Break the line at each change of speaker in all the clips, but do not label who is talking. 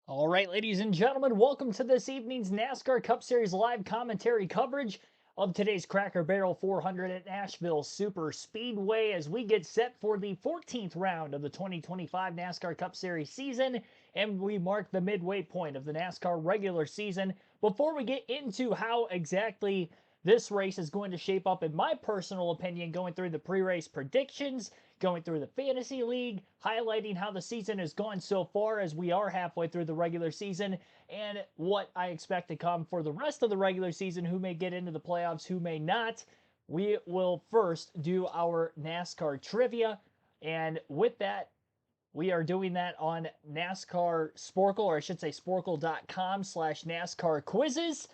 All right, ladies and gentlemen, welcome to this evening's NASCAR Cup Series live commentary coverage of today's Cracker Barrel 400 at Nashville Super Speedway as we get set for the 14th round of the 2025 NASCAR Cup Series season, and we mark the midway point of the NASCAR regular season. Before we get into how exactly this race is going to shape up, in my personal opinion, going through the pre-race predictions, going through the fantasy league, highlighting how the season has gone so far as we are halfway through the regular season, and what I expect to come for the rest of the regular season, who may get into the playoffs, who may not. We will first do our NASCAR trivia, and with that, we are doing that on NASCAR Sporkle, or I should say sporkle.com/NASCAR quizzes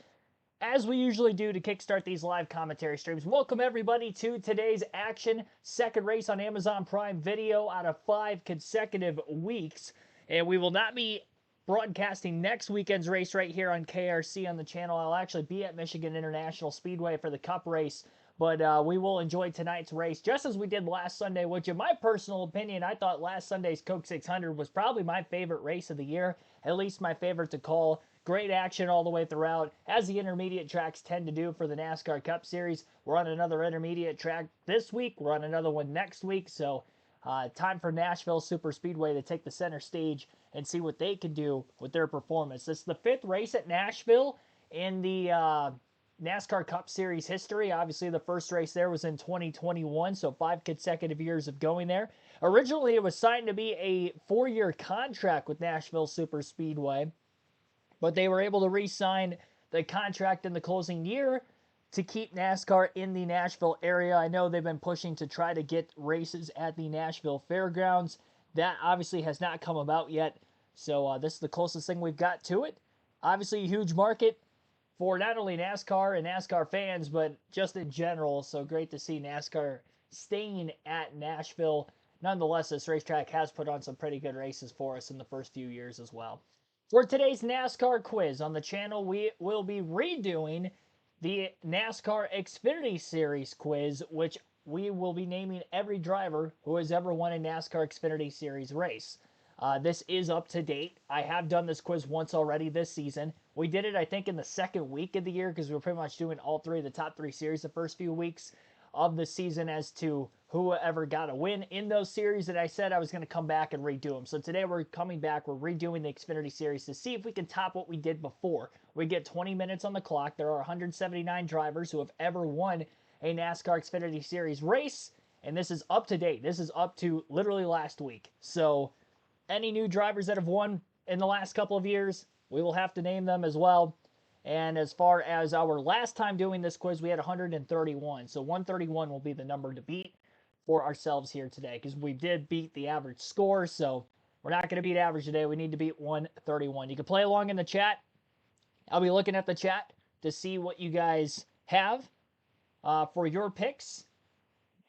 as we usually do to kickstart these live commentary streams. Welcome everybody to today's action. Second race on Amazon Prime Video out of 5 consecutive weeks. And we will not be broadcasting next weekend's race right here on KRC on the channel. I'll actually be at Michigan International Speedway for the Cup race. But we will enjoy tonight's race just as we did last Sunday, which in my personal opinion, I thought last Sunday's Coke 600 was probably my favorite race of the year, at least my favorite to call. Great action all the way throughout, as the intermediate tracks tend to do for the NASCAR Cup Series. We're on another intermediate track this week. We're on another one next week. So time for Nashville Super Speedway to take the center stage and see what they can do with their performance. This is the 5th race at Nashville in the NASCAR Cup Series history. Obviously, the first race there was in 2021, so 5 consecutive years of going there. Originally, it was signed to be a 4-year contract with Nashville Super Speedway, but they were able to re-sign the contract in the closing year to keep NASCAR in the Nashville area. I know they've been pushing to try to get races at the Nashville Fairgrounds. That obviously has not come about yet, so this is the closest thing we've got to it. Obviously, a huge market for not only NASCAR and NASCAR fans, but just in general. So great to see NASCAR staying at Nashville. Nonetheless, this racetrack has put on some pretty good races for us in the first few years as well. For today's NASCAR quiz on the channel, we will be redoing the NASCAR Xfinity Series quiz, which we will be naming every driver who has ever won a NASCAR Xfinity Series race. This is up to date. I have done this quiz once already this season. We did it, I think, in the second week of the year because we were pretty much doing all three of the top 3 series the first few weeks of the season as to whoever got a win in those series that I said I was going to come back and redo them. So today we're coming back, we're redoing the Xfinity Series to see if we can top what we did before. We get 20 minutes on the clock. There are 179 drivers who have ever won a NASCAR Xfinity Series race, and this is up to date. This is up to literally last week. So any new drivers that have won in the last couple of years, we will have to name them as well. And as far as our last time doing this quiz, we had 131. So 131 will be the number to beat for ourselves here today because we did beat the average score. So we're not going to beat average today. We need to beat 131. You can play along in the chat. I'll be looking at the chat to see what you guys have for your picks.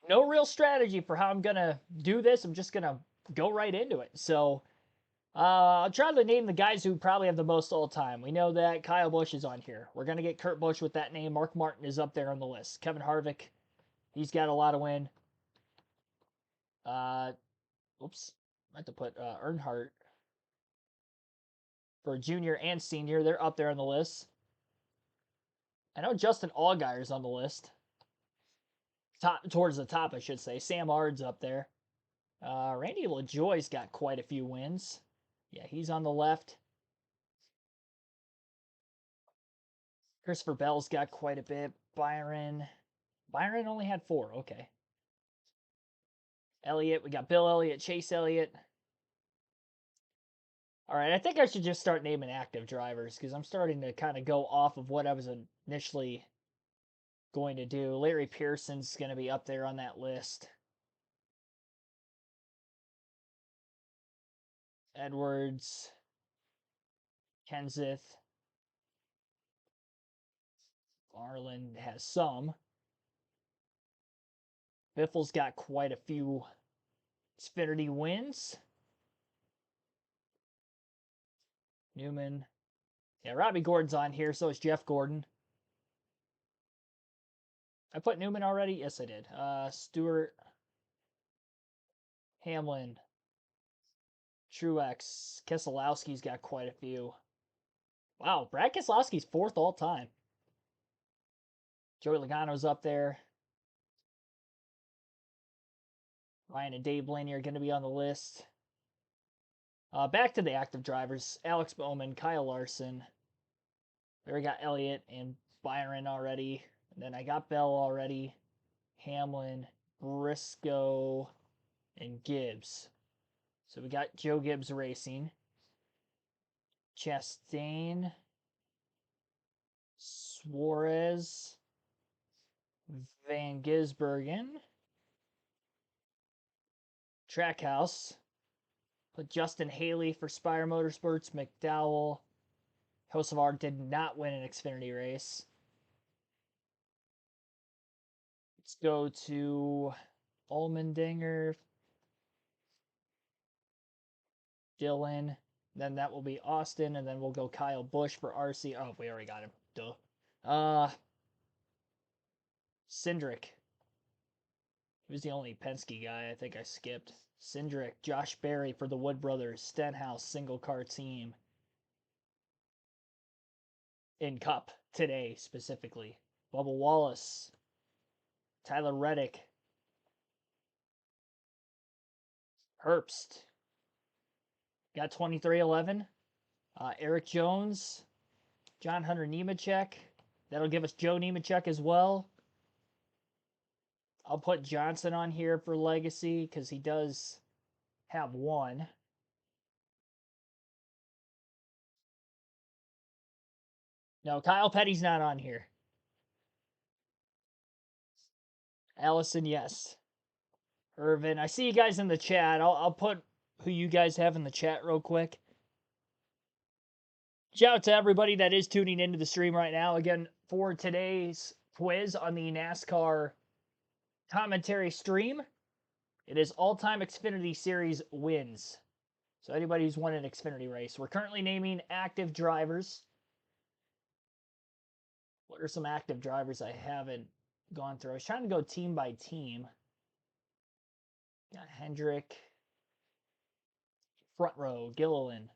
No real strategy for how I'm going to do this. I'm just going to go right into it. So I'll try to name the guys who probably have the most all time. We know that Kyle Busch is on here. We're going to get Kurt Busch with that name. Mark Martin is up there on the list. Kevin Harvick, he's got a lot of win. Oops, I have to put Earnhardt for junior and senior. They're up there on the list. I know Justin Allgaier's on the list. Towards the top, I should say. Sam Ard's up there. Randy LaJoie's got quite a few wins. Yeah, he's on the left. Christopher Bell's got quite a bit. Byron only had 4. Okay. Elliott, we got Bill Elliott, Chase Elliott. All right, I think I should just start naming active drivers because I'm starting to kind of go off of what I was initially going to do. Larry Pearson's going to be up there on that list. Edwards, Kenseth, Garland has some. Biffle's got quite a few Xfinity wins. Newman. Yeah, Robbie Gordon's on here, so is Jeff Gordon. I put Newman already? Yes, I did. Stewart, Hamlin, Truex. Keselowski's got quite a few. Wow, Brad Keselowski's 4th all time. Joey Logano's up there. Ryan and Dave Blaney are going to be on the list. Back to the active drivers. Alex Bowman, Kyle Larson. There we got Elliott and Byron already. And then I got Bell already. Hamlin, Briscoe, and Gibbs. So we got Joe Gibbs Racing. Chastain. Suarez. Van Gisbergen. Trackhouse. Put Justin Haley for Spire Motorsports. McDowell. Hocevar did not win an Xfinity race. Let's go to Allmendinger. Dylan. Then that will be Austin, and then we'll go Kyle Busch for RC. Oh, we already got him. Duh. Cindric. He was the only Penske guy I think I skipped. Cindric, Josh Berry for the Wood Brothers, Stenhouse single car team. In Cup today specifically. Bubba Wallace, Tyler Reddick, Herbst. Got 2311. Eric Jones, John Hunter Nemechek. That'll give us Joe Nemechek as well. I'll put Johnson on here for legacy because he does have one. No, Kyle Petty's not on here. Allison, yes. Irvin, I see you guys in the chat. I'll put who you guys have in the chat real quick. Shout out to everybody that is tuning into the stream right now. Again, for today's quiz on the NASCAR commentary stream, it is all-time Xfinity Series wins. So anybody who's won an Xfinity race. We're currently naming active drivers. What are some active drivers I haven't gone through? I was trying to go team by team. Got Hendrick. Front row, Gilliland.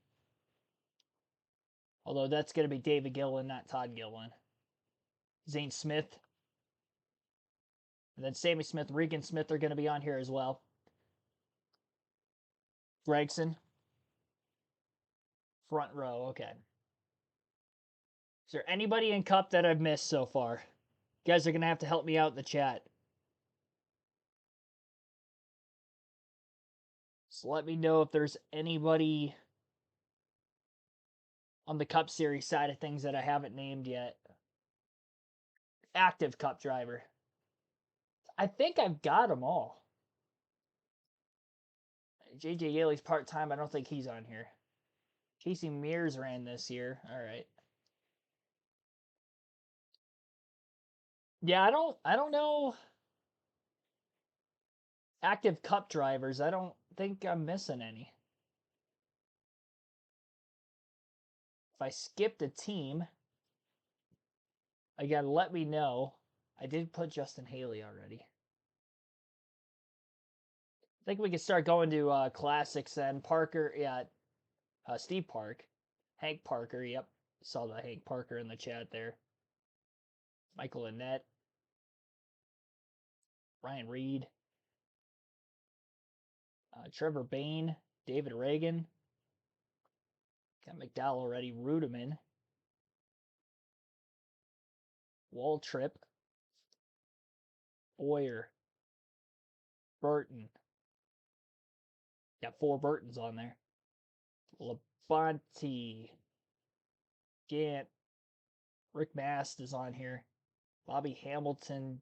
Although that's going to be David Gilliland, not Todd Gilliland. Zane Smith. And then Sammy Smith, Regan Smith are going to be on here as well. Gregson. Front row, okay. Is there anybody in Cup that I've missed so far? You guys are going to have to help me out in the chat. So let me know if there's anybody on the Cup Series side of things that I haven't named yet. Active Cup driver. I think I've got them all. JJ Yaley's part-time. I don't think he's on here. Casey Mears ran this year. All right. Yeah, I don't know active Cup drivers. I don't think I'm missing any. If I skipped a team, again, let me know. I did put Justin Haley already. I think we can start going to classics then. Parker, yeah, Steve Park. Hank Parker, yep. Saw the Hank Parker in the chat there. Michael Annette. Ryan Reed. Trevor Bain. David Reagan. Got McDowell already. Rudeman. Waltrip. Boyer. Burton. Got 4 Burtons on there. Labonte. Gant. Rick Mast is on here. Bobby Hamilton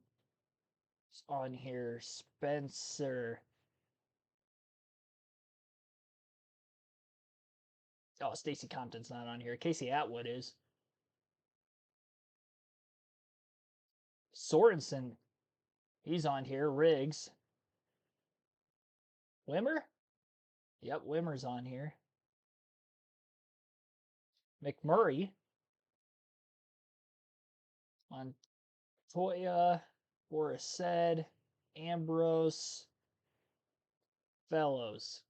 is on here. Spencer. Oh, Stacy Compton's not on here. Casey Atwood is. Sorensen. He's on here. Riggs. Wimmer? Yep, Wimmer's on here. McMurray. Montoya. Boris said. Ambrose. Fellows.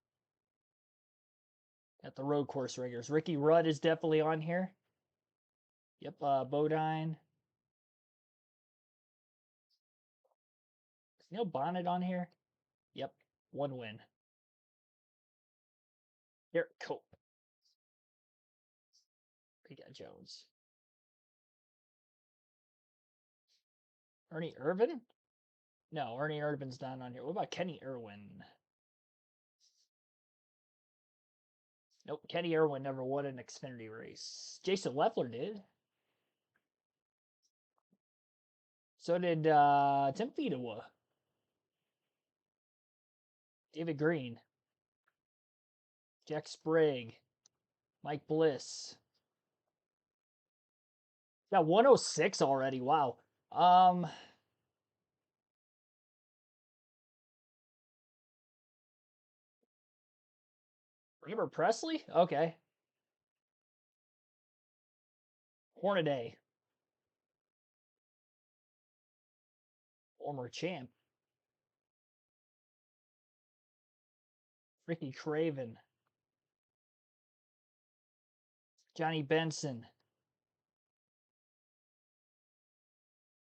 At the road course riggers. Ricky Rudd is definitely on here. Yep, Bodine. Is Neil Bonnet on here? Yep, 1 win. Here, Cope. We got Jones. Ernie Irvin? No, Ernie Irvin's not on here. What about Kenny Irwin? Nope, Kenny Irwin never won an Xfinity race. Jason Leffler did. So did Tim Fedewa. David Green. Jack Sprague. Mike Bliss. Got 106 already. Wow. Robert Presley? Okay. Hornaday. Former champ. Ricky Craven. Johnny Benson.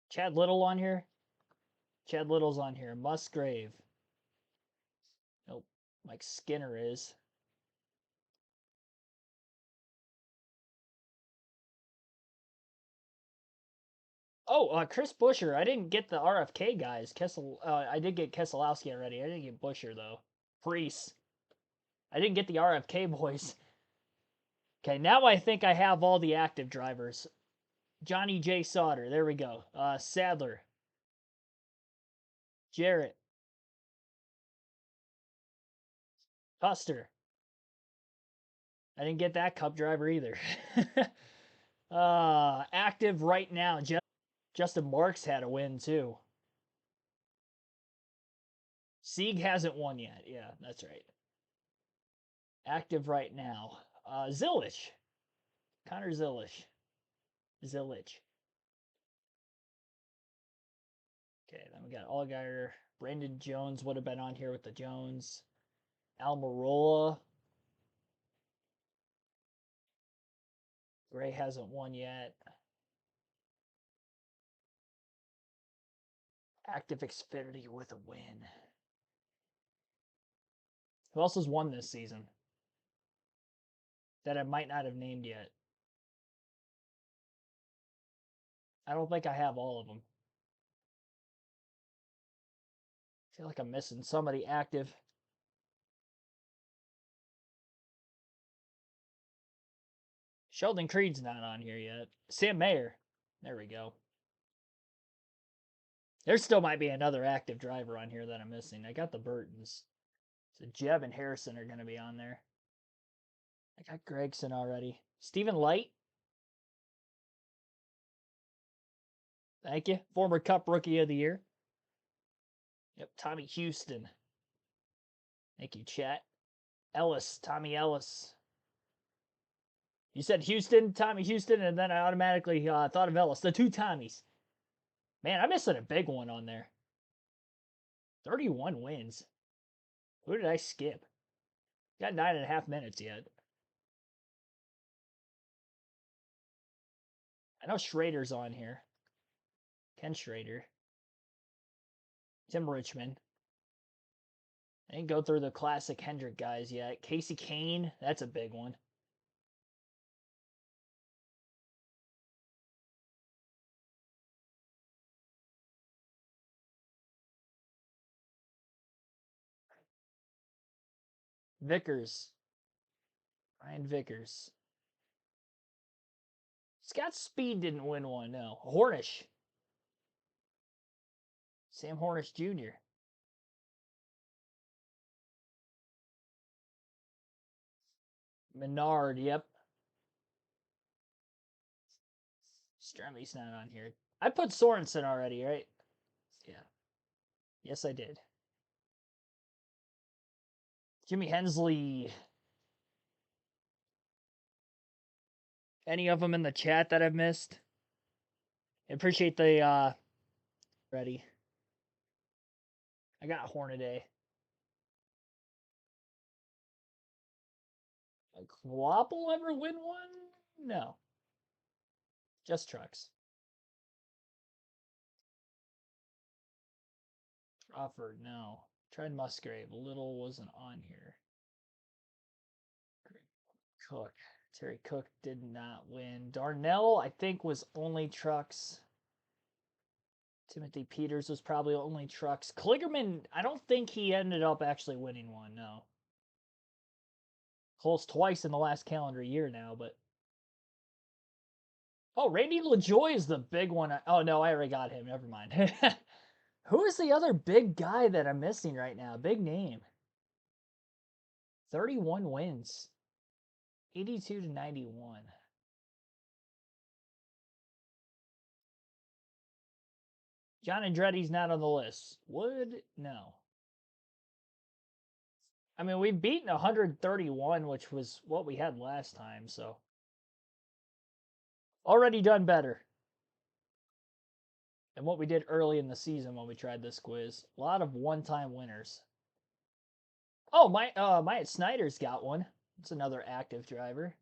Chad Little on here? Chad Little's on here. Musgrave. Nope. Mike Skinner is. Oh, Chris Buescher. I didn't get the RFK guys. I did get Keselowski already. I didn't get Buescher though. Priest. I didn't get the RFK boys. Okay, now I think I have all the active drivers. Johnny J. Sauter. There we go. Sadler. Jarrett. Custer. I didn't get that Cup driver either. Active right now. Justin Marks had a win too. Sieg hasn't won yet. Yeah, that's right. Active right now. Zillich. Connor Zillich. Zillich. Okay, then we got Allgaier. Brandon Jones would have been on here with the Jones. Almirola. Gray hasn't won yet. Active Xfinity with a win. Who else has won this season that I might not have named yet? I don't think I have all of them. I feel like I'm missing somebody active. Sheldon Creed's not on here yet. Sam Mayer. There we go. There still might be another active driver on here that I'm missing. I got the Burtons. So Jeb and Harrison are going to be on there. I got Gregson already. Stephen Light. Thank you. Former Cup Rookie of the Year. Yep, Tommy Houston. Thank you, chat. Ellis, Tommy Ellis. You said Houston, Tommy Houston, and then I automatically thought of Ellis. The two Tommies. Man, I'm missing a big one on there. 31 wins. Who did I skip? Got 9.5 minutes yet. I know Schrader's on here. Ken Schrader. Tim Richmond. I didn't go through the classic Hendrick guys yet. Casey Kane, that's a big one. Vickers. Ryan Vickers. Scott Speed didn't win one, no. Hornish. Sam Hornish Jr. Menard, yep. Stremmy's not on here. I put Sorensen already, right? Yeah. Yes, I did. Jimmy Hensley. Any of them in the chat that I've missed? I appreciate the ready. I got Hornaday. Quapple ever win one? No. Just trucks. Crawford, no. Tried Musgrave. Little wasn't on here. Cook. Terry Cook did not win. Darnell, I think, was only trucks. Timothy Peters was probably only trucks. Kligerman, I don't think he ended up actually winning one, no. Cole's twice in the last calendar year now, but. Oh, Randy LaJoy is the big one. Oh, no, I already got him. Never mind. Who is the other big guy that I'm missing right now? Big name. 31 wins. 82 to 91. John Andretti's not on the list. Would? No. I mean, we've beaten 131, which was what we had last time, so. Already done better than what we did early in the season when we tried this quiz. A lot of one-time winners. Oh, Myatt Snyder's got one. It's another active driver.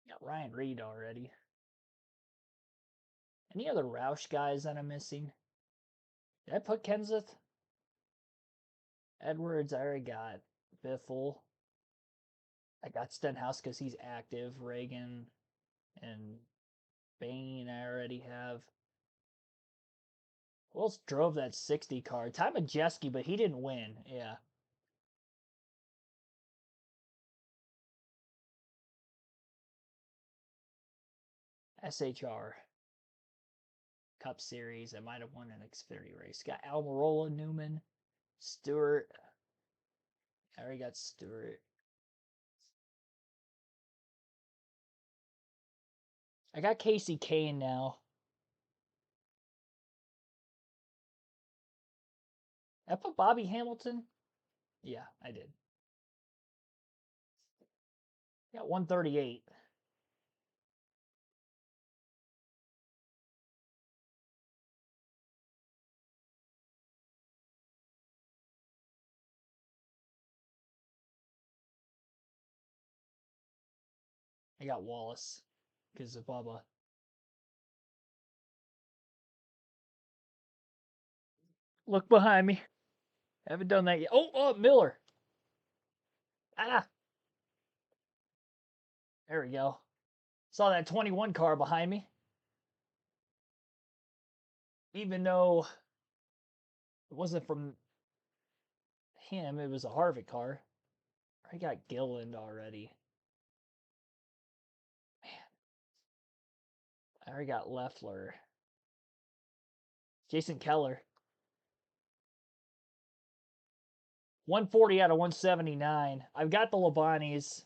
Got Ryan Reed already. Any other Roush guys that I'm missing? Did I put Kenseth? Edwards, I already got. Biffle. I got Stenhouse because he's active. Reagan and Bain, I already have. Who else drove that 60 car? Ty Majeski, but he didn't win. Yeah. SHR Cup Series. I might have won an Xfinity race. Got Almirola, Newman, Stewart. I already got Stewart. I got Casey Kane now. I put Bobby Hamilton? Yeah, I did. Got 138. I got Wallace because of Bubba. Look behind me. Haven't done that yet. Oh, Miller. Ah, there we go. Saw that 21 car behind me. Even though it wasn't from him, it was a Harvick car. I got Gilliland already. Man, I already got Leffler. Jason Keller. 140 out of 179. I've got the Labanis.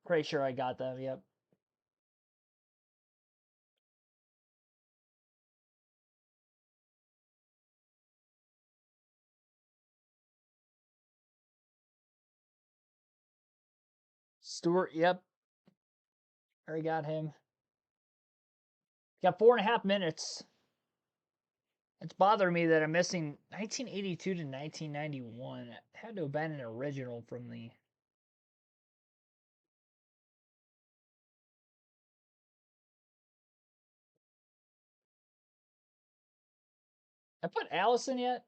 Pretty sure I got them, yep. Stewart, yep. Already got him. Got 4.5 minutes. It's bothering me that I'm missing 1982 to 1991. It had to have been an original from the. I put Allison yet?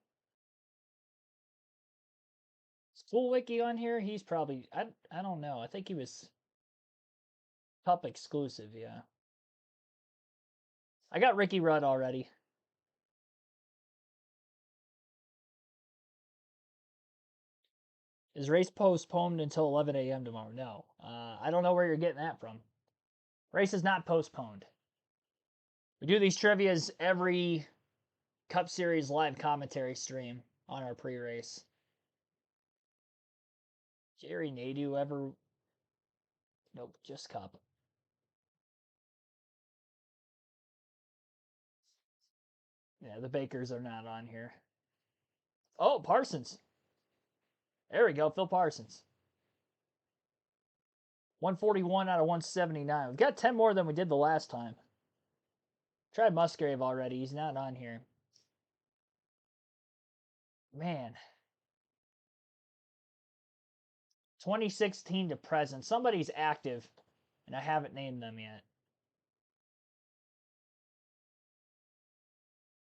Is Full Wiki on here? He's probably. I don't know. I think he was Cup exclusive, yeah. I got Ricky Rudd already. Is race postponed until 11 a.m. tomorrow? No. I don't know where you're getting that from. Race is not postponed. We do these trivias every Cup Series live commentary stream on our pre-race. Jerry Nadeau ever? Nope, just Cup. Yeah, the Bakers are not on here. Oh, Parsons. There we go, Phil Parsons. 141 out of 179. We've got 10 more than we did the last time. Tried Musgrave already. He's not on here. Man. 2016 to present. Somebody's active, and I haven't named them yet.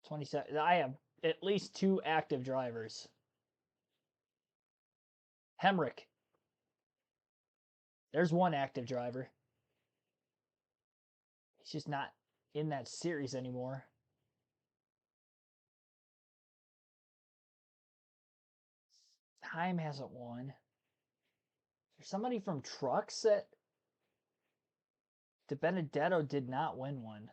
27. I have at least 2 active drivers. Hemrick. There's 1 active driver. He's just not in that series anymore. Time hasn't won. There's somebody from Trucks that De Benedetto did not win one.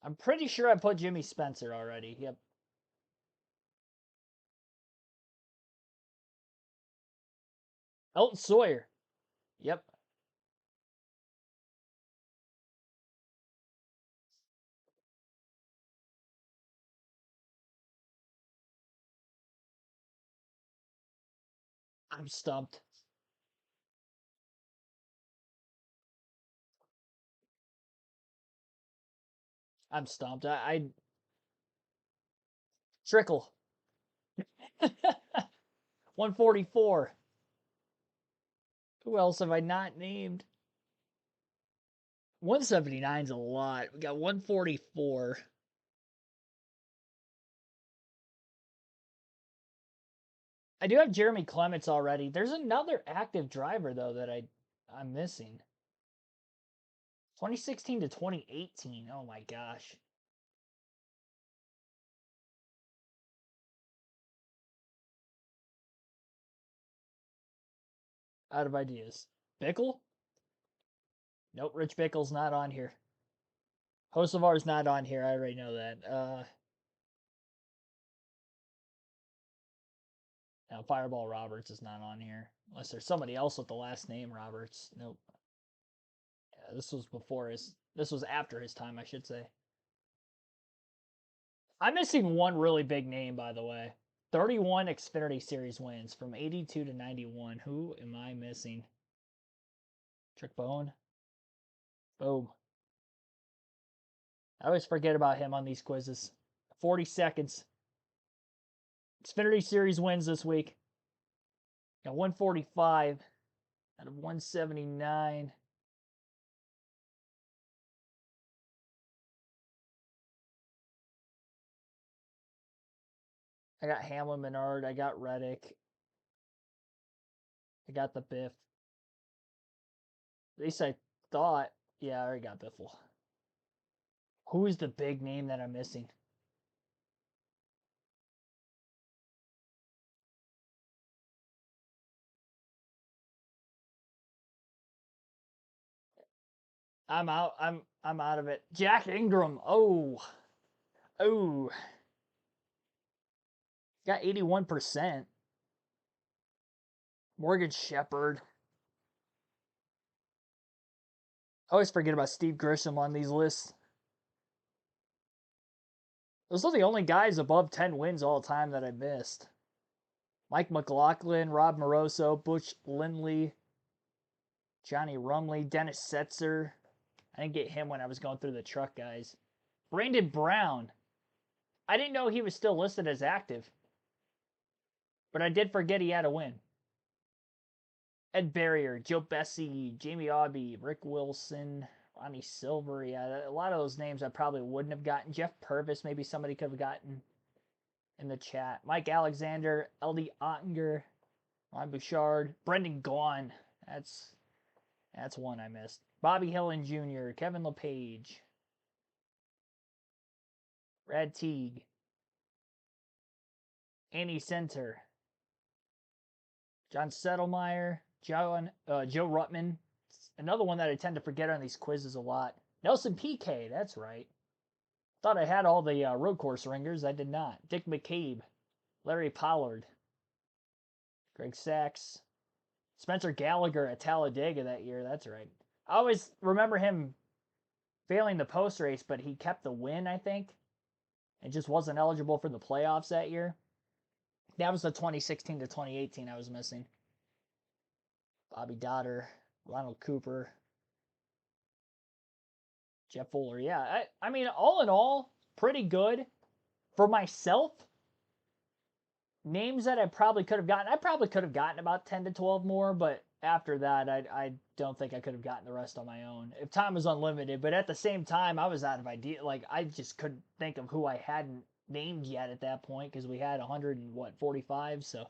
I'm pretty sure I put Jimmy Spencer already. Yep. Elton Sawyer. Yep. I'm stumped. I'm stumped. I Trickle. 144. Who else have I not named? 179 is a lot. We got 144. I do have Jeremy Clements already. There's another active driver though that I'm missing. 2016 to 2018. Oh my gosh. Out of ideas. Bickle? Nope, Rich Bickle's not on here. Hocevar's not on here. I already know that. Now Fireball Roberts is not on here. Unless there's somebody else with the last name Roberts. Nope. Yeah, this was before his. This was after his time, I should say. I'm missing one really big name, by the way. 31 Xfinity Series wins from 82 to 91. Who am I missing? Trick Bone? Boom. I always forget about him on these quizzes. 40 seconds. Xfinity Series wins this week. Got 145 out of 179. I got Hamlin Menard. I got Reddick. I got the Biff. At least I thought. Yeah, I already got Biffle. Who is the big name that I'm missing? I'm out. I'm out of it. Jack Ingram. Oh. Got 81%. Morgan Shepherd. I always forget about Steve Grisham on these lists. Those are the only guys above 10 wins all time that I missed. Mike McLaughlin, Rob Moroso, Butch Lindley, Johnny Rumley, Dennis Setzer. I didn't get him when I was going through the truck guys. Brandon Brown. I didn't know he was still listed as active. But I did forget he had a win. Ed Barrier, Joe Bessie, Jamie Aubie, Rick Wilson, Ronnie Silver. Yeah, a lot of those names I probably wouldn't have gotten. Jeff Purvis, maybe somebody could have gotten in the chat. Mike Alexander, LD Ottinger, Ron Bouchard, Brendan Gaughan. That's one I missed. Bobby Hillin Jr., Kevin LePage, Brad Teague, Annie Center, John Settlemeyer, Joe Ruttman. Another one that I tend to forget on these quizzes a lot. Nelson PK, that's right. Thought I had all the road course ringers. I did not. Dick McCabe, Larry Pollard, Greg Sachs, Spencer Gallagher at Talladega that year. That's right. I always remember him failing the post race, but he kept the win, I think, and just wasn't eligible for the playoffs that year. That was the 2016 to 2018 I was missing. Bobby Dotter, Ronald Cooper, Jeff Fuller. Yeah, I mean, all in all, pretty good. For myself, names that I probably could have gotten about 10 to 12 more, but after that, I don't think I could have gotten the rest on my own if time was unlimited. But at the same time, I was out of idea. Like, I just couldn't think of who I hadn't named yet at that point because we had 145. So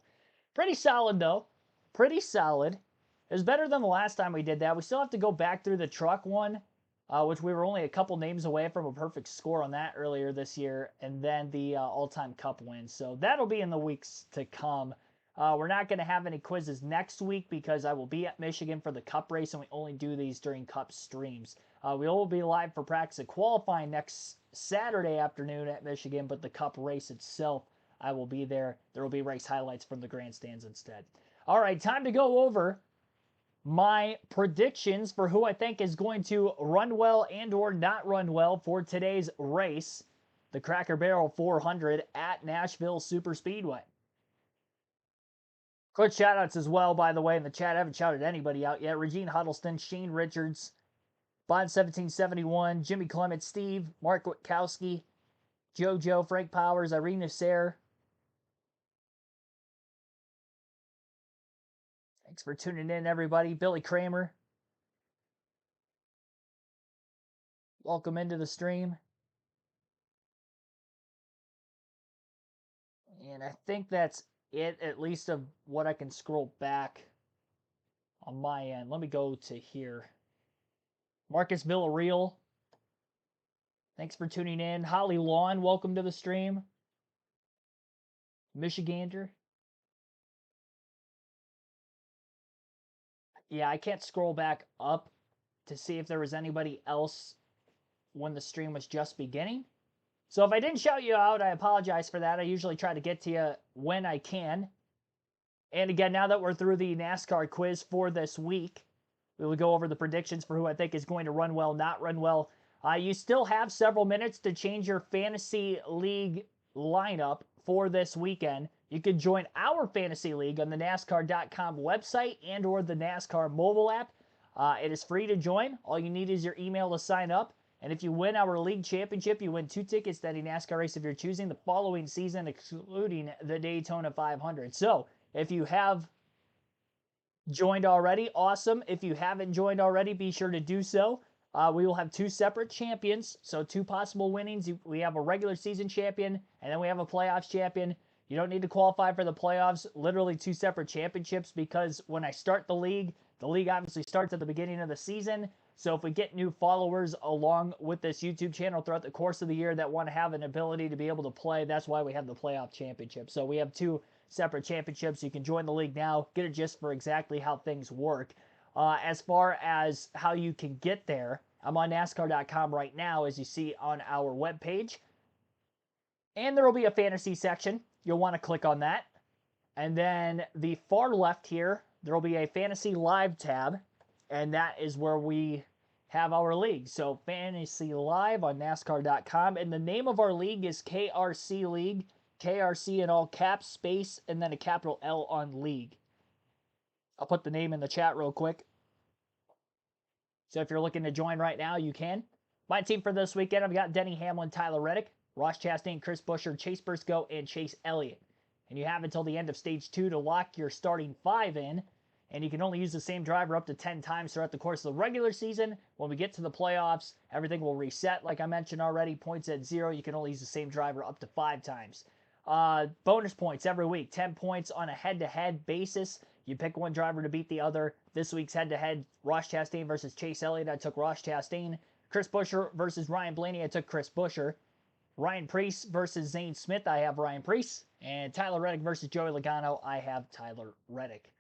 pretty solid, though. Pretty solid. It was better than the last time we did that. We still have to go back through the truck one, which we were only a couple names away from a perfect score on that earlier this year, and then the all-time cup win. So that'll be in the weeks to come. We're not going to have any quizzes next week because I will be at Michigan for the cup race, and we only do these during cup streams. We will be live for practice and qualifying next Saturday afternoon at Michigan, but the cup race itself, I will be there. There will be race highlights from the grandstands instead. All right, time to go over my predictions for who I think is going to run well and or not run well for today's race, the Cracker Barrel 400 at Nashville Superspeedway. Quick shout-outs as well, by the way, in the chat. I haven't shouted anybody out yet. Regine Huddleston, Shane Richards, Bond1771, Jimmy Clement, Steve, Mark Witkowski, JoJo, Frank Powers, Irene Nasser. Thanks for tuning in, everybody. Billy Kramer, welcome into the stream. And I think that's it, at least of what I can scroll back on my end. Let me go to here. Marcus Villarreal, thanks for tuning in. Holly Lawn, welcome to the stream. Michigander. Yeah, I can't scroll back up to see if there was anybody else when the stream was just beginning. So if I didn't shout you out, I apologize for that. I usually try to get to you when I can. And again, now that we're through the NASCAR quiz for this week, we will go over the predictions for who I think is going to run well, not run well. You still have several minutes to change your fantasy league lineup for this weekend. You can join our fantasy league on the NASCAR.com website and or the NASCAR mobile app. It is free to join. All you need is your email to sign up. And if you win our league championship, you win 2 tickets to any NASCAR race if you're choosing the following season, excluding the Daytona 500. So if you have joined already, awesome. If you haven't joined already, be sure to do so. We will have 2 separate champions, so 2 possible winnings. We have a regular season champion, and then we have a playoffs champion. You don't need to qualify for the playoffs, literally 2 separate championships, because when I start the league obviously starts at the beginning of the season. So if we get new followers along with this YouTube channel throughout the course of the year that want to have an ability to be able to play, that's why we have the playoff championship. So we have 2 separate championships. You can join the league now, get a gist for exactly how things work. As far as how you can get there, I'm on NASCAR.com right now, as you see on our webpage. And there will be a fantasy section. You'll want to click on that. And then the far left here, there will be a fantasy live tab. And that is where we have our league. So Fantasy Live on NASCAR.com. And the name of our league is KRC League. KRC in all caps, space, and then a capital L on league. I'll put the name in the chat real quick. So if you're looking to join right now, you can. My team for this weekend, I've got Denny Hamlin, Tyler Reddick, Ross Chastain, Chris Buescher, Chase Briscoe, and Chase Elliott. And you have until the end of Stage 2 to lock your starting 5 in. And you can only use the same driver up to 10 times throughout the course of the regular season. When we get to the playoffs, everything will reset. Like I mentioned already, points at 0. You can only use the same driver up to 5 times. Bonus points every week, 10 points on a head-to-head basis. You pick one driver to beat the other. This week's head-to-head, Ross Chastain versus Chase Elliott. I took Ross Chastain. Chris Buescher versus Ryan Blaney. I took Chris Buescher. Ryan Preece versus Zane Smith. I have Ryan Preece. And Tyler Reddick versus Joey Logano. I have Tyler Reddick.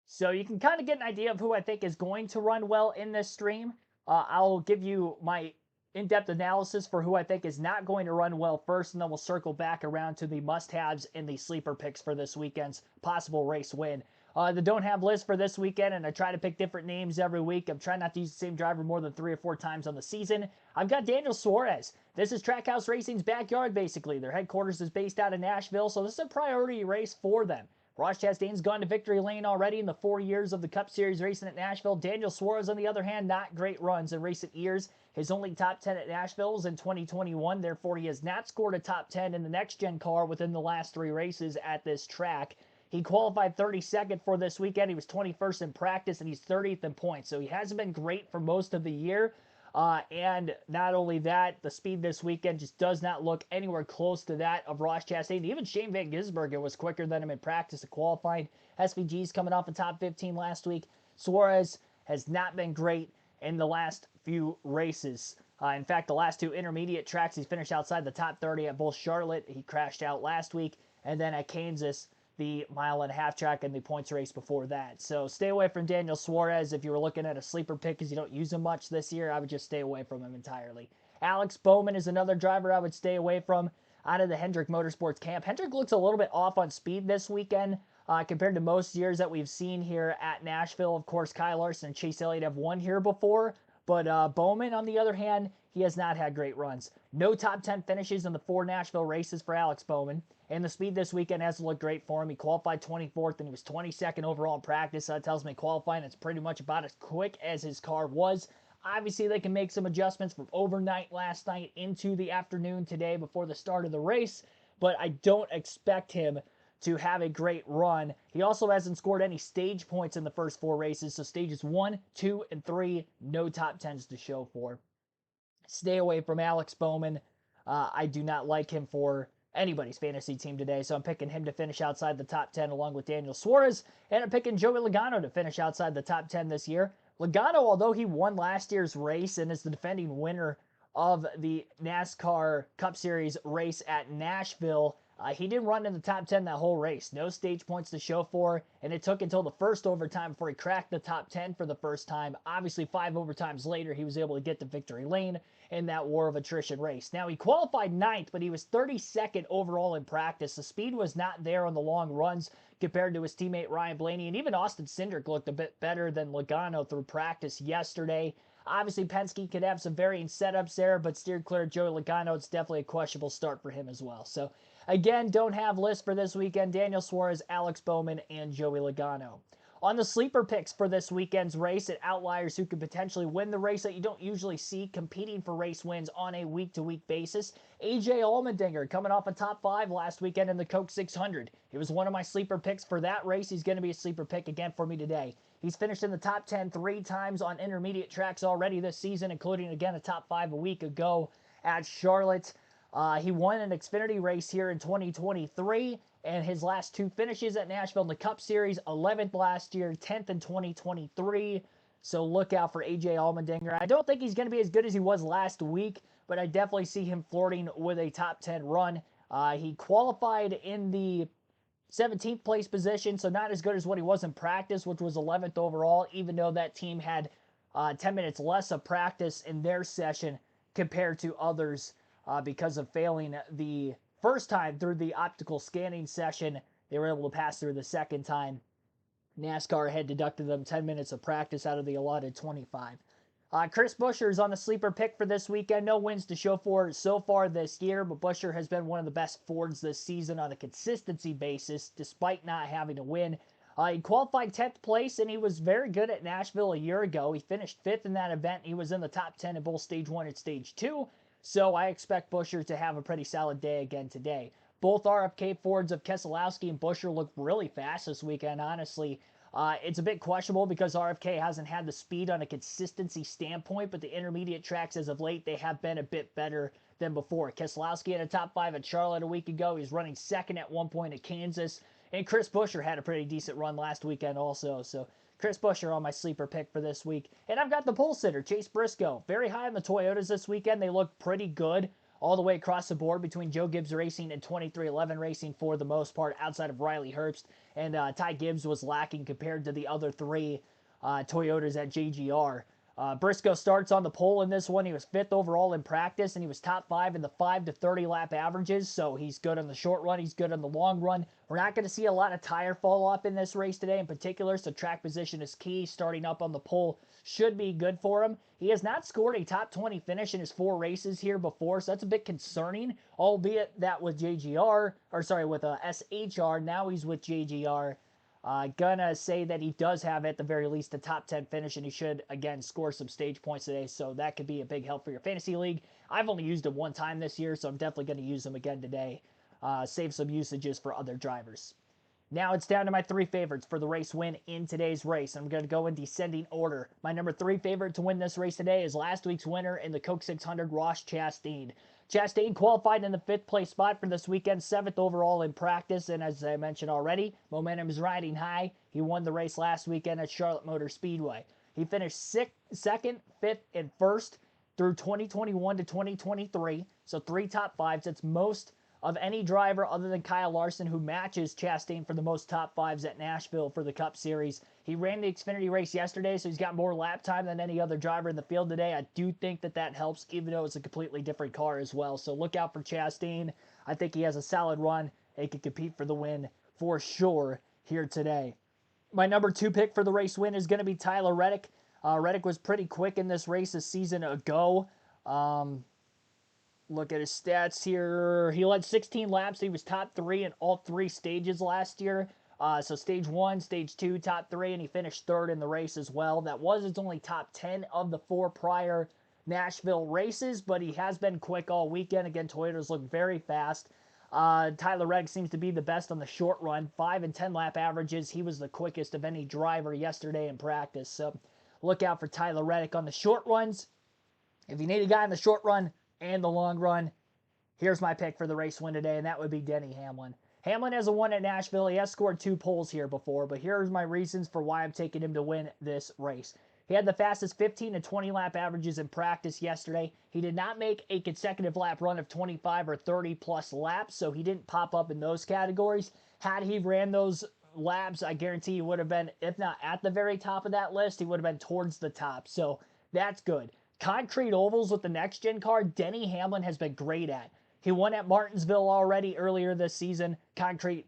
So you can kind of get an idea of who I think is going to run well in this stream. I'll give you my in-depth analysis for who I think is not going to run well first, and then we'll circle back around to the must-haves and the sleeper picks for this weekend's possible race win. The don't have list for this weekend, and I try to pick different names every week. I'm trying not to use the same driver more than 3 or 4 times on the season. I've got Daniel Suarez. This is Trackhouse Racing's backyard, basically. Their headquarters is based out of Nashville, so this is a priority race for them. Ross Chastain's gone to victory lane already in the 4 years of the Cup Series racing at Nashville. Daniel Suarez, on the other hand, not great runs in recent years. His only top 10 at Nashville was in 2021. Therefore, he has not scored a top 10 in the next-gen car within the last 3 races at this track. He qualified 32nd for this weekend. He was 21st in practice, and he's 30th in points. So he hasn't been great for most of the year. And not only that, the speed this weekend just does not look anywhere close to that of Ross Chastain. Even Shane Van Gisbergen was quicker than him in practice and qualifying. SVG's coming off a top 15 last week. Suarez has not been great in the last few races. In fact, the last 2 intermediate tracks, he's finished outside the top 30 at both Charlotte. He crashed out last week. And then at Kansas, the mile-and-a-half track and the points race before that. So stay away from Daniel Suarez. If you were looking at a sleeper pick because you don't use him much this year, I would just stay away from him entirely. Alex Bowman is another driver I would stay away from out of the Hendrick Motorsports camp. Hendrick looks a little bit off on speed this weekend compared to most years that we've seen here at Nashville. Of course, Kyle Larson and Chase Elliott have won here before, but Bowman, on the other hand, he has not had great runs. No top 10 finishes in the 4 Nashville races for Alex Bowman. And the speed this weekend hasn't looked great for him. He qualified 24th, and he was 22nd overall in practice. So that tells me qualifying is pretty much about as quick as his car was. Obviously, they can make some adjustments from overnight last night into the afternoon today before the start of the race, but I don't expect him to have a great run. He also hasn't scored any stage points in the first 4 races, so stages 1, 2, and 3, no top 10s to show for. Stay away from Alex Bowman. I do not like him for anybody's fantasy team today, so I'm picking him to finish outside the top 10 along with Daniel Suarez, and I'm picking Joey Logano to finish outside the top 10 this year. Logano, although he won last year's race and is the defending winner of the NASCAR Cup Series race at Nashville, he didn't run in the top 10 that whole race. No stage points to show for, and it took until the first overtime before he cracked the top 10 for the first time. Obviously, 5 overtimes later, he was able to get to victory lane in that war of attrition race. Now, he qualified 9th, but he was 32nd overall in practice. The speed was not there on the long runs compared to his teammate Ryan Blaney, and even Austin Cindric looked a bit better than Logano through practice yesterday. Obviously, Penske could have some varying setups there, but steered clear of Joey Logano. It's definitely a questionable start for him as well. So, again, don't have lists for this weekend. Daniel Suarez, Alex Bowman, and Joey Logano. On the sleeper picks for this weekend's race at outliers who could potentially win the race that you don't usually see competing for race wins on a week-to-week basis, AJ Allmendinger coming off a top 5 last weekend in the Coke 600. He was one of my sleeper picks for that race. He's going to be a sleeper pick again for me today. He's finished in the top 10 3 times on intermediate tracks already this season, including, again, a top 5 a week ago at Charlotte. He won an Xfinity race here in 2023, and his last 2 finishes at Nashville in the Cup Series, 11th last year, 10th in 2023. So look out for AJ Allmendinger. I don't think he's going to be as good as he was last week, but I definitely see him flirting with a top 10 run. He qualified in the 17th place position, so not as good as what he was in practice, which was 11th overall, even though that team had 10 minutes less of practice in their session compared to others because of failing the first time through the optical scanning session. They were able to pass through the second time. NASCAR had deducted them 10 minutes of practice out of the allotted 25. Chris Buescher is on the sleeper pick for this weekend. No wins to show for so far this year, but Buescher has been one of the best Fords this season on a consistency basis, despite not having to win. He qualified 10th place, and he was very good at Nashville a year ago. He finished 5th in that event. He was in the top 10 in both Stage 1 and Stage 2, so I expect Buescher to have a pretty solid day again today. Both RFK Fords of Keselowski and Buescher look really fast this weekend, honestly. It's a bit questionable because RFK hasn't had the speed on a consistency standpoint, but the intermediate tracks as of late, they have been a bit better than before. Keselowski had a top 5 at Charlotte a week ago. He's running second at one point at Kansas. And Chris Buescher had a pretty decent run last weekend also. So Chris Buescher on my sleeper pick for this week. And I've got the pole sitter, Chase Briscoe. Very high on the Toyotas this weekend. They look pretty good all the way across the board between Joe Gibbs Racing and 2311 Racing for the most part, outside of Riley Herbst. And Ty Gibbs was lacking compared to the other 3 Toyotas at JGR. Briscoe starts on the pole in this one. He was 5th overall in practice, and he was top 5 in the 5 to 30 lap averages, so he's good on the short run. He's good on the long run. We're not going to see a lot of tire fall off in this race today in particular, so track position is key. Starting up on the pole should be good for him. He has not scored a top 20 finish in his 4 races here before, so that's a bit concerning, albeit that with with SHR. Now he's with JGR. Gonna say that he does have at the very least a top 10 finish, and he should again score some stage points today, so that could be a big help for your fantasy league. I've only used him one time this year, so I'm definitely going to use him again today. Save some usages for other drivers. Now it's down to my three favorites for the race win in today's race. I'm going to go in descending order. My number three favorite to win this race today is last week's winner in the Coke 600, Ross Chastain. Chastain qualified in the 5th place spot for this weekend, 7th overall in practice, and as I mentioned already, momentum is riding high. He won the race last weekend at Charlotte Motor Speedway. He finished 2nd, 5th, and 1st through 2021 to 2023, so 3 top 5s. That's most of any driver other than Kyle Larson, who matches Chastain for the most top 5s at Nashville for the Cup Series. He ran the Xfinity race yesterday, so he's got more lap time than any other driver in the field today. I do think that helps, even though it's a completely different car as well. So look out for Chastain. I think he has a solid run. He can compete for the win for sure here today. My number 2 pick for the race win is going to be Tyler Reddick. Reddick was pretty quick in this race a season ago. Look at his stats here. He led 16 laps. He was top 3 in all 3 stages last year. So stage 1, stage 2, top 3, and he finished 3rd in the race as well. That was his only top 10 of the 4 prior Nashville races, but he has been quick all weekend. Again, Toyotas look very fast. Tyler Reddick seems to be the best on the short run. 5 and 10 lap averages. He was the quickest of any driver yesterday in practice. So look out for Tyler Reddick on the short runs. If you need a guy in the short run and the long run, here's my pick for the race win today, and that would be Denny Hamlin. Hamlin has a won at Nashville. He has scored 2 poles here before, but here's my reasons for why I'm taking him to win this race. He had the fastest 15 and 20 lap averages in practice yesterday. He did not make a consecutive lap run of 25 or 30 plus laps, so he didn't pop up in those categories. Had he ran those laps, I guarantee he would have been, if not at the very top of that list, he would have been towards the top. So that's good. Concrete ovals with the next gen car, Denny Hamlin has been great at. He won at Martinsville already earlier this season. Concrete,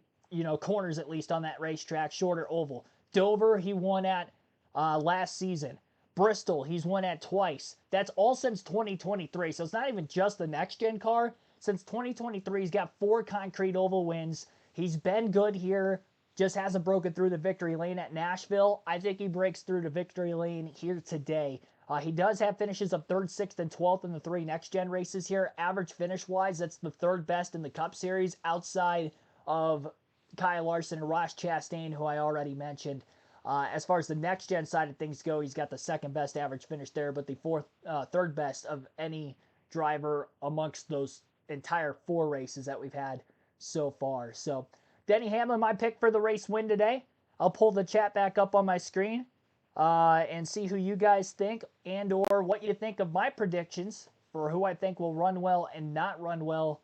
corners at least on that racetrack, shorter oval. Dover, he won at last season. Bristol, he's won at twice. That's all since 2023, so it's not even just the next gen car. Since 2023, he's got 4 concrete oval wins. He's been good here, just hasn't broken through the victory lane at Nashville. I think he breaks through the victory lane here today. He does have finishes of 3rd, 6th, and 12th in the 3 next-gen races here. Average finish-wise, that's the 3rd best in the Cup Series outside of Kyle Larson and Ross Chastain, who I already mentioned. As far as the next-gen side of things go, he's got the 2nd best average finish there, but the 3rd best of any driver amongst those entire 4 races that we've had so far. So, Denny Hamlin, my pick for the race win today. I'll pull the chat back up on my screen. And see who you guys think and or what you think of my predictions for who I think will run well and not run well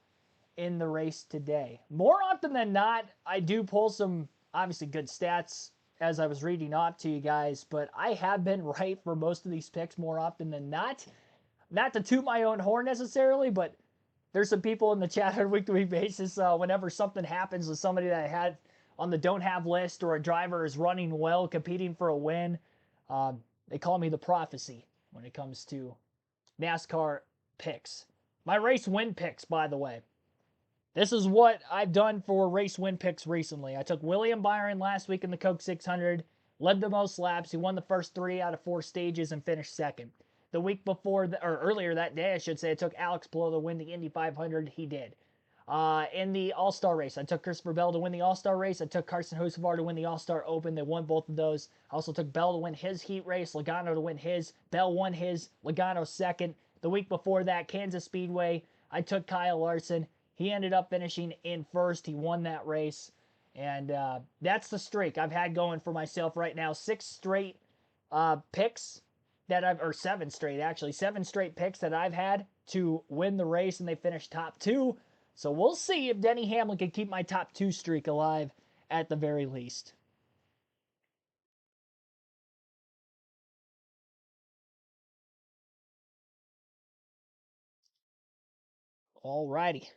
in the race today. More often than not, I do pull some obviously good stats as I was reading off to you guys, but I have been right for most of these picks more often than not. Not to toot my own horn necessarily, but there's some people in the chat on a week-to-week basis whenever something happens with somebody that I had on the don't have list or a driver is running well, competing for a win. They call me the prophecy when it comes to NASCAR picks. My race win picks, by the way. This is what I've done for race win picks recently. I took William Byron last week in the Coke 600, led the most laps. He won the first 3 out of 4 stages and finished 2nd. The week before, or earlier that day, I should say, I took Alex Palou to win the Indy 500. He did. In the All-Star race, I took Christopher Bell to win the All-Star race. I took Carson Hocevar to win the All-Star Open. They won both of those. I also took Bell to win his heat race, Logano to win his. Bell won his, Logano 2nd. The week before that, Kansas Speedway, I took Kyle Larson. He ended up finishing in 1st. He won that race. And that's the streak I've had going for myself right now. 6 straight picks that or 7 straight, actually. 7 straight picks that I've had to win the race, and they finished top 2. So we'll see if Denny Hamlin can keep my top 2 streak alive at the very least. Alrighty.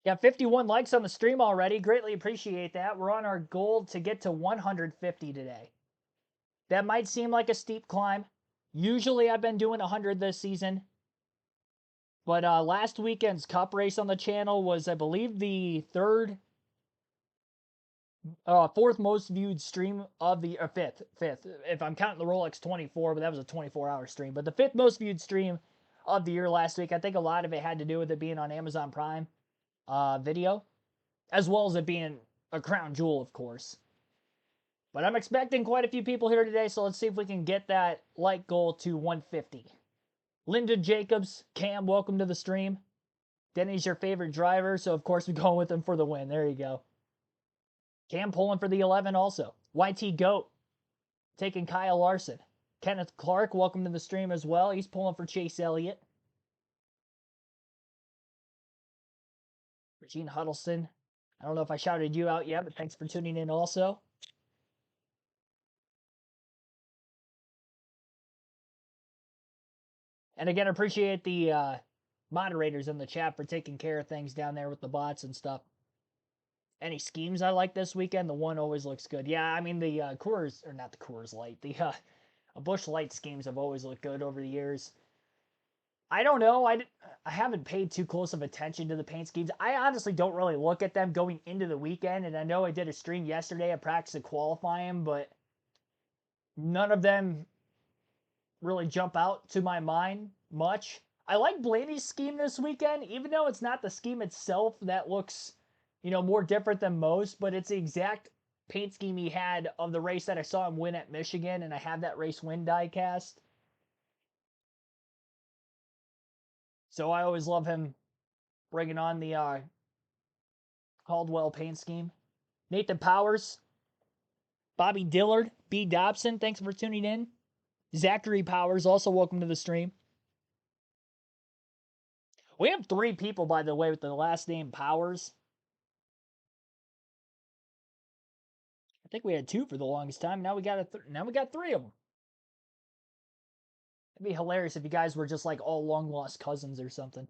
Got 51 likes on the stream already. Greatly appreciate that. We're on our goal to get to 150 today. That might seem like a steep climb. Usually I've been doing 100 this season. But last weekend's Cup race on the channel was, I believe, the 3rd Fourth most viewed stream of the fifth. If I'm counting the Rolex 24, but that was a 24-hour stream. But the fifth most viewed stream of the year last week. I think a lot of it had to do with it being on Amazon Prime Video, as well as it being a crown jewel, of course. But I'm expecting quite a few people here today, so let's see if we can get that like goal to 150. Linda Jacobs, Cam, welcome to the stream. Denny's your favorite driver, so of course we're going with him for the win. There you go. Cam pulling for the 11 also. YT Goat taking Kyle Larson. Kenneth Clark, welcome to the stream as well. He's pulling for Chase Elliott. Regine Huddleston. I don't know if I shouted you out yet, but thanks for tuning in also. And again, appreciate the moderators in the chat for taking care of things down there with the bots and stuff. Any schemes I like this weekend? The one always looks good. Yeah, I mean the Coors, or not the Coors Light, the Busch Light schemes have always looked good over the years. I don't know. I haven't paid too close of attention to the paint schemes. I honestly don't really look at them going into the weekend. And I know I did a stream yesterday at practice and qualifying, but none of them really jump out to my mind much. I like Blaney's scheme this weekend, even though it's not the scheme itself that looks, more different than most, but it's the exact paint scheme he had of the race that I saw him win at Michigan, and I have that race win die cast. So I always love him bringing on the Caldwell paint scheme. Nathan Powers, Bobby Dillard, B. Dobson, thanks for tuning in. Zachary Powers, also welcome to the stream. We have 3 people, by the way, with the last name Powers. I think we had 2 for the longest time. Now we got 3 of them. It'd be hilarious if you guys were just like all long lost cousins or something.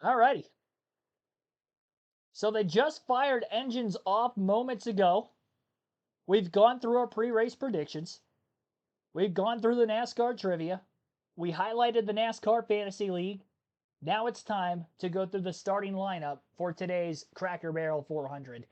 Alrighty. So they just fired engines off moments ago. We've gone through our pre-race predictions. We've gone through the NASCAR trivia. We highlighted the NASCAR Fantasy League. Now it's time to go through the starting lineup for today's Cracker Barrel 400.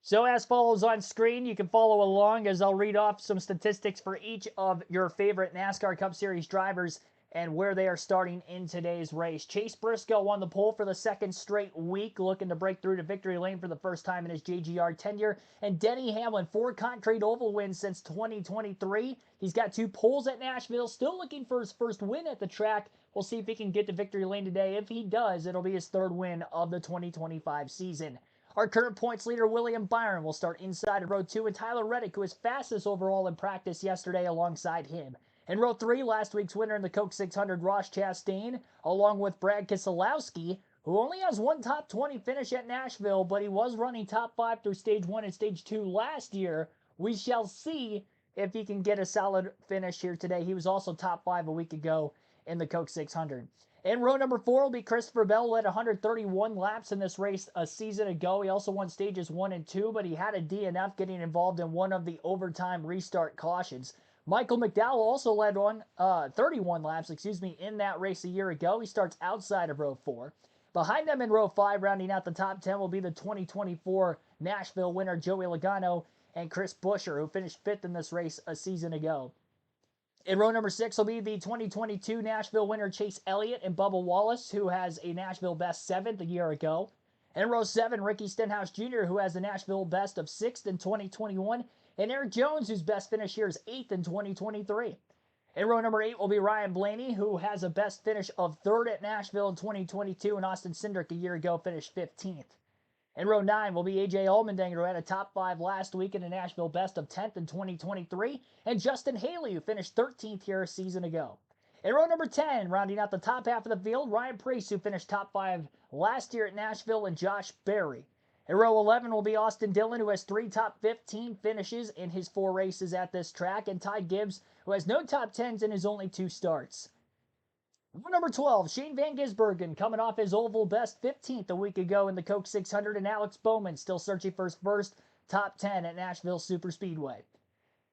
So as follows on screen, you can follow along as I'll read off some statistics for each of your favorite NASCAR Cup Series drivers and where they are starting in today's race. Chase Briscoe won the pole for the second straight week, looking to break through to victory lane for the first time in his JGR tenure. And Denny Hamlin, 4 Concrete Oval wins since 2023. He's got 2 poles at Nashville, still looking for his first win at the track. We'll see if he can get to victory lane today. If he does, it'll be his 3rd win of the 2025 season. Our current points leader, William Byron, will start inside of row 2, and Tyler Reddick, who was fastest overall in practice yesterday, alongside him. In row 3, last week's winner in the Coke 600, Ross Chastain, along with Brad Keselowski, who only has 1 top 20 finish at Nashville, but he was running top 5 through stage 1 and stage 2 last year. We shall see if he can get a solid finish here today. He was also top 5 a week ago in the Coke 600. In row number 4 will be Christopher Bell, led 131 laps in this race a season ago. He also won stages 1 and 2, but he had a DNF getting involved in one of the overtime restart cautions. Michael McDowell also led 31 laps, in that race a year ago. He starts outside of row 4. Behind them in row 5, rounding out the top 10, will be the 2024 Nashville winner Joey Logano and Chris Buescher, who finished 5th in this race a season ago. In row number 6 will be the 2022 Nashville winner Chase Elliott and Bubba Wallace, who has a Nashville best 7th a year ago. In row 7, Ricky Stenhouse Jr., who has a Nashville best of 6th in 2021. And Eric Jones, whose best finish here is 8th in 2023. In row number 8 will be Ryan Blaney, who has a best finish of 3rd at Nashville in 2022, and Austin Cindric a year ago finished 15th. In row 9 will be AJ Allmendinger, who had a top 5 last week in a Nashville best of 10th in 2023, and Justin Haley, who finished 13th here a season ago. In row number 10, rounding out the top half of the field, Ryan Preece, who finished top 5 last year at Nashville, and Josh Berry. In row 11 will be Austin Dillon, who has 3 top 15 finishes in his 4 races at this track, and Ty Gibbs, who has no top 10s in his only 2 starts. Row number 12, Shane Van Gisbergen, coming off his oval best 15th a week ago in the Coke 600, and Alex Bowman still searching for his first top 10 at Nashville Superspeedway.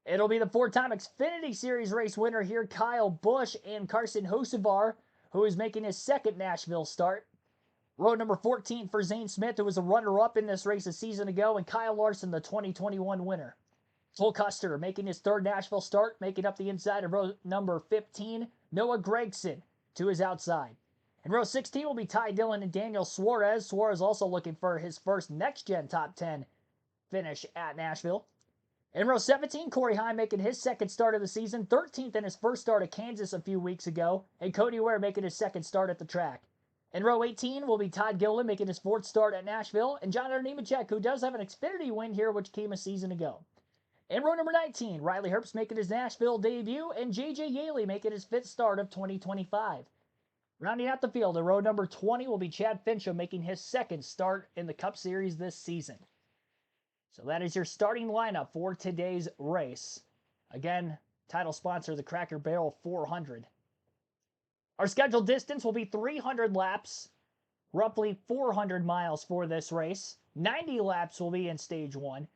It'll be the 4-time Xfinity Series race winner here, Kyle Busch, and Carson Hocevar, who is making his 2nd Nashville start. Row number 14 for Zane Smith, who was a runner-up in this race a season ago, and Kyle Larson, the 2021 winner. Cole Custer making his third Nashville start, making up the inside of row number 15. Noah Gregson to his outside. In row 16 will be Ty Dillon and Daniel Suarez. Suarez also looking for his first next-gen top 10 finish at Nashville. In row 17, Corey Heim making his second start of the season, 13th in his first start at Kansas a few weeks ago, and Cody Ware making his second start at the track. In row 18 will be Todd Gilliland making his fourth start at Nashville, and John Nemechek, who does have an Xfinity win here, which came a season ago. In row number 19, Riley Herbst making his Nashville debut, and J.J. Yaley making his fifth start of 2025. Rounding out the field, in row number 20 will be Chad Fincham making his second start in the Cup Series this season. So that is your starting lineup for today's race. Again, title sponsor, the Cracker Barrel 400. Our scheduled distance will be 300 laps, roughly 400 miles for this race. 90 laps will be in stage 1.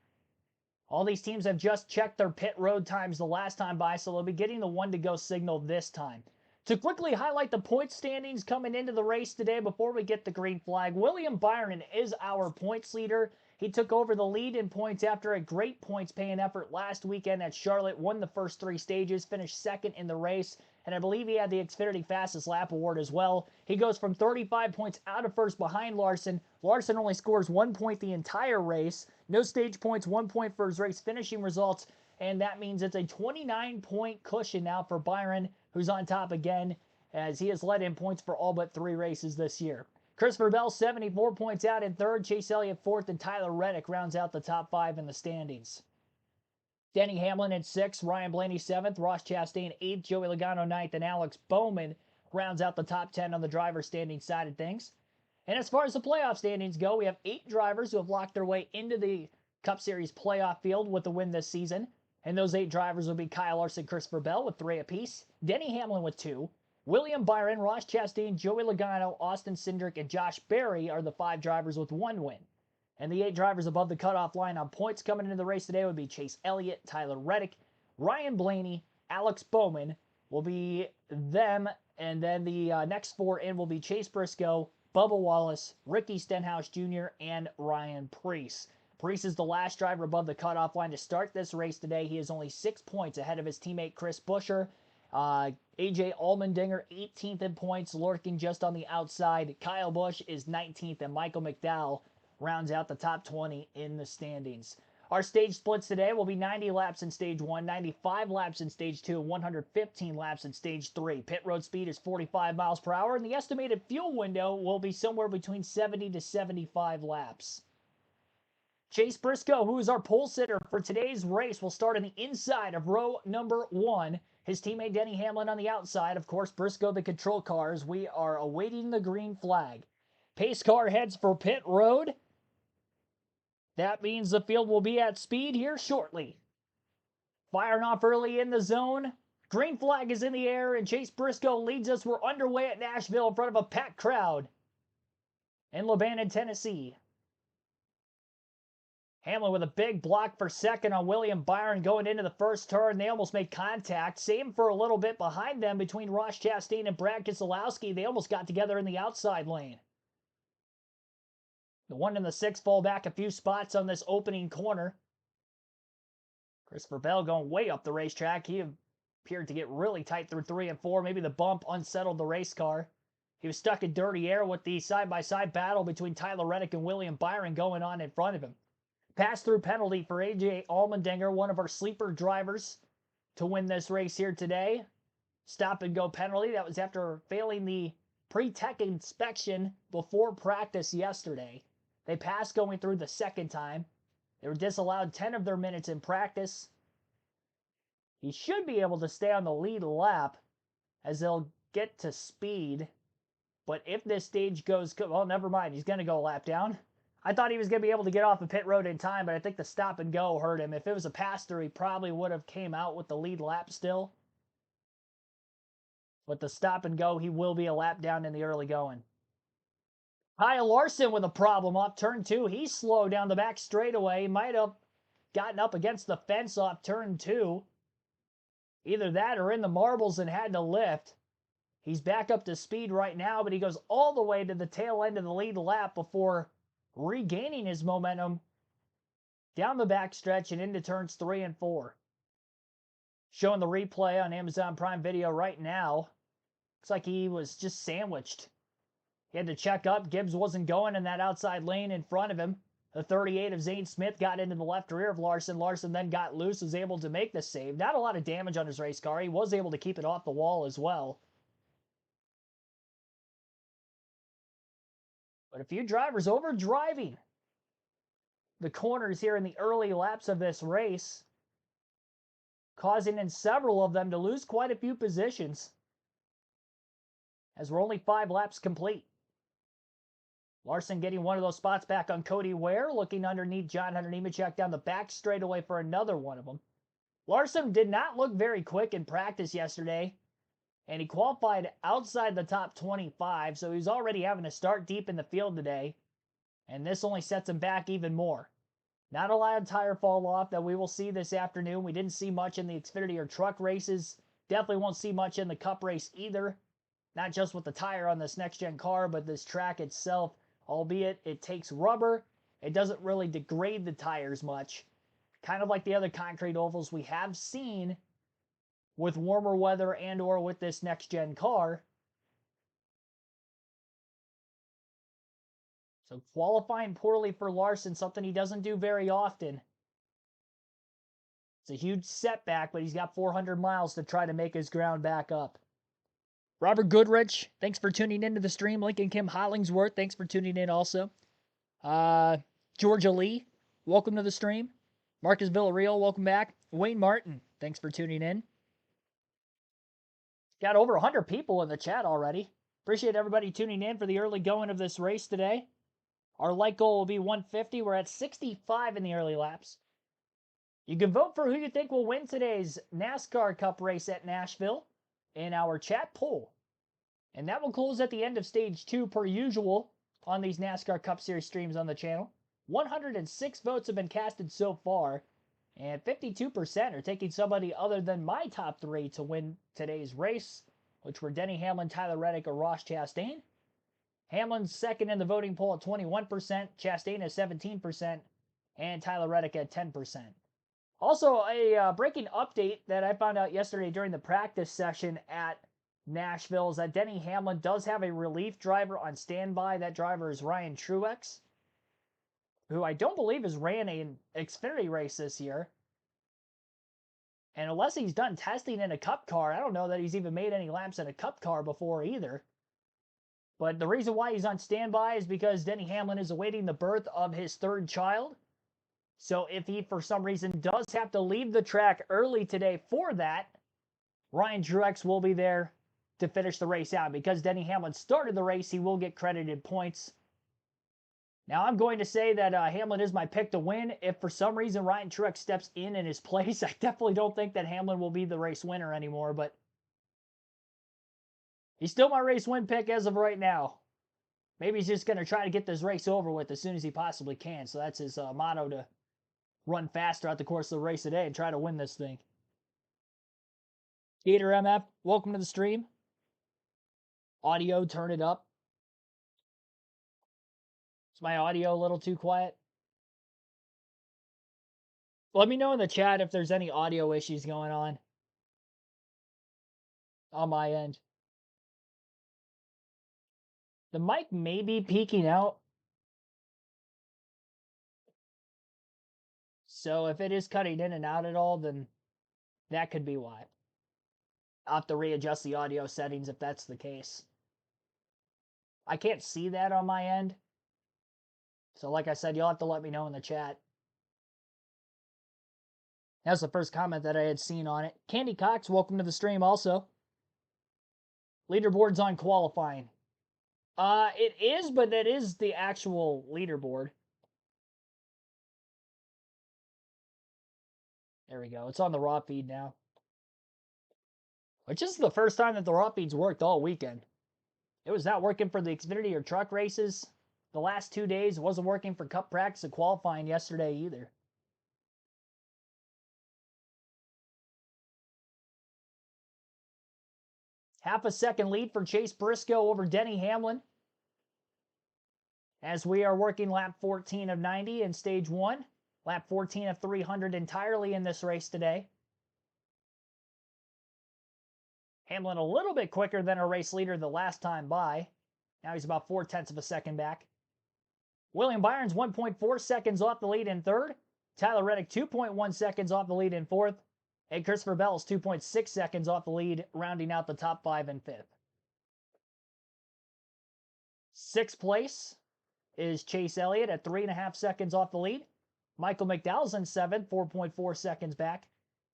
All these teams have just checked their pit road times the last time by, so they'll be getting the one-to-go signal this time. To quickly highlight the point standings coming into the race today before we get the green flag, William Byron is our points leader. He took over the lead in points after a great points-paying effort last weekend at Charlotte, won the first 3 stages, finished second in the race, and I believe he had the Xfinity Fastest Lap Award as well. He goes from 35 points out of first behind Larson. Larson only scores 1 point the entire race. No stage points, 1 point for his race finishing results, and that means it's a 29-point cushion now for Byron, who's on top again, as he has led in points for all but 3 races this year. Christopher Bell, 74 points out in third. Chase Elliott, fourth, and Tyler Reddick rounds out the top 5 in the standings. Denny Hamlin in 6th, Ryan Blaney 7th, Ross Chastain 8th, Joey Logano 9th, and Alex Bowman rounds out the top 10 on the driver's standing side of things. And as far as the playoff standings go, we have 8 drivers who have locked their way into the Cup Series playoff field with the win this season. And those 8 drivers will be Kyle Larson, Christopher Bell with 3 apiece, Denny Hamlin with 2, William Byron, Ross Chastain, Joey Logano, Austin Cindric, and Josh Berry are the 5 drivers with 1 win. And the 8 drivers above the cutoff line on points coming into the race today would be Chase Elliott, Tyler Reddick, Ryan Blaney, Alex Bowman will be them. And then the next 4 in will be Chase Briscoe, Bubba Wallace, Ricky Stenhouse Jr., and Ryan Preece. Preece is the last driver above the cutoff line to start this race today. He is only 6 points ahead of his teammate Chris Buescher. AJ Allmendinger, 18th in points, lurking just on the outside. Kyle Busch is 19th, and Michael McDowell rounds out the top 20 in the standings. Our stage splits today will be 90 laps in stage 1, 95 laps in stage 2, and 115 laps in stage 3. Pit road speed is 45 miles per hour, and the estimated fuel window will be somewhere between 70 to 75 laps. Chase Briscoe, who is our pole sitter for today's race, will start on the inside of row number 1. His teammate Denny Hamlin on the outside. Of course, Briscoe the control cars. We are awaiting the green flag. Pace car heads for pit road. That means the field will be at speed here shortly. Firing off early in the zone. Green flag is in the air, and Chase Briscoe leads us. We're underway at Nashville in front of a packed crowd in Lebanon, Tennessee. Hamlin with a big block for second on William Byron going into the first turn. They almost made contact. Same for a little bit behind them between Ross Chastain and Brad Keselowski. They almost got together in the outside lane. The 1 and the 6 fall back a few spots on this opening corner. Christopher Bell going way up the racetrack. He appeared to get really tight through 3 and 4. Maybe the bump unsettled the race car. He was stuck in dirty air with the side-by-side battle between Tyler Reddick and William Byron going on in front of him. Pass-through penalty for AJ Allmendinger, one of our sleeper drivers, to win this race here today. Stop-and-go penalty. That was after failing the pre-tech inspection before practice yesterday. They passed going through the second time. They were disallowed 10 of their minutes in practice. He should be able to stay on the lead lap as they'll get to speed. But if this stage goes, well, never mind. He's going to go a lap down. I thought he was going to be able to get off the pit road in time, but I think the stop and go hurt him. If it was a pass-through, he probably would have came out with the lead lap still. But the stop and go, he will be a lap down in the early going. Kyle Larson with a problem off turn 2. He slowed down the back straightaway. He might have gotten up against the fence off turn 2. Either that or in the marbles and had to lift. He's back up to speed right now, but he goes all the way to the tail end of the lead lap before regaining his momentum down the backstretch and into turns 3 and 4. Showing the replay on Amazon Prime Video right now. Looks like he was just sandwiched. He had to check up. Gibbs wasn't going in that outside lane in front of him. The 38 of Zane Smith got into the left rear of Larson. Larson then got loose, was able to make the save. Not a lot of damage on his race car. He was able to keep it off the wall as well. But a few drivers overdriving the corners here in the early laps of this race, causing in several of them to lose quite a few positions, as we're only 5 laps complete. Larson getting one of those spots back on Cody Ware, looking underneath John Hunter Nemechek down the back straightaway for another one of them. Larson did not look very quick in practice yesterday, and he qualified outside the top 25, so he's already having to start deep in the field today, and this only sets him back even more. Not a lot of tire fall off that we will see this afternoon. We didn't see much in the Xfinity or truck races. Definitely won't see much in the Cup race either. Not just with the tire on this next-gen car, but this track itself. Albeit it takes rubber, it doesn't really degrade the tires much. Kind of like the other concrete ovals we have seen with warmer weather and or with this next-gen car. So qualifying poorly for Larson, something he doesn't do very often. It's a huge setback, but he's got 400 miles to try to make his ground back up. Robert Goodrich, thanks for tuning into the stream. Lincoln Kim Hollingsworth, thanks for tuning in also. Georgia Lee, welcome to the stream. Marcus Villarreal, welcome back. Wayne Martin, thanks for tuning in. Got over 100 people in the chat already. Appreciate everybody tuning in for the early going of this race today. Our light goal will be 150. We're at 65 in the early laps. You can vote for who you think will win today's NASCAR Cup race at Nashville in our chat poll. And that will close at the end of stage 2 per usual on these NASCAR Cup Series streams on the channel. 106 votes have been casted so far, and 52% are taking somebody other than my top 3 to win today's race, which were Denny Hamlin, Tyler Reddick, or Ross Chastain. Hamlin's second in the voting poll at 21%, Chastain at 17%, and Tyler Reddick at 10%. Also, a breaking update that I found out yesterday during the practice session at Nashville is that Denny Hamlin does have a relief driver on standby. That driver is Ryan Truex, who I don't believe has ran an Xfinity race this year. And unless he's done testing in a Cup car, I don't know that he's even made any laps in a Cup car before either. But the reason why he's on standby is because Denny Hamlin is awaiting the birth of his 3rd child. So if he, for some reason, does have to leave the track early today for that, Ryan Truex will be there to finish the race out. Because Denny Hamlin started the race, he will get credited points. Now, I'm going to say that Hamlin is my pick to win. If for some reason Ryan Truex steps in his place, I definitely don't think that Hamlin will be the race winner anymore. But he's still my race win pick as of right now. Maybe he's just going to try to get this race over with as soon as he possibly can. So that's his motto, to run fast throughout the course of the race today and try to win this thing. Gator MF, welcome to the stream. Audio, turn it up. Is my audio a little too quiet? Let me know in the chat if there's any audio issues going on my end. The mic may be peaking out. So if it is cutting in and out at all, then that could be why. I'll have to readjust the audio settings if that's the case. I can't see that on my end. So like I said, you'll have to let me know in the chat. That's the first comment that I had seen on it. Candy Cox, welcome to the stream also. Leaderboard's on qualifying. It is, but that is the actual leaderboard. There we go. It's on the raw feed now. Which is the first time that the raw feed's worked all weekend. It was not working for the Xfinity or truck races the last 2 days. It wasn't working for Cup practice and qualifying yesterday either. Half a second lead for Chase Briscoe over Denny Hamlin, as we are working lap 14 of 90 in stage 1, lap 14 of 300 entirely in this race today. Hamlin a little bit quicker than our race leader the last time by. Now he's about 0.4 of a second back. William Byron's 1.4 seconds off the lead in third. Tyler Reddick 2.1 seconds off the lead in fourth. And Christopher Bell's 2.6 seconds off the lead, rounding out the top 5 and 5th. Sixth place is Chase Elliott at 3.5 seconds off the lead. Michael McDowell's in 7th, 4.4 seconds back.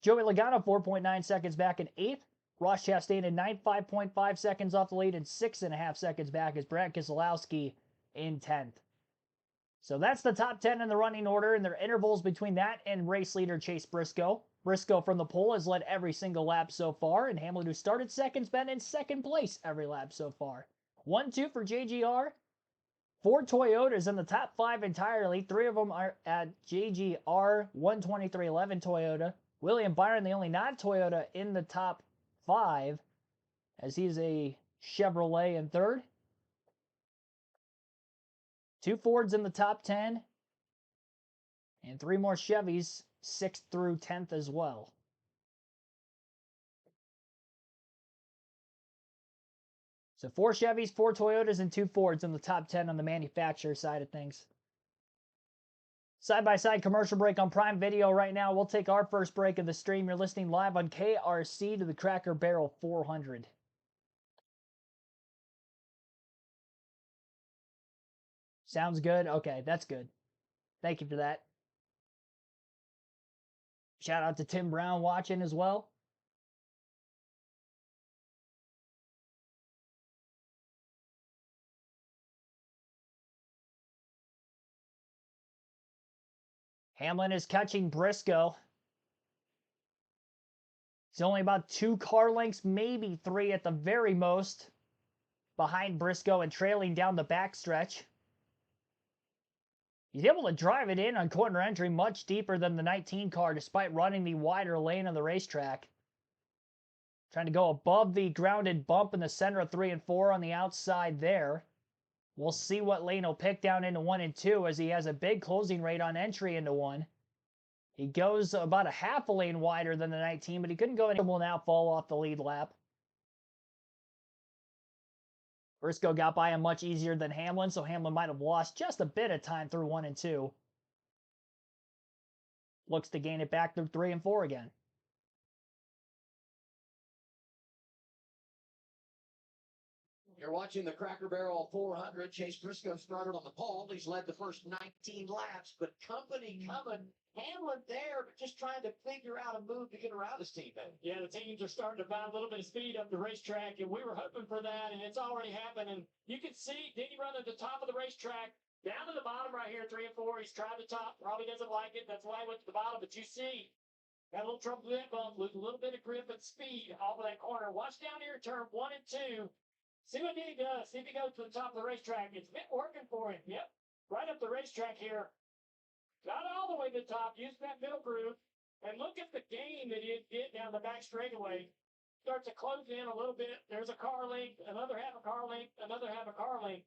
Joey Logano 4.9 seconds back in 8th. Ross Chastain in 9th, 5.5 seconds off the lead, and 6.5 seconds back is Brad Keselowski in 10th. So that's the top 10 in the running order, and there are intervals between that and race leader Chase Briscoe. Briscoe from the pole has led every single lap so far, and Hamlin, who started second, has been in second place every lap so far. 1-2 for JGR. 4 Toyotas in the top 5 entirely. 3 of them are at JGR 12311 Toyota. William Byron, the only non-Toyota in the top 5, as he's a Chevrolet in third. 2 Fords in the top 10, and 3 more Chevys, 6th through 10th as well. So 4 Chevys, 4 Toyotas, and 2 Fords in the top 10 on the manufacturer side of things. Side-by-side commercial break on Prime Video right now. We'll take our first break of the stream. You're listening live on KRC to the Cracker Barrel 400. Sounds good? Okay, that's good. Thank you for that. Shout out to Tim Brown watching as well. Hamlin is catching Briscoe. He's only about 2 car lengths, maybe 3 at the very most, behind Briscoe and trailing down the backstretch. He's able to drive it in on corner entry much deeper than the 19 car, despite running the wider lane on the racetrack. Trying to go above the grounded bump in the center of 3 and 4 on the outside there. We'll see what lane he'll pick down into 1 and 2, as he has a big closing rate on entry into 1. He goes about a half a lane wider than the 19, but he couldn't go any. Will now fall off the lead lap. Briscoe got by him much easier than Hamlin, so Hamlin might have lost just a bit of time through 1 and 2. Looks to gain it back through 3 and 4 again.
You're watching the Cracker Barrel 400. Chase Briscoe started on the pole. He's led the first 19 laps, but company coming. Hamlin there, but just trying to figure out a move to get around his teammate.
Yeah, the teams are starting to find a little bit of speed up the racetrack, and we were hoping for that, and it's already happened. And you can see Denny run at the top of the racetrack, down to the bottom right here, 3 and 4. He's tried the top, probably doesn't like it. That's why he went to the bottom. But you see, got a little trouble with that bump, lose a little bit of grip and speed off of that corner. Watch down here, turn 1 and 2. See what Denny does. See if he goes to the top of the racetrack. It's been working for him. Yep, right up the racetrack here. Got all the way to the top, used that middle groove, and look at the gain that he did down the back straightaway. Starts to close in a little bit. There's a car length, another half a car length, another half a car length.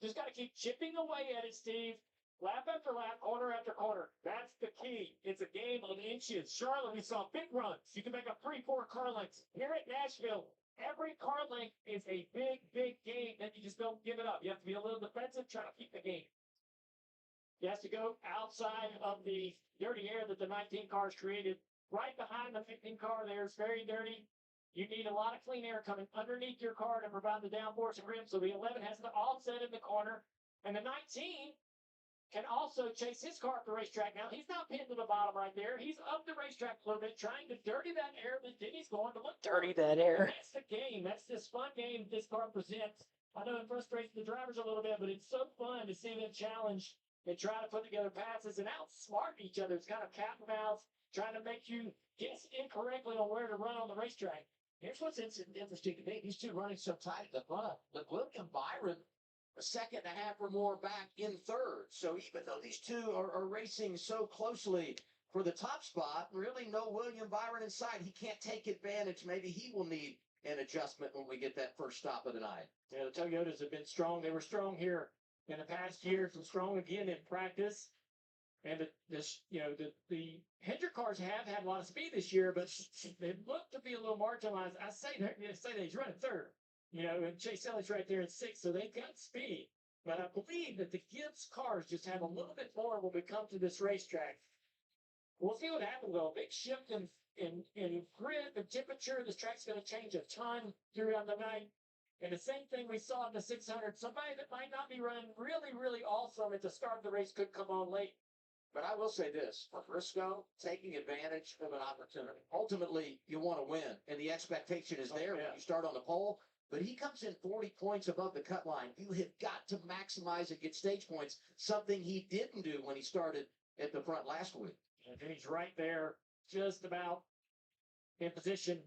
Just got to keep chipping away at it, Steve. Lap after lap, corner after corner. That's the key. It's a game of inches. Charlotte, we saw big runs. You can make up 3-4 car lengths. Here at Nashville, every car length is a big, big game. Then you just don't give it up. You have to be a little defensive, try to keep the game. He has to go outside of the dirty air that the 19 cars created. Right behind the 15 car there. It's very dirty. You need a lot of clean air coming underneath your car to provide the downforce and grip. So the 11 has the offset in the corner. And the 19 can also chase his car up the racetrack. Now, he's not pinned to the bottom right there. He's up the racetrack a little bit, trying to dirty that air that Denny's going to look for.
Dirty that air.
And that's the game. That's this fun game this car presents. I know it frustrates the drivers a little bit, but it's so fun to see them challenge and try to put together passes and outsmart each other. It's kind of cat and mouse, trying to make you guess incorrectly on where to run on the racetrack.
Here's what's interesting to me. These two running so tight at the front. But William Byron, a second and a half or more back in third. So even though these two are racing so closely for the top spot, really no William Byron inside. He can't take advantage. Maybe he will need an adjustment when we get that first stop of the night.
Yeah, the Toyotas have been strong. They were strong here in the past years and strong again in practice. And the Hendrick cars have had a lot of speed this year, but they look to be a little marginalized. I say that he's running third, and Chase Elliott's right there in sixth, so they've got speed. But I believe that the Gibbs cars just have a little bit more when we come to this racetrack. We'll see what happens though. Big shift in grid and temperature. This track's going to change a ton throughout the night. And the same thing we saw in the 600. Somebody that might not be running really, really awesome at the start of the race could come on late.
But I will say this, for Briscoe, taking advantage of an opportunity. Ultimately, you want to win, and the expectation is there when you start on the pole. But he comes in 40 points above the cut line. You have got to maximize and get stage points, something he didn't do when he started at the front last week.
And he's right there, just about in position.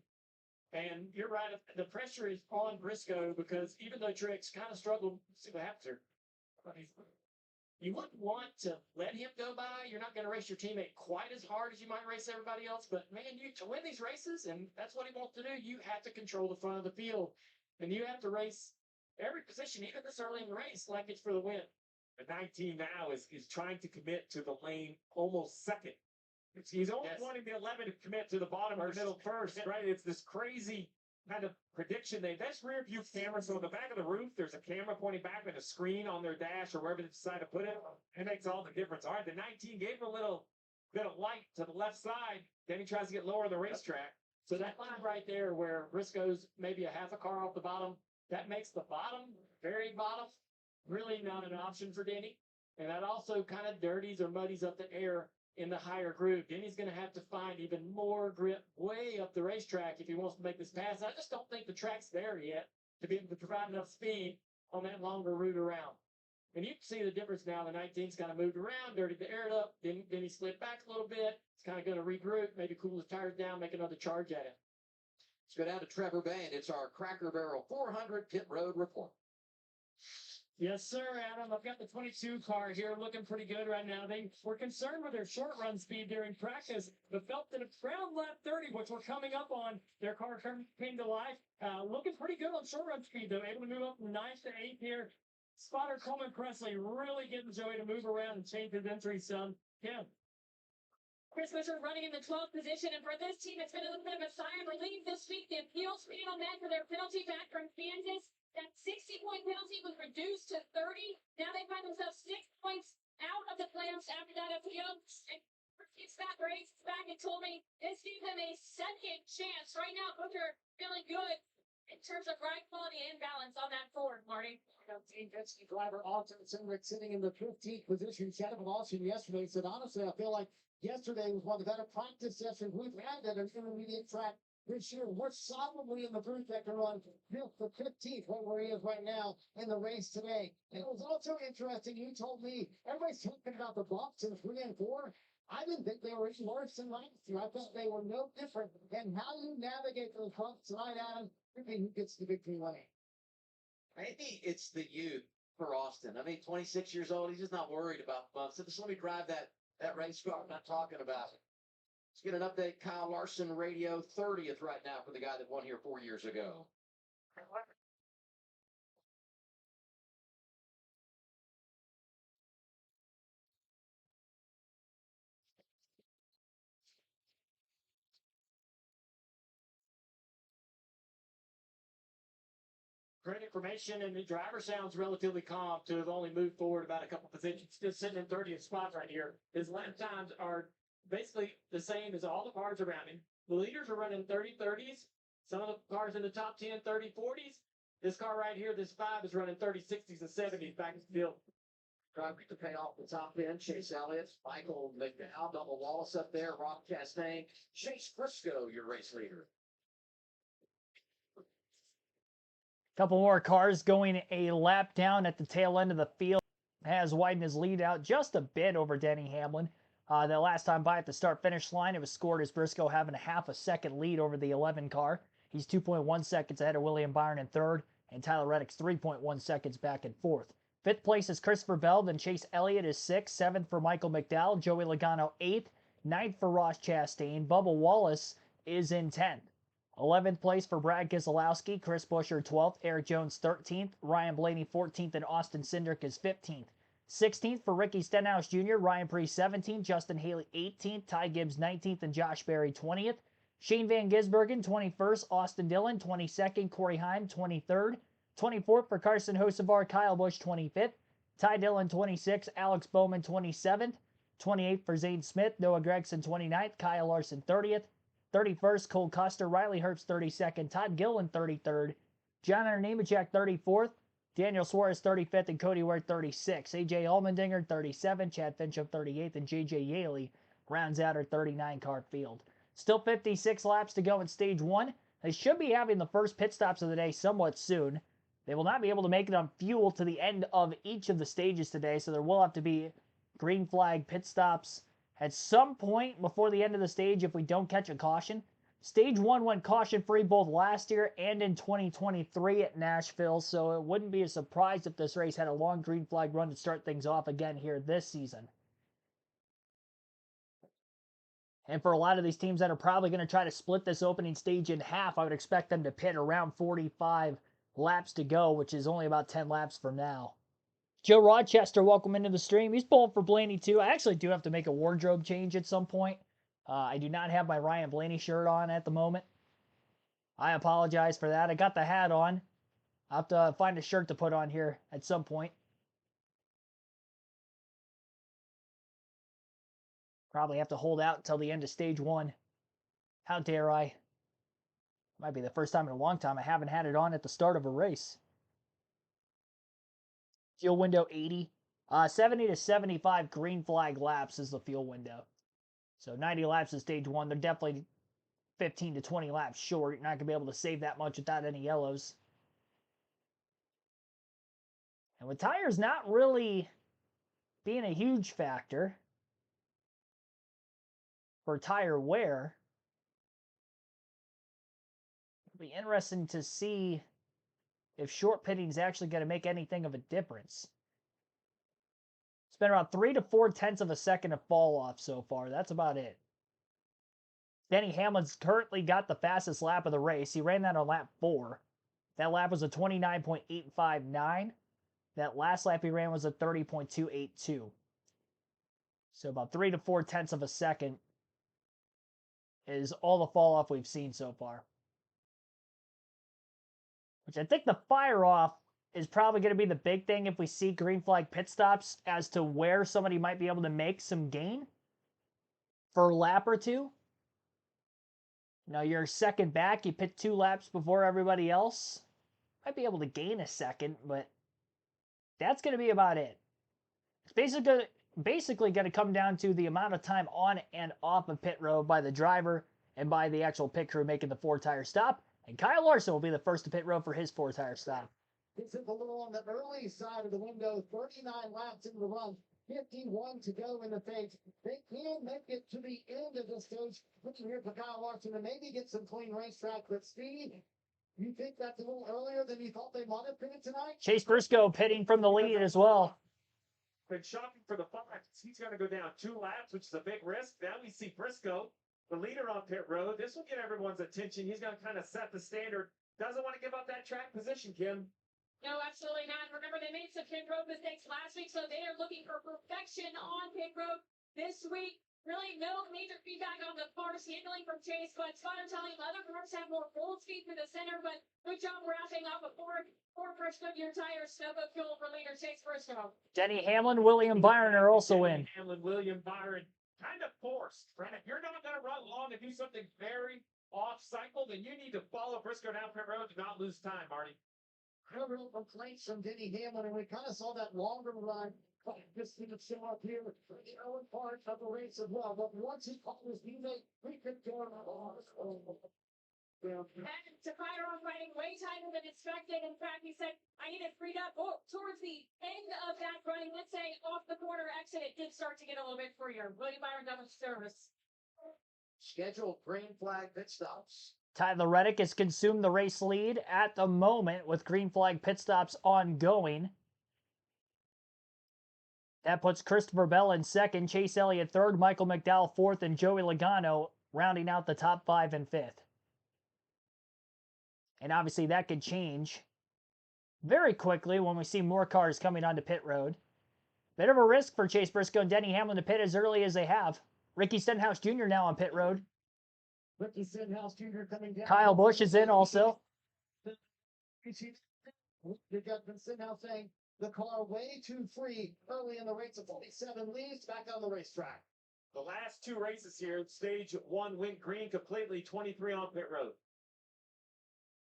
And you're right, the pressure is on Briscoe because even though Trix kind of struggled, see what happens here. You wouldn't want to let him go by. You're not going to race your teammate quite as hard as you might race everybody else. But, man, to win these races, and that's what he wants to do, you have to control the front of the field. And you have to race every position, even this early in the race, like it's for the win.
The 19 now is trying to commit to the lane almost second. He's only wanting the 11 to commit to the bottom or middle first, right? It's this crazy kind of prediction. That's rear view camera. So on the back of the roof, there's a camera pointing back with a screen on their dash or wherever they decide to put it. It makes all the difference. All right, the 19 gave him a little bit of light to the left side. Then he tries to get lower on the racetrack.
So that line right there where Briscoe's maybe a half a car off the bottom, that makes the bottom, very bottom, really not an option for Denny. And that also kind of dirties or muddies up the air in the higher groove. Denny's going to have to find even more grip way up the racetrack if he wants to make this pass. I just don't think the track's there yet to be able to provide enough speed on that longer route around. And you can see the difference now. The 19's kind of moved around, dirtied the air up. Then he slid back a little bit. It's kind of going to regroup, maybe cool his tires down, make another charge at it.
Let's go down to Trevor Bay, and it's our Cracker Barrel 400 Pit Road Report.
Yes, sir, Adam. I've got the 22 car here looking pretty good right now. They were concerned with their short run speed during practice, but felt that around lap 30, which we're coming up on, their car came to life. Looking pretty good on short run speed, though. Able to move up from 9th to 8th here. Spotter Coleman Presley really getting Joey to move around and change his entry some. Kim.
Chris Fisher running in the 12th position, and for this team, it's been a little bit of a sigh of relief this week. The appeals panel met for their penalty back from Kansas. That 60-point penalty was reduced to 30. Now they find themselves 6 points out of the playoffs after that appeal. And Scott Grace is back and told me this gives them a second chance. Right now, Booker feeling good in terms of ride quality and balance on that Ford, Marty.
Team Penske driver Austin Cindric sitting in the 15th position. Chatted with Austin yesterday. Said, honestly, I feel like yesterday was one of the better practice sessions we've had at an intermediate track this year. We're solidly in the group that can run the 15th, right where he is right now in the race today. And it was also interesting. You told me everybody's talking about the bumps in 3 and 4. I didn't think they were any worse than last year. I thought they were no different. And how you navigate those bumps tonight, Adam, who gets the victory lane?
Maybe it's the youth for Austin. I mean, 26 years old. He's just not worried about bumps. So just let me drive that race car. I'm not talking about it. Let's get an update. Kyle Larson, radio 30th right now for the guy that won here 4 years ago.
Great information, and the driver sounds relatively calm to have only moved forward about a couple positions, still sitting in 30th spot right here. His lap times are basically the same as all the cars around him. The leaders are running 30-30s. Some of the cars in the top 10, 30-40s. This car right here, this 5, is running 30-60s and 70s back in the field.
Driving to pay off the top end, Chase Elliott, Michael McDowell, Double Wallace up there, Rob Chastain, Chase Briscoe, your race leader.
Couple more cars going a lap down at the tail end of the field. Has widened his lead out just a bit over Denny Hamlin. The last time by at the start-finish line, it was scored as Briscoe having a half a second lead over the 11 car. He's 2.1 seconds ahead of William Byron in third, and Tyler Reddick's 3.1 seconds back in fourth. Fifth place is Christopher Bell, then Chase Elliott is sixth, seventh for Michael McDowell, Joey Logano eighth, ninth for Ross Chastain. Bubba Wallace is in 10th. 11th place for Brad Keselowski, Chris Buescher 12th, Eric Jones 13th, Ryan Blaney 14th, and Austin Cindric is 15th. 16th for Ricky Stenhouse Jr., Ryan Preece 17th, Justin Haley 18th, Ty Gibbs 19th, and Josh Berry 20th. Shane Van Gisbergen 21st, Austin Dillon 22nd, Corey Heim 23rd, 24th for Carson Hocevar, Kyle Busch 25th, Ty Dillon 26th, Alex Bowman 27th, 28th for Zane Smith, Noah Gregson 29th, Kyle Larson 30th, 31st Cole Custer, Riley Herbst 32nd, Todd Gillen 33rd, John Nemechek 34th, Daniel Suarez 35th, and Cody Ware 36th. AJ Allmendinger 37th, Chad Fincham 38th, and JJ Yaley rounds out our 39-car field. Still 56 laps to go in Stage 1. They should be having the first pit stops of the day somewhat soon. They will not be able to make it on fuel to the end of each of the stages today, so there will have to be green flag pit stops at some point before the end of the stage if we don't catch a caution. Stage 1 went caution-free both last year and in 2023 at Nashville, so it wouldn't be a surprise if this race had a long green flag run to start things off again here this season. And for a lot of these teams that are probably going to try to split this opening stage in half, I would expect them to pit around 45 laps to go, which is only about 10 laps from now. Joe Rochester, welcome into the stream. He's pulling for Blaney too. I actually do have to make a wardrobe change at some point. I do not have my Ryan Blaney shirt on at the moment. I apologize for that. I got the hat on. I'll have to find a shirt to put on here at some point. Probably have to hold out until the end of Stage 1. How dare I? Might be the first time in a long time I haven't had it on at the start of a race. Fuel window 80. 70 to 75 green flag laps is the fuel window. So 90 laps in Stage 1. They're definitely 15 to 20 laps short. You're not going to be able to save that much without any yellows. And with tires not really being a huge factor for tire wear, it'll be interesting to see if short pitting is actually going to make anything of a difference. It's been around 3 to 4 tenths of a second of fall off so far. That's about it. Denny Hamlin's currently got the fastest lap of the race. He ran that on lap 4. That lap was a 29.859. That last lap he ran was a 30.282. So about 3 to 4 tenths of a second is all the fall off we've seen so far. Which I think the fire off is probably going to be the big thing if we see green flag pit stops as to where somebody might be able to make some gain for a lap or two. Now you're second back, you pit 2 laps before everybody else. Might be able to gain a second, but that's going to be about it. It's basically going to come down to the amount of time on and off of pit road by the driver and by the actual pit crew making the 4-tire stop. And Kyle Larson will be the first to pit road for his 4-tire stop.
This is a little on the early side of the window. 39 laps into the run. 51 to go in the stage. They can make it to the end of the stage. Looking here for Kyle Larson to maybe get some clean racetrack, but Steve, you think that's a little earlier than you thought they might have pitted tonight?
Chase Briscoe pitting from the lead as well.
Been shocking for the Fox. He's going to go down 2 laps, which is a big risk. Now we see Briscoe, the leader on pit road. This will get everyone's attention. He's going to kind of set the standard. Doesn't want to give up that track position, Kim.
No, absolutely not. Remember, they made some pit road mistakes last week, so they are looking for perfection on pit road this week. Really no major feedback on the cars handling from Chase, but spotter telling other cars have more full speed through the center, but good job wrapping up a four fresh Goodyear tires, snowboat fuel for leader Chase Briscoe.
Denny Hamlin, William Byron are also in.
Hamlin, William Byron, kind of forced, right? If you're not going to run long and do something very off-cycle, then you need to follow Briscoe down pit road to not lose time, Marty.
Real complaints from Denny Hamlin, and we kind of saw that longer run. Just need to show up here for the early part of the race as well. But once he caught his teammate, we could go on.
And Takairon riding way tighter than expected. In fact, he said, I need it freed up. Oh, towards the end of that running, let's say off the corner exit, it did start to get a little bit freer. William Byron got his service.
Scheduled green flag pit stops.
Tyler Reddick has consumed the race lead at the moment with green flag pit stops ongoing. That puts Christopher Bell in second, Chase Elliott third, Michael McDowell fourth, and Joey Logano rounding out the top 5 and 5th. And obviously that could change very quickly when we see more cars coming onto pit road. Bit of a risk for Chase Briscoe and Denny Hamlin to pit as early as they have. Ricky Stenhouse Jr. now on pit road.
Ricky Stenhouse Jr. coming down.
Kyle Busch is in also.
You got Stenhouse saying the car way too free early in the race of 47 leaves back on the racetrack.
The last two races here, stage one went green completely, 23 on pit road.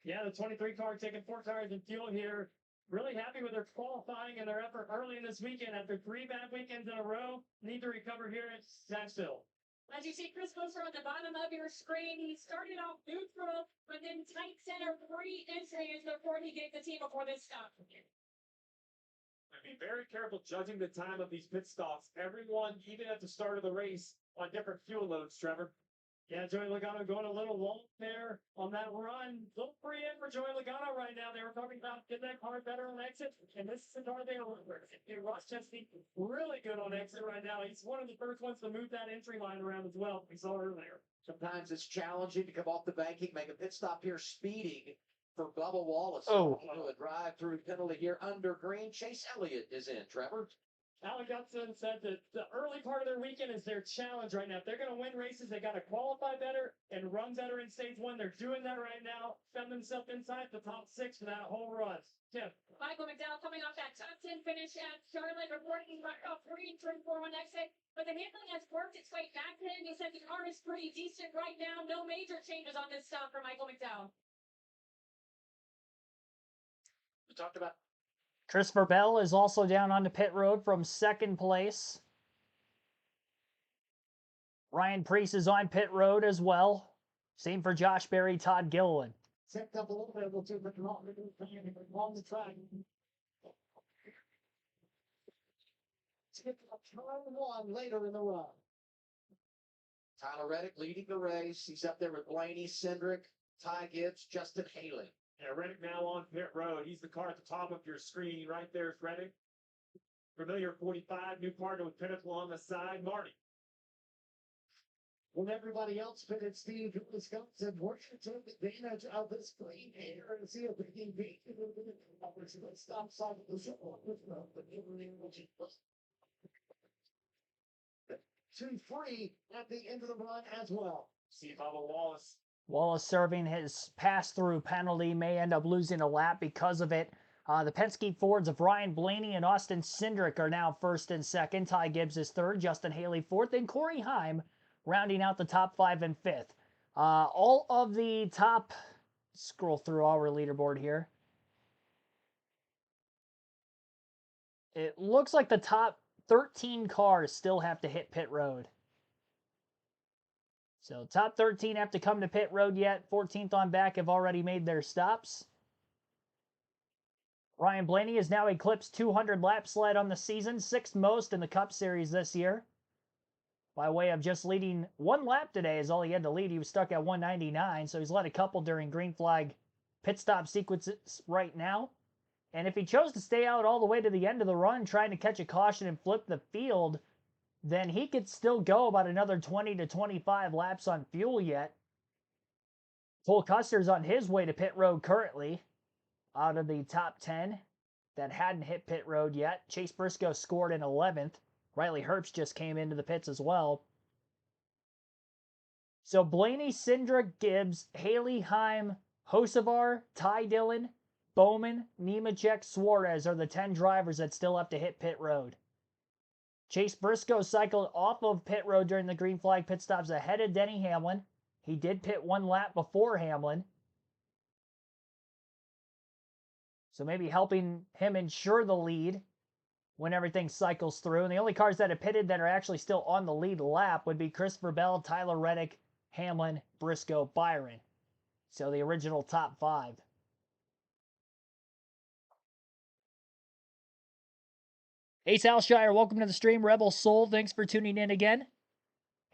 Yeah, the 23 car taking 4 tires and fuel here. Really happy with their qualifying and their effort early in this weekend after 3 bad weekends in a row. Need to recover here at Nashville.
As you see, Chris Buescher on the bottom of your screen, he started off neutral, but then tight center free entries before he gave the team before this stop.
Be very careful judging the time of these pit stops. Everyone, even at the start of the race, on different fuel loads, Trevor.
Yeah, Joey Logano going a little long there on that run. Little free in for Joey Logano right now. They were talking about getting that car better on exit, and this is the car they were. Ross Chesney really good on exit right now. He's one of the first ones to move that entry line around as well. We saw earlier.
Sometimes it's challenging to come off the banking, make a pit stop here speeding for Bubba Wallace.
Oh.
A drive-through penalty here under green. Chase Elliott is in, Trevor.
Alan Gutson said that the early part of their weekend is their challenge right now. If they're going to win races, they got to qualify better and run better in stage one. They're doing that right now. Found themselves inside the top 6 for that whole run. Tim.
Michael McDowell coming off that top 10 finish at Charlotte, reporting off green turn 4-1 exit. But the handling has worked its way back to him. He said the car is pretty decent right now. No major changes on this stop for Michael McDowell.
We talked about
Christopher Bell is also down on the pit road from second place. Ryan Preece is on pit road as well. Same for Josh Berry, Todd Gilliland.
Checked up a little bit, we'll see if on the track. Skip turn 1 later in the run.
Tyler Reddick leading the race. He's up there with Blaney, Cindric, Ty Gibbs, Justin Haley.
Yeah, Reddick now on pit road. He's the car at the top of your screen. Right there's Reddick. Familiar 45, new partner with Pinnacle on the side, Marty.
When everybody else pitted, Steve Wisconsin worked to take advantage of this green air and see if we can beat the stop sign of the show. Too free at the end of the run as well.
See Bubba Wallace.
Wallace serving his pass-through penalty, may end up losing a lap because of it. The Penske Fords of Ryan Blaney and Austin Cindric are now first and second. Ty Gibbs is third, Justin Haley fourth, and Corey Heim rounding out the top 5 and 5th. All of the top, scroll through our leaderboard here. It looks like the top 13 cars still have to hit pit road. So top 13 have to come to pit road yet. 14th on back have already made their stops. Ryan Blaney has now eclipsed 200 lap sled on the season, 6th most in the Cup Series this year. By way of just leading 1 lap today is all he had to lead. He was stuck at 199, so he's led a couple during green flag pit stop sequences right now. And if he chose to stay out all the way to the end of the run trying to catch a caution and flip the field, then he could still go about another 20 to 25 laps on fuel yet. Cole Custer's on his way to pit road currently out of the top 10 that hadn't hit pit road yet. Chase Briscoe scored in 11th. Riley Herbst just came into the pits as well. So Blaney, Cindric, Gibbs, Haley, Heim, Hocevar, Ty Dillon, Bowman, Nemechek, Suarez are the 10 drivers that still have to hit pit road. Chase Briscoe cycled off of pit road during the green flag pit stops ahead of Denny Hamlin. He did pit 1 lap before Hamlin. So maybe helping him ensure the lead when everything cycles through. And the only cars that have pitted that are actually still on the lead lap would be Christopher Bell, Tyler Reddick, Hamlin, Briscoe, Byron. So the original top 5. Ace Alshire, welcome to the stream. Rebel Soul, thanks for tuning in again.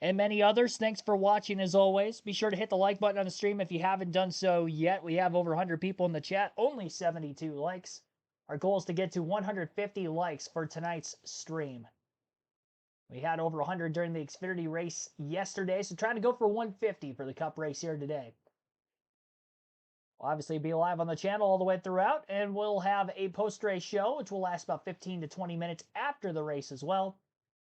And many others, thanks for watching as always. Be sure to hit the like button on the stream if you haven't done so yet. We have over 100 people in the chat, only 72 likes. Our goal is to get to 150 likes for tonight's stream. We had over 100 during the Xfinity race yesterday, so trying to go for 150 for the Cup race here today. We'll obviously be live on the channel all the way throughout, and we'll have a post-race show, which will last about 15 to 20 minutes after the race as well.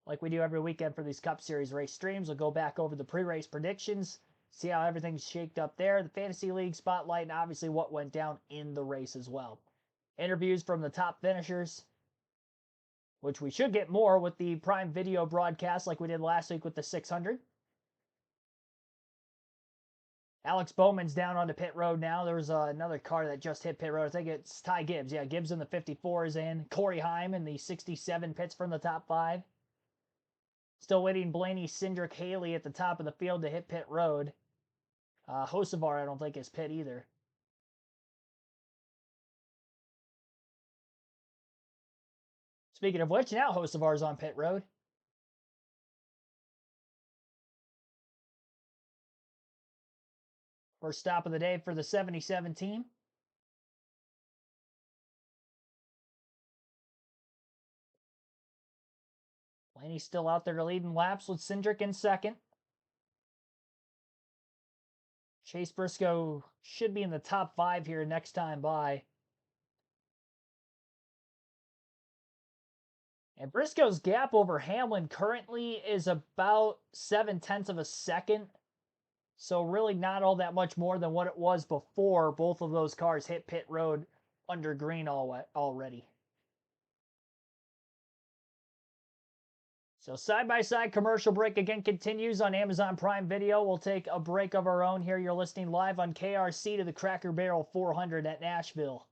Like we do every weekend for these Cup Series race streams, we'll go back over the pre-race predictions, see how everything's shaped up there, the Fantasy League spotlight, and obviously what went down in the race as well. Interviews from the top finishers, which we should get more with the Prime Video broadcast like we did last week with the 600. Alex Bowman's down onto pit road now. There was another car that just hit pit road. I think it's Ty Gibbs. Yeah, Gibbs in the 54 is in. Corey Heim in the 67 pits from the top 5. Still waiting Blaney, Cindric, Haley at the top of the field to hit pit road. Hocevar I don't think is pit either. Speaking of which, now Hocevar's on pit road. First stop of the day for the 77 team. Blaney's still out there leading laps with Cindric in second. Chase Briscoe should be in the top 5 here next time by. And Briscoe's gap over Hamlin currently is about 0.7 of a second. So really not all that much more than what it was before both of those cars hit pit road under green already. So side-by-side commercial break again continues on Amazon Prime Video. We'll take a break of our own here. You're listening live on KRC to the Cracker Barrel 400 at Nashville.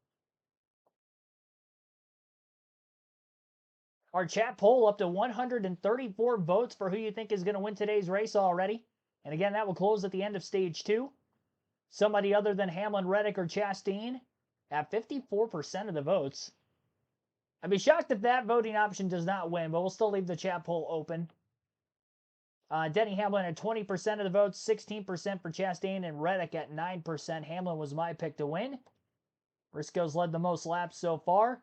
Our chat poll up to 134 votes for who you think is going to win today's race already. And again, that will close at the end of stage 2. Somebody other than Hamlin, Reddick, or Chastain at 54% of the votes. I'd be shocked if that voting option does not win, but we'll still leave the chat poll open. Denny Hamlin at 20% of the votes, 16% for Chastain, and Reddick at 9%. Hamlin was my pick to win. Briscoe's led the most laps so far.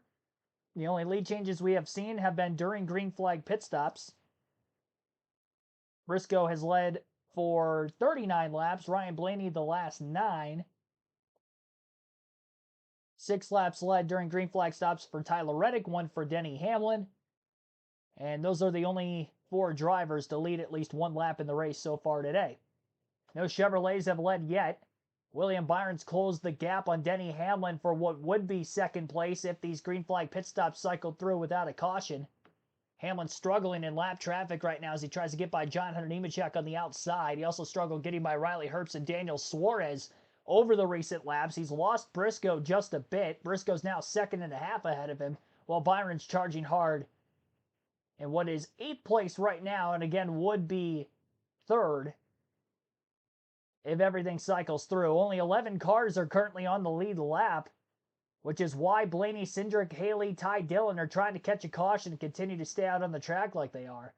The only lead changes we have seen have been during green flag pit stops. Briscoe has led for 39 laps. Ryan Blaney the last 9. 6 laps led during green flag stops for Tyler Reddick, 1 for Denny Hamlin. And those are the only 4 drivers to lead at least 1 lap in the race so far today. No Chevrolets have led yet. William Byron's closed the gap on Denny Hamlin for what would be second place if these green flag pit stops cycled through without a caution. Hamlin's struggling in lap traffic right now as he tries to get by John Hunter Nemechek on the outside. He also struggled getting by Riley Herbst and Daniel Suarez over the recent laps. He's lost Briscoe just a bit. Briscoe's now 2.5 ahead of him, while Byron's charging hard in what is 8th place right now, and again would be 3rd if everything cycles through. Only 11 cars are currently on the lead lap, which is why Blaney, Cindric, Haley, Ty Dillon are trying to catch a caution and continue to stay out on the track like they are.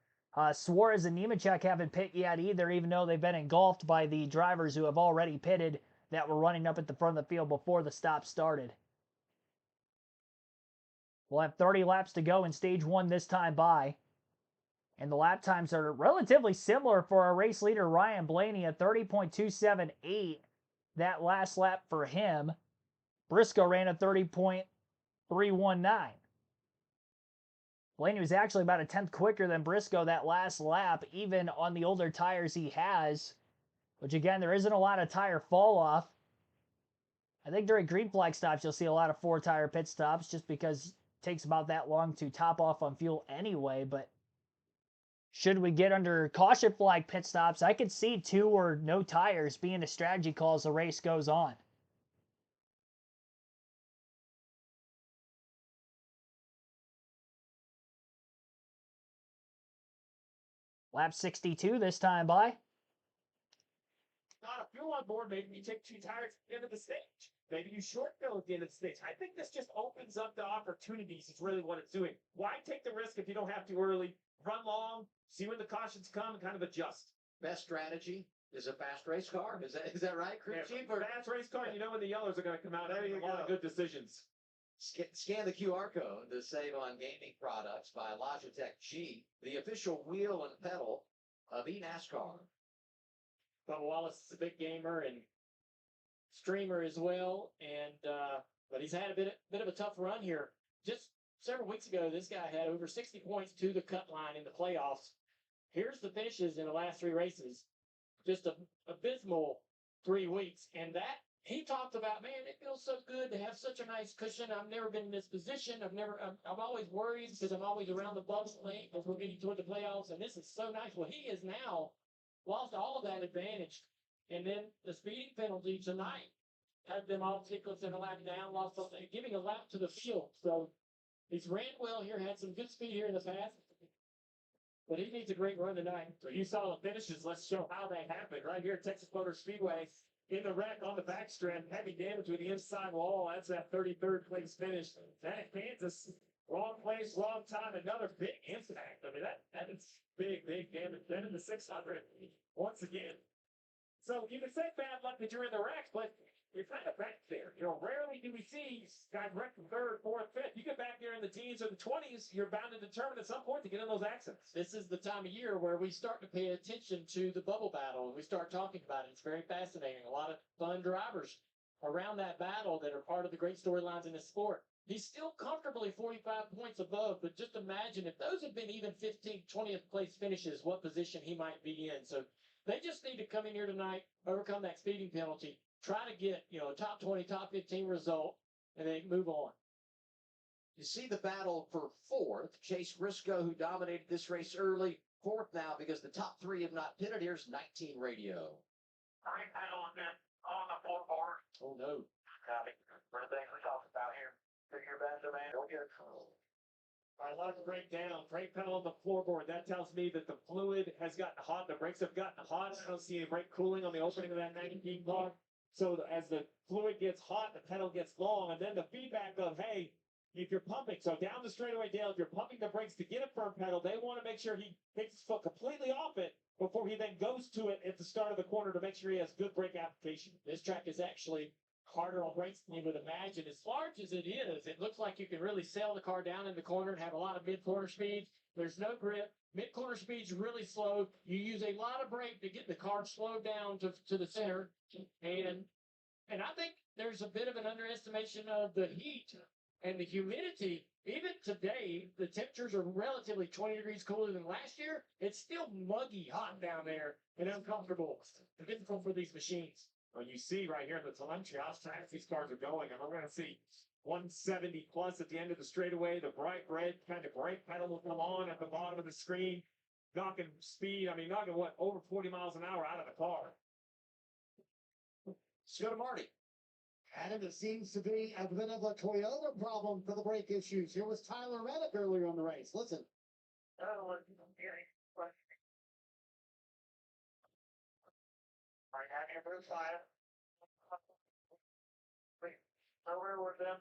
Suarez and Nemechek haven't pit yet either, even though they've been engulfed by the drivers who have already pitted that were running up at the front of the field before the stop started. We'll have 30 laps to go in stage 1 this time by. And the lap times are relatively similar for our race leader, Ryan Blaney, at 30.278. That last lap for him. Briscoe ran a 30.319. Blaney was actually about a 10th quicker than Briscoe that last lap, even on the older tires he has. Which again, there isn't a lot of tire fall off. I think during green flag stops, you'll see a lot of 4-tire pit stops just because it takes about that long to top off on fuel anyway. But should we get under caution flag pit stops, I could see 2 or no tires being a strategy call as the race goes on. Lap 62 this time by.
Not a fuel on board. Maybe you take 2 tires at the end of the stage. Maybe you short fill at the end of the stage. I think this just opens up the opportunities. Is really what it's doing. Why take the risk if you don't have to early? Run long, see when the cautions come, and kind of adjust.
Best strategy is a fast race car. Is that right, Crew Chief?
Fast race car, you know when the yellows are going to come out. There you go. A lot of good decisions.
Scan the QR code to save on gaming products by Logitech G, the official wheel and pedal of NASCAR.
Bubba Wallace is a big gamer, and streamer as well. And but he's had a bit of a tough run here. Just several weeks ago, this guy had over 60 points to the cut line in the playoffs. Here's the finishes in the last 3 races. Just a abysmal 3 weeks. And that he talked about, man, it feels so good to have such a nice cushion. I've never been in this position. I'm always worried because I'm always around the Bucks late as we're getting toward the playoffs. And this is so nice. Well, he has now lost all of that advantage. And then the speeding penalty tonight had them all tickled and a lap down, giving a lap to the field. So he's ran well here, had some good speed here in the past. But he needs a great run tonight.
So you saw the finishes. Let's show how that happened. Right here at Texas Motor Speedway. In the wreck on the backstrap, heavy damage with the inside wall. That's that 33rd place finish. That Kansas, wrong place, wrong time. Another big impact. I mean, that is big damage. Then in the 600 once again. So you can say bad luck that you're in the wreck, but you're kind of back there. You know, rarely do we see guys wreck from 3rd, 4th, 5th. You get back there in the teens or the 20s, you're bound to determine at some point to get in those accidents.
This is the time of year where we start to pay attention to the bubble battle and we start talking about it. It's very fascinating. A lot of fun drivers around that battle that are part of the great storylines in the sport. He's still comfortably 45 points above, but just imagine if those had been even 15th, 20th place finishes, what position he might be in. So they just need to come in here tonight, overcome that speeding penalty, try to get, a top 20, top 15 result, and then move on.
You see the battle for 4th. Chase Briscoe, who dominated this race early, 4th now because the top 3 have not pitted. Here's 19 radio.
Right pedal has been on the floorboard.
Oh, no.
For the things we talked about here. Do your best, man. Go get it.
All right, let it break down. Brake pedal on the floorboard. That tells me that the fluid has gotten hot. The brakes have gotten hot. I don't see any brake cooling on the opening of that 19 car. So as the fluid gets hot, the pedal gets long, and then the feedback of, hey, if you're pumping, so down the straightaway, Dale, if you're pumping the brakes to get a firm pedal, they want to make sure he takes his foot completely off it before he then goes to it at the start of the corner to make sure he has good brake application.
This track is actually harder on brakes than you would imagine. As large as it is, it looks like you can really sail the car down in the corner and have a lot of mid-corner speeds. There's no grip. Mid-corner speed's really slow. You use a lot of brake to get the car slowed down to the center. And I think there's a bit of an underestimation of the heat and the humidity. Even today, the temperatures are relatively 20 degrees cooler than last year. It's still muggy hot down there and uncomfortable. Difficult for these machines.
Well, you see right here in the telemetry how fast these cars are going. And we're going to see 170 plus at the end of the straightaway. The bright red kind of brake pedal will come on at the bottom of the screen. Knocking speed, knocking over 40 miles an hour out of the car.
Let's go to Marty.
And it seems to be a bit of a Toyota problem for the brake issues. Here was Tyler Reddick earlier in the race. Listen.
Oh, okay. Right now, your blue fire. Over with them.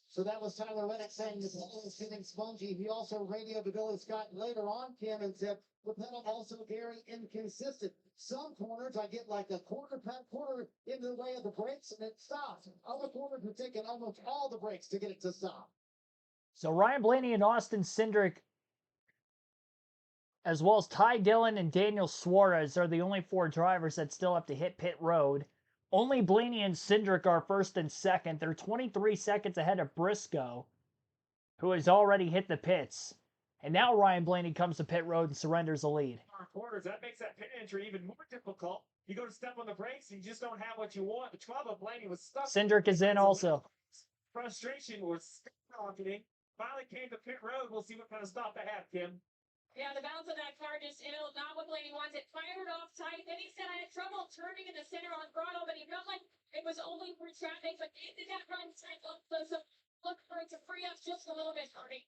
So that was Tyler Reddick saying the pedal is getting spongy. He also radioed to Billy Scott later on, Kim, and said the pedal also very inconsistent. Some corners I get like a quarter into the way of the brakes and it stops. Other corners are taking almost all the brakes to get it to stop.
So Ryan Blaney and Austin Cindric, as well as Ty Dillon and Daniel Suarez, are the only 4 drivers that still have to hit pit road. Only Blaney and Cindric are first and second. They're 23 seconds ahead of Briscoe, who has already hit the pits. And now Ryan Blaney comes to pit road and surrenders the lead.
Quarters, that makes that pit entry even more difficult. You go to step on the brakes, and you just don't have what you want. The trouble Blaney was stuck.
Cindric is in also.
Frustration was skyrocketing. Finally came to pit road. We'll see what kind of stop they have, Kim.
Yeah, the balance of that car just, not what Blaney wants. It fired off tight. Then he said, I had trouble turning in the center on throttle, but he felt like it was only for traffic, but it did not run tight. So look for it to free up just a little bit, Hardy.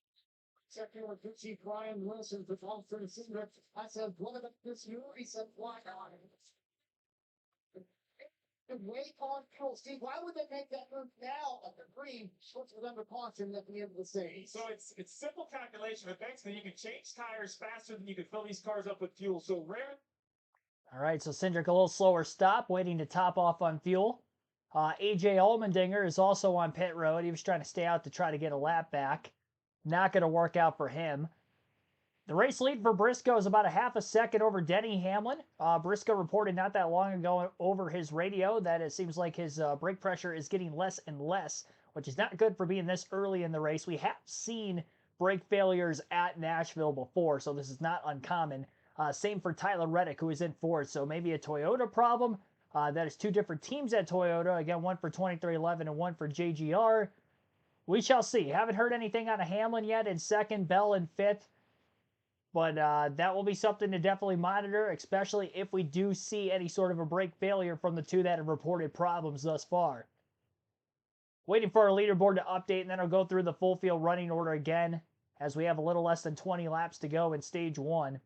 Second with Gucci, Brian Wilson, for Austin Cindric. I said, what about this year? He said, why not? Wait on fuel. Steve, why would they make that move now at the green? Switch with under caution at the end of the stage.
So it's simple calculation. But basically, you can change tires faster than you can fill these cars up with fuel. So rare.
All right, so Cindric a little slower stop, waiting to top off on fuel. AJ Allmendinger is also on pit road. He was trying to stay out to try to get a lap back. Not going to work out for him. The race lead for Briscoe is about a half a second over Denny Hamlin. Briscoe reported not that long ago over his radio that it seems like his brake pressure is getting less and less, which is not good for being this early in the race. We have seen brake failures at Nashville before, so this is not uncommon. Same for Tyler Reddick, who is in fourth, so maybe a Toyota problem. That is two different teams at Toyota. Again, one for 2311 and one for JGR. We shall see. Haven't heard anything out of Hamlin yet in second, Bell in fifth. But that will be something to definitely monitor, especially if we do see any sort of a brake failure from the two that have reported problems thus far. Waiting for our leaderboard to update, and then I'll go through the full field running order again, as we have a little less than 20 laps to go in stage one.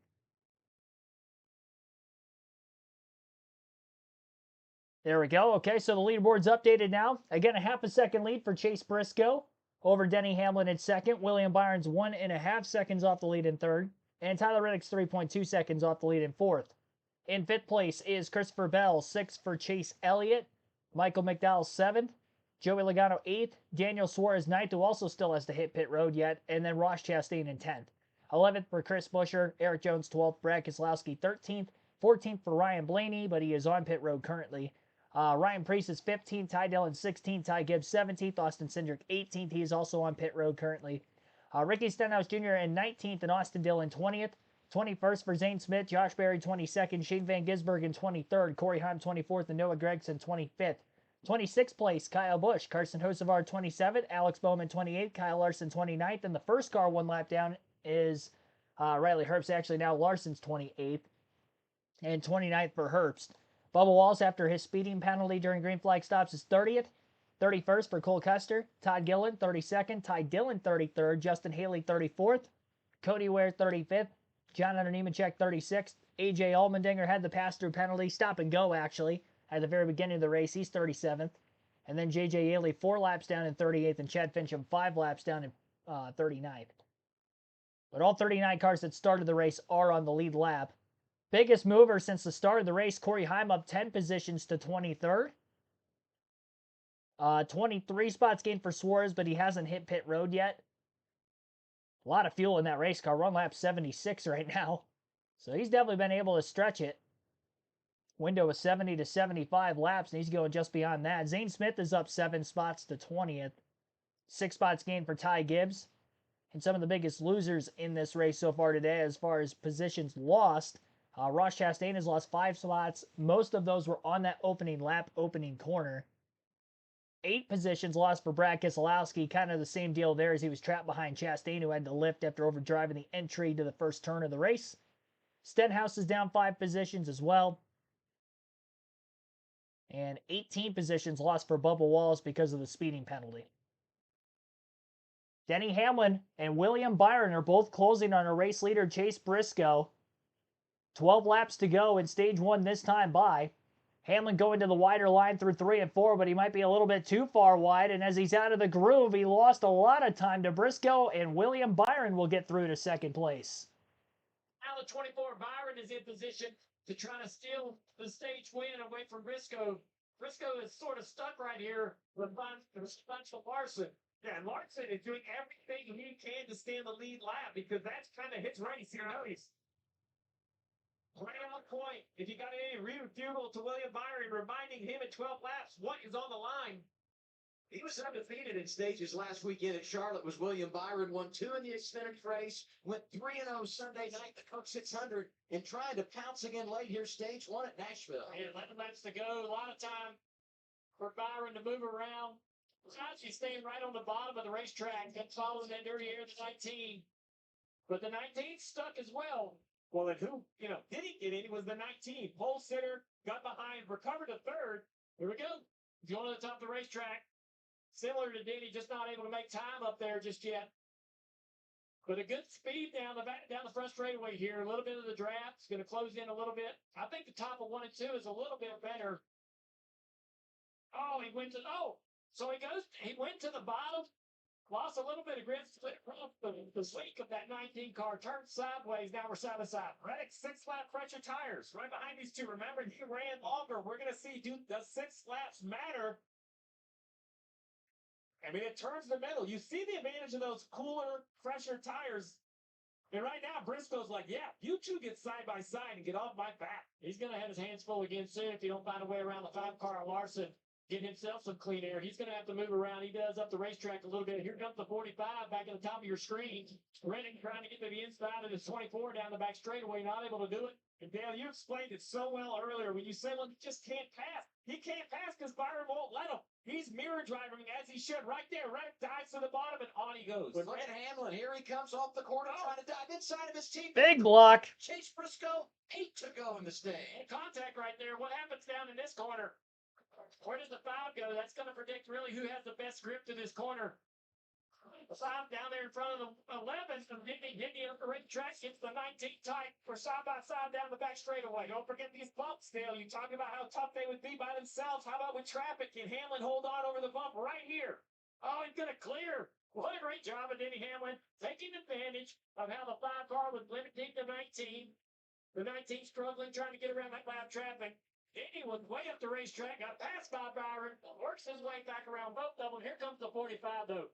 There we go. Okay, so the leaderboard's updated now. Again, a half a second lead for Chase Briscoe over Denny Hamlin in second. William Byron's 1.5 seconds off the lead in third. And Tyler Reddick's 3.2 seconds off the lead in fourth. In fifth place is Christopher Bell, sixth for Chase Elliott. Michael McDowell, seventh. Joey Logano, eighth. Daniel Suarez, ninth, who also still has to hit pit road yet. And then Ross Chastain in 10th. 11th for Chris Buescher. Eric Jones, 12th. Brad Keselowski, 13th. 14th for Ryan Blaney, but he is on pit road currently. Ryan Preece is 15th. Ty Dillon, 16th. Ty Gibbs, 17th. Austin Cindric, 18th. He is also on pit road currently. Ricky Stenhouse Jr. in 19th and Austin Dillon 20th. 21st for Zane Smith, Josh Berry 22nd, Shane Van Gisbergen in 23rd, Corey Heim 24th, and Noah Gragson 25th. 26th place, Kyle Busch, Carson Hocevar 27th, Alex Bowman 28th, Kyle Larson 29th, and the first car one lap down is Riley Herbst, actually now Larson's 28th, and 29th for Herbst. Bubba Wallace, after his speeding penalty during green flag stops, is 30th. 31st for Cole Custer, Todd Gillen 32nd, Ty Dillon 33rd, Justin Haley 34th, Cody Ware 35th, John Hunter Nemechek 36th, AJ Allmendinger had the pass-through penalty, stop and go actually, at the very beginning of the race, he's 37th, and then JJ Yaley 4 laps down in 38th, and Chad Fincham 5 laps down in 39th. But all 39 cars that started the race are on the lead lap. Biggest mover since the start of the race, Corey Heim up 10 positions to 23rd. 23 spots gained for Suarez, but he hasn't hit pit road yet. A lot of fuel in that race car. Run lap 76 right now. So he's definitely been able to stretch it. Window of 70 to 75 laps, and he's going just beyond that. Zane Smith is up 7 spots to 20th. 6 spots gained for Ty Gibbs. And some of the biggest losers in this race so far today as far as positions lost. Ross Chastain has lost 5 spots. Most of those were on that opening lap, opening corner. 8 positions lost for Brad Keselowski. Kind of the same deal there as he was trapped behind Chastain, who had to lift after overdriving the entry to the first turn of the race. Stenhouse is down 5 positions as well. And 18 positions lost for Bubba Wallace because of the speeding penalty. Denny Hamlin and William Byron are both closing on a race leader, Chase Briscoe. 12 laps to go in stage 1 this time by. Hamlin going to the wider line through 3 and 4, but he might be a little bit too far wide, and as he's out of the groove, he lost a lot of time to Briscoe, and William Byron will get through to second place.
Now the 24, Byron is in position to try to steal the stage win away from Briscoe. Briscoe is sort of stuck right here with Larson. Yeah, Larson is doing everything he can to stay in the lead lap because that's kind of his race. You know, he's right on point. If you got any refusal to William Byron, reminding him at 12 laps what is on the line.
He was undefeated in stages last weekend at Charlotte. Was William Byron, won 2 in the Xfinity race, went 3-0 Sunday night the Coke 600, and tried to pounce again late here, stage 1 at Nashville.
And 11 laps to go. A lot of time for Byron to move around. He's actually staying right on the bottom of the racetrack and following that dirty air of the 19. But the 19 stuck as well. Well, and who, didn't get in? It was the 19. Pole sitter, got behind, recovered to third. Here we go. Going to the top of the racetrack. Similar to Denny, just not able to make time up there just yet. But a good speed down the front straightaway here. A little bit of the draft. It's going to close in a little bit. I think the top of 1 and 2 is a little bit better. Oh, he went to the bottom. Lost a little bit of grip, the sleek of that 19 car, turned sideways, now we're side by side. Reddick, 6-lap pressure tires, right behind these two. Remember, he ran longer. We're going to see, does 6 laps matter? I mean, it turns the middle. You see the advantage of those cooler, fresher tires
And right now, Briscoe's like, yeah, you two get side by side and get off my back.
He's going to have his hands full again soon if he don't find a way around the 5 car. Larson get himself some clean air. He's going to have to move around. He does up the racetrack a little bit. Here comes the 45 back at the top of your screen. Reddick trying to get to the inside of his 24 down the back straightaway, not able to do it.
And Dale, you explained it so well earlier when you said, well, he just can't pass. He can't pass because Byron won't let him. He's mirror driving as he should. Right there, Reddick dives to the bottom, and on he goes.
With Red Hamlin, here he comes off the corner, trying to dive inside of his team.
Big block.
Chase Briscoe, 8 to go in the stage.
Contact right there. What happens down in this corner? Where does the 5 go? That's going to predict really who has the best grip to this corner. The 5 down there in front of the 11, and Hickey up the racetrack gets the 19 tight. We're side by side down the back straightaway. Don't forget these bumps, Dale. You talking about how tough they would be by themselves. How about with traffic? Can Hamlin hold on over the bump right here? Oh, he's going to clear. What a great job of Denny Hamlin taking advantage of how the 5 car was limiting the 19. The 19 struggling, trying to get around that lap traffic. Denny was way up the racetrack, got passed by Byron, works his way back around both of them. Here comes the 45, though.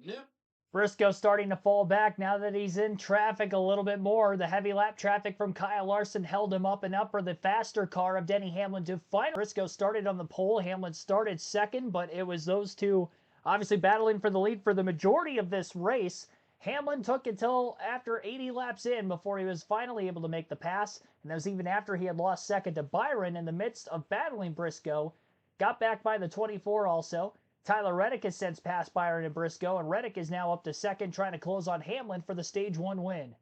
Nope.
Briscoe starting to fall back now that he's in traffic a little bit more. The heavy lap traffic from Kyle Larson held him up and up for the faster car of Denny Hamlin to finally. Briscoe started on the pole. Hamlin started second, but it was those two obviously battling for the lead for the majority of this race. Hamlin took until after 80 laps in before he was finally able to make the pass, and that was even after he had lost second to Byron in the midst of battling Briscoe. Got back by the 24 also. Tyler Reddick has since passed Byron and Briscoe, and Reddick is now up to second, trying to close on Hamlin for the Stage 1 win.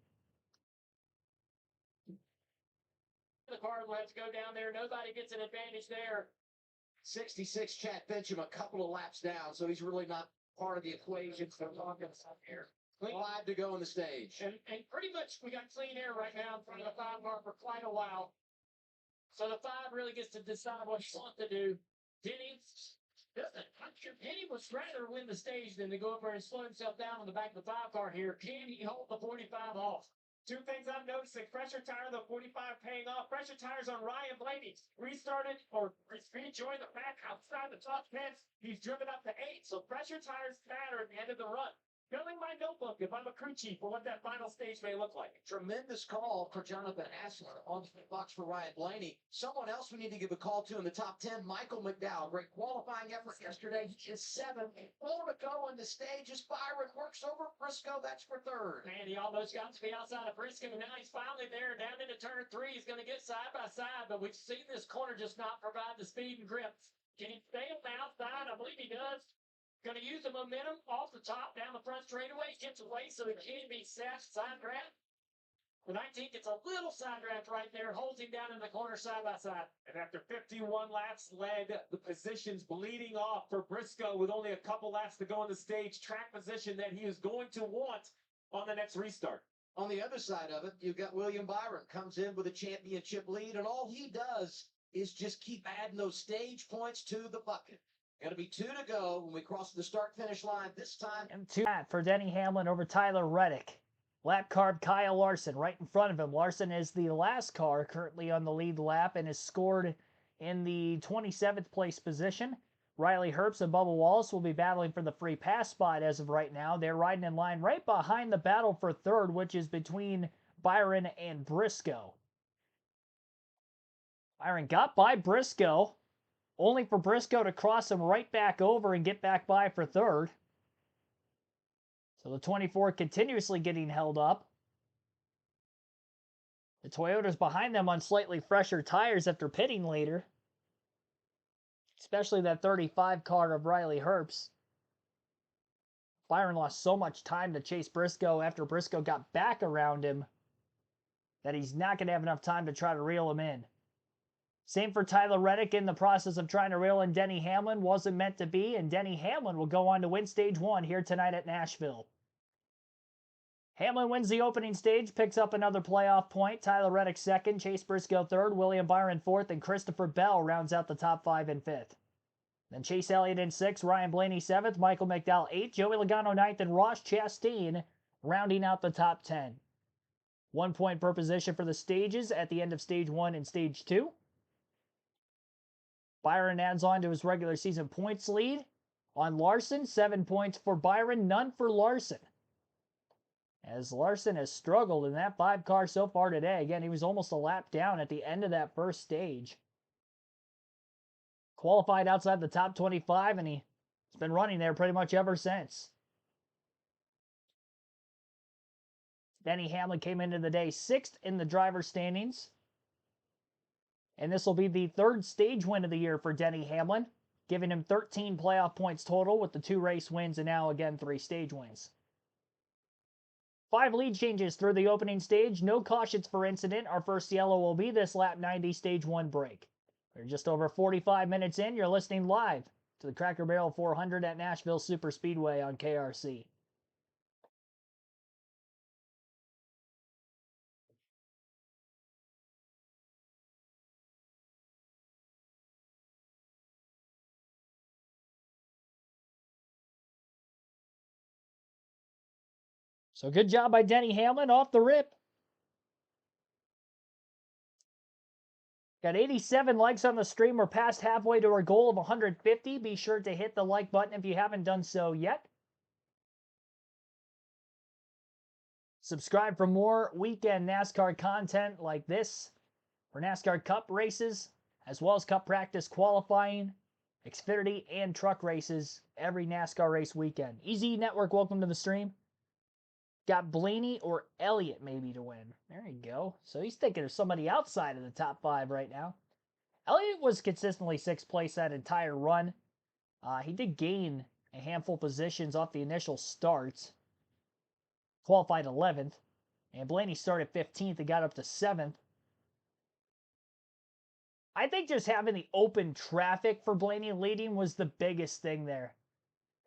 The car will have to go down there. Nobody gets an advantage there.
66 Chad Bencham, a couple of laps down, so he's really not part of the equation. So talking here. 5 to go in the stage.
And pretty much we got clean air right now in front of the 5 car for quite a while. So the 5 really gets to decide what he wants to do. Denny would rather win the stage than to go over and slow himself down on the back of the 5 car here. Can he hold the 45 off?
Two things I'm noticing. Pressure tire, the 45 paying off. Pressure tires on Ryan Blaney. Restarted or rejoined the back outside the top 10. He's driven up to 8. So pressure tires matter at the end of the run. Filling my notebook if I'm a crew chief for what that final stage may look like.
Tremendous call for Jonathan Hassler on the box for Ryan Blaney. Someone else we need to give a call to in the top 10, Michael McDowell. Great qualifying effort yesterday. He is 7. 4 to go in the stage as Byron works over Briscoe. That's for 3rd.
Man, he almost got to be outside of Briscoe. Now he's finally there. Down into turn 3. He's going to get side by side, but we've seen this corner just not provide the speed and grip. Can he stay on the outside? I believe he does. Going to use the momentum off the top down the front straightaway. Gets away so he can be set side draft. The 19 gets a little side draft right there. Holds him down in the corner side by side.
And after 51 laps led, the positions bleeding off for Briscoe with only a couple laps to go on the stage. Track position that he is going to want on the next restart.
On the other side of it, you've got William Byron. Comes in with a championship lead, and all he does is just keep adding those stage points to the bucket. Going to be 2 to go when we cross the start-finish line this time.
And 2 for Denny Hamlin over Tyler Reddick. Lap car Kyle Larson right in front of him. Larson is the last car currently on the lead lap and is scored in the 27th place position. Riley Herbst and Bubba Wallace will be battling for the free pass spot as of right now. They're riding in line right behind the battle for 3rd, which is between Byron and Briscoe. Byron got by Briscoe, only for Briscoe to cross him right back over and get back by for 3rd. So the 24 continuously getting held up. The Toyota's behind them on slightly fresher tires after pitting later. Especially that 35 car of Riley Herbst. Byron lost so much time to chase Briscoe after Briscoe got back around him that he's not going to have enough time to try to reel him in. Same for Tyler Reddick in the process of trying to reel in Denny Hamlin. Wasn't meant to be, and Denny Hamlin will go on to win Stage 1 here tonight at Nashville. Hamlin wins the opening stage, picks up another playoff point. Tyler Reddick 2nd, Chase Briscoe 3rd, William Byron 4th, and Christopher Bell rounds out the top 5 in 5th. Then Chase Elliott in 6th, Ryan Blaney 7th, Michael McDowell 8th, Joey Logano 9th, and Ross Chastain rounding out the top 10. 1 point per position for the stages at the end of Stage 1 and Stage 2. Byron adds on to his regular season points lead on Larson. 7 points for Byron, none for Larson. as Larson has struggled in that 5 car so far today. Again, he was almost a lap down at the end of that first stage. Qualified outside the top 25, and he's been running there pretty much ever since. Denny Hamlin came into the day 6th in the driver's standings. And this will be the 3rd stage win of the year for Denny Hamlin, giving him 13 playoff points total with the 2 race wins and now again 3 stage wins. 5 lead changes through the opening stage. No cautions for incident. Our first yellow will be this lap 90 stage 1 break. We're just over 45 minutes in. You're listening live to the Cracker Barrel 400 at Nashville Superspeedway on KRC. So good job by Denny Hamlin off the rip. Got 87 likes on the stream. We're past halfway to our goal of 150. Be sure to hit the like button if you haven't done so yet. Subscribe for more weekend NASCAR content like this for NASCAR Cup races, as well as Cup practice qualifying, Xfinity, and truck races every NASCAR race weekend. Easy Network, welcome to the stream. Got Blaney or Elliott maybe to win. There you go. So he's thinking of somebody outside of the top 5 right now. Elliott was consistently 6th place that entire run. He did gain a handful of positions off the initial start. Qualified 11th. And Blaney started 15th and got up to 7th. I think just having the open traffic for Blaney leading was the biggest thing there.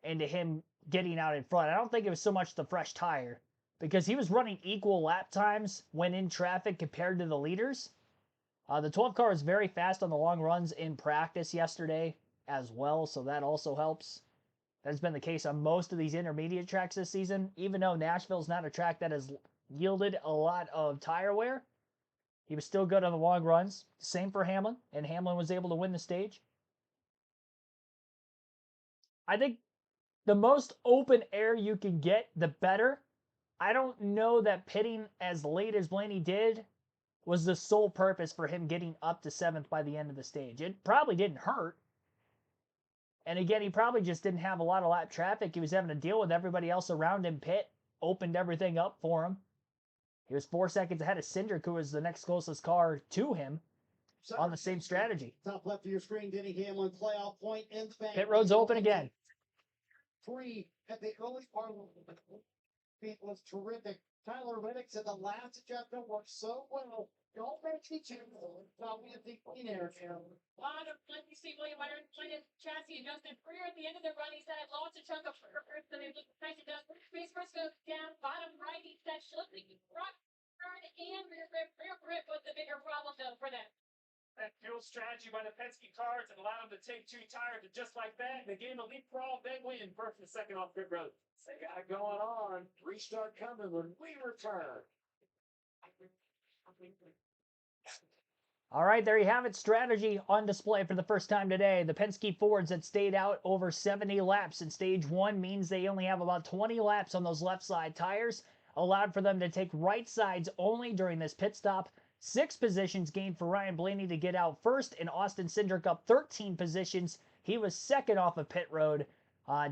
And to him getting out in front. I don't think it was so much the fresh tire, because he was running equal lap times when in traffic compared to the leaders. The 12 car was very fast on the long runs in practice yesterday as well, so that also helps. That's been the case on most of these intermediate tracks this season. Even though Nashville's not a track that has yielded a lot of tire wear, he was still good on the long runs. Same for Hamlin, and Hamlin was able to win the stage. I think the most open air you can get, the better. I don't know that pitting as late as Blaney did was the sole purpose for him getting up to 7th by the end of the stage. It probably didn't hurt. And again, he probably just didn't have a lot of lap traffic. He was having to deal with everybody else around him. Pit opened everything up for him. He was 4 seconds ahead of Cindric, who was the next closest car to him on the same strategy.
Top left of your screen, Denny Hamlin, playoff point in the bank.
Pit road's open again.
3 at the early part of the feet was terrific. Tyler Reddick said the last adjustment worked so well. Don't mention each other. Now we have the clean air here.
Lot of fun. You see William Byron playing his chassis adjusted rear at the end of the run. He said it lost a chunk of purpose, and it looked nice. It does. Face first goes down, bottom right. He said shifting front, turn, and rear grip. Rear grip was the bigger problem though for them.
That fuel strategy by the Penske cars and allowed them to take 2 tires, and just like that, they gave him a leapfrog, big win, first and second off pit road.
They got it going on. Restart coming when we return.
All right, there you have it. Strategy on display for the first time today. The Penske Fords that stayed out over 70 laps in stage 1 means they only have about 20 laps on those left side tires, allowed for them to take right sides only during this pit stop. 6 positions gained for Ryan Blaney to get out first, and Austin Cindric up 13 positions. He was second off of pit road.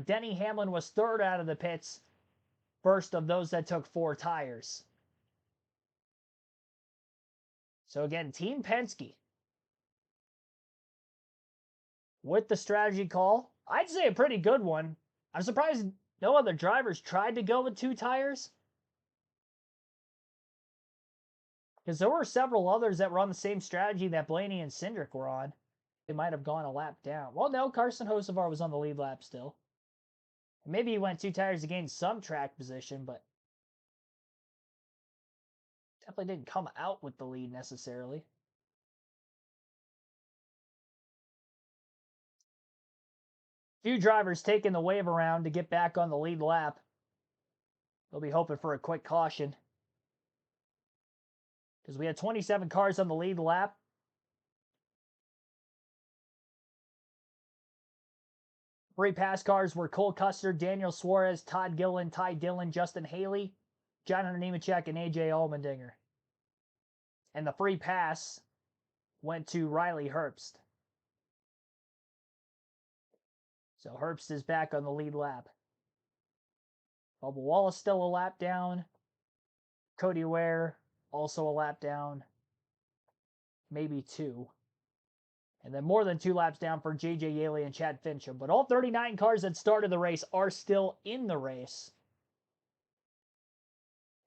Denny Hamlin was third out of the pits, first of those that took 4 tires. So again, Team Penske with the strategy call. I'd say a pretty good one. I'm surprised no other drivers tried to go with 2 tires, because there were several others that were on the same strategy that Blaney and Cindric were on. They might have gone a lap down. Well, no, Carson Hocevar was on the lead lap still. Maybe he went 2 tires to gain some track position, but definitely didn't come out with the lead necessarily. Few drivers taking the wave around to get back on the lead lap. They'll be hoping for a quick caution, because we had 27 cars on the lead lap. Free pass cars were Cole Custer, Daniel Suarez, Todd Gillen, Ty Dillon, Justin Haley, Jonathan Nemechek and AJ Allmendinger. And the free pass went to Riley Herbst. So Herbst is back on the lead lap. Bubba Wallace still a lap down. Cody Ware also a lap down. Maybe 2. And then more than 2 laps down for J.J. Yaley and Chad Fincham. But all 39 cars that started the race are still in the race.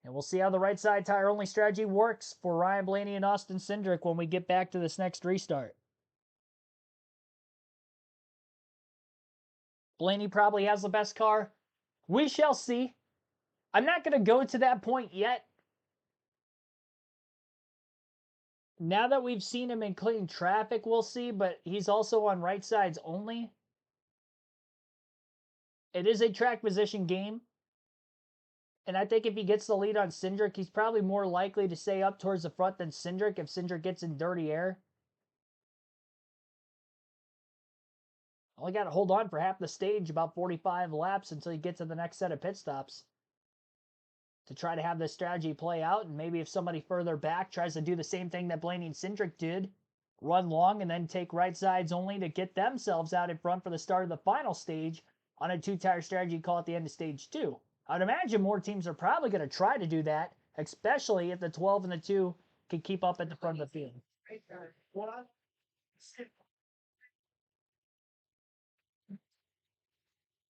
And we'll see how the right side tire only strategy works for Ryan Blaney and Austin Cindric when we get back to this next restart. Blaney probably has the best car. We shall see. I'm not going to go to that point yet. Now that we've seen him in clean traffic, we'll see, but he's also on right sides only. It is a track position game. And I think if he gets the lead on Cindric, he's probably more likely to stay up towards the front than Cindric if Cindric gets in dirty air. Only got to hold on for half the stage, about 45 laps until you get to the next set of pit stops, to try to have this strategy play out. And maybe if somebody further back tries to do the same thing that Blaney and Cindric did, run long and then take right sides only to get themselves out in front for the start of the final stage on a 2-tire strategy call at the end of stage 2. I'd imagine more teams are probably going to try to do that, especially if the 12 and the 2 can keep up at the front of the field.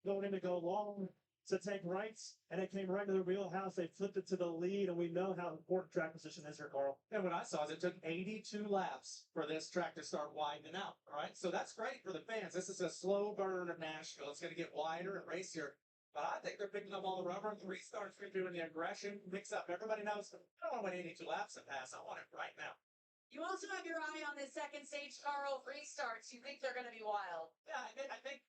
Going in to go long to take rights, and it came right to the wheelhouse. They flipped it to the lead, and we know how important track position is here, Carl.
And what I saw is it took 82 laps for this track to start widening out. All right, so that's great for the fans. This is a slow burn of Nashville. It's going to get wider and racier. But I think they're picking up all the rubber. The restarts are doing the aggression, mix up. Everybody knows I don't want to wait 82 laps to pass. I want it right now.
You also have your eye on this second stage, Carl. Restarts. You think they're going to be wild?
Yeah, I think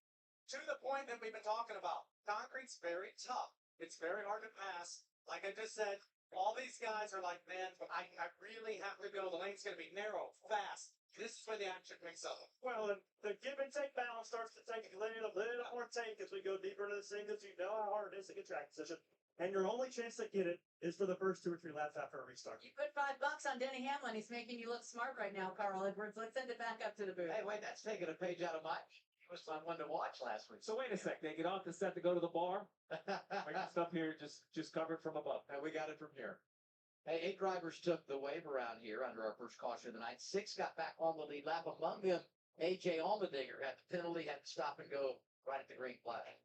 to the point that we've been talking about, concrete's very tough. It's very hard to pass. Like I just said, all these guys are like, man, I really have to go. The lane's going to be narrow, fast. This is where the action picks up.
Well, the give and take balance starts to take a little more take as we go deeper into the singles. You know how hard it is to get track position. And your only chance to get it is for the first 2 or 3 laps after a restart.
You put $5 on Denny Hamlin. He's making you look smart right now, Carl Edwards. Let's send it back up to the booth.
Hey, wait, that's taking a page out of my. It was fun one to watch last week.
So wait a sec. They get off the set to go to the bar. Bring the stuff here, just covered from above.
And we got it from here. Hey, 8 drivers took the wave around here under our first caution of the night. 6 got back on the lead lap. Among them, AJ Allmendinger had the penalty, had to stop and go right at the green flag.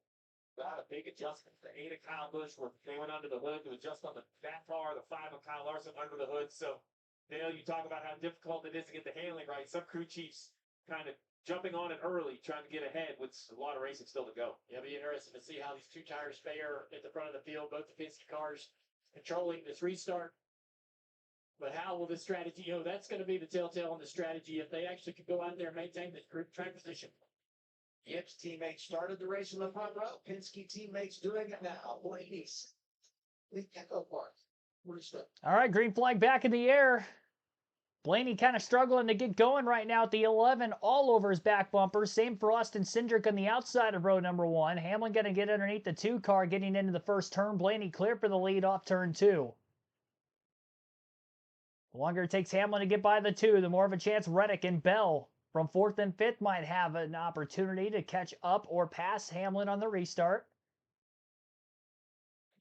Got a big adjustment. The 8 of Kyle Busch, where they went under the hood to adjust on that car. The 5 of Kyle Larson under the hood. So, Dale, you talk about how difficult it is to get the handling right. Some crew chiefs kind of jumping on it early, trying to get ahead with a lot of racing still to go.
It'll be interesting to see how these 2 tires fare at the front of the field, both the Penske cars controlling this restart. But how will this strategy, that's going to be the telltale on the strategy if they actually could go out there and maintain this group track position.
Gibbs teammates started the race in the front row. Penske teammates doing it now. Ladies, we can't go far.
All right, green flag back in the air. Blaney kind of struggling to get going right now at the 11, all over his back bumper. Same for Austin Cindric on the outside of row number 1. Hamlin going to get underneath the 2 car, getting into the first turn. Blaney clear for the lead off turn 2. The longer it takes Hamlin to get by the 2, the more of a chance Reddick and Bell from 4th and 5th might have an opportunity to catch up or pass Hamlin on the restart.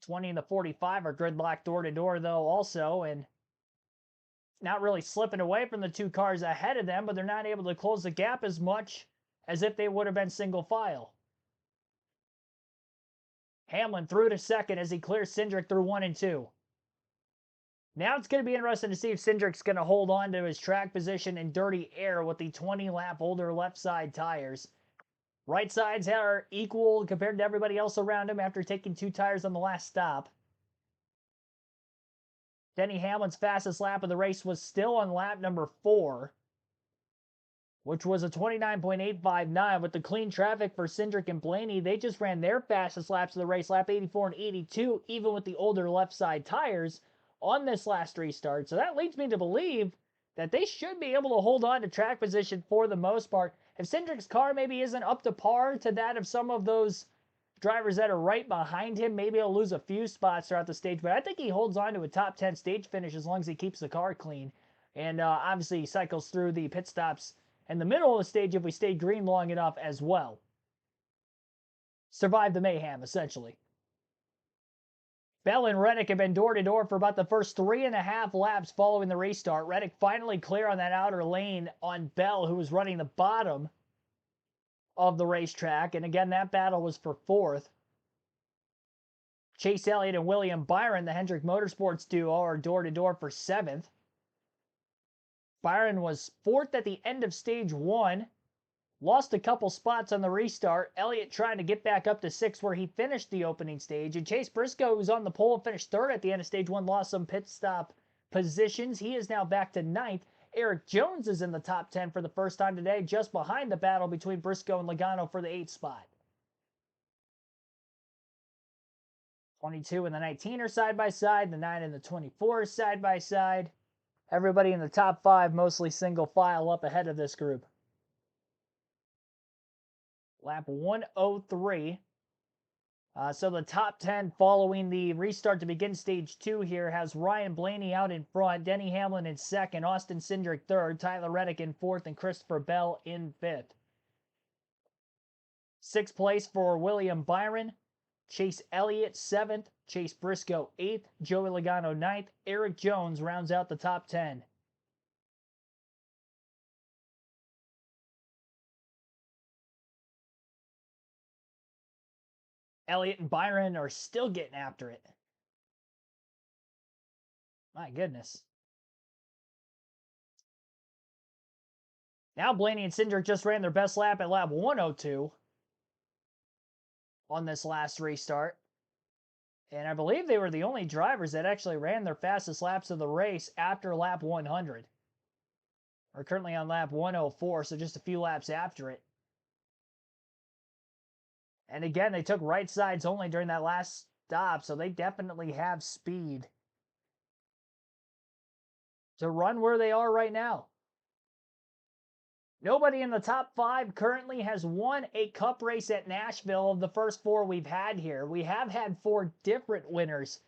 20 and the 45 are gridlocked door to door, though, also, and not really slipping away from the 2 cars ahead of them, but they're not able to close the gap as much as if they would have been single file. Hamlin through to 2nd as he clears Cindric through 1 and 2. Now it's going to be interesting to see if Cindric's going to hold on to his track position in dirty air with the 20-lap older left side tires. Right sides are equal compared to everybody else around him after taking 2 tires on the last stop. Denny Hamlin's fastest lap of the race was still on lap number 4, which was a 29.859. With the clean traffic for Cindric and Blaney, they just ran their fastest laps of the race, lap 84 and 82, even with the older left side tires on this last restart. So that leads me to believe that they should be able to hold on to track position for the most part. If Cindric's car maybe isn't up to par to that of some of those drivers that are right behind him. Maybe he'll lose a few spots throughout the stage, but I think he holds on to a top 10 stage finish as long as he keeps the car clean. And obviously, he cycles through the pit stops in the middle of the stage if we stay green long enough as well. Survive the mayhem, essentially. Bell and Reddick have been door-to-door for about the first 3.5 laps following the restart. Reddick finally clear on that outer lane on Bell, who was running the bottom of the racetrack. And again, that battle was for 4th. Chase Elliott and William Byron, the Hendrick Motorsports duo, are door-to-door for 7th. Byron was 4th at the end of stage 1. Lost a couple spots on the restart. Elliott trying to get back up to 6th where he finished the opening stage. And Chase Briscoe, who's on the pole, finished 3rd at the end of stage 1, lost some pit stop positions. He is now back to 9th. Eric Jones is in the top 10 for the first time today, just behind the battle between Briscoe and Logano for the 8th spot. 22 and the 19 are side by side. The 9 and the 24 are side by side. Everybody in the top 5 mostly single file up ahead of this group. Lap 103. So the top 10 following the restart to begin stage 2 here has Ryan Blaney out in front, Denny Hamlin in 2nd, Austin Cindric 3rd, Tyler Reddick in 4th, and Christopher Bell in 5th. 6th place for William Byron, Chase Elliott 7th, Chase Briscoe 8th, Joey Logano 9th, Eric Jones rounds out the top 10. Elliott and Byron are still getting after it. My goodness. Now Blaney and Cindric just ran their best lap at lap 102 on this last restart. And I believe they were the only drivers that actually ran their fastest laps of the race after lap 100. We're currently on lap 104, so just a few laps after it. And again, they took right sides only during that last stop, so they definitely have speed to run where they are right now. Nobody in the top 5 currently has won a cup race at Nashville of the first 4 we've had here. We have had 4 different winners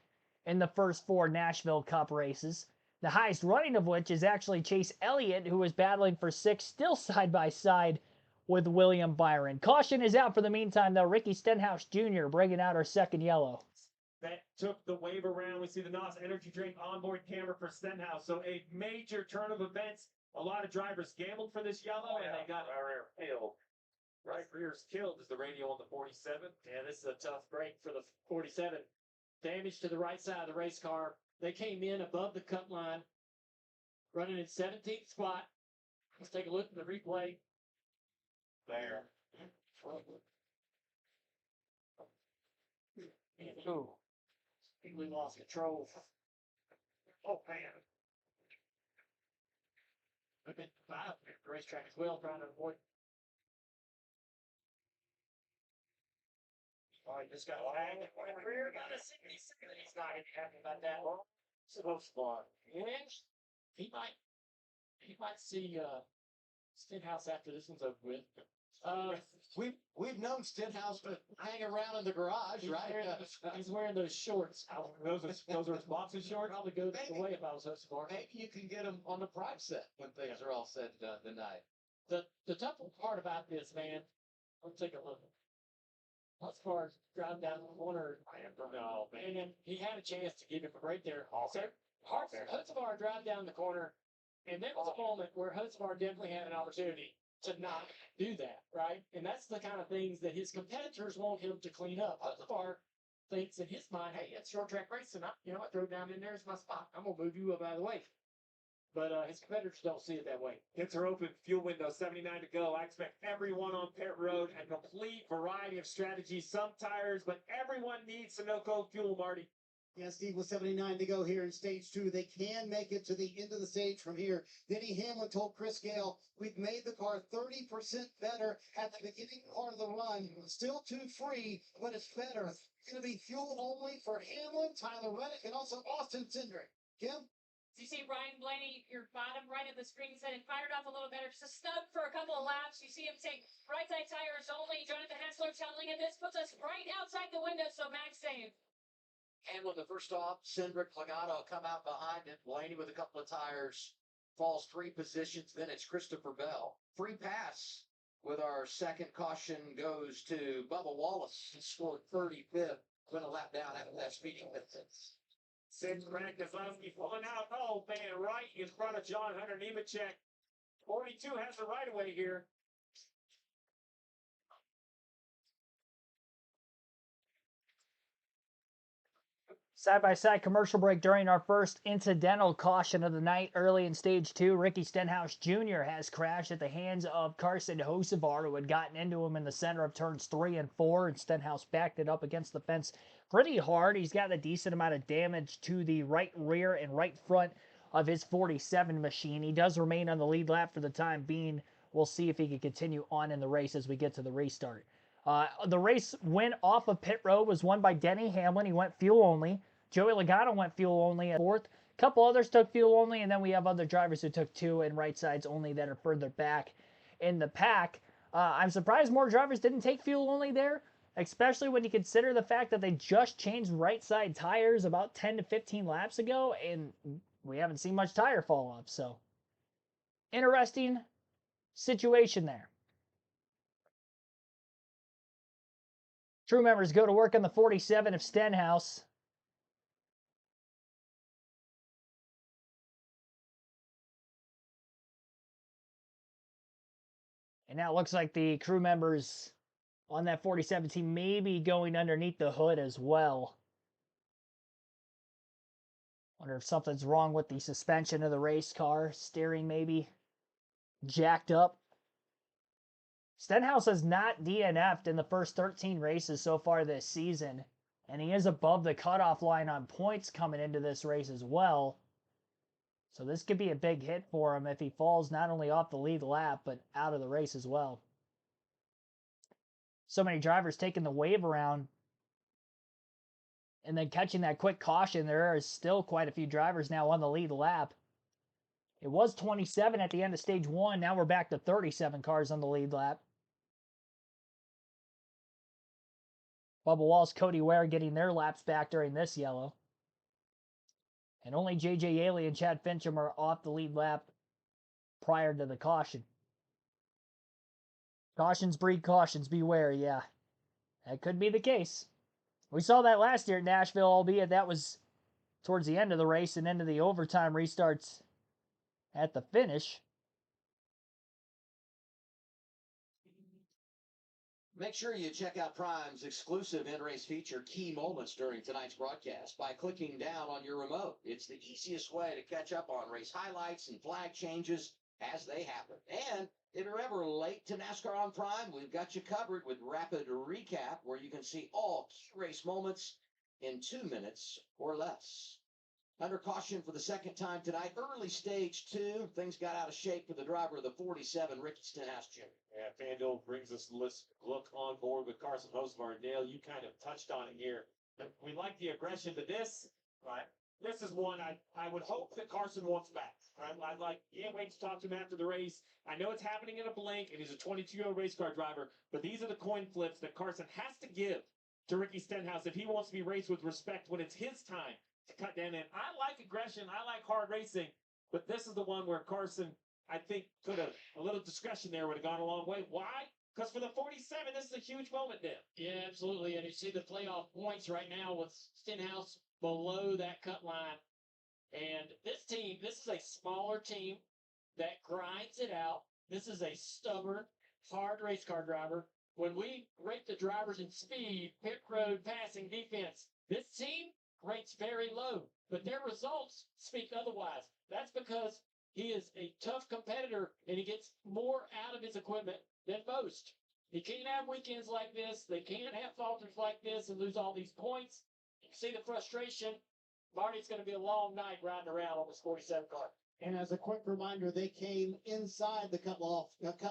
in the first 4 Nashville Cup races. The highest running of which is actually Chase Elliott, who is battling for 6th, still side by side with William Byron. Caution is out for the meantime, though. Ricky Stenhouse Jr. bringing out our 2nd yellow.
That took the wave around. We see the NOS energy drink onboard camera for Stenhouse. So a major turn of events. A lot of drivers gambled for this yellow, and they got killed. Right rear's killed is the radio on the 47.
Yeah, this is a tough break for the 47. Damage to the right side of the race car. They came in above the cut line, running in 17th spot. Let's take a look at the replay. There. Oh, we lost control. Oh, man. We've been five at the racetrack as well, trying to avoid. Oh, he just got lagged. Rear got a 66. He's not going to be happy about that. Supposed to bar. Yes. He might see Stenhouse after this one's over with.
We've known Stenhouse to hang around in the garage, right?
He's wearing those shorts.
Those are boxing shorts.
Probably go the way if I was hosting for.
Maybe you can get him on the prime set when things are all said and done tonight.
The tough part about this, man, let's take a look. As far as driving down the corner, and then he had a chance to give him a break there. So Hutzavar drive down the corner, and there was a moment where Hutzavar definitely had an opportunity to not do that, right? And that's the kind of things that his competitors want him to clean up. Hutzavar thinks in his mind, hey, it's short track racing. I drove down in there, it's my spot. I'm gonna move you up out of the way. But his competitors don't see it that way.
Pits are open, fuel window, 79 to go. I expect everyone on pit road, a complete variety of strategies, some tires, but everyone needs Sunoco fuel, Marty.
Yeah, Steve, with 79 to go here in stage 2. They can make it to the end of the stage from here. Denny Hamlin told Chris Gale, we've made the car 30% better at the beginning part of the run. Still too free, but it's better. It's going to be fuel only for Hamlin, Tyler Reddick, and also Austin Cindric. Kim?
So you see Ryan Blaney, your bottom right of the screen, said it fired off a little better. Just a snub for a couple of laps. You see him take right side tires only. Jonathan Hassler telling him this puts us right outside the window, so Max save.
Hamlin the first off, Cindric, Logano come out behind it. Blaney with a couple of tires falls 3 positions. Then it's Christopher Bell. Free pass with our second caution goes to Bubba Wallace. He scored 35th. Went a lap down after that speeding distance.
Cindric Kozlowski pulling out. Oh, man, right in front of John Hunter Nemechek. 42 has the right away here.
Side-by-side commercial break during our first incidental caution of the night. Early in stage 2, Ricky Stenhouse Jr. has crashed at the hands of Carson Hocevar, who had gotten into him in the center of turns 3 and 4, and Stenhouse backed it up against the fence pretty hard. He's got a decent amount of damage to the right rear and right front of his 47 machine. He does remain on the lead lap for the time being. We'll see if he can continue on in the race as we get to the restart. The race win off of pit road was won by Denny Hamlin. He went fuel only. Joey Logano went fuel only at 4th. A couple others took fuel only, and then we have other drivers who took 2 and right sides only that are further back in the pack. I'm surprised more drivers didn't take fuel only there, especially when you consider the fact that they just changed right side tires about 10 to 15 laps ago, and we haven't seen much tire fall off. So, interesting situation there. Crew members go to work on the 47 of Stenhouse. And now it looks like the crew members on that 47 team may be going underneath the hood as well. Wonder if something's wrong with the suspension of the race car. Steering maybe jacked up. Stenhouse has not DNF'd in the first 13 races so far this season. And he is above the cutoff line on points coming into this race as well. So this could be a big hit for him if he falls not only off the lead lap, but out of the race as well. So many drivers taking the wave around and then catching that quick caution. There is still quite a few drivers now on the lead lap. It was 27 at the end of stage 1. Now we're back to 37 cars on the lead lap. Bubba Wallace, Cody Ware getting their laps back during this yellow. And only J.J. Yaley and Chad Fincham are off the lead lap prior to the caution. Cautions breed cautions, beware, yeah. That could be the case. We saw that last year at Nashville, albeit that was towards the end of the race and into the overtime restarts at the finish.
Make sure you check out Prime's exclusive in-race feature, Key Moments, during tonight's broadcast by clicking down on your remote. It's the easiest way to catch up on race highlights and flag changes as they happen. And if you're ever late to NASCAR on Prime, we've got you covered with Rapid Recap, where you can see all key race moments in 2 minutes or less. Under caution for the second time tonight, early stage 2. Things got out of shape for the driver of the 47, Ricky Stenhouse Jr.
Yeah, FanDuel brings us look on board with Carson Hocevar. Dale, you kind of touched on it here. We like the aggression to this, right? This is one I would hope that Carson wants back. Right? Can't wait to talk to him after the race. I know it's happening in a blink, and he's a 22-year-old race car driver, but these are the coin flips that Carson has to give to Ricky Stenhouse if he wants to be raced with respect when it's his time to cut down in. I like aggression. I like hard racing, but this is the one where Carson, I think, could have a little discretion there would have gone a long way. Why? Because for the 47, this is a huge moment, Dan.
Yeah, absolutely. And you see the playoff points right now with Stenhouse below that cut line. And this team, this is a smaller team that grinds it out. This is a stubborn, hard race car driver. When we rate the drivers in speed, pit road, passing, defense, this team rates very low. But their results speak otherwise. That's because he is a tough competitor and he gets more out of his equipment than most. He can't have weekends like this. They can't have falters like this and lose all these points. You see the frustration. Marty, it's going to be a long night riding around on this 47 car.
And as a quick reminder, they came inside the cut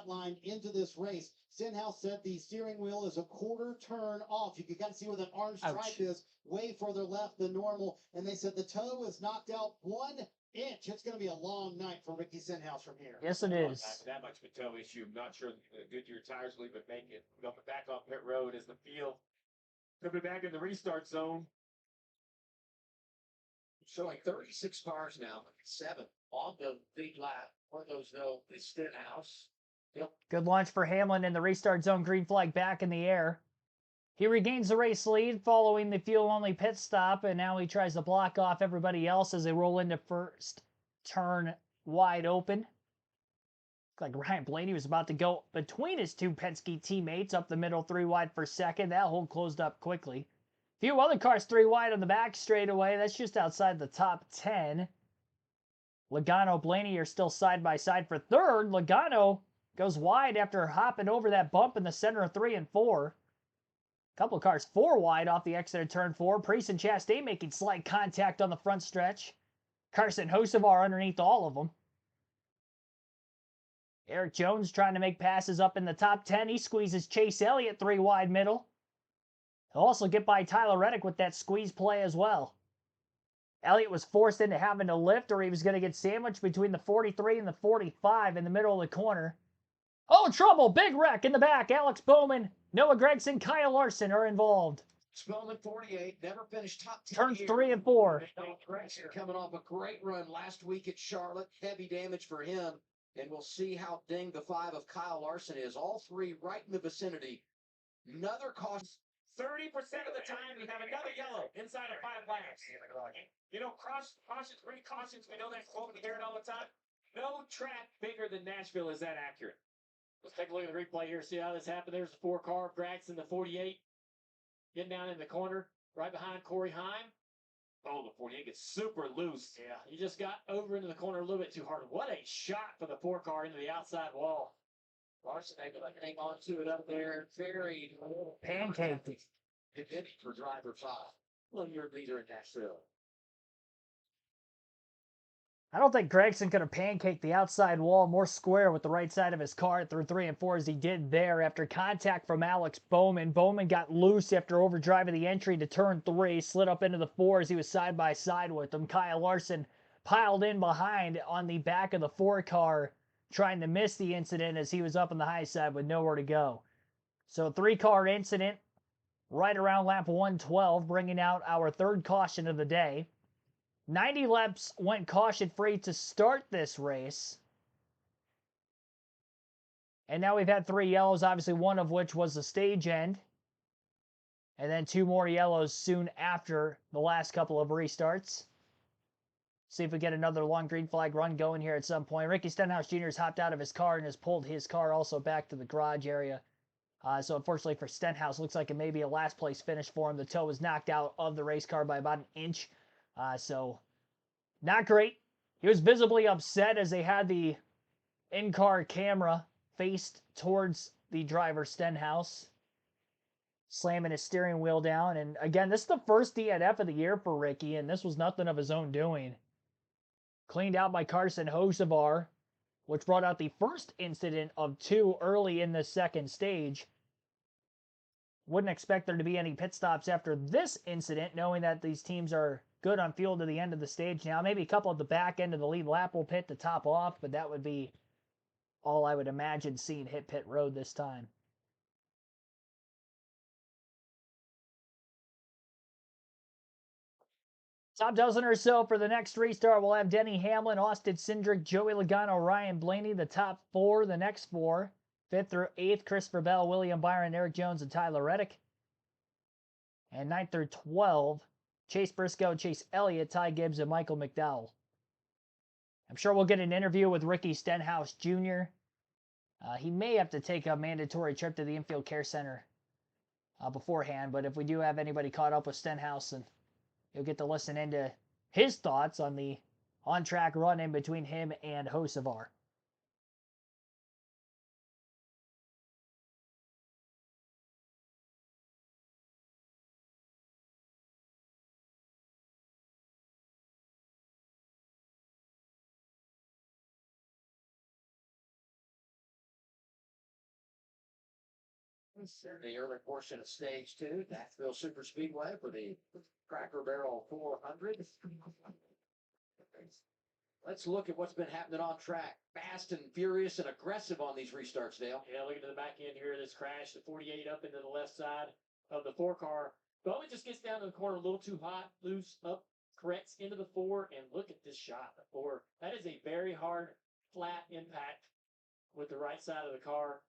line into this race. Stenhouse said the steering wheel is a quarter turn off. You can kind of see where that orange stripe is, way further left than normal. And they said the toe is knocked out 1 inch, it's going to be a long night for Ricky Stenhouse from here.
Yes, it is.
That much of a toe issue. Not sure the Goodyear tires will even make it. Coming back on pit road as the field coming back in the restart zone.
Showing 36 cars now, 7 on the lead lap. One of those, though, is Stenhouse. Yep.
Good launch for Hamlin in the restart zone. Green flag back in the air. He regains the race lead following the fuel-only pit stop, and now he tries to block off everybody else as they roll into first turn wide open. Looks like Ryan Blaney was about to go between his two Penske teammates up the middle 3 wide for second. That hole closed up quickly. Few other cars 3 wide on the back straightaway. That's just outside the top 10. Logano, Blaney are still side by side for third. Logano goes wide after hopping over that bump in the center of 3 and 4. Couple cars 4 wide off the exit of turn 4. Priest and Chastain making slight contact on the front stretch. Carson Hocevar underneath all of them. Eric Jones trying to make passes up in the top 10. He squeezes Chase Elliott 3 wide middle. He'll also get by Tyler Reddick with that squeeze play as well. Elliott was forced into having to lift, or he was going to get sandwiched between the 43 and the 45 in the middle of the corner. Oh, trouble! Big wreck in the back. Alex Bowman, Noah Gragson, Kyle Larson are involved.
Spellman 48, never finished top 10.
Turns 3 and 4.
Gragson coming off a great run last week at Charlotte. Heavy damage for him. And we'll see how dinged the 5 of Kyle Larson is. All 3 right in the vicinity. Another cost.
30% of the time, we have another yellow inside of 5 laps. You know, cautions, precautions, we know that quote, we hear it all the time. No track bigger than Nashville is that accurate.
Let's take a look at the replay here, see how this happened. There's the 4 car of Gragson, the 48. Getting down in the corner, right behind Corey Heim.
Oh, the 48 gets super loose.
Yeah, he just got over into the corner a little bit too hard. What a shot for the 4 car into the outside wall.
Larson able to hang on to it up there. Very
Pancaked.
It for driver 5. Well, you're leader in Nashville.
I don't think Gragson could have pancaked the outside wall more square with the right side of his car through 3 and 4 as he did there after contact from Alex Bowman. Bowman got loose after overdriving the entry to turn 3, slid up into the 4 as he was side by side with him. Kyle Larson piled in behind on the back of the 4 car, trying to miss the incident as he was up on the high side with nowhere to go. So 3-car incident right around lap 112, bringing out our 3rd caution of the day. 90 laps went caution-free to start this race. And now we've had 3 yellows, obviously one of which was the stage end. And then 2 more yellows soon after the last couple of restarts. See if we get another long green flag run going here at some point. Ricky Stenhouse Jr. has hopped out of his car and has pulled his car also back to the garage area. So unfortunately for Stenhouse, looks like it may be a last place finish for him. The toe was knocked out of the race car by about an inch. So not great. He was visibly upset as they had the in-car camera faced towards the driver, Stenhouse, slamming his steering wheel down. And again, this is the first DNF of the year for Ricky, and this was nothing of his own doing. Cleaned out by Carson Hocevar, which brought out the first incident of 2 early in the 2nd stage. Wouldn't expect there to be any pit stops after this incident, knowing that these teams are good on fuel to the end of the stage now. Maybe a couple at the back end of the lead lap will pit to top off, but that would be all I would imagine seeing hit pit road this time. Top dozen or so for the next restart. We'll have Denny Hamlin, Austin Cindric, Joey Logano, Ryan Blaney. The top 4, the next 4. 5th through 8th, Christopher Bell, William Byron, Eric Jones, and Tyler Reddick. And 9th through 12, Chase Briscoe, Chase Elliott, Ty Gibbs, and Michael McDowell. I'm sure we'll get an interview with Ricky Stenhouse Jr. He may have to take a mandatory trip to the infield care center beforehand, but if we do have anybody caught up with Stenhouse, and you'll get to listen into his thoughts on the on-track run-in between him and Hocevar.
The early portion of stage 2, Nashville Super Speedway for the Cracker Barrel 400. Let's look at what's been happening on track. Fast and furious and aggressive on these restarts, Dale.
Yeah, looking to the back end here, this crash, the 48 up into the left side of the 4 car. Bowman just gets down to the corner a little too hot, loose, up, corrects into the 4, and look at this shot. The 4, that is a very hard, flat impact with the right side of the car.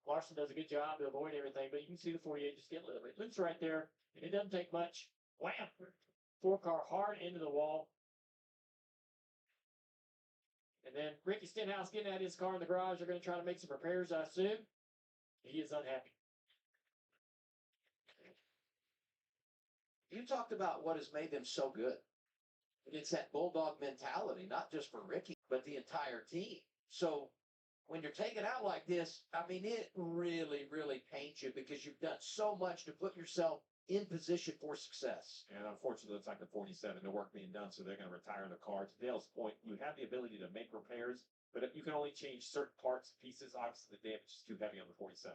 Larson does a good job to avoid everything, but you can see the 48 just get a little bit loose right there, and it doesn't take much. Wham! 4 car hard into the wall. And then Ricky Stenhouse getting out his car in the garage. They're going to try to make some repairs, I assume. He is unhappy.
You talked about what has made them so good. It's that bulldog mentality, not just for Ricky, but the entire team. So when you're taken out like this, I mean, it really, really pains you because you've done so much to put yourself in position for success.
And unfortunately, it's like the 47, no work being done, so they're going to retire the car. To Dale's point, you have the ability to make repairs, but you can only change certain parts and pieces. Obviously, the damage is too heavy on the 47.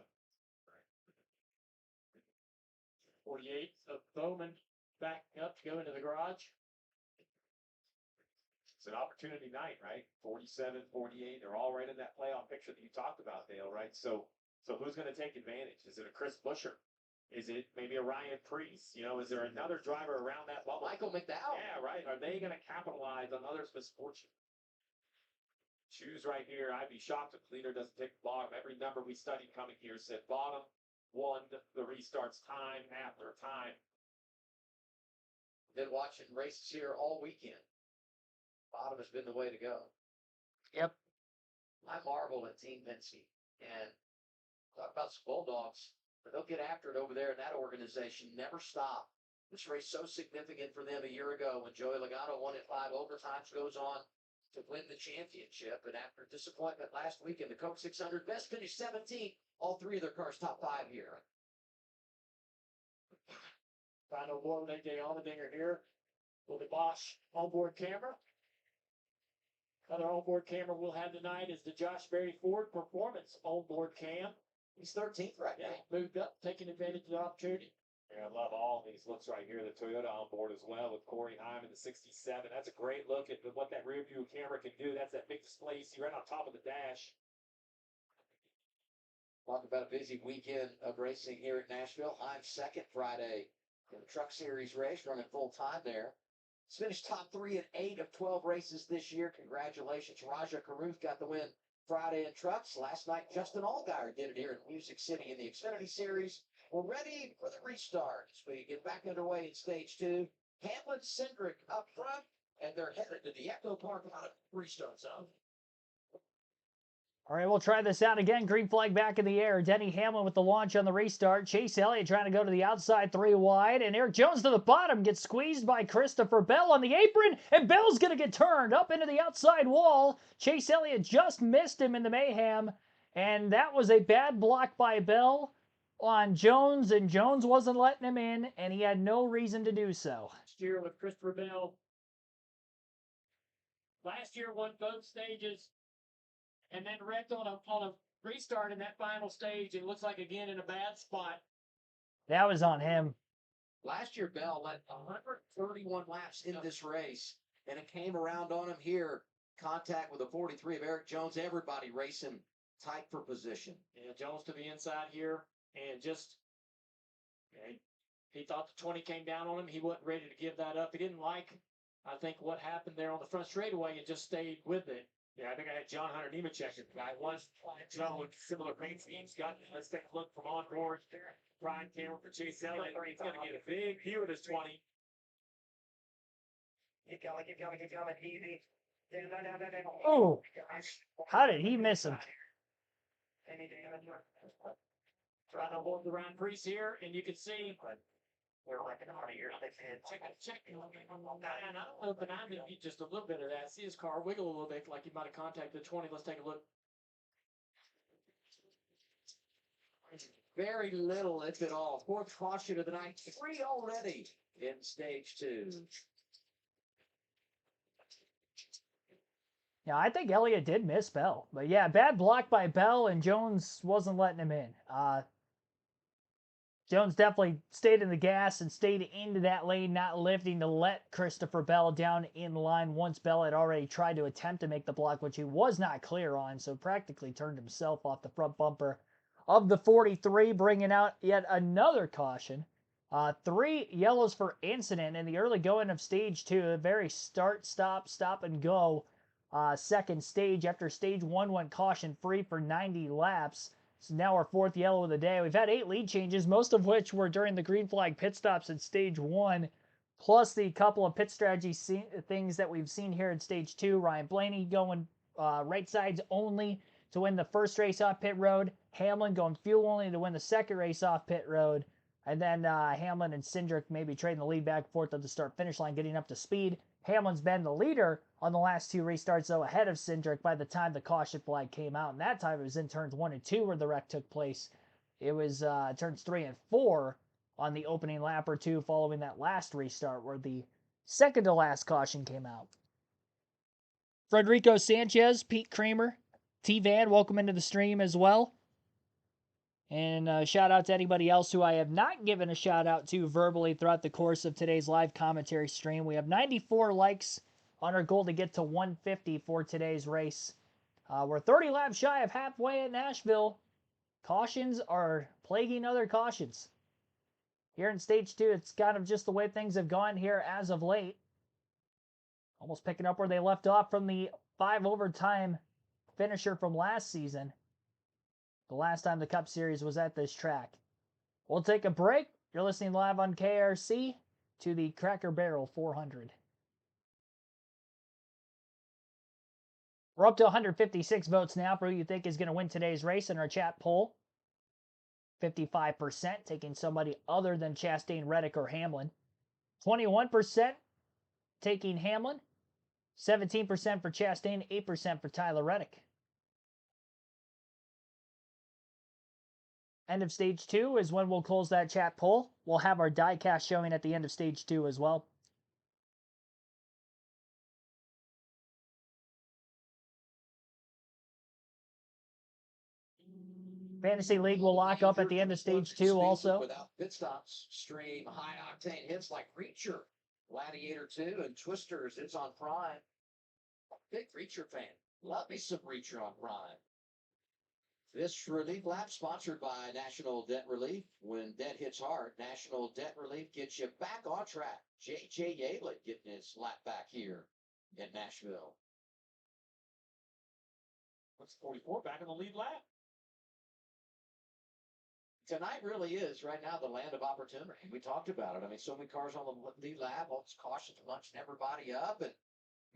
48 of Bowman back up to go into the garage.
It's an opportunity night, right? 47, 48, they're all right in that playoff picture that you talked about, Dale, right? So who's going to take advantage? Is it a Chris Buescher? Is it maybe a Ryan Preece? You know, is there another driver around that bubble?
Michael McDowell.
Yeah, right. Are they going to capitalize on others' misfortune? Choose right here. I'd be shocked if the leader doesn't take the bottom. Every number we studied coming here said bottom, won the restarts time after time.
Been watching races here all weekend. Bottom has been the way to go.
Yep.
I marvel at Team Penske. And talk about some Bulldogs. But they'll get after it over there in that organization. Never stop. This race so significant for them a year ago when Joey Logano won it 5 overtimes, goes on to win the championship. And after disappointment last week in the Coke 600, best finish 17th. All 3 of their cars top 5 here.
Final board with AJ Allmendinger here with the Bosch onboard camera. Other onboard camera we'll have tonight is the Josh Berry Ford Performance onboard cam.
He's 13th right now.
Moved up, taking advantage of the opportunity.
Yeah, I love all these looks right here. The Toyota on board as well with Corey Heim in the 67. That's a great look at what that rear view camera can do. That's that big display you see right on top of the dash.
Talk about a busy weekend of racing here at Nashville. Heim second Friday in the Truck Series race, running full time there. He's finished top 3 in 8 of 12 races this year. Congratulations. Raja Karuth got the win Friday in trucks. Last night, Justin Allgaier did it here in Music City in the Xfinity Series. We're ready for the restart as we get back underway in stage 2. Hamlin Cindric up front, and they're headed to the Echo Park restart zone.
All right, we'll try this out again. Green flag back in the air. Denny Hamlin with the launch on the restart. Chase Elliott trying to go to the outside 3 wide. And Eric Jones to the bottom gets squeezed by Christopher Bell on the apron. And Bell's going to get turned up into the outside wall. Chase Elliott just missed him in the mayhem. And that was a bad block by Bell on Jones. And Jones wasn't letting him in. And he had no reason to do so.
Last year with Christopher Bell. Last year won both stages. And then wrecked on a restart in that final stage. It looks like, again, in a bad spot.
That was on him.
Last year, Bell led 131 laps in this race, and it came around on him here. Contact with the 43 of Eric Jones. Everybody racing tight for position.
Yeah, Jones to the inside here, and just he thought the 20 came down on him. He wasn't ready to give that up. He didn't like, I think, what happened there on the front straightaway and just stayed with it.
Yeah, I think I had John Hunter Nemechek. Guy was Joe with similar paint schemes. Let's take a look from on board. Brian Cameron for Chase Elliott. He's going to get a big view of this 20.
Keep going, keep going, keep going. Easy.
Oh, how did he miss him?
Any damage?
Trying to hold the Ryan Preece here, and you can see.
We're working hard here.
Check. And I don't know, but I did just a little bit of that. See his car wiggle a little bit like he might have contacted the 20. Let's take a look.
Very little, if at all. 4th caution of the night. 3 already in stage 2.
Yeah, I think Elliott did miss Bell. But yeah, bad block by Bell, and Jones wasn't letting him in. Jones definitely stayed in the gas and stayed into that lane, not lifting to let Christopher Bell down in line once Bell had already tried to attempt to make the block, which he was not clear on, so practically turned himself off the front bumper of the 43, bringing out yet another caution. 3 yellows for incident in the early going of stage 2, a very start, stop, and go second stage. After stage 1 went caution free for 90 laps. So now our 4th yellow of the day. We've had 8 lead changes, most of which were during the green flag pit stops in stage 1, plus the couple of pit strategy things that we've seen here in stage 2. Ryan Blaney going right sides only to win the first race off pit road. Hamlin going fuel only to win the second race off pit road. And then Hamlin and Cindric maybe trading the lead back and forth at the start-finish line, getting up to speed. Hamlin's been the leader on the last 2 restarts, though, ahead of Cindric by the time the caution flag came out. And that time it was in turns 1 and 2 where the wreck took place. It was turns 3 and 4 on the opening lap or 2 following that last restart where the second to last caution came out. Frederico Sanchez, Pete Kramer, T-Van, welcome into the stream as well. And shout out to anybody else who I have not given a shout out to verbally throughout the course of today's live commentary stream. We have 94 likes on our goal to get to 150 for today's race. We're 30 laps shy of halfway at Nashville. Cautions are plaguing other cautions. Here in stage 2, it's kind of just the way things have gone here as of late. Almost picking up where they left off from the 5 overtime finisher from last season. The last time the Cup Series was at this track. We'll take a break. You're listening live on KRC to the Cracker Barrel 400. We're up to 156 votes now for who you think is going to win today's race in our chat poll. 55% taking somebody other than Chastain, Reddick, or Hamlin. 21% taking Hamlin. 17% for Chastain, 8% for Tyler Reddick. End of stage 2 is when we'll close that chat poll. We'll have our diecast showing at the end of stage 2 as well. Fantasy League will lock up at the end of stage 2 also.
Without pit stops, stream high octane hits like Reacher, Gladiator 2, and Twisters. It's on Prime. Big Reacher fan. Love me some Reacher on Prime. This relief lap sponsored by National Debt Relief. When debt hits hard, National Debt Relief gets you back on track. J.J. Yeagley getting his lap back here in Nashville.
What's 44 back in the lead lap?
Tonight really is, right now, the land of opportunity. We talked about it. I mean, so many cars on the lead lap, all this caution bunching everybody up. And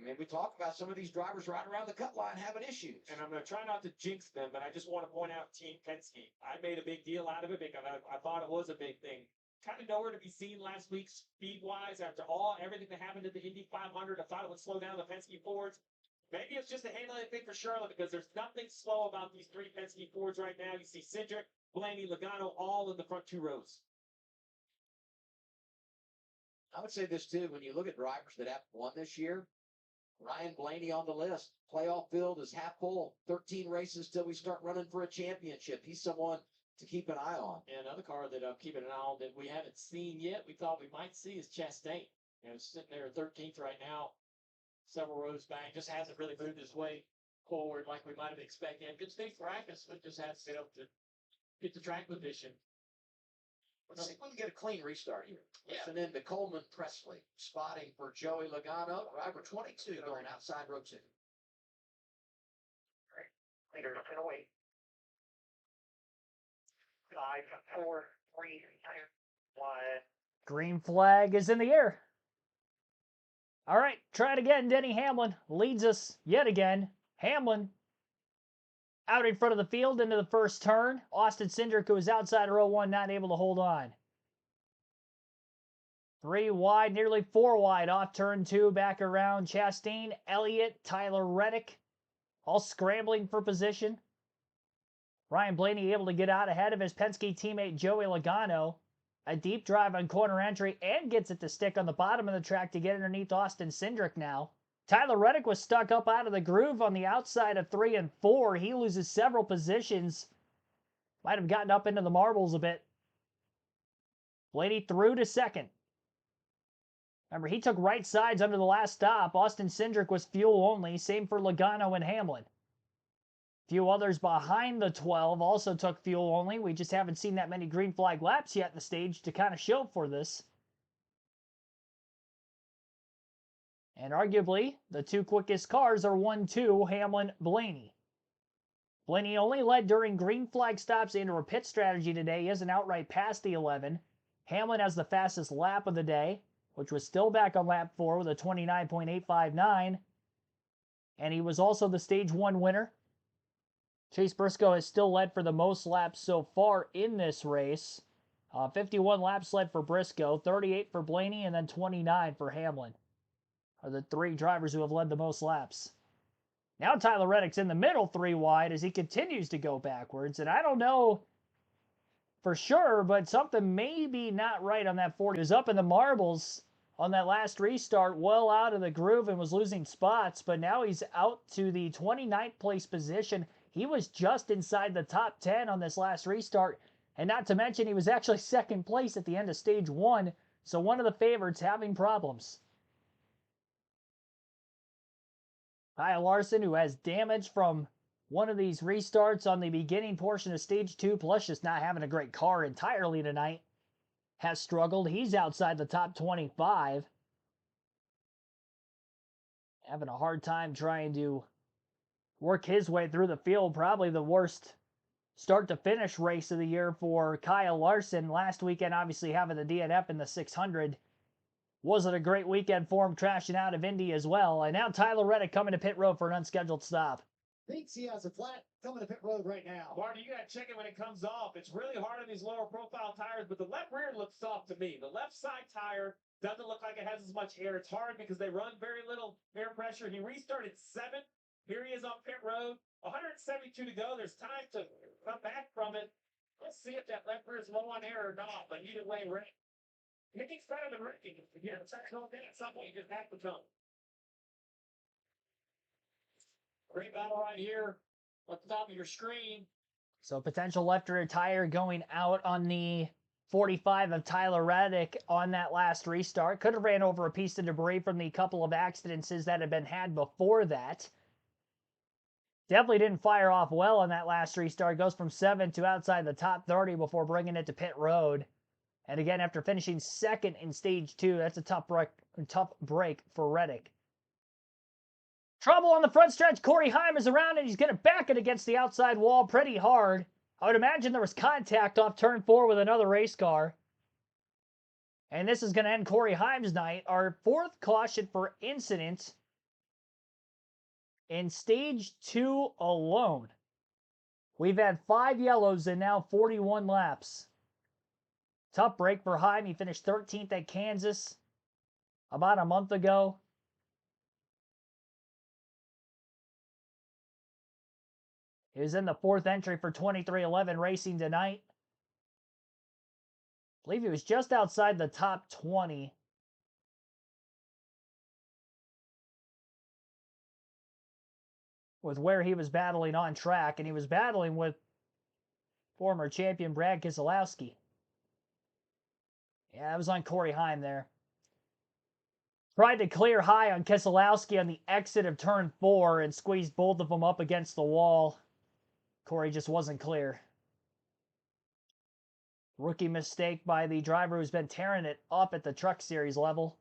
I mean, we talk about some of these drivers right around the cut line having issues.
And I'm going to try not to jinx them, but I just want to point out Team Penske. I made a big deal out of it because I thought it was a big thing. Kind of nowhere to be seen last week speed-wise after everything that happened at the Indy 500. I thought it would slow down the Penske Fords. Maybe it's just a handling thing for Charlotte because there's nothing slow about these 3 Penske Fords right now. You see Cindric, Blaney, Logano all in the front 2 rows.
I would say this too, when you look at drivers that have won this year, Ryan Blaney on the list. Playoff field is half full. 13 races till we start running for a championship. He's someone to keep an eye on.
And another car that I'm keeping an eye on that we haven't seen yet, we thought we might see, is Chastain. Sitting there at 13th right now, several rows back, just hasn't really moved his way forward like we might have expected. And good state practice, but just has to get the track position.
Let's see if we can get a clean restart here. Listen in to Coleman Presley, spotting for Joey Logano, driver 22 going outside row 2.
Leaders in a wait. 5, 4, 3, 2, 1.
Green flag is in the air. All right, try it again. Denny Hamlin leads us yet again. Hamlin out in front of the field into the first turn. Austin Cindric, who was outside row 1, not able to hold on. 3 wide, nearly 4 wide off turn 2, back around. Chastain, Elliott, Tyler Reddick, all scrambling for position. Ryan Blaney able to get out ahead of his Penske teammate Joey Logano. A deep drive on corner entry and gets it to stick on the bottom of the track to get underneath Austin Cindric now. Tyler Reddick was stuck up out of the groove on the outside of 3 and 4. He loses several positions. Might have gotten up into the marbles a bit. Blaney through to second. Remember, he took right sides under the last stop. Austin Cindric was fuel only. Same for Logano and Hamlin. Few others behind the 12 also took fuel only. We just haven't seen that many green flag laps yet in the stage to kind of show for this. And arguably, the two quickest cars are 1-2, Hamlin, Blaney. Blaney only led during green flag stops into a pit strategy today. He isn't outright past the 11. Hamlin has the fastest lap of the day, which was still back on lap 4 with a 29.859. And he was also the stage 1 winner. Chase Briscoe has still led for the most laps so far in this race. 51 laps led for Briscoe, 38 for Blaney, and then 29 for Hamlin are the three drivers who have led the most laps. Now Tyler Reddick's in the middle 3 wide as he continues to go backwards. And I don't know for sure, but something may be not right on that 40. He was up in the marbles on that last restart, well out of the groove and was losing spots. But now he's out to the 29th place position. He was just inside the top 10 on this last restart. And not to mention, he was actually second place at the end of stage 1. So one of the favorites having problems. Kyle Larson, who has damage from one of these restarts on the beginning portion of stage 2, plus just not having a great car entirely tonight, has struggled. He's outside the top 25. Having a hard time trying to work his way through the field. Probably the worst start to finish race of the year for Kyle Larson. Last weekend, obviously having the DNF in the 600. Wasn't a great weekend for him, crashing out of Indy as well. And now Tyler Reddick coming to pit road for an unscheduled stop.
Thinks he has a flat coming to pit road right now.
Marty, you got to check it when it comes off. It's really hard on these lower profile tires, but the left rear looks soft to me. The left side tire doesn't look like it has as much air. It's hard because they run very little air pressure. He restarted 7th. Here he is on pit road. 172 to go. There's time to come back from it. Let's see if that left rear is low on air or not. But either way, Rick. Mickey's better than Ricky. Yeah, it's actually at some point you just have to jump. Great battle right here at the top of your screen.
So potential left rear tire going out on the 45 of Tyler Reddick on that last restart. Could have ran over a piece of debris from the couple of accidents that had been had before that. Definitely didn't fire off well on that last restart. Goes from 7th to outside the top 30 before bringing it to pit road. And again, after finishing 2nd in stage 2, that's a tough break for Reddick. Trouble on the front stretch. Corey Heim is around and he's going to back it against the outside wall pretty hard. I would imagine there was contact off turn 4 with another race car. And this is going to end Corey Heim's night. Our 4th caution for incident in stage 2 alone. We've had 5 yellows and now 41 laps. Tough break for Heim. He finished 13th at Kansas about a month ago. He was in the 4th entry for 2311 Racing tonight. I believe he was just outside the top 20. With where he was battling on track, and he was battling with former champion Brad Keselowski. Yeah, that was on Corey Heim there. Tried to clear high on Keselowski on the exit of turn 4 and squeezed both of them up against the wall. Corey just wasn't clear. Rookie mistake by the driver who's been tearing it up at the Truck Series level.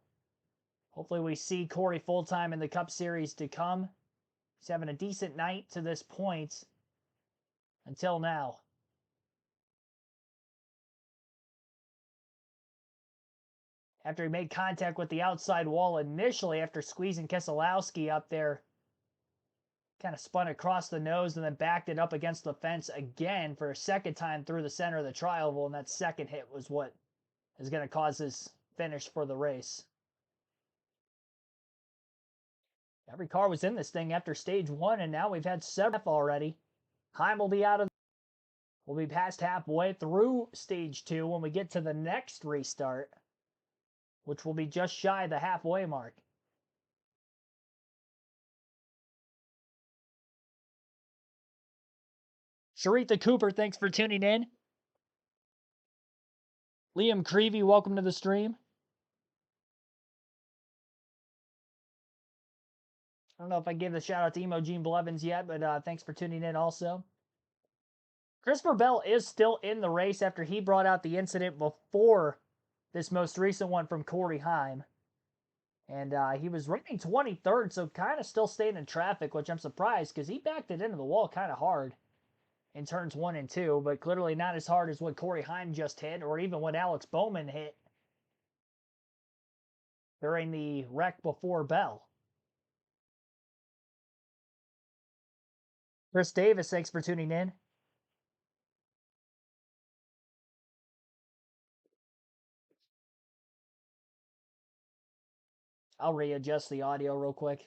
Hopefully we see Corey full-time in the Cup Series to come. He's having a decent night to this point until now. After he made contact with the outside wall initially after squeezing Keselowski up there. Kind of spun across the nose and then backed it up against the fence again for a second time through the center of the tri-oval. And that second hit was what is going to cause his finish for the race. Every car was in this thing after stage 1, and now we've had several already. Heim will be out of. We'll be past halfway through stage 2 when we get to the next restart, which will be just shy of the halfway mark. Sharitha Cooper, thanks for tuning in. Liam Creevy, welcome to the stream. I don't know if I gave the shout out to Emo Gene Blevins yet, but thanks for tuning in also. Christopher Bell is still in the race after he brought out the incident before this most recent one from Corey Heim. And he was running 23rd, so kind of still staying in traffic, which I'm surprised because he backed it into the wall kind of hard in turns 1 and 2, but clearly not as hard as what Corey Heim just hit or even what Alex Bowman hit during the wreck before Bell. Chris Davis, thanks for tuning in. I'll readjust the audio real quick.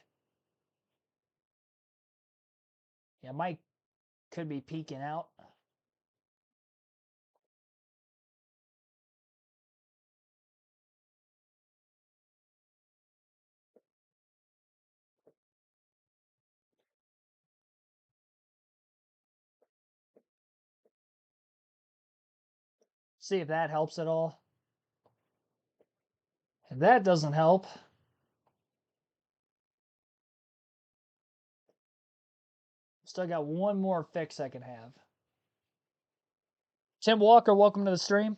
Yeah, Mike could be peeking out. See if that helps at all. If that doesn't help, still got one more fix I can have. Tim Walker, welcome to the stream.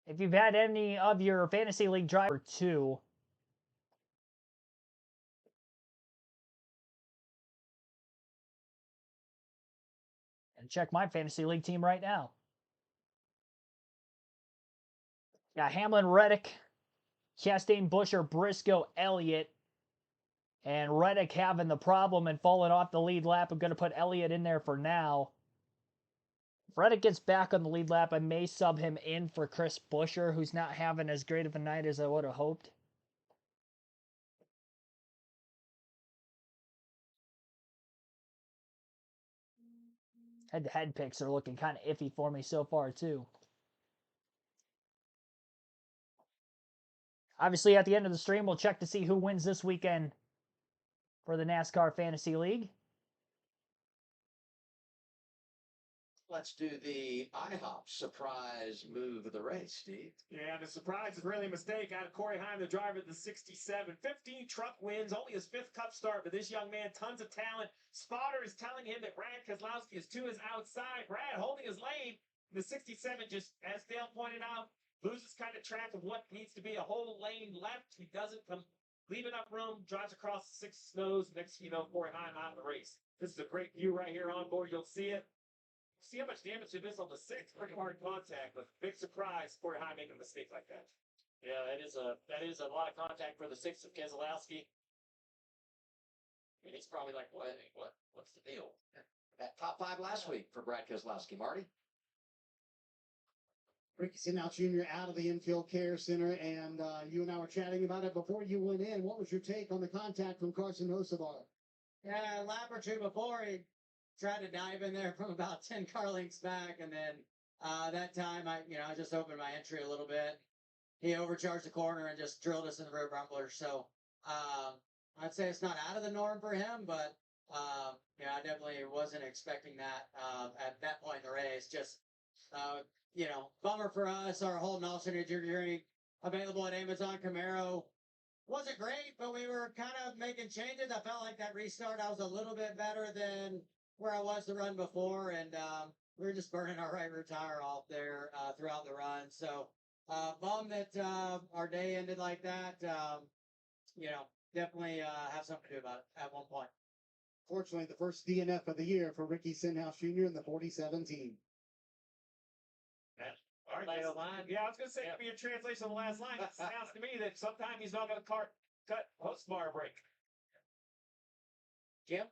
If you've had any of your fantasy league driver 2, and check my fantasy league team right now. Got Hamlin, Reddick, Chastain, Busher, Briscoe, Elliott, and Reddick having the problem and falling off the lead lap. I'm going to put Elliott in there for now. If Reddick gets back on the lead lap, I may sub him in for Chris Busher, who's not having as great of a night as I would have hoped. Head-to-head picks are looking kind of iffy for me so far, too. Obviously, at the end of the stream, we'll check to see who wins this weekend for the NASCAR Fantasy League.
Let's do the IHOP surprise move of the race, Steve.
Yeah, the surprise is really a mistake out of Corey Heim, the driver of the 67. 15 truck wins, only his 5th Cup start, but this young man, tons of talent. Spotter is telling him that Brad Keselowski is to his outside. Brad holding his lane. The 67 just, as Dale pointed out, loses kind of track of what needs to be a whole lane left. He doesn't come, leave enough room, drives across the 6 snows. Next, Corey Heim out of the race. This is a great view right here on board. You'll see it. See how much damage it is on the 6th. Pretty hard contact, but big surprise. Corey Heim making a mistake like that.
Yeah, that is a lot of contact for the 6th of Keselowski. And he's probably like, what's the deal?
That top 5 last week for Brad Keselowski. Marty?
Ricky Stenhouse Jr. out of the infield care center, and you and I were chatting about it before you went in. What was your take on the contact from Carson Hocevar?
Yeah, a lap or two before, he tried to dive in there from about 10 car lengths back, and then that time I just opened my entry a little bit. He overcharged the corner and just drilled us in the rear rumbler. So I'd say it's not out of the norm for him, but I definitely wasn't expecting that at that point in the race. Just bummer for us. Our Holden alternate drink available at Amazon Camaro wasn't great, but we were kind of making changes. I felt like that restart, I was a little bit better than where I was the run before, and we were just burning our right rear tire off there throughout the run. So bummed that our day ended like that. Definitely have something to do about it at one point.
Fortunately, the first DNF of the year for Ricky Stenhouse Jr. in the 47
All right, last line. Yeah, I was going to say, it could be a translation of the last line. It sounds to me that sometime he's not going to cut Hocevar break.
Kim?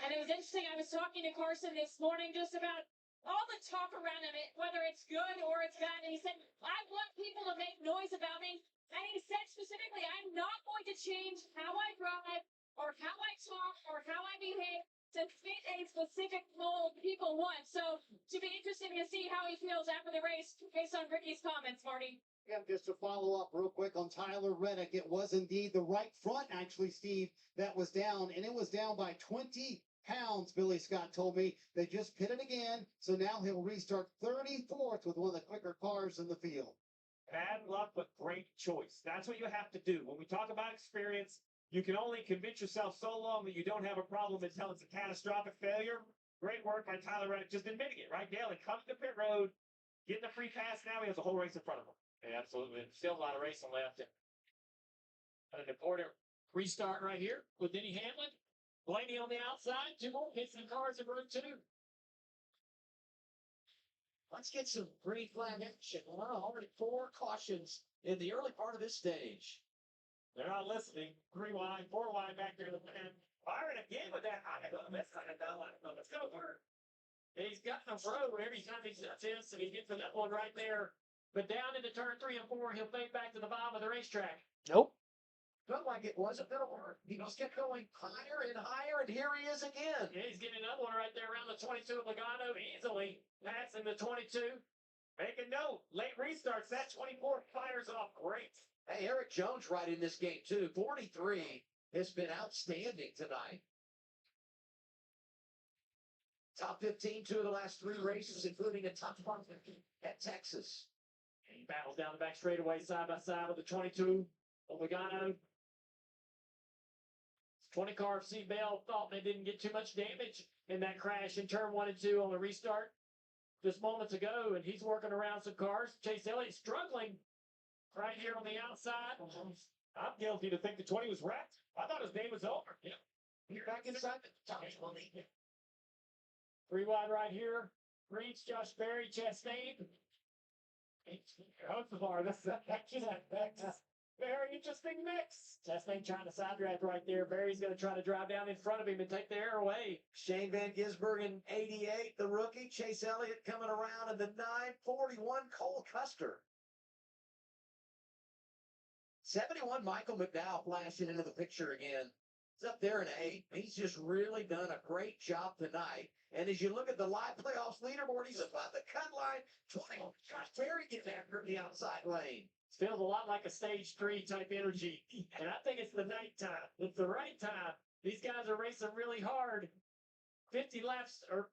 And it was interesting. I was talking to Carson this morning just about all the talk around him, whether it's good or it's bad. And he said, I want people to make noise about me. And he said specifically, I'm not going to change how I drive or how I talk or how I behave to fit a specific mold people want. So to be interesting to see how he feels after the race based on Ricky's comments, Marty.
Yeah, just to follow up real quick on Tyler Reddick, it was indeed the right front, actually, Steve, that was down, and it was down by 20 pounds, Billy Scott told me. They just pitted again, so now he'll restart 34th with one of the quicker cars in the field.
Bad luck, but great choice. That's what you have to do. When we talk about experience, you can only convince yourself so long that you don't have a problem until it's a catastrophic failure. Great work by Tyler Reddick, just admitting it, right? Dale, it comes to pit road, getting a free pass. Now he has a whole race in front of him.
Yeah, absolutely. Still a lot of racing left. An important restart right here with Denny Hamlin. Blaney on the outside. Two more hits and cars in row 2.
Let's get some green flag action. Well, already 4 cautions in the early part of this stage.
They're not listening. 3 wide, 4 wide back there to the man. Firing again with that. I don't know. That's not a no. I don't know. It's going to work.
And he's got a road every time he sets in, so he gets to that one right there. But down into turn 3 and 4, he'll fade back to the bottom of the racetrack.
Nope.
Felt like it wasn't going to work. He just kept going higher and higher, and here he is again.
Yeah, he's getting another one right there around the 22 of Logano, easily passing the 22.
Make a note. Late restarts. That 24 fires off great.
Hey, Eric Jones right in this game, too. 43 has been outstanding tonight. Top 15, 2 of the last 3 races, including a top 5 at Texas.
And he battles down the back straightaway side by side with the 22 of Logano. 20 car of C. Bell thought they didn't get too much damage in that crash in turn 1 and 2 on the restart just moments ago, and he's working around some cars. Chase Elliott struggling right here on the outside.
I'm guilty to think the 20 was wrecked. I thought his game was over.
Yeah. You're back inside the top 20.
3 wide right here. Reeds, Josh Berry, Chastain.
Hocevar, that's very interesting mix.
Chastain trying to side draft right there. Berry's going to try to drive down in front of him and take the air away.
Shane Van Gisbergen in 88, the rookie. Chase Elliott coming around in the 941, Cole Custer. 71, Michael McDowell flashing into the picture again. He's up there in 8. He's just really done a great job tonight. And as you look at the live playoffs leaderboard, he's above the cut line. 21, Josh Berry getting after the outside lane.
Feels a lot like a stage 3 type energy. And I think it's the nighttime. It's the right time. These guys are racing really hard. 50 laps or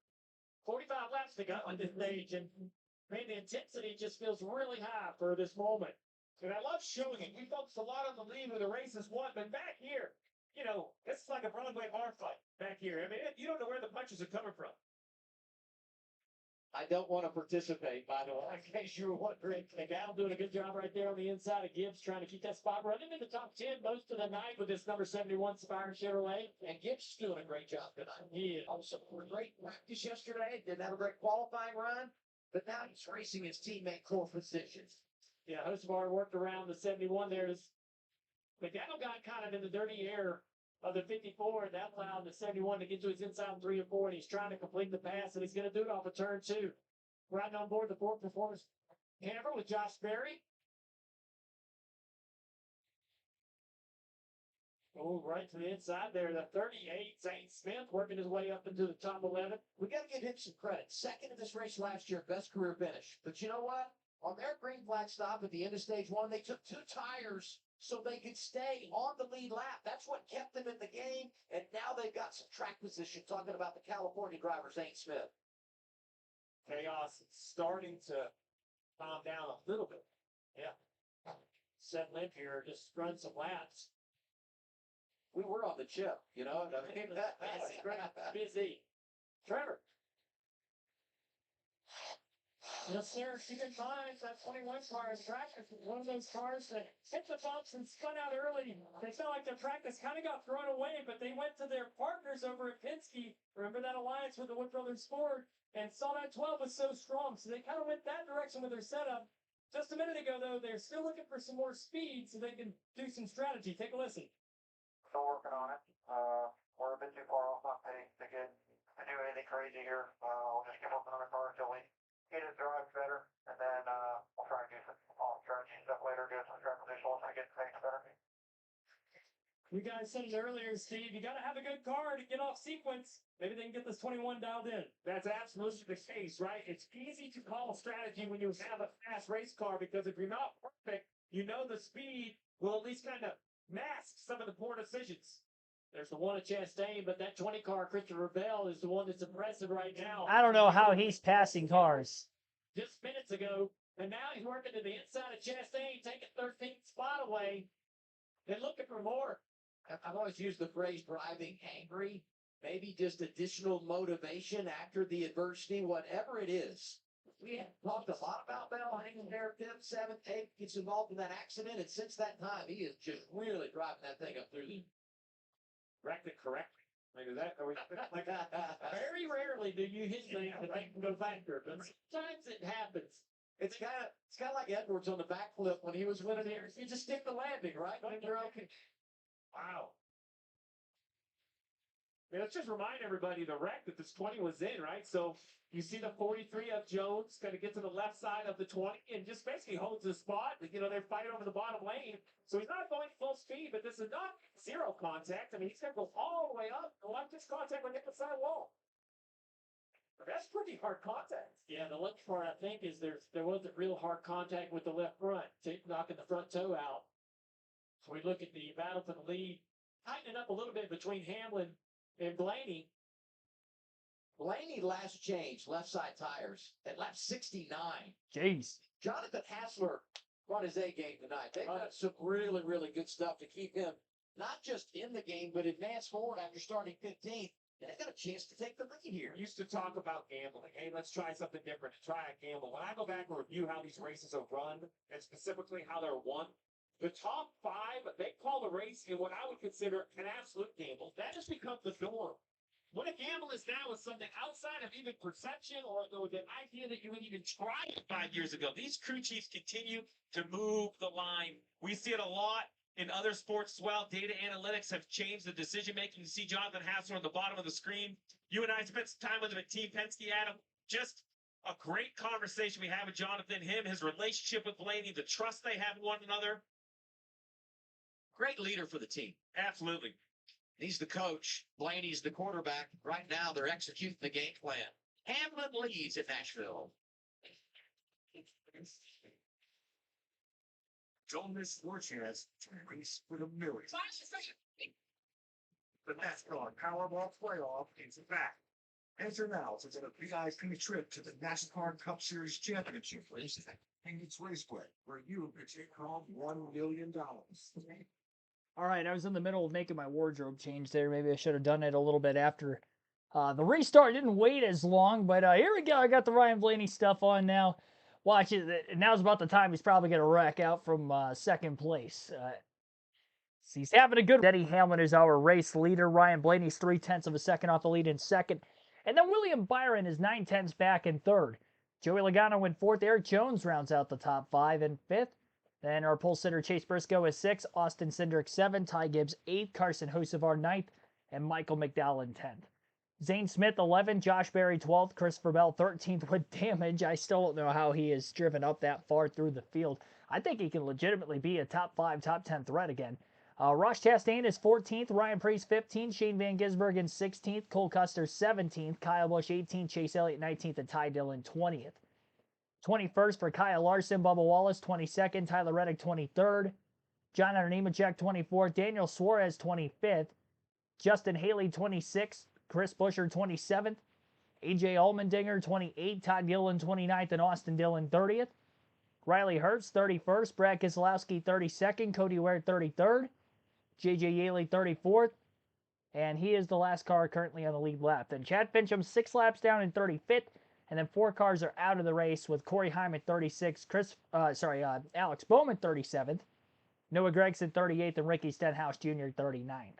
45 laps to go on this stage. And man, the intensity just feels really high for this moment.
And I love showing it. We focus a lot on the lead where the race is won, but back here, you know, this is like a Broadway bar fight back here. I mean, you don't know where the punches are coming from.
I don't want to participate, by the way, in case you were wondering.
McDowell doing a good job right there on the inside of Gibbs, trying to keep that spot running in the top 10 most of the night with this number 71 Sapphire Chevrolet.
And Gibbs is doing a great job tonight.
He is.
Also, great practice yesterday. Didn't have a great qualifying run, but now he's racing his teammate core positions.
Yeah, Hocevar worked around the 71 there. McDowell got kind of in the dirty air of the 54, and that allowed the 71 to get to his inside 3 and 4, and he's trying to complete the pass, and he's going to do it off of turn 2. Riding on board the Ford Performance Hammer with Josh Berry. Oh, right to the inside there. The 38, Zane Smith, working his way up into the top 11.
We got to give him some credit. Second in this race last year, best career finish. But you know what? On their green flag stop at the end of stage 1, they took 2 tires so they could stay on the lead lap. That's what kept them in the game, and now they've got some track position, talking about the California driver, Zane Smith.
Chaos starting to calm down a little bit.
Yeah. Settle in here, just run some laps.
We were on the chip, you know?
Busy. Trevor.
Yes, sir. Keep in mind that 21 car in practice is one of those cars that hit the bumps and spun out early. They felt like their practice kind of got thrown away, but they went to their partners over at Penske. Remember that alliance with the Wood Brothers Ford, and saw that 12 was so strong. So they kind of went that direction with their setup. Just a minute ago, though, they're still looking for some more speed so they can do some strategy. Take a listen.
Still working on it. We're a bit too far off my pace to do anything crazy here. We'll just keep working on the car until we get it drive better, and then we'll try and do some strategy stuff later, do some track position once I get the pace better.
You guys said it earlier, Steve. You got to have a good car to get off sequence. Maybe they can get this 21 dialed in.
That's absolutely the case, right? It's easy to call strategy when you have a fast race car, because if you're not perfect, you know the speed will at least kind of mask some of the poor decisions.
There's the one at Chastain, but that 20 car Christopher Bell is the one that's impressive right now.
I don't know how he's passing cars.
Just minutes ago, and now he's working to the inside of Chastain, taking 13th spot away. They're looking for more.
I've always used the phrase driving angry. Maybe just additional motivation after the adversity, whatever it is. We have talked a lot about Bell hanging there, 5th, 7th, 8th, gets involved in that accident, and since that time, he is just really driving that thing up through the.
Wrecked it correctly. Like, is that, are we, like,
Very rarely do you hit things that make them go faster, but sometimes it happens.
It's kind of like Edwards on the backflip when he was winning here. You just stick the landing, right? And you're okay.
wow. I mean, let's just remind everybody the wreck that this 20 was in, right? So you see the 43 of Jones kind of get to the left side of the 20 and just basically holds his spot. You know, they're fighting over the bottom lane. So he's not going full speed, but this is not zero contact. I mean, he's going to go all the way up and watch this contact when they hit the side wall. That's pretty hard contact.
Yeah, the lucky part, I think, is there wasn't real hard contact with the left front, knocking the front toe out. So we look at the battle for the lead, tightening up a little bit between Hamlin and Blaney.
Blaney last changed left side tires at lap 69.
Jeez.
Jonathan Hassler brought his A game tonight. They've got some really, really good stuff to keep him not just in the game, but advance forward after starting 15th. And they got a chance to take the lead here.
We used to talk about gambling. Hey, let's try something different. Try a gamble. When I go back and review how these races are run, and specifically how they're won, the top 5, they call the race in what I would consider an absolute gamble. That has become the norm. What a gamble is now is something outside of even perception or the idea that you would even try it 5 years ago. These crew chiefs continue to move the line. We see it a lot in other sports as well. Data analytics have changed the decision making. You see Jonathan Hassler on the bottom of the screen. You and I spent some time with him at Team Penske, Adam. Just a great conversation we have with Jonathan, his relationship with Blaney, the trust they have in one another.
Great leader for the team.
Absolutely.
He's the coach. Blaney's the quarterback. Right now, they're executing the game plan. Hamlin leads at Nashville.
Don't miss your chance to race for the millions. The NASCAR Powerball Playoff is back. Enter now to get a VIP trip to the NASCAR Cup Series Championship race at Haynes Raceway, where you could take home $1 million.
All right, I was in the middle of making my wardrobe change there. Maybe I should have done it a little bit after the restart. Didn't wait as long, but here we go. I got the Ryan Blaney stuff on now. Watch it. Now's about the time he's probably going to rack out from second place. He's having a good. Denny Hamlin is our race leader. Ryan Blaney's 0.3 of a second off the lead in second. And then William Byron is 0.9 back in third. Joey Logano in fourth. Eric Jones rounds out the top 5 in fifth. Then our pole sitter Chase Briscoe is 6th, Austin Cindric 7th, Ty Gibbs 8th, Carson Hocevar 9th, and Michael McDowell in 10th. Zane Smith 11th, Josh Berry 12th, Christopher Bell 13th with damage. I still don't know how he is driven up that far through the field. I think he can legitimately be a top 5, top 10 threat again. Ross Chastain is 14th, Ryan Preece 15th, Shane Van Gisbergen 16th, Cole Custer 17th, Kyle Busch 18th, Chase Elliott 19th, and Ty Dillon 20th. 21st for Kyle Larson, Bubba Wallace 22nd, Tyler Reddick 23rd, John Hunter Nemechek 24th, Daniel Suarez 25th, Justin Haley 26th, Chris Buescher 27th, AJ Allmendinger 28th, Todd Gilliland 29th, and Austin Dillon 30th. Riley Herbst 31st, Brad Keselowski 32nd, Cody Ware 33rd, JJ Yeley 34th, and he is the last car currently on the lead lap. Then Chad Fincham 6 laps down in 35th. And then 4 cars are out of the race with Corey Heim 36th, Alex Bowman 37th, Noah Gragson 38th, and Ricky Stenhouse Jr. 39th.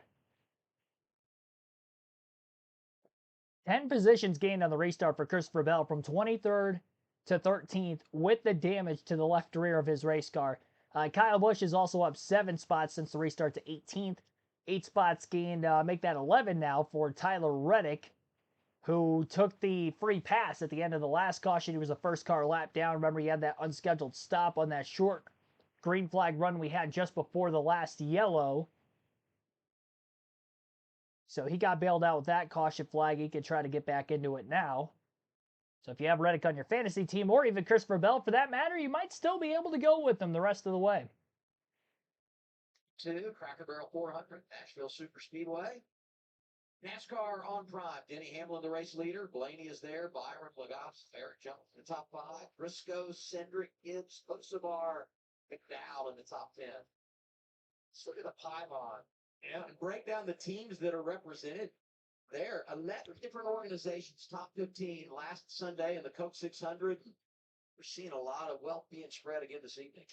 10 positions gained on the restart for Christopher Bell from 23rd to 13th with the damage to the left rear of his race car. Kyle Busch is also up 7 spots since the restart to 18th. 8 spots gained, make that 11 now for Tyler Reddick, who took the free pass at the end of the last caution. He was the first car lap down. Remember, he had that unscheduled stop on that short green flag run we had just before the last yellow. So he got bailed out with that caution flag. He could try to get back into it now. So if you have Reddick on your fantasy team, or even Christopher Bell for that matter, you might still be able to go with them the rest of the way.
2, Cracker Barrel 400, Nashville Super Speedway. NASCAR on prime. Denny Hamlin, the race leader. Blaney is there. Byron, Lagos, Eric Jones in the top 5. Briscoe, Cindric, Gibbs, Kosovar, McDowell in the top 10. Let's look at the pylon. Yeah, and break down the teams that are represented there. 11 different organizations, top 15 last Sunday in the Coke 600. We're seeing a lot of wealth being spread again this evening.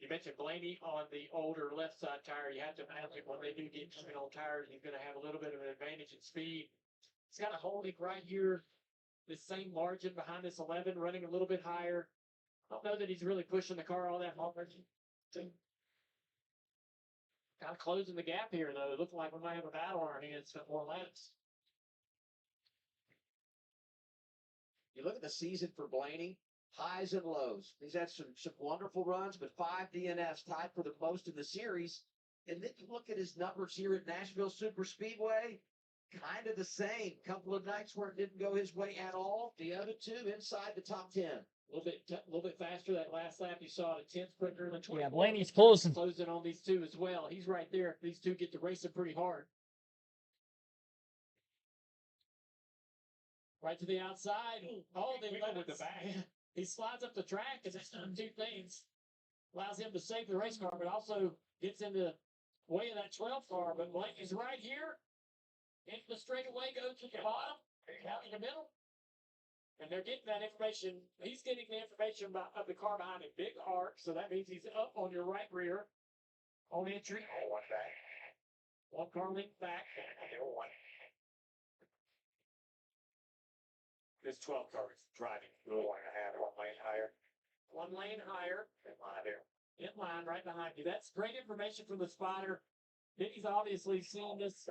You mentioned Blaney on the older left side tire. You have to imagine when they do get coming on tires, he's going to have a little bit of an advantage in speed. He's got a holding right here, this same margin behind this 11, running a little bit higher. I don't know that he's really pushing the car all that hard. Kind of closing the gap here, though. It looks like we might have a battle on our hands for more laps.
You look at the season for Blaney, highs and lows. He's had some wonderful runs, but 5 DNFs, tied for the most in the series. And then you look at his numbers here at Nashville Super Speedway, kind of the same. Couple of nights where it didn't go his way at all. The other 2 inside the top 10.
A little bit faster that last lap. You saw it a 10th quicker than 20.
Yeah, Blaney's closing.
Closing on these 2 as well. He's right there. These 2 get to racing pretty hard. Right to the outside. Oh, they went with the back. He slides up the track because it's done 2 things. Allows him to save the race car, but also gets in the way of that 12 car. But Blaney's right here. Into the straightaway, go to the bottom, out in the middle. And they're getting that information. He's getting the information of the car behind a big arc, so that means he's up on your right rear on entry.
One back.
1 car length back.
One.
There's 12 cars driving.
1.5, 1 lane higher.
1 lane higher.
In line there.
In line right behind you. That's great information from the spotter. He's obviously seen this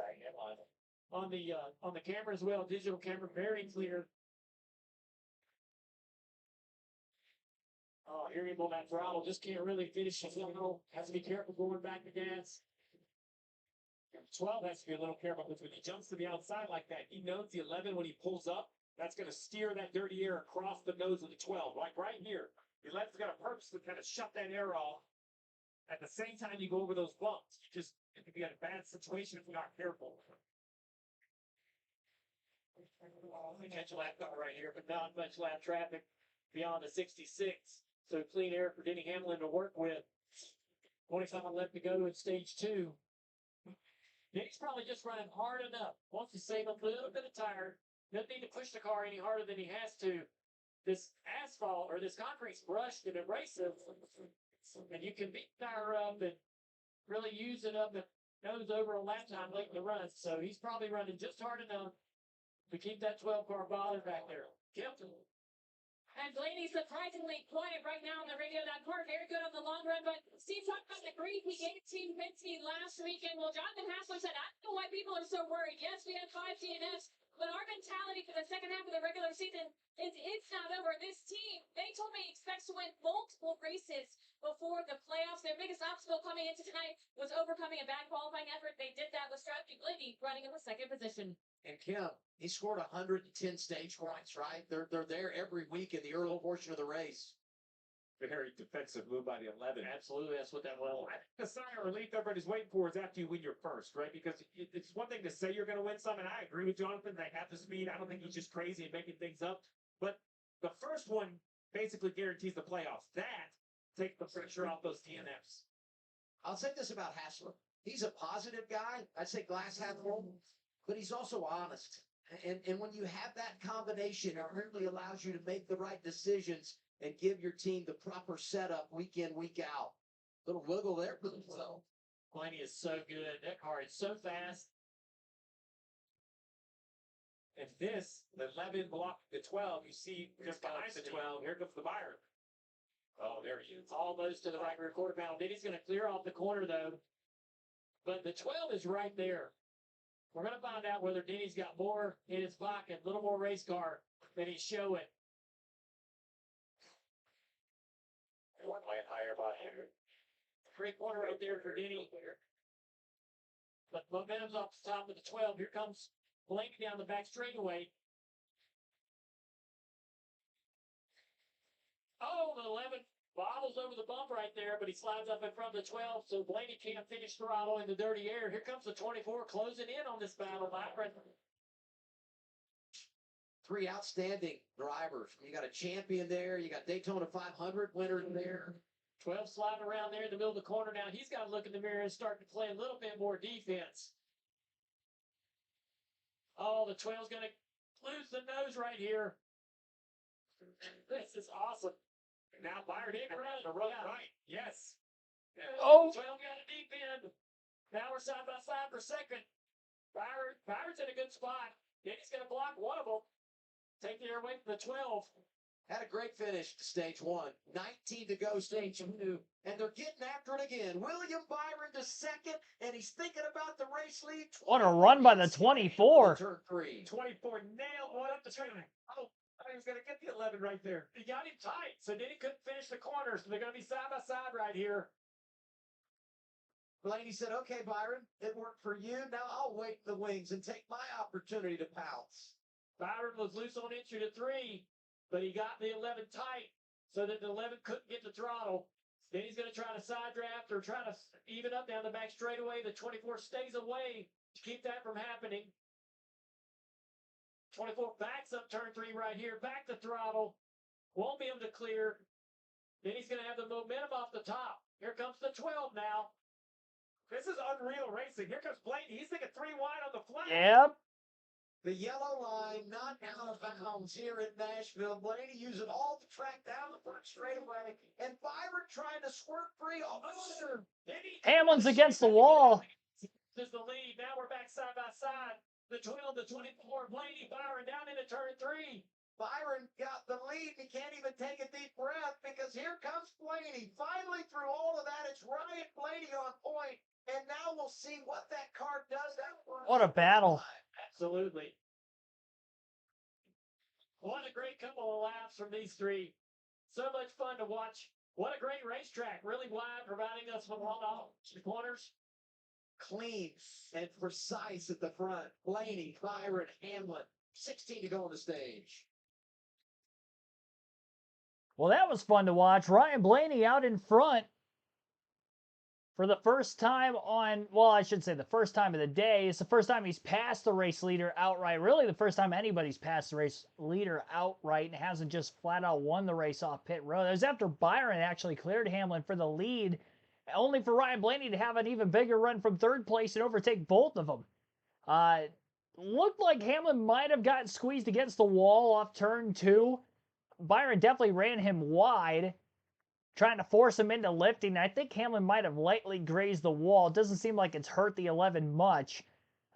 on the camera as well. Digital camera, very clear. Oh, here you go, that throttle. Just can't really finish the throttle. Has to be careful going back to gas.
12 has to be a little careful because when he jumps to the outside like that, he knows the 11 when he pulls up, that's going to steer that dirty air across the nose of the 12, like right here. The 11's got a purpose to kind of shut that air off. At the same time, you go over those bumps. You just it could be in a bad situation if you're not careful.
Catch a lap car right here, but not much lap traffic beyond the 66. So clean air for Denny Hamlin to work with. 25 left to go in stage 2. Denny's probably just running hard enough. Wants to save a little bit of tire. Doesn't need to push the car any harder than he has to. This asphalt or this concrete's brushed and abrasive, and you can beat the tire up and really use it up and nose over a lap time late in the run. So he's probably running just hard enough to keep that 12 car bothered back there.
And Blaney's surprisingly quiet right now on the radio. That car very good on the long run, but Steve talked about the grief he gave Team Penske last weekend. Well, Jonathan Hassler said, I don't know why people are so worried. Yes, we had 5 DNFs, but our mentality for the second half of the regular season is it's not over. This team, they told me, expects to win multiple races before the playoffs. Their biggest obstacle coming into tonight was overcoming a bad qualifying effort. They did that with strategy. Blaney running in the second position.
And Kim, he scored 110 stage points, right? They're there every week in the early portion of the race.
Very defensive move by the 11.
Absolutely, that's what that was.
The sign of relief everybody's waiting for is after you win your first, right? Because it's one thing to say you're going to win some, and I agree with Jonathan. They have the speed. I don't think he's just crazy and making things up. But the first one basically guarantees the playoffs. That takes the pressure off those DNFs.
I'll say this about Hassler. He's a positive guy. I'd say glass half full, but he's also honest. And when you have that combination, it really allows you to make the right decisions and give your team the proper setup week in, week out. Little wiggle there for themselves.
Blaney is so good. That car is so fast.
And this, the 11 block the 12, you see just behind the 12, here comes the Byron.
Oh, there he is. Almost to the right rear quarter panel. Denny's going to clear off the corner, though. But the 12 is right there. We're going to find out whether Denny's got more in his pocket, a little more race car than he's showing.
1 lane higher by here.
Great corner right there for Denny. But momentum's off the top of the 12. Here comes Blaney down the back straightaway. Oh, the 11 Bobbles over the bump right there, but he slides up in front of the 12, so Blaney can't finish throttle in the dirty air. Here comes the 24 closing in on this battle, Byron.
Three outstanding drivers. You got a champion there. You got Daytona 500 winners there.
12 sliding around there in the middle of the corner now. He's got to look in the mirror and start to play a little bit more defense. Oh, the 12's going to lose the nose right here. This is awesome.
Now Byron in front, the right. Yes.
Oh.
12 got a deep end. Now we're side by side for second. Byron's in a good spot. Then he's going to block one of them. Take the air away from the 12.
Had a great finish to stage one. 19 to go, stage two. And they're getting after it again. William Byron to second, and he's thinking about the race lead.
What a run by the 24.
Turn three.
24 nailed one up the train. Oh, he was going to get the 11 right there.
He got him tight, so then he couldn't finish the corner. So they're going to be side by side right here.
Blaney said, okay, Byron, it worked for you. Now I'll wait in the wings and take my opportunity to pounce.
Byron was loose on entry to 3, but he got the 11 tight so that the 11 couldn't get the throttle. Then he's going to try to side draft or try to even up down the back straightaway. The 24 stays away to keep that from happening. 24 backs up turn 3 right here. Back to throttle. Won't be able to clear. Then he's going to have the momentum off the top. Here comes the 12 now.
This is unreal racing. Here comes Blaney. He's thinking 3 wide on the flat.
Yep.
The yellow line not out of bounds here at Nashville. Blaney using all the track down the front straightaway, and Byron trying to swerve free.
Hamlin's against the wall.
This is the lead. Now we're back side by side. The 12, the 24, Blaney, Byron down into turn 3.
Byron got the lead. He can't even take a deep breath because here comes Blaney. Finally, through all of that, it's Ryan Blaney on point. And now we'll see what that car does.
What a battle.
Absolutely. What a great couple of laps from these three. So much fun to watch. What a great racetrack. Really wide, providing us with all the corners.
Clean and precise at the front. Blaney, Byron, Hamlin. 16 to go on the stage.
Well, that was fun to watch. Ryan Blaney out in front for the first time on, well, I should say the first time of the day. It's the first time he's passed the race leader outright. Really the first time anybody's passed the race leader outright and hasn't just flat out won the race off pit road. It was after Byron actually cleared Hamlin for the lead, only for Ryan Blaney to have an even bigger run from third place and overtake both of them. Looked like Hamlin might have gotten squeezed against the wall off turn 2. Byron definitely ran him wide, trying to force him into lifting. I think Hamlin might have lightly grazed the wall. It doesn't seem like it's hurt the 11 much.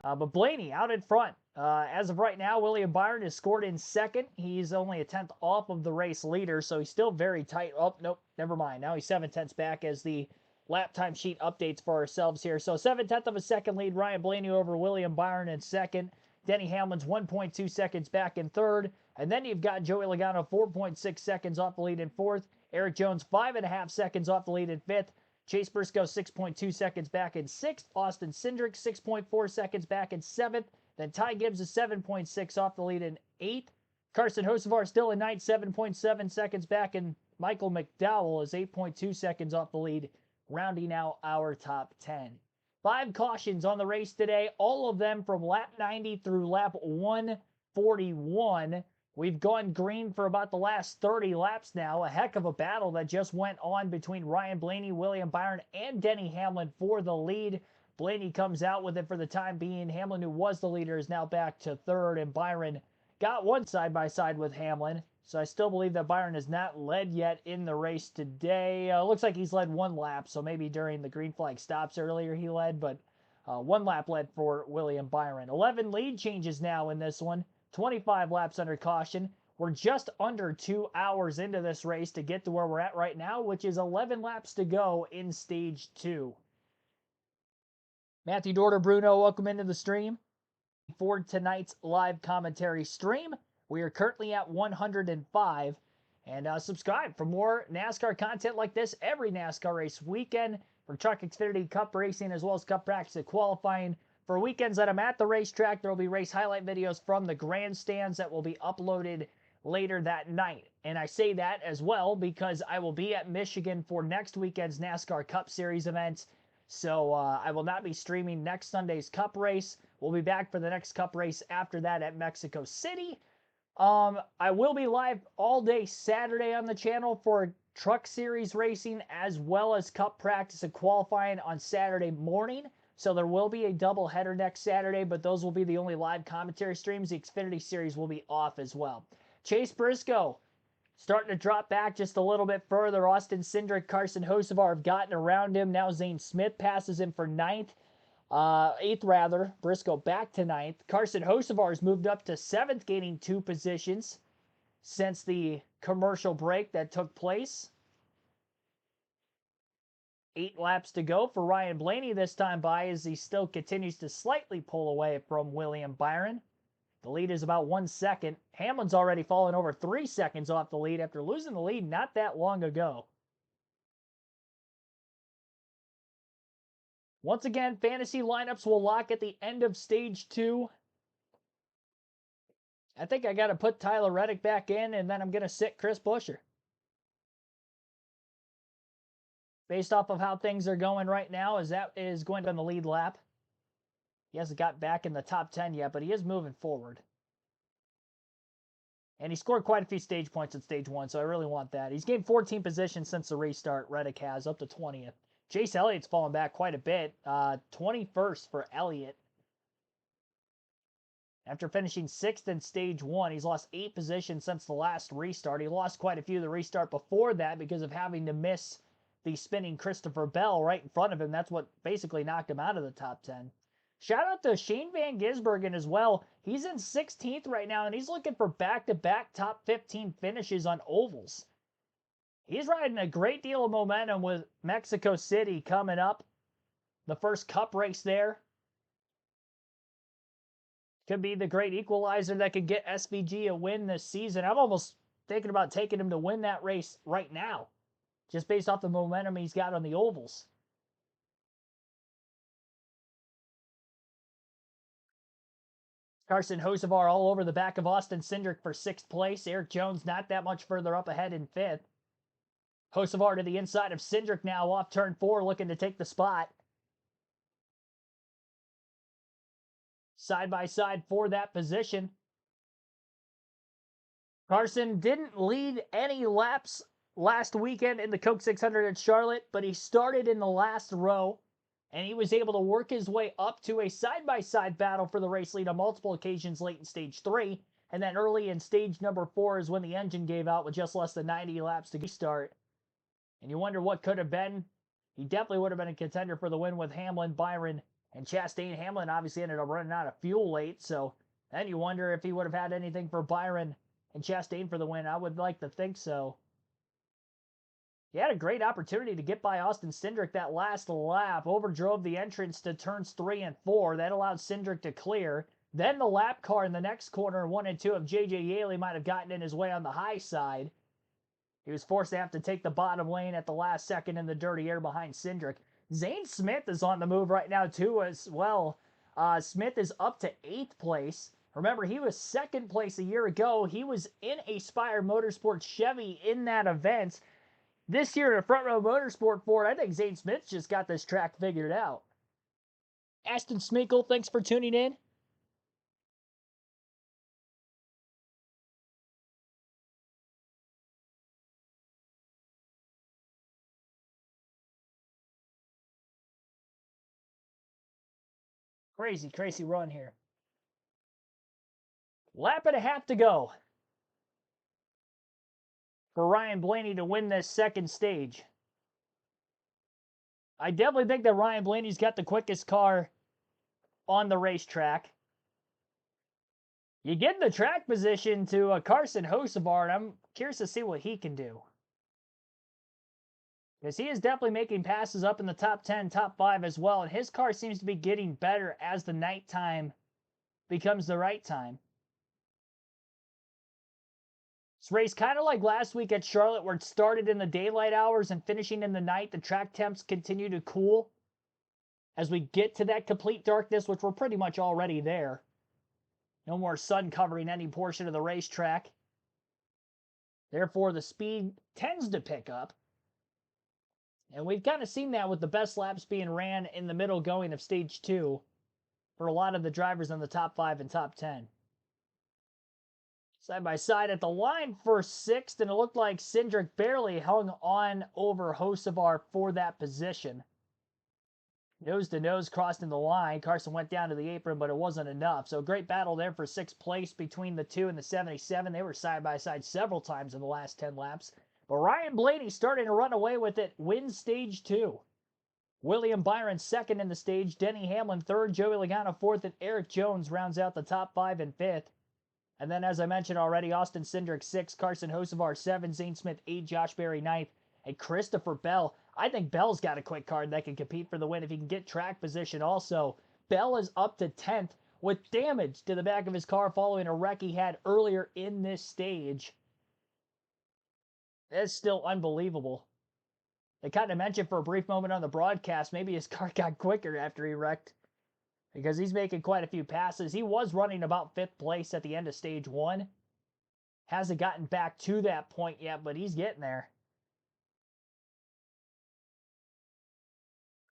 But Blaney out in front. As of right now, William Byron is scored in second. He's only a 10th off of the race leader, so he's still very tight. Oh, nope, never mind. Now he's 7/10 back as the lap time sheet updates for ourselves here. So 7/10 of a second lead, Ryan Blaney over William Byron in second. Denny Hamlin's 1.2 seconds back in third. And then you've got Joey Logano 4.6 seconds off the lead in fourth. Eric Jones 5.5 seconds off the lead in fifth. Chase Briscoe 6.2 seconds back in sixth. Austin Cindric 6.4 seconds back in seventh. Then Ty Gibbs is 7.6 off the lead in eighth. Carson Hocevar still in ninth, 7.7 seconds back. And Michael McDowell is 8.2 seconds off the lead, rounding out our top 10. 5 cautions on the race today, all of them from lap 90 through lap 141. We've gone green for about the last 30 laps now. A heck of a battle that just went on between Ryan Blaney, William Byron, and Denny Hamlin for the lead. Blaney comes out with it for the time being. Hamlin, who was the leader, is now back to third, and Byron got one side-by-side with Hamlin. So I still believe that Byron has not led yet in the race today. Looks like he's led one lap, so maybe during the green flag stops earlier he led, but one lap led for William Byron. 11 lead changes now in this one. 25 laps under caution. We're just under 2 hours into this race to get to where we're at right now, which is 11 laps to go in stage 2. Matthew Dorter Bruno, welcome into the stream. For tonight's live commentary stream, we are currently at 105. And subscribe for more NASCAR content like this every NASCAR race weekend for Truck Xfinity Cup racing as well as Cup practice and qualifying. For weekends that I'm at the racetrack, there will be race highlight videos from the grandstands that will be uploaded later that night. And I say that as well because I will be at Michigan for next weekend's NASCAR Cup Series event. So I will not be streaming next Sunday's Cup race. We'll be back for the next Cup race after that at Mexico City. I will be live all day Saturday on the channel for Truck Series racing as well as Cup practice and qualifying on Saturday morning. So there will be a double header next Saturday, but those will be the only live commentary streams. The Xfinity Series will be off as well. Chase Briscoe starting to drop back just a little bit further. Austin Cindric, Carson Hocevar have gotten around him. Now Zane Smith passes him for eighth rather. Briscoe back to ninth. Carson Hocevar has moved up to seventh, gaining 2 positions since the commercial break that took place. 8 laps to go for Ryan Blaney this time by as he still continues to slightly pull away from William Byron. The lead is about 1 second. Hamlin's already fallen over 3 seconds off the lead after losing the lead not that long ago. Once again, fantasy lineups will lock at the end of stage 2. I think I got to put Tyler Reddick back in, and then I'm going to sit Chris Buescher. Based off of how things are going right now, as that is going to be on the lead lap. He hasn't got back in the top 10 yet, but he is moving forward. And he scored quite a few stage points in stage 1, so I really want that. He's gained 14 positions since the restart. Reddick has up to 20th. Chase Elliott's fallen back quite a bit. 21st for Elliott. After finishing 6th in stage 1, he's lost 8 positions since the last restart. He lost quite a few of the restart before that because of having to miss the spinning Christopher Bell right in front of him. That's what basically knocked him out of the top 10. Shout out to Shane Van Gisbergen as well. He's in 16th right now, and he's looking for back-to-back top 15 finishes on ovals. He's riding a great deal of momentum with Mexico City coming up. The first Cup race there. Could be the great equalizer that could get SVG a win this season. I'm almost thinking about taking him to win that race right now, just based off the momentum he's got on the ovals. Carson Hocevar all over the back of Austin Cindric for 6th place. Eric Jones not that much further up ahead in 5th. Hocevar to the inside of Cindric now off turn 4, looking to take the spot. Side by side for that position. Carson didn't lead any laps last weekend in the Coke 600 at Charlotte, but he started in the last row, and he was able to work his way up to a side-by-side battle for the race lead on multiple occasions late in stage 3, and then early in stage number 4 is when the engine gave out with just less than 90 laps to start. And you wonder what could have been. He definitely would have been a contender for the win with Hamlin, Byron, and Chastain. Hamlin obviously ended up running out of fuel late, so then you wonder if he would have had anything for Byron and Chastain for the win. I would like to think so. He had a great opportunity to get by Austin Cindric that last lap. Overdrove the entrance to turns 3 and 4. That allowed Cindric to clear. Then the lap car in the next corner, 1 and 2 of J.J. Yaley might have gotten in his way on the high side. He was forced to have to take the bottom lane at the last second in the dirty air behind Cindric. Zane Smith is on the move right now too as well. Smith is up to 8th place. Remember, he was 2nd place a year ago. He was in a Spire Motorsports Chevy in that event. This year in a Front Row Motorsport Ford, I think Zane Smith's just got this track figured out. Aston Sminkle, thanks for tuning in. Crazy, crazy run here. Lap and a half to go for Ryan Blaney to win this second stage. I definitely think that Ryan Blaney's got the quickest car on the racetrack. You get the track position to Carson Hocevar, and I'm curious to see what he can do. Because he is definitely making passes up in the top 10, top 5 as well, and his car seems to be getting better as the nighttime becomes the right time. This race kind of like last week at Charlotte, where it started in the daylight hours and finishing in the night. The track temps continue to cool as we get to that complete darkness, which we're pretty much already there. No more sun covering any portion of the racetrack. Therefore, the speed tends to pick up. And we've kind of seen that with the best laps being ran in the middle going of stage 2 for a lot of the drivers in the top 5 and top 10. Side by side at the line for 6th, and it looked like Cindric barely hung on over Hocevar for that position. Nose to nose crossing the line. Carson went down to the apron, but it wasn't enough. So great battle there for 6th place between the two and the 77. They were side by side several times in the last 10 laps. But Ryan Blaney starting to run away with it, wins stage 2. William Byron second in the stage, Denny Hamlin third, Joey Logano fourth, and Eric Jones rounds out the top 5 and 5th. And then, as I mentioned already, Austin Cindric 6th, Carson Hocevar 7th, Zane Smith 8th, Josh Berry 9th, and Christopher Bell. I think Bell's got a quick card that can compete for the win if he can get track position also. Bell is up to 10th with damage to the back of his car following a wreck he had earlier in this stage. That's still unbelievable. They kind of mentioned for a brief moment on the broadcast, maybe his car got quicker after he wrecked, because he's making quite a few passes. He was running about 5th place at the end of stage 1. Hasn't gotten back to that point yet, but he's getting there.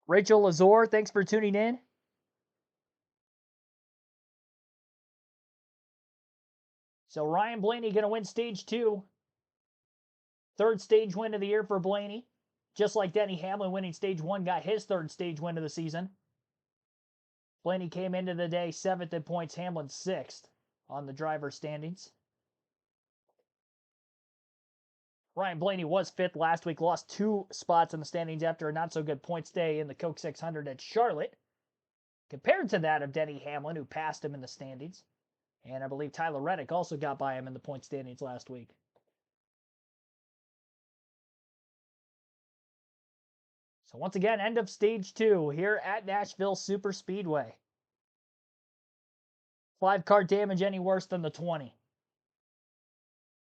Rachel Lazor, thanks for tuning in. So Ryan Blaney going to win stage 2. 3rd stage win of the year for Blaney. Just like Denny Hamlin winning stage 1 got his 3rd stage win of the season. Blaney came into the day 7th in points, Hamlin 6th on the driver standings. Ryan Blaney was 5th last week, lost 2 spots in the standings after a not-so-good points day in the Coke 600 at Charlotte, compared to that of Denny Hamlin, who passed him in the standings. And I believe Tyler Reddick also got by him in the point standings last week. So once again, end of stage 2 here at Nashville Super Speedway. 5-car damage any worse than the 20.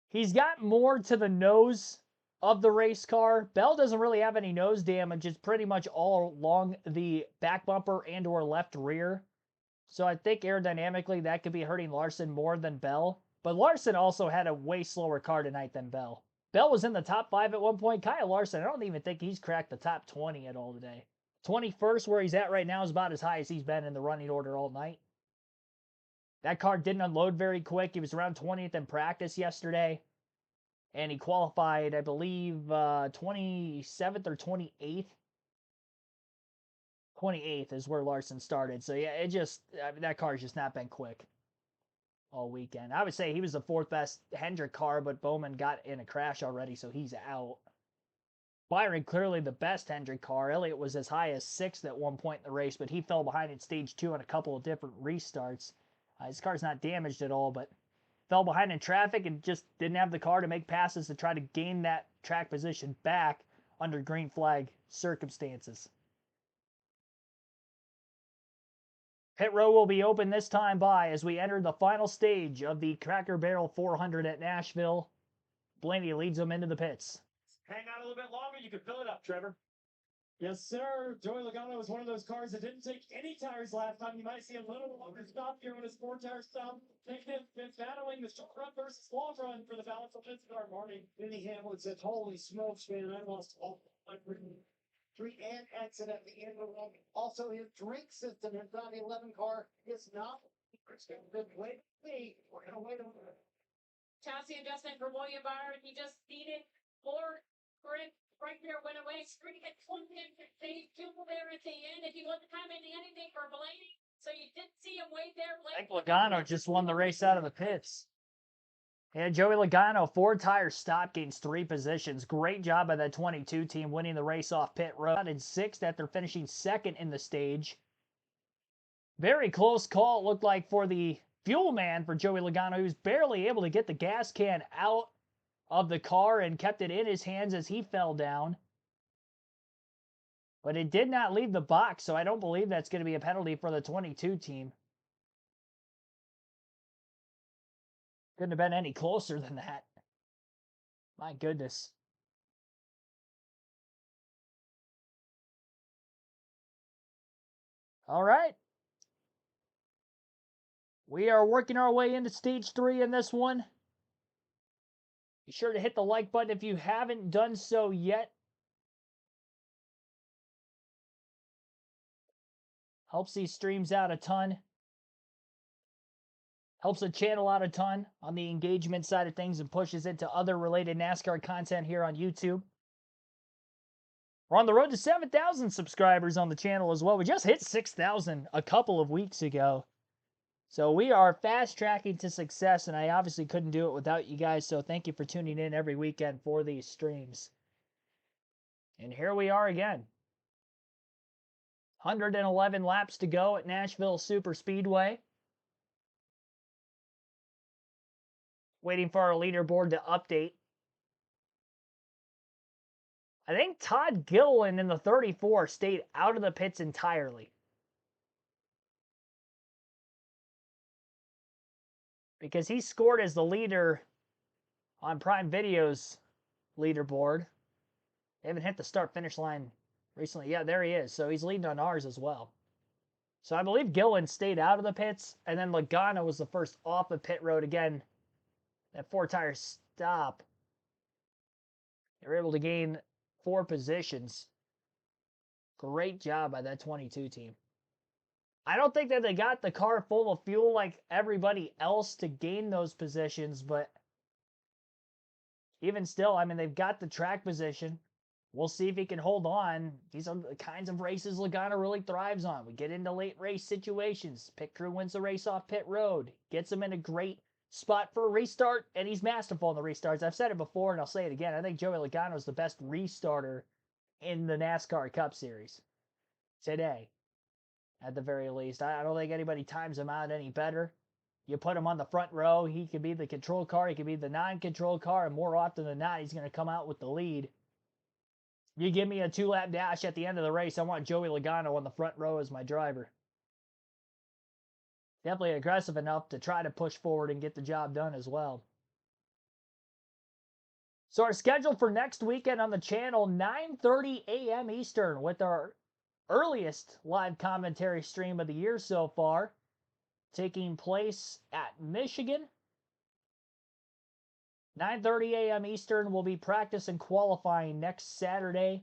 He's got more to the nose of the race car. Bell doesn't really have any nose damage. It's pretty much all along the back bumper and or left rear. So I think aerodynamically that could be hurting Larson more than Bell. But Larson also had a way slower car tonight than Bell. Bell was in the top 5 at one point. Kyle Larson, I don't even think he's cracked the top 20 at all today. 21st, where he's at right now, is about as high as he's been in the running order all night. That car didn't unload very quick. He was around 20th in practice yesterday. And he qualified, I believe, 27th or 28th. 28th is where Larson started. So, yeah, that car's just not been quick all weekend. I would say he was the 4th best Hendrick car, but Bowman got in a crash already, so he's out. Byron, clearly the best Hendrick car. Elliott was as high as 6th at one point in the race, but he fell behind in stage 2 on a couple of different restarts. His car's not damaged at all, but fell behind in traffic and just didn't have the car to make passes to try to gain that track position back under green flag circumstances. Pit row will be open this time by as we enter the final stage of the Cracker Barrel 400 at Nashville. Blaney leads them into the pits.
Hang out a little bit longer, you can fill it up, Trevor.
Yes, sir. Joey Logano was one of those cars that didn't take any tires last time. You might see a little longer stop here when his 4 tires stop. It's battling the short run versus long run for the balance of this car. Morning. Denny Hamlin said, "Holy smokes, man! I lost all my
Street and exit at the end of the run. Also, his drink system has on the 11 car is not. Wait, we're gonna wait a minute.
Chassis adjustment for William Byron. He just needed more grip. Right there went away. Screen at 20 and they killed there at the end. If he wasn't having anything for Blaney, so you didn't see him wait there.
I think Logano just won the race out of the pits. Yeah, Joey Logano, 4 tires stop, gains 3 positions. Great job by that 22 team winning the race off pit road. In 6th after finishing 2nd in the stage. Very close call, it looked like, for the fuel man for Joey Logano. He was barely able to get the gas can out of the car and kept it in his hands as he fell down. But it did not leave the box, so I don't believe that's going to be a penalty for the 22 team. Couldn't have been any closer than that. My goodness. All right. We are working our way into stage 3 in this one. Be sure to hit the like button if you haven't done so yet. Helps these streams out a ton. Helps the channel out a ton on the engagement side of things and pushes it to other related NASCAR content here on YouTube. We're on the road to 7,000 subscribers on the channel as well. We just hit 6,000 a couple of weeks ago. So we are fast tracking to success, and I obviously couldn't do it without you guys. So thank you for tuning in every weekend for these streams. And here we are again. 111 laps to go at Nashville Super Speedway. Waiting for our leaderboard to update. I think Todd Gilliland in the 34 stayed out of the pits entirely. Because he scored as the leader on Prime Video's leaderboard. They haven't hit the start-finish line recently. Yeah, there he is. So he's leading on ours as well. So I believe Gilliland stayed out of the pits, and then Logano was the first off the pit road again. That four-tire stop. They were able to gain 4 positions. Great job by that 22 team. I don't think that they got the car full of fuel like everybody else to gain those positions, but even still, I mean, they've got the track position. We'll see if he can hold on. These are the kinds of races Logano really thrives on. We get into late race situations. Pit crew wins the race off pit road. Gets him in a great spot for a restart, and he's masterful in the restarts. I've said it before, and I'll say it again. I think Joey Logano is the best restarter in the NASCAR Cup Series today, at the very least. I don't think anybody times him out any better. You put him on the front row, he could be the control car, he could be the non-control car, and more often than not, he's going to come out with the lead. You give me a 2-lap dash at the end of the race, I want Joey Logano on the front row as my driver. Definitely aggressive enough to try to push forward and get the job done as well. So our schedule for next weekend on the channel, 9:30 a.m. Eastern, with our earliest live commentary stream of the year so far, taking place at Michigan. 9:30 a.m. Eastern will be practice and qualifying next Saturday.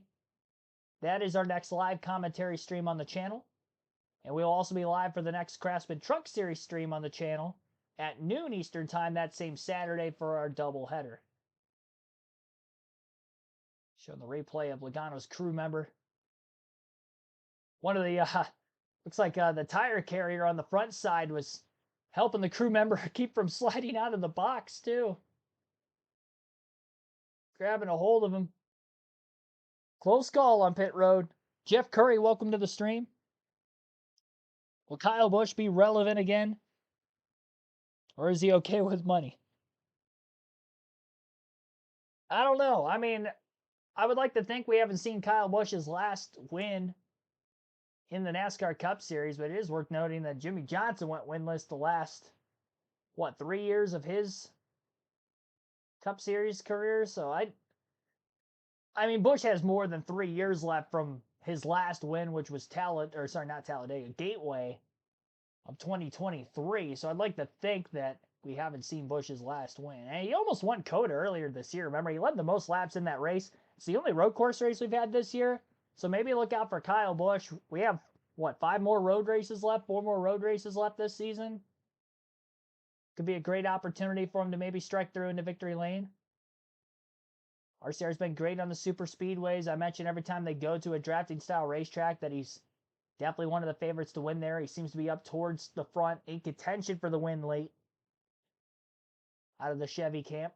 That is our next live commentary stream on the channel. And we'll also be live for the next Craftsman Truck Series stream on the channel at noon Eastern time that same Saturday for our doubleheader. Showing the replay of Logano's crew member. One of the, looks like the tire carrier on the front side was helping the crew member keep from sliding out of the box too. Grabbing a hold of him. Close call on pit road. Jeff Curry, welcome to the stream. Will Kyle Busch be relevant again? Or is he okay with money? I don't know. I mean, I would like to think we haven't seen Kyle Busch's last win in the NASCAR Cup Series, but it is worth noting that Jimmy Johnson went winless the last, 3 years of his Cup Series career. So I mean, Busch has more than 3 years left from his last win, which was Gateway of 2023. So I'd like to think that we haven't seen Busch's last win. And he almost won COTA earlier this year. Remember, he led the most laps in that race. It's the only road course race we've had this year. So maybe look out for Kyle Busch. We have, 5 more road races left? 4 more road races left this season? Could be a great opportunity for him to maybe strike through into victory lane. RCR's been great on the super speedways. I mentioned every time they go to a drafting style racetrack that he's definitely one of the favorites to win there. He seems to be up towards the front, in contention for the win late out of the Chevy camp.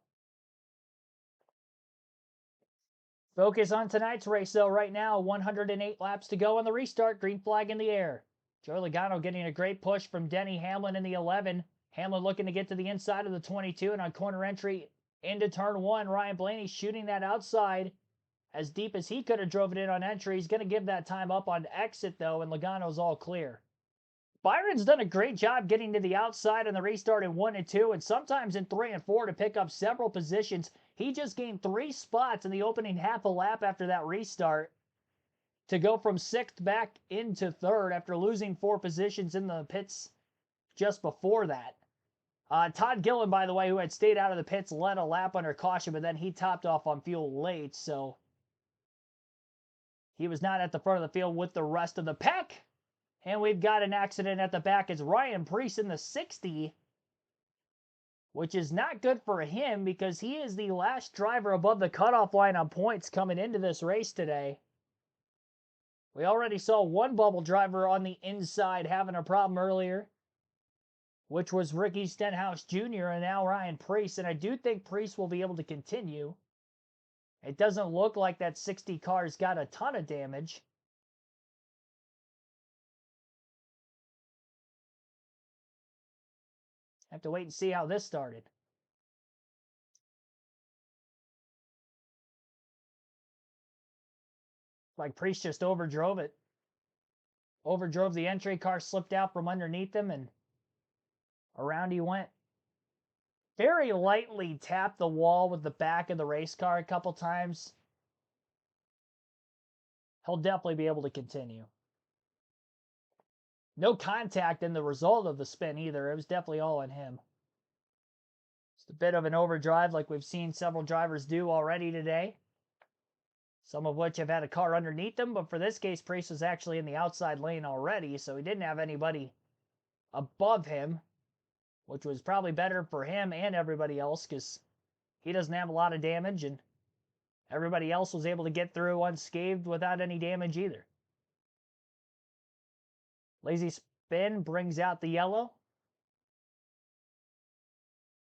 Focus on tonight's race, though. Right now, 108 laps to go on the restart. Green flag in the air. Joey Logano getting a great push from Denny Hamlin in the 11. Hamlin looking to get to the inside of the 22, and on corner entry into turn 1, Ryan Blaney shooting that outside as deep as he could have drove it in on entry. He's going to give that time up on exit, though, and Logano's all clear. Byron's done a great job getting to the outside on the restart in 1 and 2, and sometimes in 3 and 4 to pick up several positions. He just gained 3 spots in the opening half a lap after that restart to go from 6th back into 3rd after losing 4 positions in the pits just before that. Todd Gillen, by the way, who had stayed out of the pits, led a lap under caution, but then he topped off on fuel late, so he was not at the front of the field with the rest of the pack. And we've got an accident at the back. It's Ryan Preece in the 60, which is not good for him because he is the last driver above the cutoff line on points coming into this race today. We already saw one bubble driver on the inside having a problem earlier, which was Ricky Stenhouse Jr. and now Ryan Preece. And I do think Preece will be able to continue. It doesn't look like that 60 car's got a ton of damage. Have to wait and see how this started. Like Preece just overdrove it. Overdrove the entry car, slipped out from underneath him, and around he went. Very lightly tapped the wall with the back of the race car a couple times. He'll definitely be able to continue. No contact in the result of the spin either. It was definitely all on him. Just a bit of an overdrive like we've seen several drivers do already today. Some of which have had a car underneath them, but for this case, Preece was actually in the outside lane already, so he didn't have anybody above him, which was probably better for him and everybody else because he doesn't have a lot of damage, and everybody else was able to get through unscathed without any damage either. Lazy spin brings out the yellow.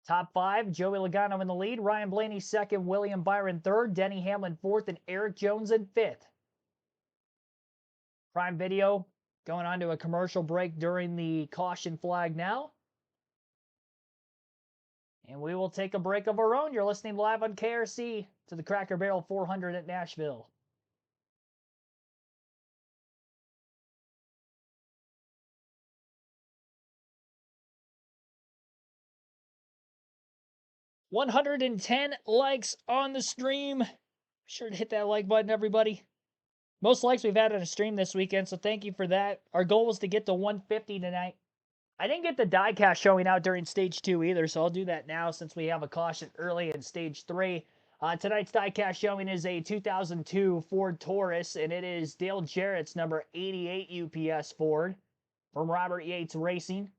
Top 5, Joey Logano in the lead, Ryan Blaney second, William Byron third, Denny Hamlin fourth, and Eric Jones in fifth. Prime Video going on to a commercial break during the caution flag now. And we will take a break of our own. You're listening live on KRC to the Cracker Barrel 400 at Nashville. $110 likes on the stream. Be sure to hit that like button, everybody. Most likes we've had on a stream this weekend, so thank you for that. Our goal was to get to 150 tonight. I didn't get the diecast showing out during Stage 2 either, so I'll do that now since we have a caution early in Stage 3. Tonight's diecast showing is a 2002 Ford Taurus, and it is Dale Jarrett's number 88 UPS Ford from Robert Yates Racing.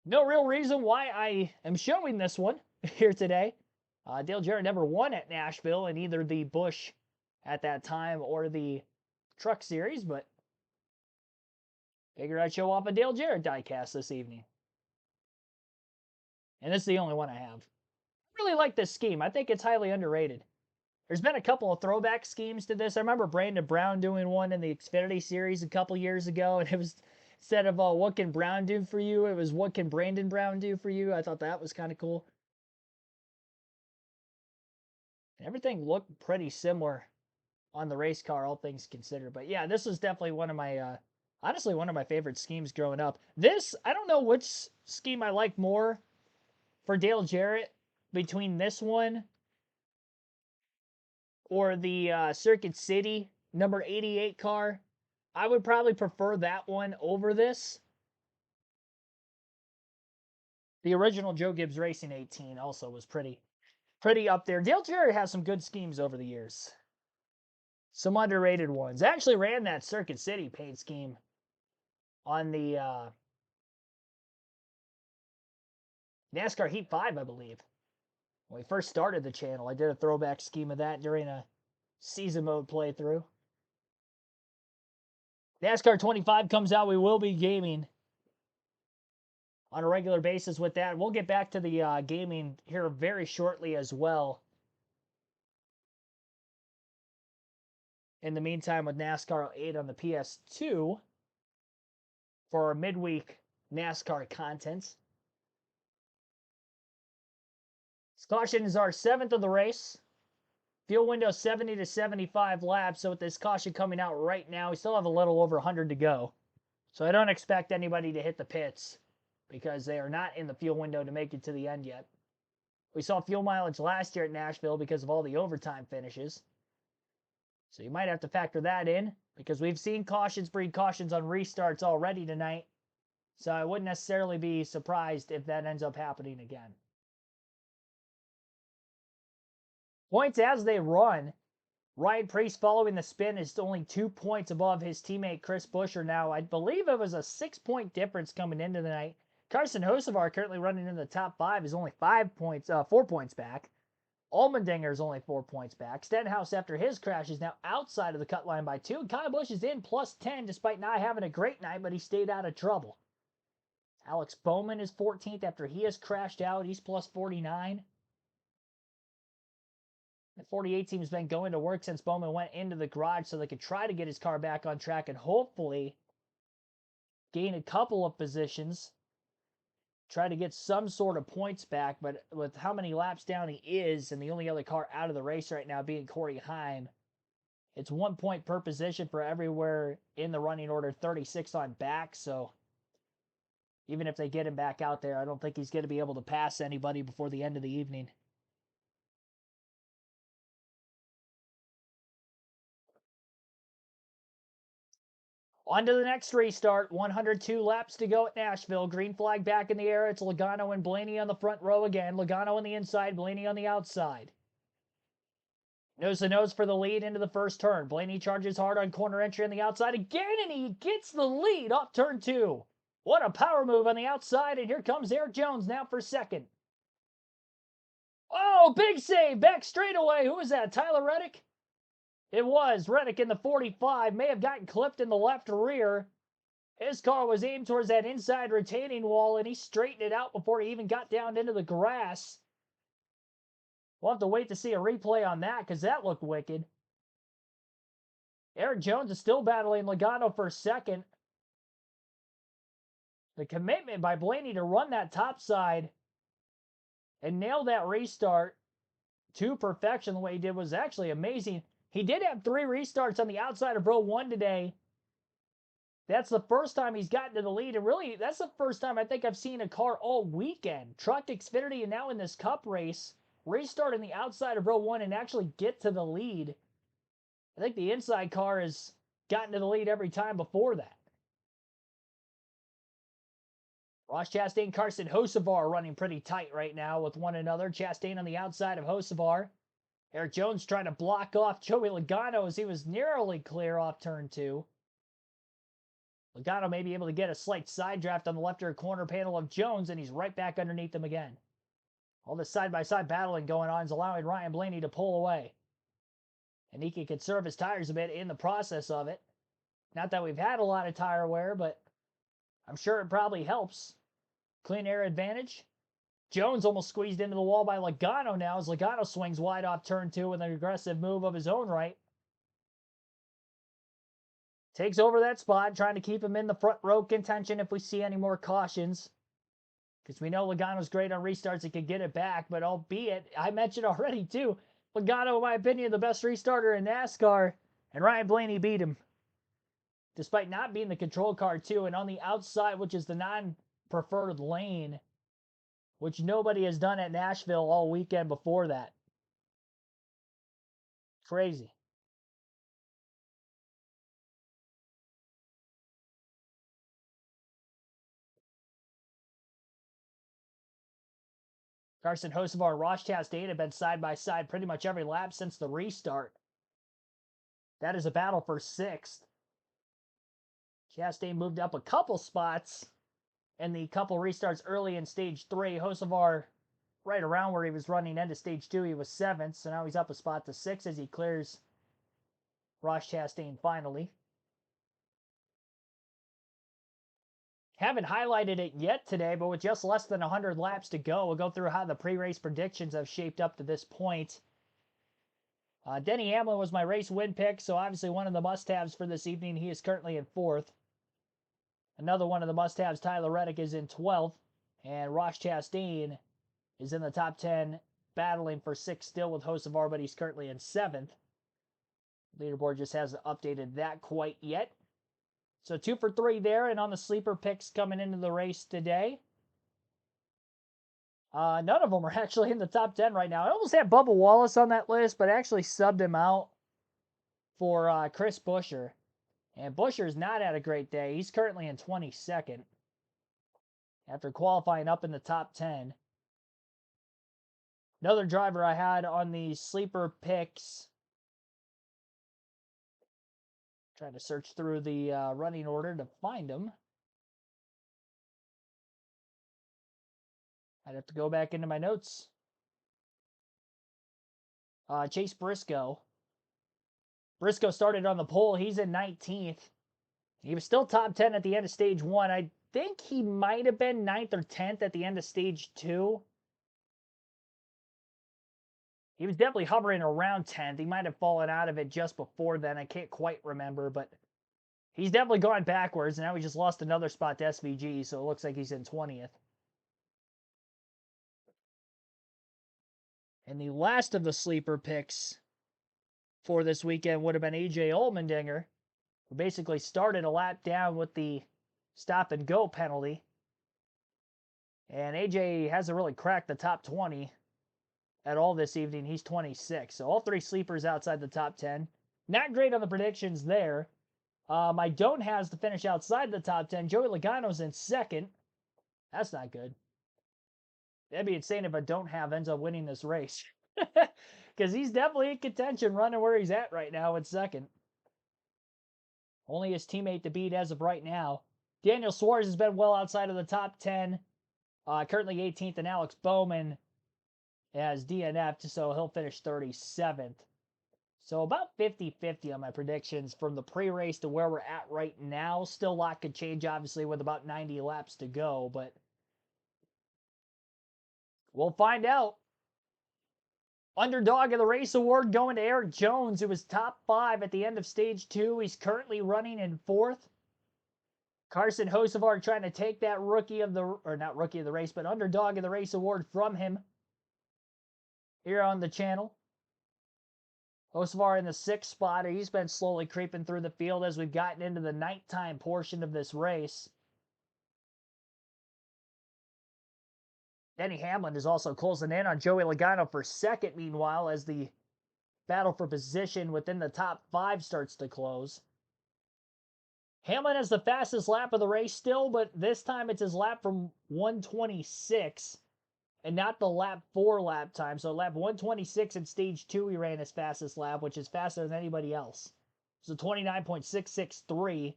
No real reason why I am showing this one here today. Dale Jarrett never won at Nashville in either the Busch at that time or the Truck Series, but figured I'd show off a Dale Jarrett diecast this evening. And this is the only one I have. I really like this scheme. I think it's highly underrated. There's been a couple of throwback schemes to this. I remember Brandon Brown doing one in the Xfinity Series a couple years ago, and it was instead of what can Brown do for you, it was what can Brandon Brown do for you. I thought that was kind of cool. Everything looked pretty similar on the race car, all things considered. But yeah, this was definitely one of my, honestly, one of my favorite schemes growing up. This, I don't know which scheme I like more for Dale Jarrett between this one or the Circuit City number 88 car. I would probably prefer that one over this. The original Joe Gibbs Racing 18 also was pretty up there. Dale Jarrett has some good schemes over the years. Some underrated ones. Actually ran that Circuit City paint scheme on the NASCAR Heat 5, I believe. When we first started the channel, I did a throwback scheme of that during a season mode playthrough. NASCAR 25 comes out. We will be gaming on a regular basis with that. We'll get back to the gaming here very shortly as well. In the meantime, with NASCAR 8 on the PS2 for our midweek NASCAR content. This caution is our 7th of the race. Fuel window 70 to 75 laps. So with this caution coming out right now, we still have a little over 100 to go. So I don't expect anybody to hit the pits because they are not in the fuel window to make it to the end yet. We saw fuel mileage last year at Nashville because of all the overtime finishes. So you might have to factor that in because we've seen cautions breed cautions on restarts already tonight. So I wouldn't necessarily be surprised if that ends up happening again. Points as they run. Ryan Preece following the spin is only 2 points above his teammate Chris Buescher now. I believe it was a 6-point difference coming into the night. Carson Hocevar currently running in the top 5 is only 4 points back. Allmendinger is only 4 points back. Stenhouse, after his crash, is now outside of the cut line by 2. Kyle Busch is in plus 10 despite not having a great night, but he stayed out of trouble. Alex Bowman is 14th after he has crashed out. He's plus 49. The 48 team's been going to work since Bowman went into the garage so they could try to get his car back on track and hopefully gain a couple of positions. Try to get some sort of points back, but with how many laps down he is and the only other car out of the race right now being Corey Heim, it's 1 point per position for everywhere in the running order, 36 on back. So even if they get him back out there, I don't think he's going to be able to pass anybody before the end of the evening. On to the next restart. 102 laps to go at Nashville. Green flag back in the air. It's Logano and Blaney on the front row again. Logano on the inside, Blaney on the outside. Nose to nose for the lead into the first turn. Blaney charges hard on corner entry on the outside again, and he gets the lead off turn 2. What a power move on the outside, and here comes Eric Jones now for second. Oh, big save, back straightaway. Who was that, Tyler Reddick? It was. Reddick in the 45 may have gotten clipped in the left rear. His car was aimed towards that inside retaining wall, and he straightened it out before he even got down into the grass. We'll have to wait to see a replay on that because that looked wicked. Eric Jones is still battling Logano for second. The commitment by Blaney to run that top side and nail that restart to perfection the way he did was actually amazing. He did have 3 restarts on the outside of row 1 today. That's the first time he's gotten to the lead, and really, that's the first time I think I've seen a car all weekend, Truck, Xfinity, and now in this Cup race, restart on the outside of row 1 and actually get to the lead. I think the inside car has gotten to the lead every time before that. Ross Chastain, Carson Hocevar running pretty tight right now with one another. Chastain on the outside of Hocevar. Eric Jones trying to block off Joey Logano as he was nearly clear off turn 2. Logano may be able to get a slight side draft on the left rear corner panel of Jones, and he's right back underneath him again. All this side-by-side battling going on is allowing Ryan Blaney to pull away. And he can conserve his tires a bit in the process of it. Not that we've had a lot of tire wear, but I'm sure it probably helps. Clean air advantage. Jones almost squeezed into the wall by Logano now as Logano swings wide off turn 2 with an aggressive move of his own right. Takes over that spot, trying to keep him in the front row contention if we see any more cautions. Because we know Logano's great on restarts and can get it back, but albeit, I mentioned already too, Logano, in my opinion, the best restarter in NASCAR, and Ryan Blaney beat him. Despite not being the control car too, and on the outside, which is the non-preferred lane, which nobody has done at Nashville all weekend before that. Crazy. Carson Hocevar, Ross Chastain have been side by side pretty much every lap since the restart. That is a battle for 6th. Chastain moved up a couple spots in the couple restarts early in stage 3. Hocevar right around where he was running into stage 2. He was 7th, so now he's up a spot to 6 as he clears Ross Chastain finally. Haven't highlighted it yet today, but with just less than 100 laps to go, we'll go through how the pre-race predictions have shaped up to this point. Denny Hamlin was my race win pick, so obviously one of the must-haves for this evening. He is currently in 4th. Another one of the must-haves, Tyler Reddick, is in 12th. And Ross Chastain is in the top 10, battling for 6th still with Hocevar, but he's currently in 7th. Leaderboard just hasn't updated that quite yet. So 2 for 3 there, and on the sleeper picks coming into the race today. None of them are actually in the top 10 right now. I almost had Bubba Wallace on that list, but I actually subbed him out for Chris Buescher. And Buescher's not had a great day. He's currently in 22nd. after qualifying up in the top 10. Another driver I had on the sleeper picks. Trying to search through the running order to find him. I'd have to go back into my notes. Chase Briscoe. Briscoe started on the pole. He's in 19th. He was still top 10 at the end of stage 1. I think he might have been 9th or 10th at the end of stage 2. He was definitely hovering around 10th. He might have fallen out of it just before then. I can't quite remember, but he's definitely gone backwards. Now he just lost another spot to SVG, so it looks like he's in 20th. And the last of the sleeper picks for this weekend would have been AJ Allmendinger, who basically started a lap down with the stop and go penalty. And AJ hasn't really cracked the top 20 at all this evening. He's 26. So all three sleepers outside the top 10. Not great on the predictions there. My don't has to finish outside the top 10. Joey Logano's in second. That's not good. That'd be insane if a don't have ends up winning this race. Because he's definitely in contention running where he's at right now in second. Only his teammate to beat as of right now. Daniel Suarez has been well outside of the top 10. Currently 18th, and Alex Bowman has DNF'd, so he'll finish 37th. So about 50-50 on my predictions from the pre-race to where we're at right now. Still a lot could change, obviously, with about 90 laps to go, but we'll find out. Underdog of the race award going to Eric Jones, who was top 5 at the end of stage 2. He's currently running in 4th. Carson Hocevar trying to take that not rookie of the race, but underdog of the race award from him here on the channel. Hocevar in the 6th spot. He's been slowly creeping through the field as we've gotten into the nighttime portion of this race. Denny Hamlin is also closing in on Joey Logano for second, meanwhile, as the battle for position within the top 5 starts to close. Hamlin has the fastest lap of the race still, but this time it's his lap from 126 and not the lap 4 lap time. So lap 126 in stage 2 he ran his fastest lap, which is faster than anybody else. So 29.663.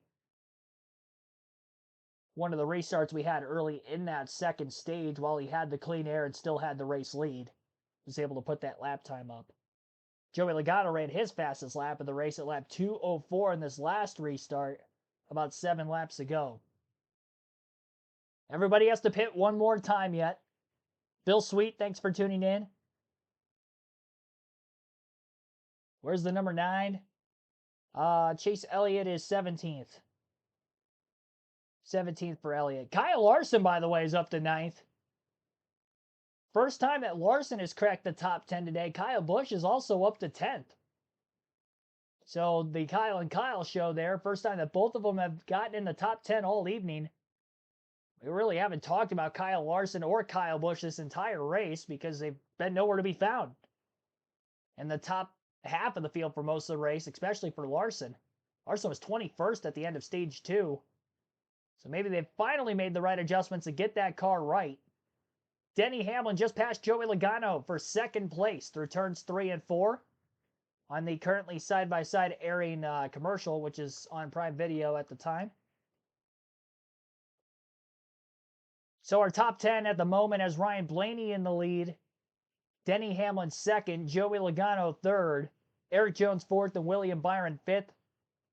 One of the restarts we had early in that second stage while he had the clean air and still had the race lead. Was able to put that lap time up. Joey Logano ran his fastest lap of the race at lap 2:04 in this last restart about 7 laps ago. Everybody has to pit one more time yet. Bill Sweet, thanks for tuning in. Where's the number 9? Chase Elliott is 17th. 17th for Elliott. Kyle Larson, by the way, is up to 9th. First time that Larson has cracked the top 10 today. Kyle Busch is also up to 10th. So the Kyle and Kyle show there. First time that both of them have gotten in the top 10 all evening. We really haven't talked about Kyle Larson or Kyle Busch this entire race because they've been nowhere to be found in the top half of the field for most of the race, especially for Larson. Larson was 21st at the end of stage 2. So maybe they've finally made the right adjustments to get that car right. Denny Hamlin just passed Joey Logano for second place through turns 3 and 4 on the currently side-by-side airing commercial, which is on Prime Video at the time. So our top 10 at the moment has Ryan Blaney in the lead, Denny Hamlin second, Joey Logano third, Eric Jones fourth, and William Byron fifth.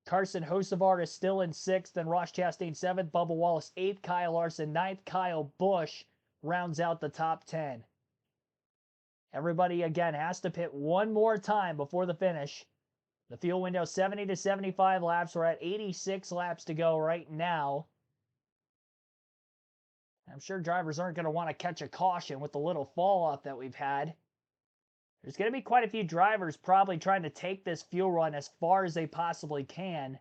Carson Hocevar is still in 6th, and Ross Chastain 7th, Bubba Wallace 8th, Kyle Larson 9th, Kyle Busch rounds out the top 10. Everybody, again, has to pit one more time before the finish. The fuel window 70 to 75 laps. We're at 86 laps to go right now. I'm sure drivers aren't going to want to catch a caution with the little fall off that we've had. There's going to be quite a few drivers probably trying to take this fuel run as far as they possibly can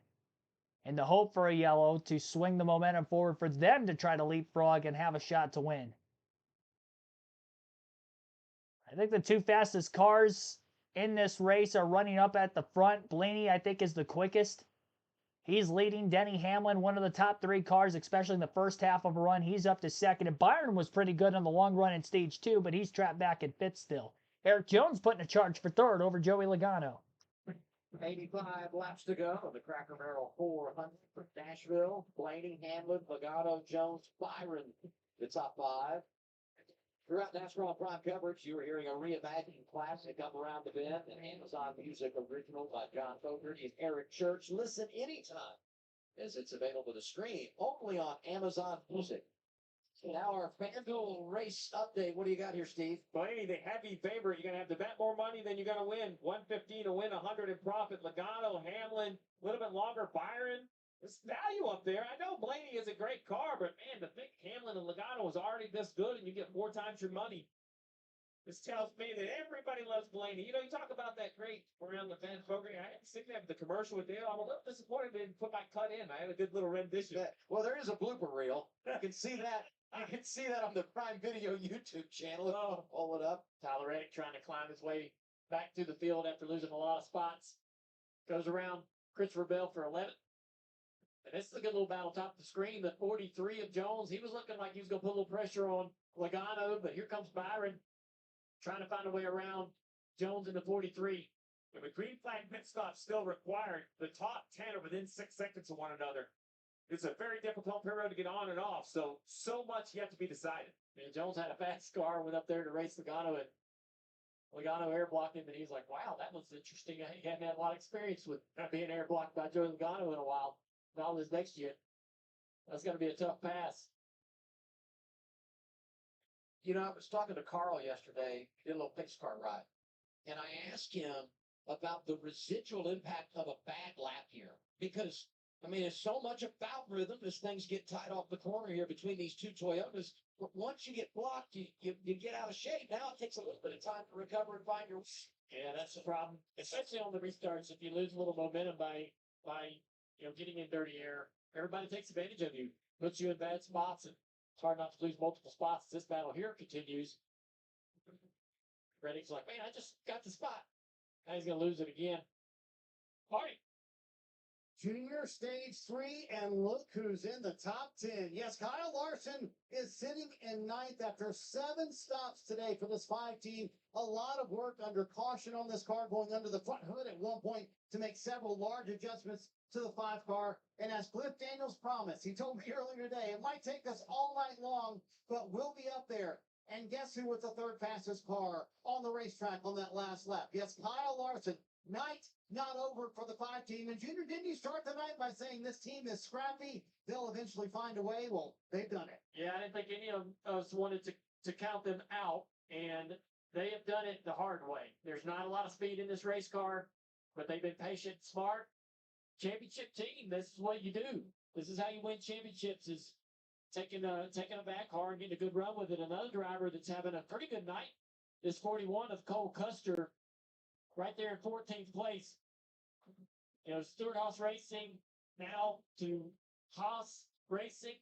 in the hope for a yellow to swing the momentum forward for them to try to leapfrog and have a shot to win. I think the 2 fastest cars in this race are running up at the front. Blaney, I think, is the quickest. He's leading Denny Hamlin, one of the top 3 cars, especially in the first half of a run. He's up to second. And Byron was pretty good on the long run in stage 2, but he's trapped back at pit still. Eric Jones putting a charge for third over Joey Logano.
85 laps to go on the Cracker Barrel 400 for Nashville. Blaney, Hamlin, Logano, Jones, Byron, the top 5. Throughout NASCAR on Prime coverage, you were hearing a reimagined classic Up Around the Bend, an Amazon Music original by John Fogerty and Eric Church. Listen anytime, as it's available to stream only on Amazon Music. Now our FanDuel race update. What do you got here, Steve?
Blaney, the heavy favorite. You're going to have to bet more money than you're going to win. 115 to win, 100 in profit. Logano, Hamlin, a little bit longer. Byron. There's value up there. I know Blaney is a great car, but man, to think Hamlin and Logano was already this good and you get 4 times your money. This tells me that everybody loves Blaney. You know, you talk about that great around the Van program. I haven't seen that with the commercial with Dale. I'm a little disappointed they didn't put my cut in. I had a good little rendition.
Well, there is a blooper reel. You can see that. I can see that on the Prime Video YouTube channel.
Oh.
Pull it up.
Tyler Reddick trying to climb his way back through the field after losing a lot of spots. Goes around Christopher Bell for 11th. And this is a good little battle top of the screen. The 43 of Jones, he was looking like he was going to put a little pressure on Logano, but here comes Byron trying to find a way around Jones in the 43.
If a green flag pit stop still required, the top 10 are within 6 seconds of one another. It's a very difficult period to get on and off, so much yet to be decided.
And Jones had a fast car, went up there to race Logano, and Logano air blocked him, and he's like, wow, that was interesting. He hadn't had a lot of experience with being air blocked by Joey Logano in a while. Not this next year. That's going to be a tough pass.
You know, I was talking to Carl yesterday, did a little pace car ride, and I asked him about the residual impact of a bad lap here. Because, I mean, it's so much about rhythm as things get tied off the corner here between these two Toyotas. But once you get blocked, you get out of shape. Now it takes a little bit of time to recover and find your.
Yeah, that's the problem, especially on the restarts. If you lose a little momentum by getting in dirty air, everybody takes advantage of you, puts you in bad spots, and it's hard not to lose multiple spots. This battle here continues. Reddick's like, man, I just got the spot. Now he's going to lose it again. Party.
Junior stage 3, and look who's in the top 10. Yes, Kyle Larson is sitting in ninth after 7 stops today for this 5 team. A lot of work under caution on this car, going under the front hood at one point to make several large adjustments to the 5 car. And as Cliff Daniels promised, he told me earlier today, it might take us all night long, but we'll be up there. And guess who was the 3rd fastest car on the racetrack on that last lap? Yes, Kyle Larson. Night not over for the 5 team. And Junior, didn't you start the night by saying this team is scrappy? They'll eventually find a way. Well, they've done it.
Yeah, I didn't think any of us wanted to count them out, and they have done it the hard way. There's not a lot of speed in this race car, but they've been patient, smart. Championship team, this is what you do. This is how you win championships, is taking a bad car and getting a good run with it. Another driver that's having a pretty good night is 41 of Cole Custer, right there in 14th place. You know, Stewart Haas Racing now to Haas Racing.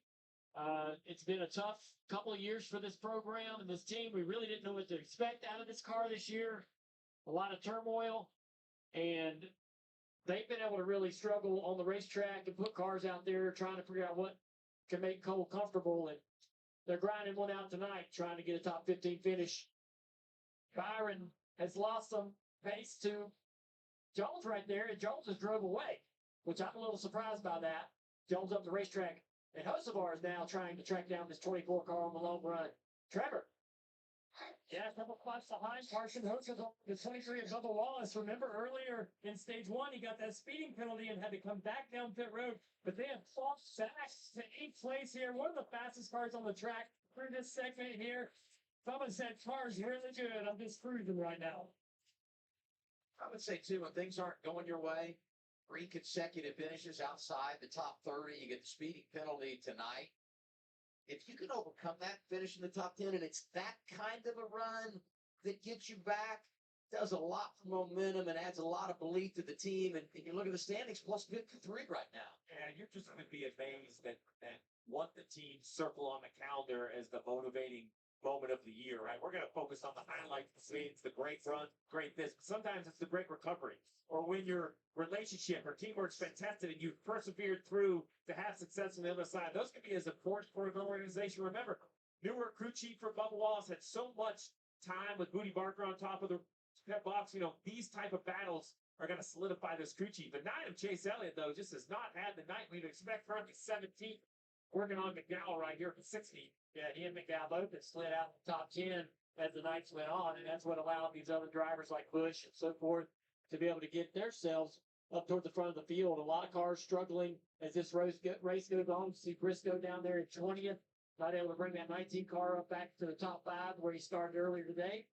It's been a tough couple of years for this program and this team. We really didn't know what to expect out of this car this year. A lot of turmoil, and they've been able to really struggle on the racetrack and put cars out there trying to figure out what can make Cole comfortable, and they're grinding one out tonight, trying to get a top 15 finish. Byron has lost some pace to Jones right there, and Jones has drove away, which I'm a little surprised by that. Jones up the racetrack, and Hocevar is now trying to track down this 24 car on the long run. Trevor.
Yeah, a couple spots behind Carson Hocevar, the 23 of Bubba Wallace. Remember earlier in stage 1, he got that speeding penalty and had to come back down pit road, but they have fought back to 8th place here. One of the fastest cars on the track through this segment here. Someone said car's really good. I'm just cruising right now.
I would say, too, when things aren't going your way, 3 consecutive finishes outside the top 30, you get the speeding penalty tonight. If you can overcome that, finish in the top 10, and it's that kind of a run that gets you back, does a lot for momentum and adds a lot of belief to the team. And you look at the standings, plus 53 right now.
And you're just going to be amazed at what the teams circle on the calendar as the motivating moment of the year, right? We're going to focus on the highlights, the scenes, the great run, great this. But sometimes it's the great recovery, or when your relationship or teamwork's been tested and you've persevered through to have success on the other side. Those can be as important for an organization. Remember, Newark crew chief for Bubba Wallace had so much time with Booty Barker on top of the pit box. You know, these type of battles are going to solidify this crew chief. But night of Chase Elliott, though, just has not had the night we'd expect from him. 17th, working on McDowell right here for 60.
Yeah, he and McDowell both had slid out in the top 10 as the nights went on, and that's what allowed these other drivers like Bush and so forth to be able to get themselves up toward the front of the field. A lot of cars struggling as this race goes on. See Briscoe down there at 20th, not able to bring that 19 car up back to the top 5 where he started earlier today.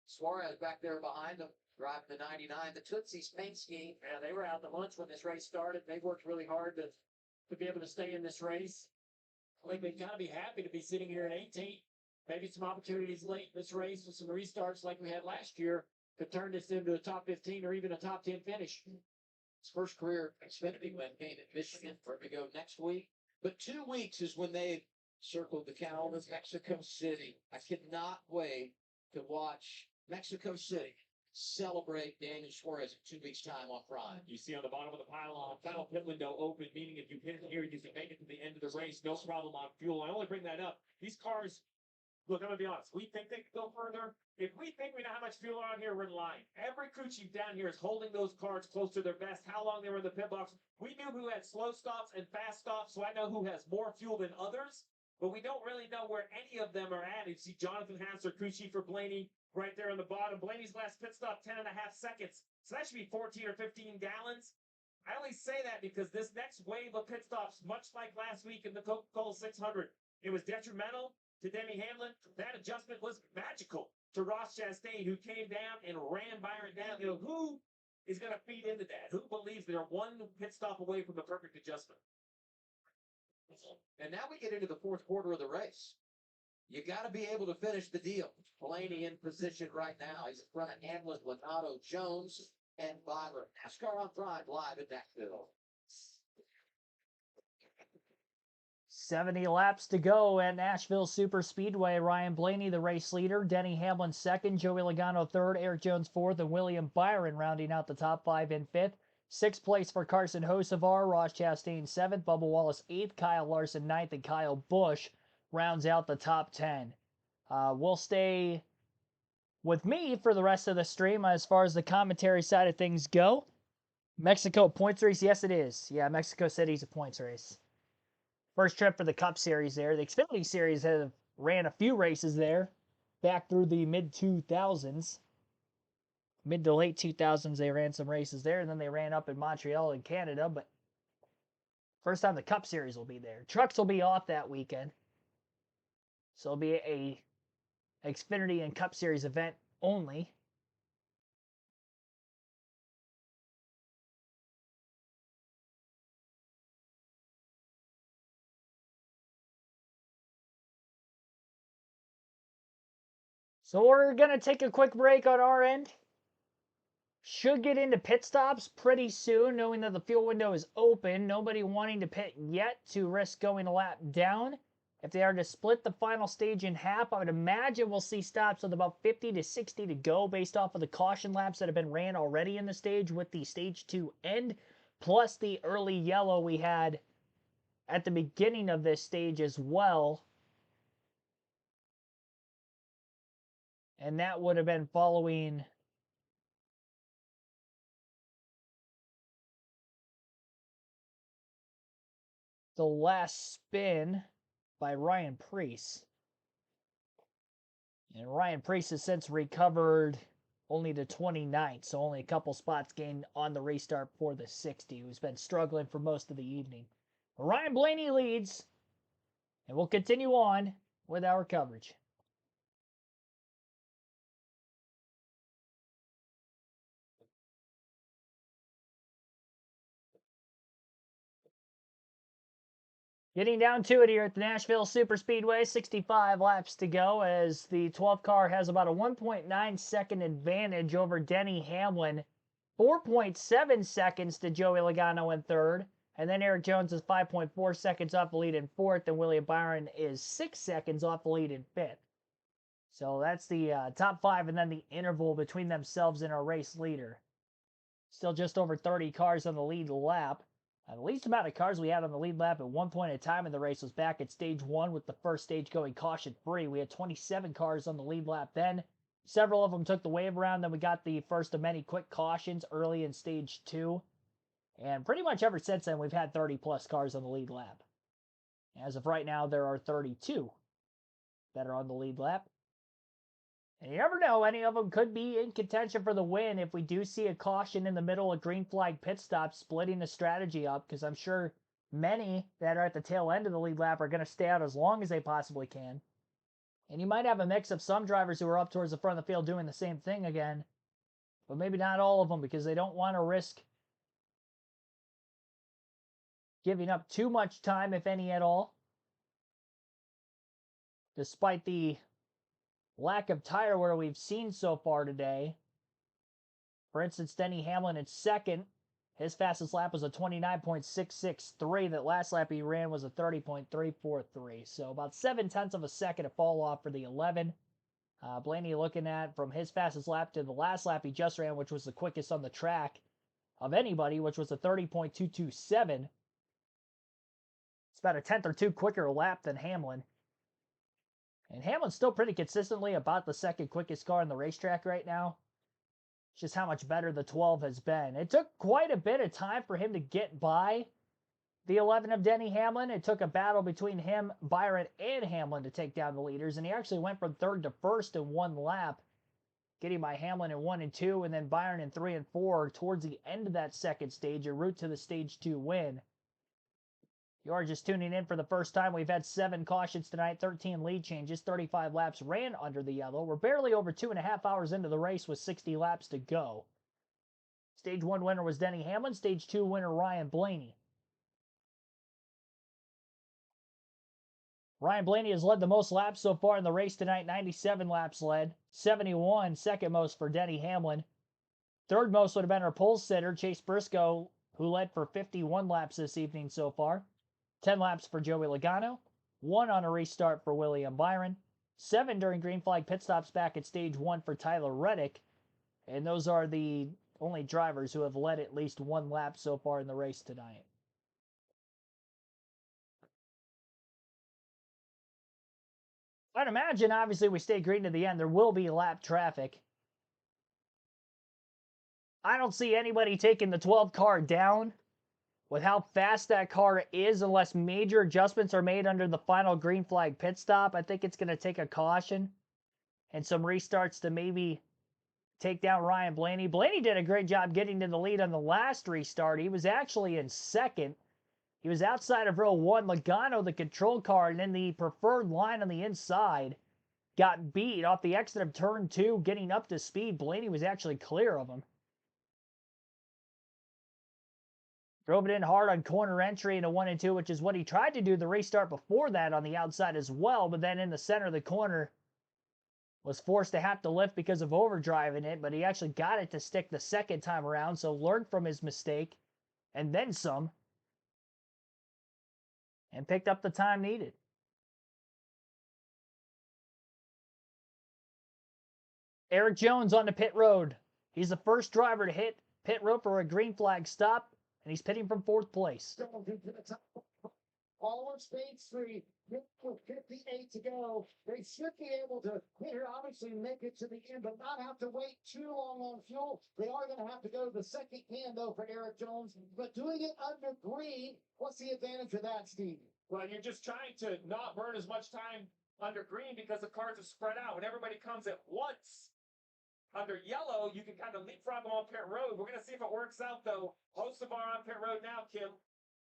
Suarez back there behind him, driving the 99, the Tootsie's paint scheme.
Yeah, they were out to lunch when this race started. They worked really hard to be able to stay in this race. I think they've got to be happy to be sitting here at 18th. Maybe some opportunities late in this race with some restarts like we had last year could turn this into a top 15 or even a top 10 finish.
His first career Xfinity win came at Michigan, where we go next week. But 2 weeks is when they circled the calendar, Mexico City. I cannot wait to watch Mexico City celebrate Daniel Suarez in 2 weeks' time on Prime.
You see on the bottom of the pylon, final pit window open, meaning if you hit here, you can make it to the end of the race, no problem on fuel. I only bring that up. These cars, look, I'm going to be honest. We think they can go further. If we think we know how much fuel on here, we're lying. Every crew chief down here is holding those cars close to their best, how long they were in the pit box. We knew who had slow stops and fast stops, so I know who has more fuel than others, but we don't really know where any of them are at. You see Jonathan Hansler, crew chief for Blaney, right there on the bottom. Blaney's last pit stop, 10.5 seconds. So that should be 14 or 15 gallons. I only say that because this next wave of pit stops, much like last week in the Coca-Cola 600, it was detrimental to Denny Hamlin. That adjustment was magical to Ross Chastain, who came down and ran Byron down. You know, who is going to feed into that? Who believes they're one pit stop away from the perfect adjustment?
And now we get into the fourth quarter of the race. You got to be able to finish the deal. Blaney in position right now. He's in front of Hamlin, Logano, Jones, and Byron. NASCAR on Prime live at Nashville.
70 laps to go at Nashville Super Speedway. Ryan Blaney, the race leader. Denny Hamlin second. Joey Logano third. Eric Jones fourth. And William Byron rounding out the top 5 in fifth. Sixth place for Carson Hocevar. Ross Chastain seventh. Bubba Wallace eighth. Kyle Larson ninth. And Kyle Busch rounds out the top 10. We'll stay with me for the rest of the stream as far as the commentary side of things go. Mexico points race? Yes, it is. Yeah, Mexico City's a points race. First trip for the Cup Series there. The Xfinity Series have ran a few races there back through the mid-2000s. Mid to late 2000s, they ran some races there, and then they ran up in Montreal in Canada, but first time the Cup Series will be there. Trucks will be off that weekend, so it'll be a Xfinity and Cup Series event only. So we're going to take a quick break on our end. Should get into pit stops pretty soon, knowing that the fuel window is open. Nobody wanting to pit yet to risk going a lap down. If they are to split the final stage in half, I would imagine we'll see stops with about 50 to 60 to go based off of the caution laps that have been ran already in the stage with the stage 2 end, plus the early yellow we had at the beginning of this stage as well. And that would have been following the last spin by Ryan Preece. And Ryan Preece has since recovered only to 29th, so only a couple spots gained on the restart for the 60, who's been struggling for most of the evening. Ryan Blaney leads, and we'll continue on with our coverage. Getting down to it here at the Nashville Super Speedway, 65 laps to go as the 12th car has about a 1.9 second advantage over Denny Hamlin. 4.7 seconds to Joey Logano in third, And then Eric Jones is 5.4 seconds off the lead in fourth, and William Byron is 6 seconds off the lead in fifth. So that's the top five, and then the interval between themselves and our race leader. Still just over 30 cars on the lead lap. The least amount of cars we had on the lead lap at one point in time in the race was back at stage one, with the first stage going caution free. We had 27 cars on the lead lap then. Several of them took the wave around. Then we got the first of many quick cautions early in stage two. And pretty much ever since then, we've had 30 plus cars on the lead lap. As of right now, there are 32 that are on the lead lap. And you never know, any of them could be in contention for the win if we do see a caution in the middle of green flag pit stop, splitting the strategy up, because I'm sure many that are at the tail end of the lead lap are going to stay out as long as they possibly can. And you might have a mix of some drivers who are up towards the front of the field doing the same thing again, but maybe not all of them, because they don't want to risk giving up too much time, if any at all, despite the lack of tire wear we've seen so far today. For instance, Denny Hamlin in second. His fastest lap was a 29.663. That last lap he ran was a 30.343. So about 7/10 of a second to fall off for the 11. Blaney looking at from his fastest lap to the last lap he just ran, which was the quickest on the track of anybody, which was a 30.227. It's about a tenth or two quicker lap than Hamlin. And Hamlin's still pretty consistently about the second quickest car on the racetrack right now. It's just how much better the 12 has been. It took quite a bit of time for him to get by the 11 of Denny Hamlin. It took a battle between him, Byron, and Hamlin to take down the leaders. And he actually went from third to first in one lap, getting by Hamlin in 1 and 2, and then Byron in 3 and 4 towards the end of that second stage, en route to the stage 2 win. You are just tuning in for the first time. We've had 7 cautions tonight, 13 lead changes, 35 laps ran under the yellow. We're barely over 2.5 hours into the race with 60 laps to go. Stage 1 winner was Denny Hamlin. Stage 2 winner Ryan Blaney. Ryan Blaney has led the most laps so far in the race tonight, 97 laps led. 71, second most for Denny Hamlin. Third most would have been our pole sitter, Chase Briscoe, who led for 51 laps this evening so far. 10 laps for Joey Logano, 1 on a restart for William Byron, 7 during green flag pit stops back at stage 1 for Tyler Reddick, and those are the only drivers who have led at least 1 lap so far in the race tonight. I'd imagine, obviously, we stay green to the end. There will be lap traffic. I don't see anybody taking the 12 car down with how fast that car is unless major adjustments are made under the final green flag pit stop. I think it's going to take a caution and some restarts to maybe take down Ryan Blaney. Blaney did a great job getting to the lead on the last restart. He was actually in second. He was outside of row 1. Logano, the control car, and in the preferred line on the inside, got beat off the exit of turn 2, getting up to speed. Blaney was actually clear of him. Drove it in hard on corner entry into 1 and 2, which is what he tried to do the restart before that on the outside as well, but then in the center of the corner was forced to have to lift because of overdriving it, but he actually got it to stick the second time around, so learned from his mistake and then some, and picked up the time needed. Eric Jones on the pit road. He's the first driver to hit pit road for a green flag stop, and he's pitting from 4th place.
All on stage 3, with 58 to go. They should be able to hit her, obviously make it to the end, but not have to wait too long on fuel. They are going to have to go to the second can, though, for Eric Jones. But doing it under green, what's the advantage of that, Steve?
Well, you're just trying to not burn as much time under green because the cars are spread out. When everybody comes at once under yellow, you can kind of leapfrog them on pit road. We're going to see if it works out, though. Hocevar on pit road now, Kim.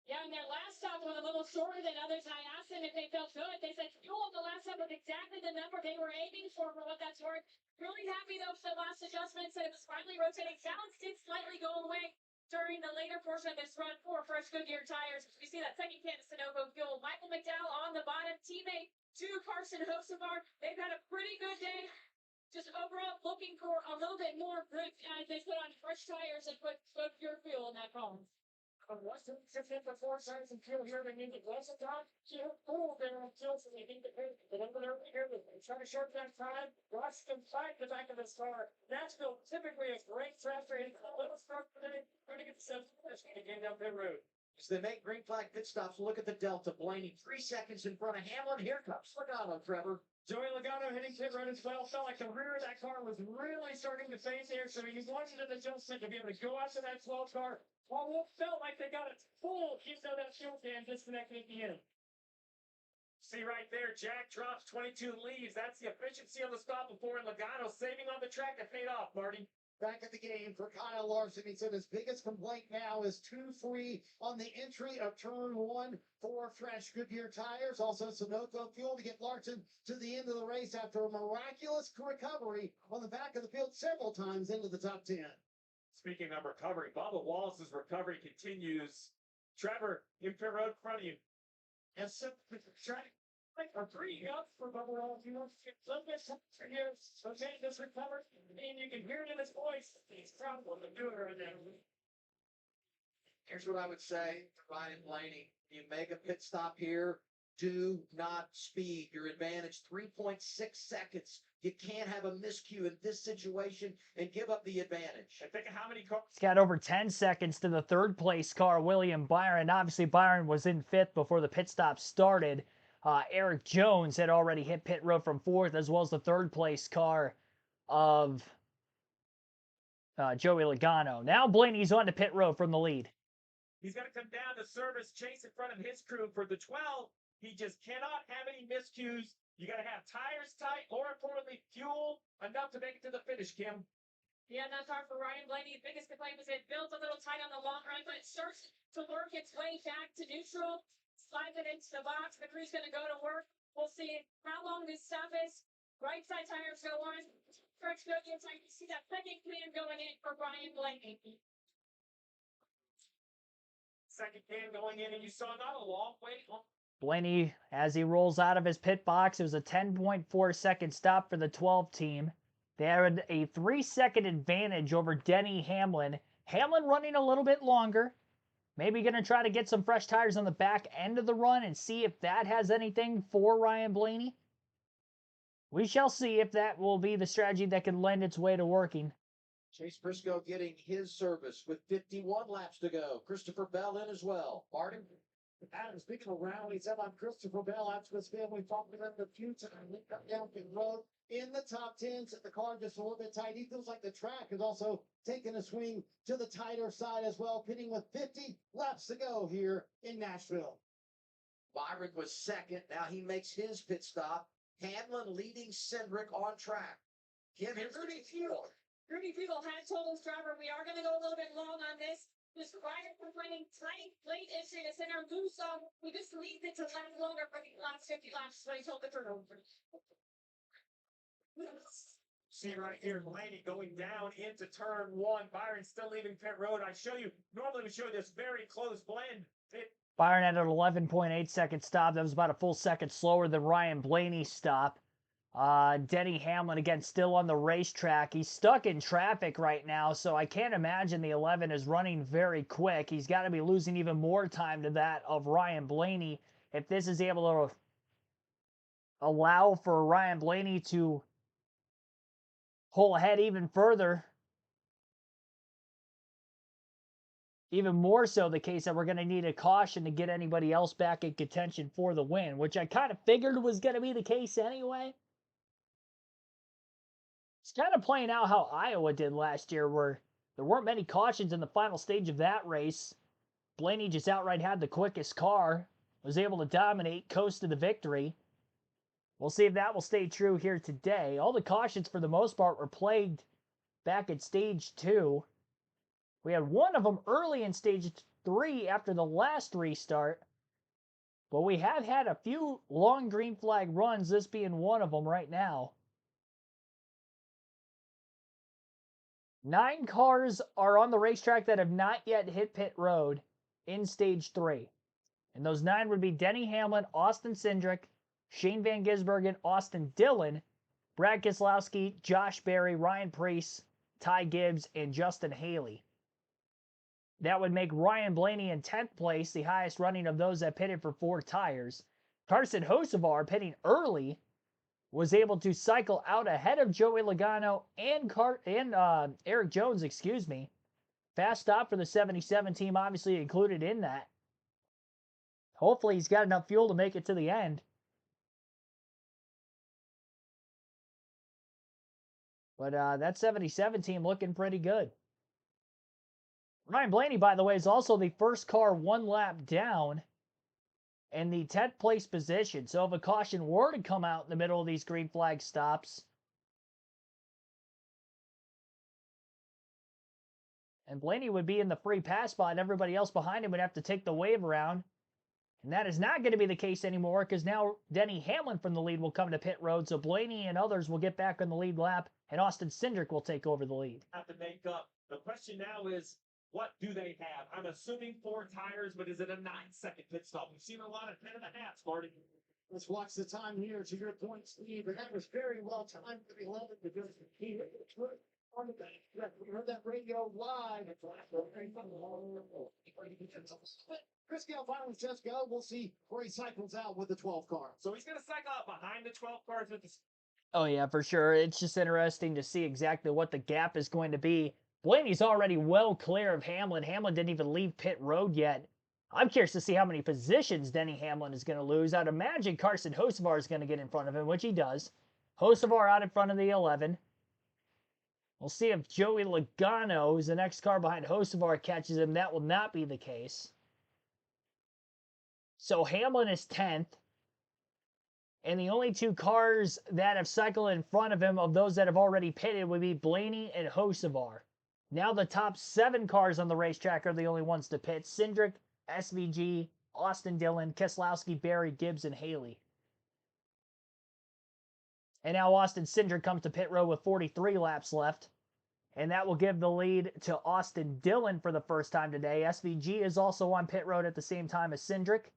Yeah, and their last stop was a little shorter than others. I asked them if they felt good. They said fuel on the last stop was exactly the number they were aiming for what that's worth. Really happy, though, for the last adjustment. Said it was finally rotating. Balance did slightly go away during the later portion of this run for fresh Goodyear tires. You see that second can of Sunoco fuel. Michael McDowell on the bottom, teammate to Carson Hocevar. They've had a pretty good day. Just overall looking for a little bit more grip as they put on fresh tires and put your fuel in that column.
What's the hit the 4 times and feel here they need to bless it down? She hit full there on kills and they need to hit. And then they're here to try to short that time. Rush inside the back of this car. Nashville typically a great track race. Let's start today. Trying to get the 7th finish to get down pit road.
As they make green flag pit stops, look at the delta. Blaney 3 seconds in front of Hamlin. Here comes Logano, Trevor.
Joey Logano hitting pit road as well. Felt like the rear of that car was really starting to phase here, so he wanted an adjustment to be able to go after that 12 car. Almost felt like they got it full, even though that fuel can disconnected at the end.
See right there, Jack drops 22 leaves. That's the efficiency on the stop before, and Logano saving on the track that paid off, Marty.
Back at the game for Kyle Larson. He said his biggest complaint now is 2-3 on the entry of turn 1 for fresh Goodyear tires. Also, Sunoco fuel to get Larson to the end of the race after a miraculous recovery on the back of the field several times into the top 10.
Speaking of recovery, Bubba Wallace's recovery continues. Trevor, in pit road in front of you.
And so, trying or 3 up for Bubba Wallace. He wants to get a little bit for here. So, Jay just recovered. And you can hear it in his voice. He's proud of the doer right now.
Here's what I would say to Ryan Blaney. You make a pit stop here. Do not speed. Your advantage 3.6 seconds. You can't have a miscue in this situation and give up the advantage.
And think of how many cars.
He's got over 10 seconds to the third place car, William Byron. Obviously, Byron was in 5th before the pit stop started. Eric Jones had already hit pit road from 4th, as well as the third place car of Joey Logano. Now Blaney's on to pit road from the lead.
He's got to come down to service Chase in front of his crew for the 12. He just cannot have any miscues. You got to have tires tight, more importantly, fuel enough to make it to the finish, Kim.
Yeah, that's hard for Ryan Blaney. Biggest complaint was it built a little tight on the long run, but it starts to work its way back to neutral. Slides it into the box. The crew's going to go to work. We'll see how long this stop is. Right side tires go on. First go inside. You see that second can going in for Ryan Blaney.
Second can going in, and you saw not a long wait.
Blaney, as he rolls out of his pit box, it was a 10.4 second stop for the 12 team. They had a 3-second advantage over Denny Hamlin. Hamlin running a little bit longer. Maybe going to try to get some fresh tires on the back end of the run and see if that has anything for Ryan Blaney. We shall see if that will be the strategy that can lend its way to working.
Chase Briscoe getting his service with 51 laps to go. Christopher Bell in as well. Martin?
Adam, speaking of rallies, I'm Christopher Bell. After his family talked with him a few times. He got down pit road in the top 10. Set the car just a little bit tight. He feels like the track is also taking a swing to the tighter side as well, pitting with 50 laps to go here in Nashville.
Byron was second. Now he makes his pit stop. Hamlin leading Cindric on track. Kim, here's Rudy Fuel.
Rudy Fuel had told his driver, we are going to go a little bit long on this. This rider complaining tight, late entry to center loose off. We just leave it to last longer for the last 50 laps. So he told the crew.
See right here, Blaney going down into turn 1. Byron still leaving pit road. Normally we show this very close blend.
Byron had an 11.8 second stop. That was about a full second slower than Ryan Blaney's stop. Denny Hamlin, again, still on the racetrack. He's stuck in traffic right now, so I can't imagine the 11 is running very quick. He's got to be losing even more time to that of Ryan Blaney if this is able to allow for Ryan Blaney to pull ahead even further. Even more so the case that we're going to need a caution to get anybody else back in contention for the win, which I kind of figured was going to be the case anyway. It's kind of playing out how Iowa did last year, where there weren't many cautions in the final stage of that race. Blaney just outright had the quickest car, was able to dominate, coast to the victory. We'll see if that will stay true here today. All the cautions, for the most part, were played back at stage 2. We had one of them early in stage 3 after the last restart. But we have had a few long green flag runs, this being one of them right now. 9 cars are on the racetrack that have not yet hit pit road in stage 3. And those 9 would be Denny Hamlin, Austin Cindric, Shane Van Gisbergen, Austin Dillon, Brad Keselowski, Josh Berry, Ryan Preece, Ty Gibbs, and Justin Haley. That would make Ryan Blaney in 10th place, the highest running of those that pitted for 4 tires. Carson Hocevar, pitting early, was able to cycle out ahead of Joey Logano and Eric Jones, excuse me. Fast stop for the 77 team, obviously included in that. Hopefully he's got enough fuel to make it to the end. But that 77 team looking pretty good. Ryan Blaney, by the way, is also the first car 1 lap down in the 10th place position. So if a caution were to come out in the middle of these green flag stops, and Blaney would be in the free pass spot, and everybody else behind him would have to take the wave around. And that is not going to be the case anymore, because now Denny Hamlin from the lead will come to pit road, so Blaney and others will get back on the lead lap, and Austin Cindric will take over the lead.
Have to make up. The question now is, what do they have? I'm assuming 4 tires, but is it a 9-second pit stop? We've seen a lot of 10.5, Marty.
Let's watch the time here. To your point, Steve, and that was very well timed for the 11 because he on the back. We heard that radio live. Chris Galvano was just go. We'll see where he cycles out with the 12 car.
So he's going to cycle out behind the 12 cars with the...
Oh, yeah, for sure. It's just interesting to see exactly what the gap is going to be. Blaney's already well clear of Hamlin. Hamlin didn't even leave pit road yet. I'm curious to see how many positions Denny Hamlin is going to lose. I'd imagine Carson Hocevar is going to get in front of him, which he does. Hocevar out in front of the 11. We'll see if Joey Logano, who's the next car behind Hocevar, catches him. That will not be the case. So Hamlin is 10th. And the only 2 cars that have cycled in front of him of those that have already pitted would be Blaney and Hocevar. Now the top 7 cars on the racetrack are the only ones to pit. Cindric, SVG, Austin Dillon, Keselowski, Barry, Gibbs, and Haley. And now Austin Cindric comes to pit road with 43 laps left. And that will give the lead to Austin Dillon for the first time today. SVG is also on pit road at the same time as Cindric.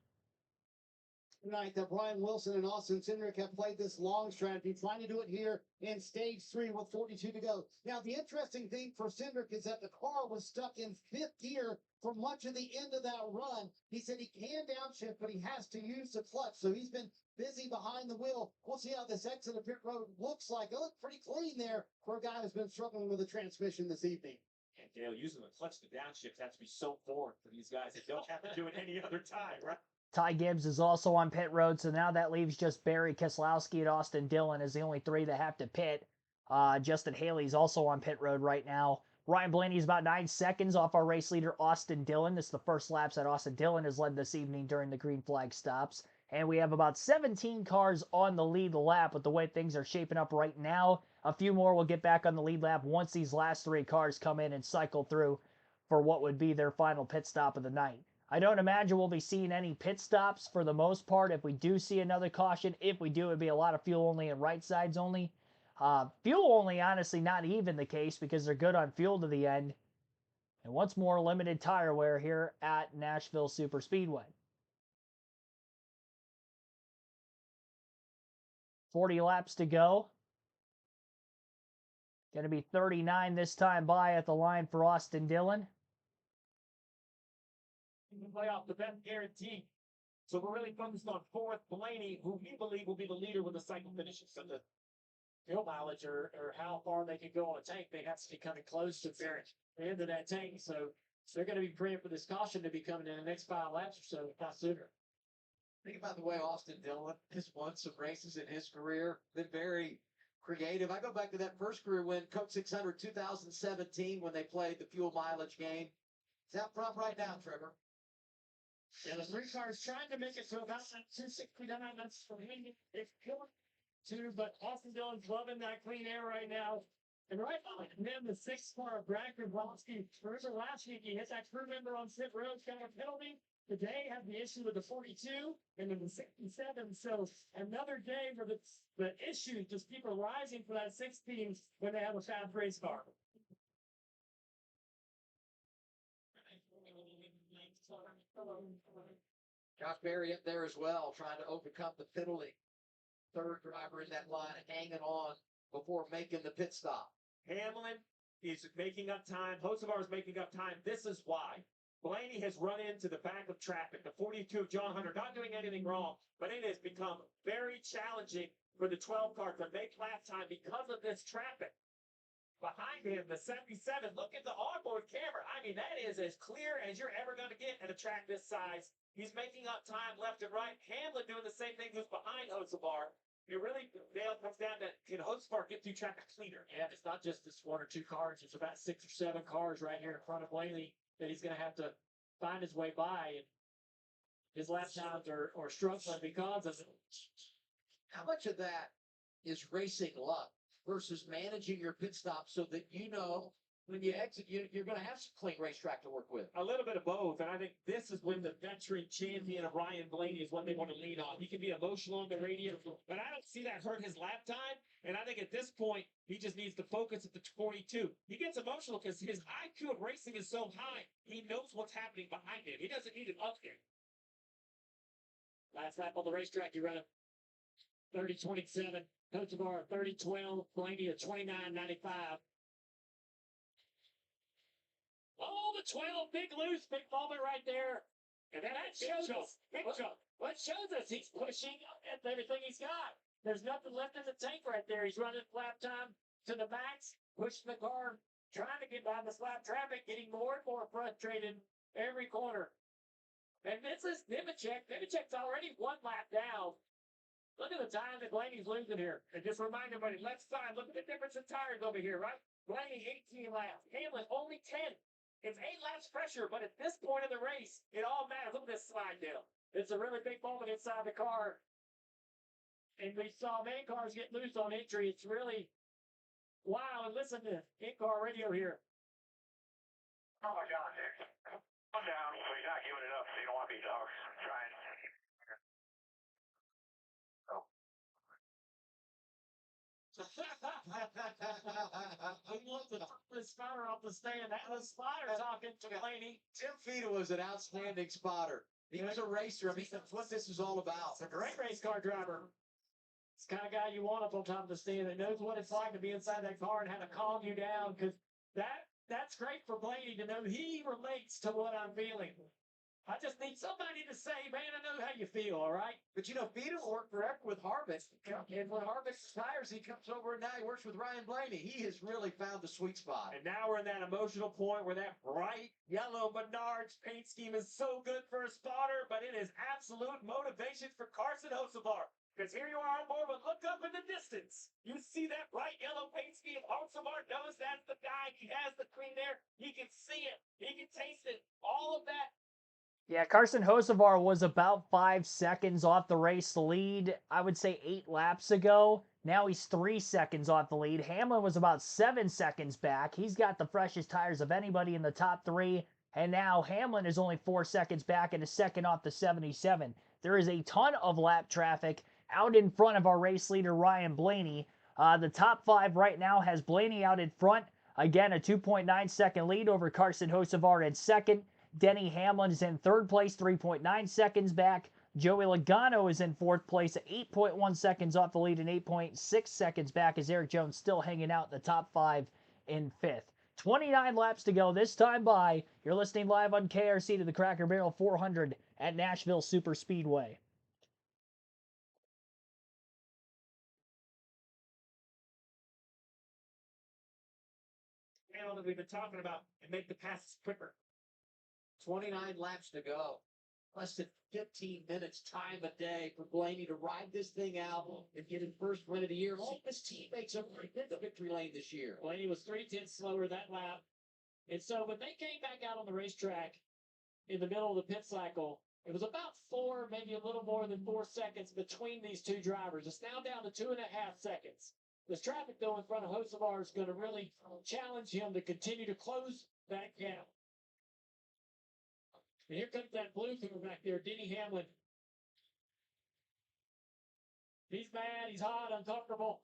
Tonight that Brian Wilson and Austin Cindric have played this long strategy, trying to do it here in stage 3 with 42 to go. Now, the interesting thing for Cindric is that the car was stuck in 5th gear for much of the end of that run. He said he can downshift, but he has to use the clutch. So he's been busy behind the wheel. We'll see how this exit of pit road looks like. It looked pretty clean there for a guy who's been struggling with the transmission this evening.
And Dale, using the clutch to downshift has to be so foreign for these guys that don't have to do it any other time, right?
Ty Gibbs is also on pit road, so now that leaves just Barry Keselowski and Austin Dillon as the only 3 that have to pit. Justin Haley's also on pit road right now. Ryan Blaney is about 9 seconds off our race leader, Austin Dillon. This is the first laps that Austin Dillon has led this evening during the green flag stops. And we have about 17 cars on the lead lap with the way things are shaping up right now. A few more will get back on the lead lap once these last 3 cars come in and cycle through for what would be their final pit stop of the night. I don't imagine we'll be seeing any pit stops for the most part. If we do see another caution, if we do, it would be a lot of fuel only and right sides only. Fuel only, honestly, not even the case because they're good on fuel to the end. And once more, limited tire wear here at Nashville Superspeedway. 40 laps to go. Going to be 39 this time by at the line for Austin Dillon.
In the playoff, the best guarantee. So we're really focused on 4th Blaney, who we believe will be the leader when the cycle finishes. So the fuel mileage or how far they can go on a tank, they have to be coming close to the end of that tank. So they're going to be praying for this caution to be coming in the next 5 laps or so, if not sooner.
Think about the way Austin Dillon has won some races in his career. Been very creative. I go back to that first career win, Coke 600 2017, when they played the fuel mileage game. It's out front right now, Trevor.
Yeah, the 3 cars trying to make it to about 269. That's for me. It's killing too, but Austin Dillon's loving that clean air right now. And right behind him, the 6th car, Brad Grabowski. Remember last week he hit that crew member on pit road, got a penalty. Today had the issue with the 42 and then the 67. So another day where the issue just keep arising for that 16 when they have a fast race car.
Josh Berry up there as well, trying to overcome the penalty. 3rd driver in that line, hanging on before making the pit stop.
Hamlin is making up time. Hocevar is making up time. This is why. Blaney has run into the back of traffic. The 42 of John Hunter, not doing anything wrong, but it has become very challenging for the 12 car to make lap time because of this traffic. Behind him, the 77, look at the onboard camera. I mean, that is as clear as you're ever going to get at a track this size. He's making up time left and right. Hamlin doing the same thing, who's behind Hocevar. It really, Dale, comes down to, can Hocevar get through traffic cleaner?
Yeah, it's not just this 1 or 2 cars. It's about 6 or 7 cars right here in front of Blaney that he's going to have to find his way by. And his lap times are struggling because of it.
How much of that is racing luck versus managing your pit stop so that you know when you exit, you're going to have some clean racetrack to work with?
A little bit of both, and I think this is when the veteran champion of Ryan Blaney is what they want to lean on. He can be emotional on the radio, but I don't see that hurt his lap time, and I think at this point, he just needs to focus at the 42. He gets emotional because his IQ of racing is so high, he knows what's happening behind him. He doesn't need an update.
Last lap on the racetrack, you run a 30:27, Hocevar 30:12, Blaney a 29:95. Oh, the 12, big loose, big moment right there. And that shows us, what shows us he's pushing at everything he's got. There's nothing left in the tank right there. He's running lap time to the max, pushing the car, trying to get by the slap traffic, getting more and more frustrated every corner. And this is Nemechek. Nemechek's already 1 lap down. Look at the time that Blaney's losing here. And just remind everybody, left side, look at the difference in tires over here, right? Blaney 18 laps. Hamlin only 10. It's 8 laps pressure, but at this point of the race, it all matters. Look at this slide down. It's a really big moment inside the car. And we saw main cars get loose on entry. It's really wow. And listen to in-car radio here.
Oh my God, dude. Come down, so he's not giving it up, so you don't want to be dogs. I'm trying.
He wants to throw his spotter off the stand. That was spotter talking to Blaney.
Tim Fita was an outstanding spotter. He was a racer. I mean, that's what this is all about.
He's a great race car driver. It's the kind of guy you want up on top of the stand that knows what it's like to be inside that car and how to calm you down, because that's great for Blaney to know he relates to what I'm feeling. I just need somebody to say, man, I know how you feel, all right?
But you know, Fita worked forever with Harvick. And when Harvick retires, he comes over and now he works with Ryan Blaney. He has really found the sweet spot.
And now we're in that emotional point where that bright yellow Menards paint scheme is so good for a spotter, but it is absolute motivation for Carson Hocevar. Because here you are on board, but look up in the distance. You see that bright yellow paint scheme. Hocevar knows that's the guy. He has the clean air. He can see it. He can taste it. All of that.
Yeah, Carson Hocevar was about 5 seconds off the race lead, I would say 8 laps ago. Now he's 3 seconds off the lead. Hamlin was about 7 seconds back. He's got the freshest tires of anybody in the top 3. And now Hamlin is only 4 seconds back and a second off the 77. There is a ton of lap traffic out in front of our race leader, Ryan Blaney. The top 5 right now has Blaney out in front. Again, a 2.9 second lead over Carson Hocevar in second. Denny Hamlin is in third place, 3.9 seconds back. Joey Logano is in fourth place, 8.1 seconds off the lead and 8.6 seconds back as Eric Jones still hanging out in the top 5 in fifth. 29 laps to go this time by. You're listening live on KRC to the Cracker Barrel 400 at Nashville Super Speedway.
That we've been talking about and make the passes quicker.
29 laps to go. Less than 15 minutes time a day for Blaney to ride this thing out and get his first win of the year. All his teammates are in the victory lane this year.
Blaney was 3/10 slower that lap. And so when they came back out on the racetrack in the middle of the pit cycle, it was about 4, maybe a little more than 4 seconds between these two drivers. It's now down to 2.5 seconds. This traffic, though, in front of Hocevar is going to really challenge him to continue to close that gap. And here comes that blue car back there, Denny Hamlin. He's mad, he's hot, uncomfortable.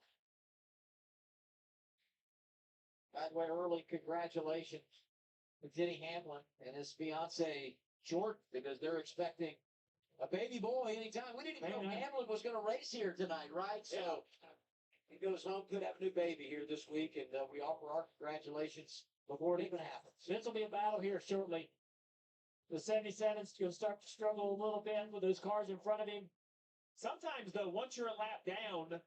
By the way, early congratulations to Denny Hamlin and his fiance Jordan, because they're expecting a baby boy anytime. We didn't even know Hamlin was going to race here tonight, right? So He goes home, could have a new baby here this week, and we offer our congratulations before it even happens.
This will be a battle here shortly. The 77's going to start to struggle a little bit with those cars in front of him.
Sometimes, though, once you're a lap down,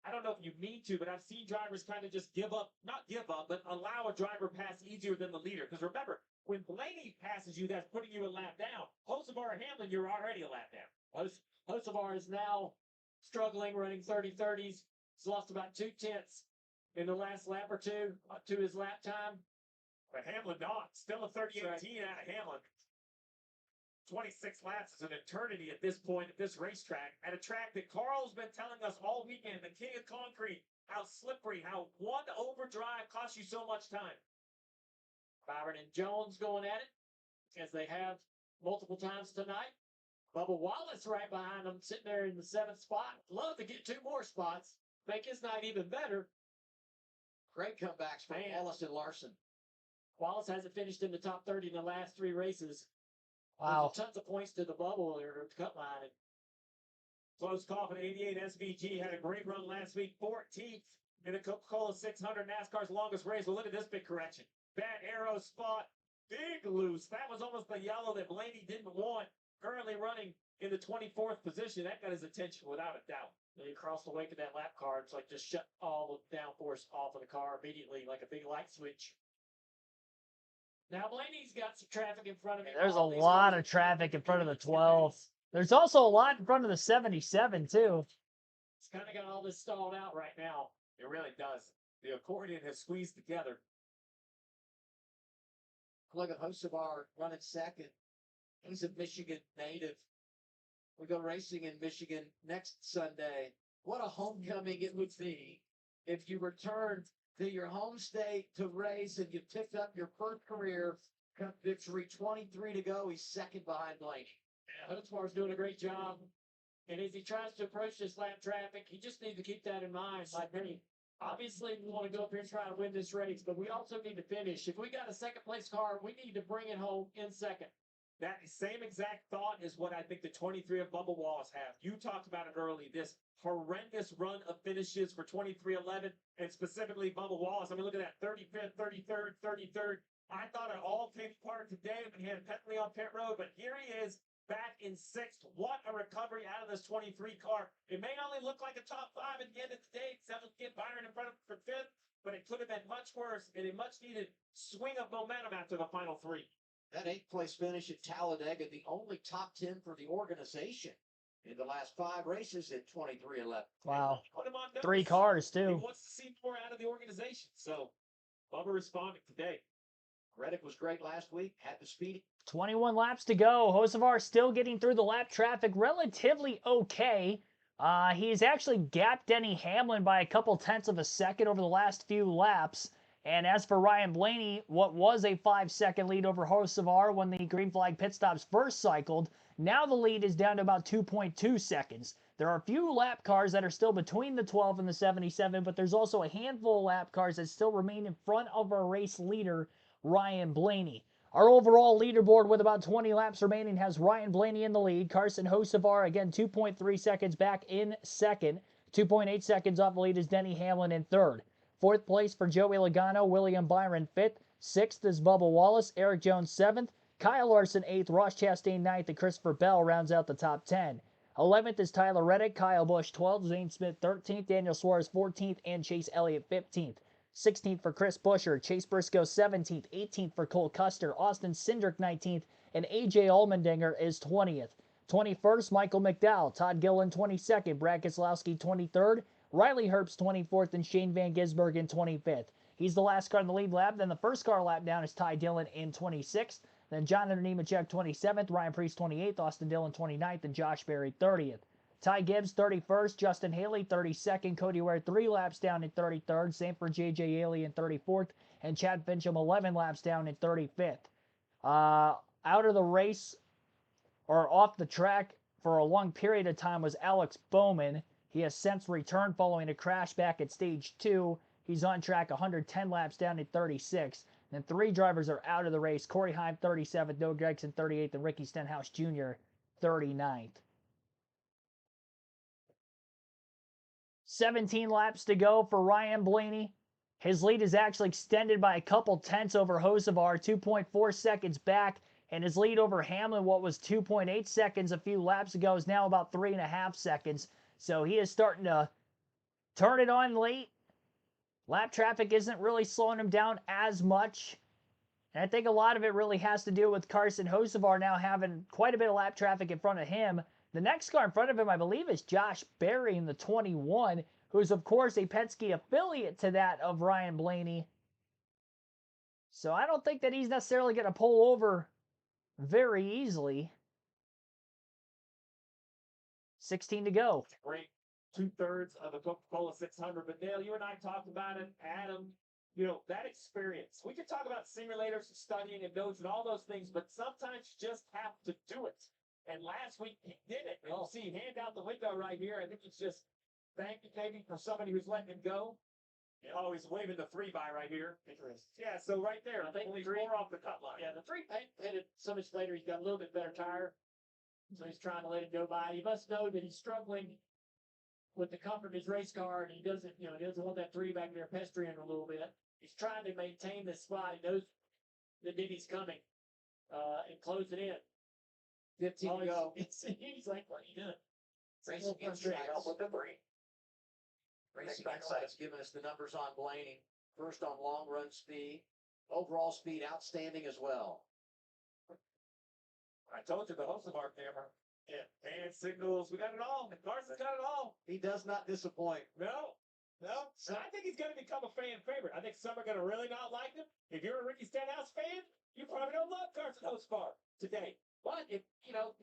I don't know if you mean to, but I've seen drivers kind of just give up, not give up, but allow a driver pass easier than the leader. Because remember, when Blaney passes you, that's putting you a lap down. Hocevar and Hamlin, you're already a lap down.
Hocevar is now struggling, running 30-30s. He's lost about 2/10 in the last lap or two to his lap time.
But Hamlin not. Still a 30-18 out of Hamlin. 26 laps is an eternity at this point at this racetrack. At a track that Carl's been telling us all weekend, the king of concrete, how slippery, how one overdrive costs you so much time.
Byron and Jones going at it, as they have multiple times tonight. Bubba Wallace right behind them, sitting there in the 7th spot. Love to get 2 more spots. Make his night even better.
Great comebacks from Wallace and Larson.
Wallace hasn't finished in the top 30 in the last 3 races.
Wow.
There's tons of points to the bubble or the cut line.
Close call for 88 SVG. Had a great run last week. 14th in the Coca-Cola 600, NASCAR's longest race. Well, look at this big correction. Bad arrow spot. Big loose. That was almost the yellow that Blaney didn't want. Currently running in the 24th position. That got his attention without a doubt.
He crossed the wake of that lap car. It's like just shut all the downforce off of the car immediately, like a big light switch. Now Blaney's got some traffic in front of him.
There's a lot of traffic in front of the 12. There's also a lot in front of the 77, too.
It's kind of got all this stalled out right now.
It really does. The accordion has squeezed together.
Look at Hocevar running second. He's a Michigan native. We go racing in Michigan next Sunday. What a homecoming it would be if you returned to your home state to race and you picked up your first career cup victory. 23 to go. He's second behind Blaney.
Yeah, Hocevar's doing a great job. And as he tries to approach this lap traffic, he just needs to keep that in mind. Like many, obviously, we want to go up here and try to win this race, but we also need to finish. If we got a second place car, we need to bring it home in second.
That same exact thought is what I think the 23 of Bubba Wallace have. You talked about it early. This horrendous run of finishes for 23-11, and specifically Bubba Wallace. I mean, look at that, 35th, 33rd, 33rd. I thought it all came apart today when he had Petley on pit road, but here he is back in 6th. What a recovery out of this 23 car. It may only look like a top 5 at the end of the day, except to get Byron in front of him for 5th, but it could have been much worse and a much needed swing of momentum after the final 3.
That 8th place finish at Talladega, the only top 10 for the organization in the last 5 races at 23-11.
Wow.
Put him on notice.
3 cars,
He
too.
wants to see more out of the organization. So, Bubba responded today.
Reddick was great last week, had the speed.
21 laps to go. Hocevar still getting through the lap traffic relatively okay. He's actually gapped Denny Hamlin by a couple tenths of a second over the last few laps. And as for Ryan Blaney, what was a 5-second lead over Hocevar when the green flag pit stops first cycled, now the lead is down to about 2.2 seconds. There are a few lap cars that are still between the 12 and the 77, but there's also a handful of lap cars that still remain in front of our race leader, Ryan Blaney. Our overall leaderboard with about 20 laps remaining has Ryan Blaney in the lead. Carson Hocevar, again, 2.3 seconds back in second. 2.8 seconds off the lead is Denny Hamlin in third. 4th place for Joey Logano, William Byron 5th. 6th is Bubba Wallace, Eric Jones 7th. Kyle Larson 8th, Ross Chastain 9th, and Christopher Bell rounds out the top 10. 11th is Tyler Reddick, Kyle Busch 12th, Zane Smith 13th, Daniel Suarez 14th, and Chase Elliott 15th. 16th for Chris Buescher, Chase Briscoe 17th, 18th for Cole Custer, Austin Cindric 19th, and AJ Allmendinger is 20th. 21st, Michael McDowell, Todd Gilliland 22nd, Brad Keselowski 23rd, Riley Herbst 24th, and Shane Van Gisbergen in 25th. He's the last car in the lead lap. Then the first car lap down is Ty Dillon in 26th. Then Jonathan Nemechek 27th, Ryan Preece 28th, Austin Dillon 29th, and Josh Berry 30th. Ty Gibbs 31st, Justin Haley 32nd, Cody Ware 3 laps down in 33rd, same for JJ Haley in 34th, and Chad Fincham 11 laps down in 35th. Out of the race, or off the track for a long period of time, was Alex Bowman. He has since returned following a crash back at stage 2. He's on track 110 laps down at 36. Then 3 drivers are out of the race. Corey Heim 37th, Noah Gragson 38th, and Ricky Stenhouse Jr. 39th. 17 laps to go for Ryan Blaney. His lead is actually extended by a couple tenths over Hocevar, 2.4 seconds back. And his lead over Hamlin, what was 2.8 seconds a few laps ago, is now about 3.5 seconds. So he is starting to turn it on late. Lap traffic isn't really slowing him down as much. And I think a lot of it really has to do with Carson Hocevar now having quite a bit of lap traffic in front of him. The next car in front of him, I believe, is Josh Berry in the 21, who's, of course, a Penske affiliate to that of Ryan Blaney. So I don't think that he's necessarily going to pull over very easily. 16 to go.
Great 2/3 of the Coca-Cola 600. But Dale, you and I talked about it. Adam, that experience. We could talk about simulators and studying and notes and all those things, but sometimes you just have to do it. And last week he did it. And you see hand out the window right here. I think it's just thank you maybe for somebody who's letting him go. Oh, he's waving the 3-by right here. Yeah, so right there.
I think
only
3
4 off the cut line.
Yeah, the 3 hit it so much later. He's got a little bit better tire. So he's trying to let it go by. He must know that he's struggling with the comfort of his race car, and he doesn't want that 3 back there pestering him a little bit. He's trying to maintain this spot. He knows that Denny's coming, and close it in.
15 to go.
He's like, what are you doing?
Racing Insights.
With the 3.
Racing Insights giving us the numbers on Blaney. First on long run speed. Overall speed outstanding as well.
I told you the Hocevar camera. Yeah, hand signals. We got it all. Carson's got it all.
He does not disappoint.
No. And I think he's going to become a fan favorite. I think some are going to really not like him. If you're a Ricky Stenhouse fan, you probably don't love Carson Hocevar today. But if,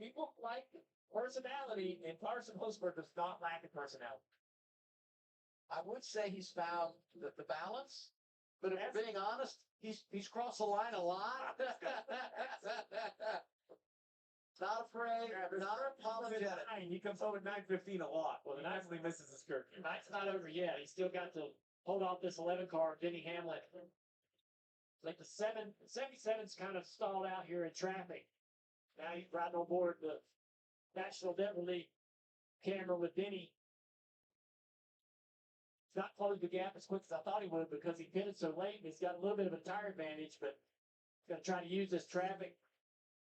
people like personality, and Carson Hocevar does not lack in personality.
I would say he's found the balance, but if we're being honest, he's crossed the line a lot. Not afraid, not apologetic.
He comes home at 9:15 a lot. Well, he actually misses his curfew.
Night's not over yet. He's still got to hold off this 11 car of Denny Hamlin. Like the 77's kind of stalled out here in traffic. Now he's riding on board the National Denver League camera with Denny. He's not closed the gap as quick as I thought he would because he pitted so late. And he's got a little bit of a tire advantage, but he's going to try to use this traffic.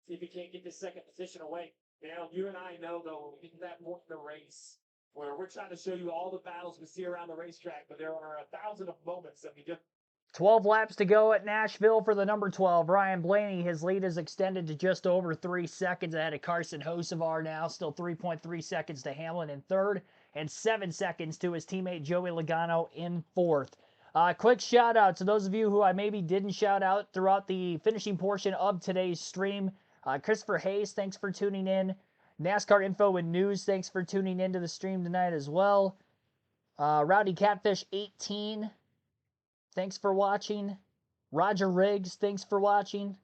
See if he can't get this second position away.
You and I know, though, when we get to that point in the race where we're trying to show you all the battles we see around the racetrack, but there are 1,000 of moments that we just
12 laps to go at Nashville for the number 12. Ryan Blaney, his lead is extended to just over 3 seconds ahead of Carson Hocevar now. Still 3.3 seconds to Hamlin in third and 7 seconds to his teammate Joey Logano in fourth. Quick shout out to those of you who I maybe didn't shout out throughout the finishing portion of today's stream. Christopher Hayes, thanks for tuning in. NASCAR Info and News, thanks for tuning into the stream tonight as well. Rowdy Catfish 18, thanks for watching. Roger Riggs, thanks for watching.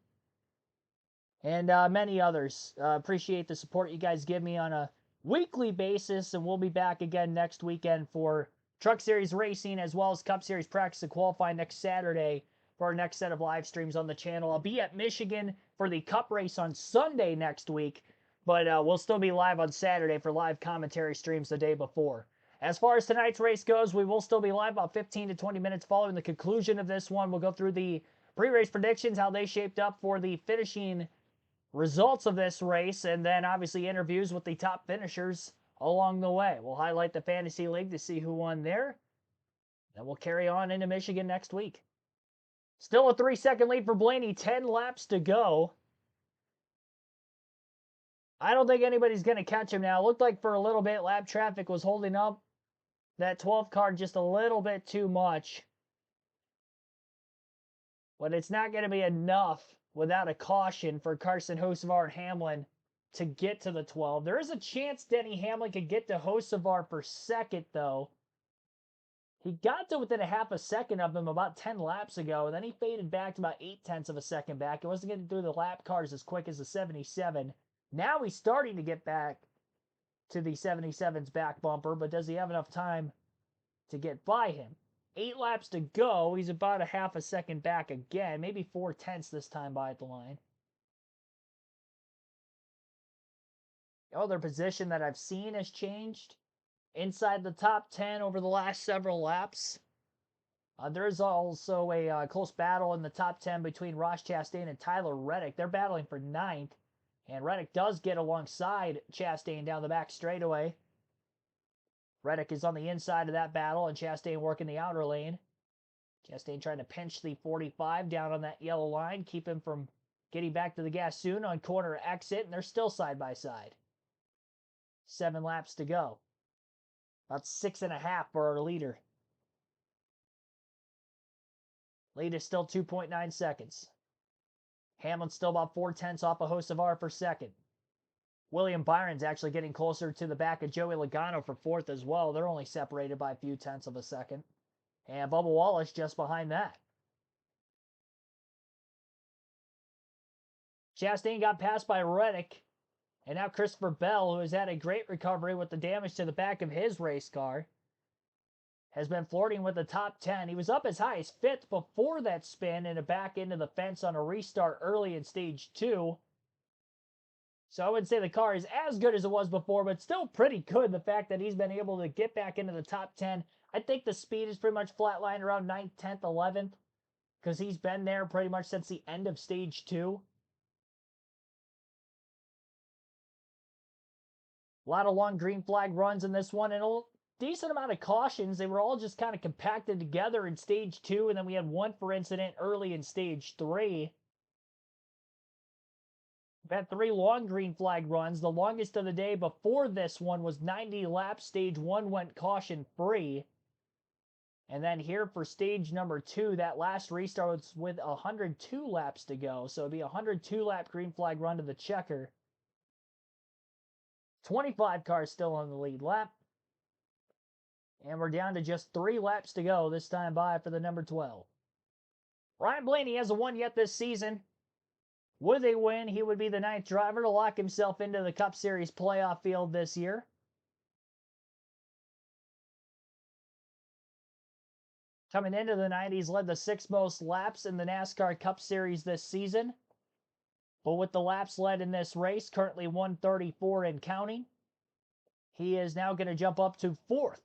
And many others. Appreciate the support you guys give me on a weekly basis, and we'll be back again next weekend for Truck Series Racing as well as Cup Series Practice and Qualifying next Saturday for our next set of live streams on the channel. I'll be at Michigan for the Cup race on Sunday next week, but we'll still be live on Saturday for live commentary streams the day before. As far as tonight's race goes, we will still be live about 15 to 20 minutes following the conclusion of this one. We'll go through the pre-race predictions, how they shaped up for the finishing results of this race, and then obviously interviews with the top finishers along the way. We'll highlight the Fantasy League to see who won there. Then we'll carry on into Michigan next week. Still a 3-second lead for Blaney, 10 laps to go. I don't think anybody's going to catch him now. It looked like for a little bit lap traffic was holding up that 12th car just a little bit too much. But it's not going to be enough without a caution for Carson Hocevar and Hamlin to get to the 12. There is a chance Denny Hamlin could get to Hocevar for second, though. He got to within a half a second of him about 10 laps ago, and then he faded back to about 0.8 of a second back. He wasn't getting through the lap cars as quick as the 77. Now he's starting to get back to the 77's back bumper, but does he have enough time to get by him? 8 laps to go. He's about a half a second back again, maybe 0.4 this time by at the line. The other position that I've seen has changed inside the top 10 over the last several laps. There's also a close battle in the top 10 between Ross Chastain and Tyler Reddick. They're battling for 9th, and Reddick does get alongside Chastain down the back straightaway. Reddick is on the inside of that battle, and Chastain working the outer lane. Chastain trying to pinch the 45 down on that yellow line, keep him from getting back to the gas soon on corner exit, and they're still side by side. 7 laps to go. About 6.5 for our leader. Lead is still 2.9 seconds. Hamlin's still about 4/10 off of Hocevar for second. William Byron's actually getting closer to the back of Joey Logano for 4th as well. They're only separated by a few tenths of a second. And Bubba Wallace just behind that. Chastain got passed by Reddick. And now Christopher Bell, who has had a great recovery with the damage to the back of his race car, has been flirting with the top 10. He was up as high as 5th before that spin and a back into the fence on a restart early in stage 2. So I wouldn't say the car is as good as it was before, but still pretty good. The fact that he's been able to get back into the top 10. I think the speed is pretty much flatlined around 9th, 10th, 11th, because he's been there pretty much since the end of stage 2. A lot of long green flag runs in this one, and a decent amount of cautions. They were all just kind of compacted together in stage 2, and then we had one for incident early in stage 3. We've had 3 long green flag runs. The longest of the day before this one was 90 laps. Stage 1 went caution free. And then here for stage number 2, that last restart was with 102 laps to go. So it'd be a 102 lap green flag run to the checker. 25 cars still on the lead lap. And we're down to just 3 laps to go this time by for the number 12. Ryan Blaney hasn't won yet this season. Would they win, he would be the 9th driver to lock himself into the Cup Series playoff field this year. Coming into the night, he's led the 6th most laps in the NASCAR Cup Series this season. But with the laps led in this race, currently 134 and counting, he is now going to jump up to 4th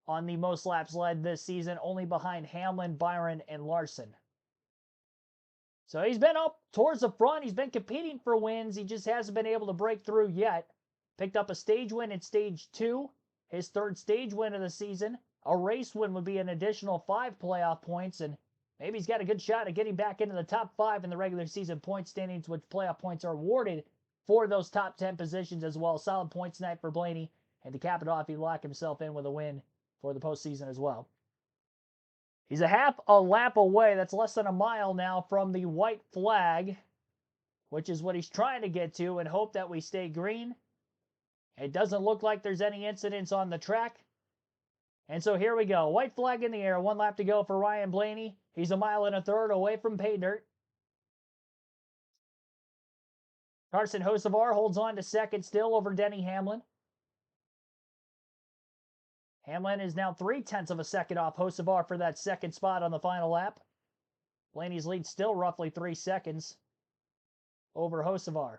on the most laps led this season, only behind Hamlin, Byron, and Larson. So he's been up towards the front. He's been competing for wins. He just hasn't been able to break through yet. Picked up a stage win in stage 2, his 3rd stage win of the season. A race win would be an additional 5 playoff points, and maybe he's got a good shot at getting back into the top 5 in the regular season point standings, which playoff points are awarded for those top 10 positions as well. Solid points night for Blaney, and to cap it off, he locked himself in with a win for the postseason as well. He's a half a lap away. That's less than a mile now from the white flag, which is what he's trying to get to and hope that we stay green. It doesn't look like there's any incidents on the track. And so here we go. White flag in the air. 1 lap to go for Ryan Blaney. He's a mile and a third away from pay dirt. Carson Hocevar holds on to 2nd still over Denny Hamlin. Hamlin is now 0.3 of a second off Hocevar for that 2nd spot on the final lap. Blaney's lead still roughly 3 seconds over Hocevar.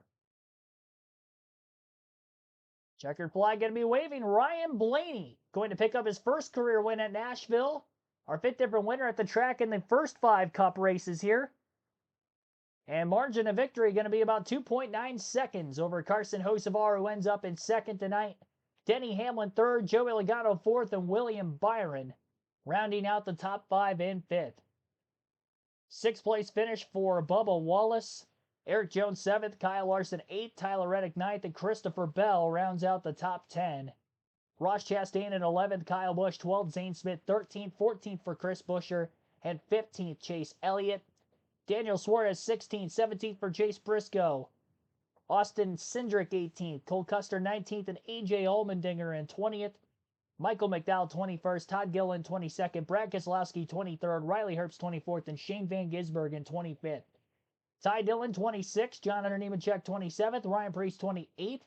Checkered flag going to be waving. Ryan Blaney going to pick up his first career win at Nashville. Our 5th different winner at the track in the first 5 Cup races here. And margin of victory going to be about 2.9 seconds over Carson Hocevar, who ends up in 2nd tonight. Denny Hamlin 3rd, Joey Logano 4th, and William Byron rounding out the top 5 in 5th. 6th place finish for Bubba Wallace. Eric Jones 7th, Kyle Larson 8th, Tyler Reddick 9th, and Christopher Bell rounds out the top 10. Ross Chastain at 11th, Kyle Busch 12th, Zane Smith 13th, 14th for Chris Buescher, and 15th Chase Elliott. Daniel Suarez 16th, 17th for Chase Briscoe. Austin Cindric 18th, Cole Custer 19th, and AJ Allmendinger in 20th. Michael McDowell 21st, Todd Gillen 22nd, Brad Keselowski 23rd, Riley Herbst 24th, and Shane Van Gisbergen in 25th. Ty Dillon 26th, Jonathan Nemechek 27th, Ryan Preece 28th,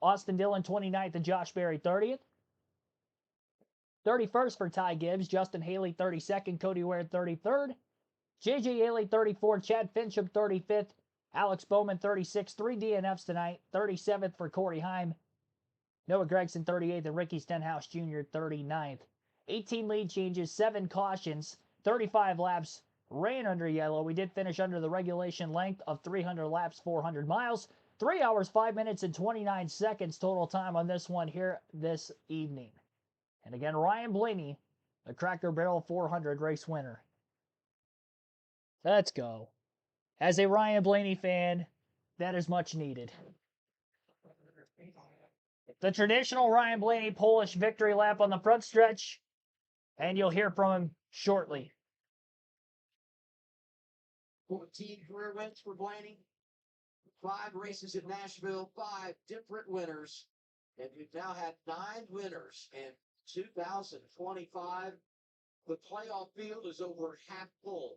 Austin Dillon 29th, and Josh Berry 30th. 31st for Ty Gibbs, Justin Haley 32nd, Cody Ware 33rd, JJ Haley 34th, Chad Fincham 35th, Alex Bowman 36th, 3 DNFs tonight, 37th for Corey Heim, Noah Gregson 38th, and Ricky Stenhouse Jr. 39th. 18 lead changes, 7 cautions, 35 laps, ran under yellow. We did finish under the regulation length of 300 laps, 400 miles. 3 hours, 5 minutes, and 29 seconds total time on this one here this evening. And again, Ryan Blaney, the Cracker Barrel 400 race winner. Let's go. As a Ryan Blaney fan, that is much needed. The traditional Ryan Blaney Polish victory lap on the front stretch, and you'll hear from him shortly.
14 career wins for Blaney. 5 races at Nashville, 5 different winners. And you've now had 9 winners in 2025. The playoff field is over half full.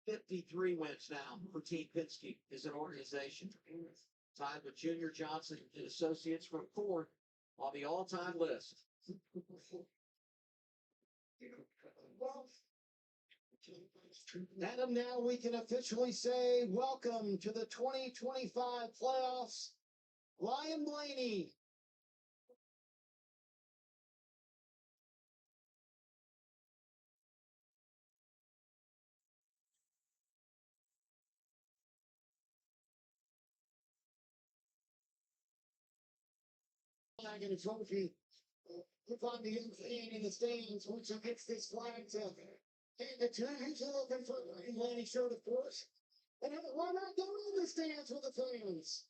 '53 wins now for Team Penske as an organization. Tied with Junior Johnson and Associates for 4th on the all-time list.
Adam, now we can officially say welcome to the 2025 playoffs, Ryan Blaney. Flag and a trophy. Look on the insane in the stands once he gets this flag to hand it to him. He's looking for Ryan Blaney showed of course. And why not go in the stands with the fans?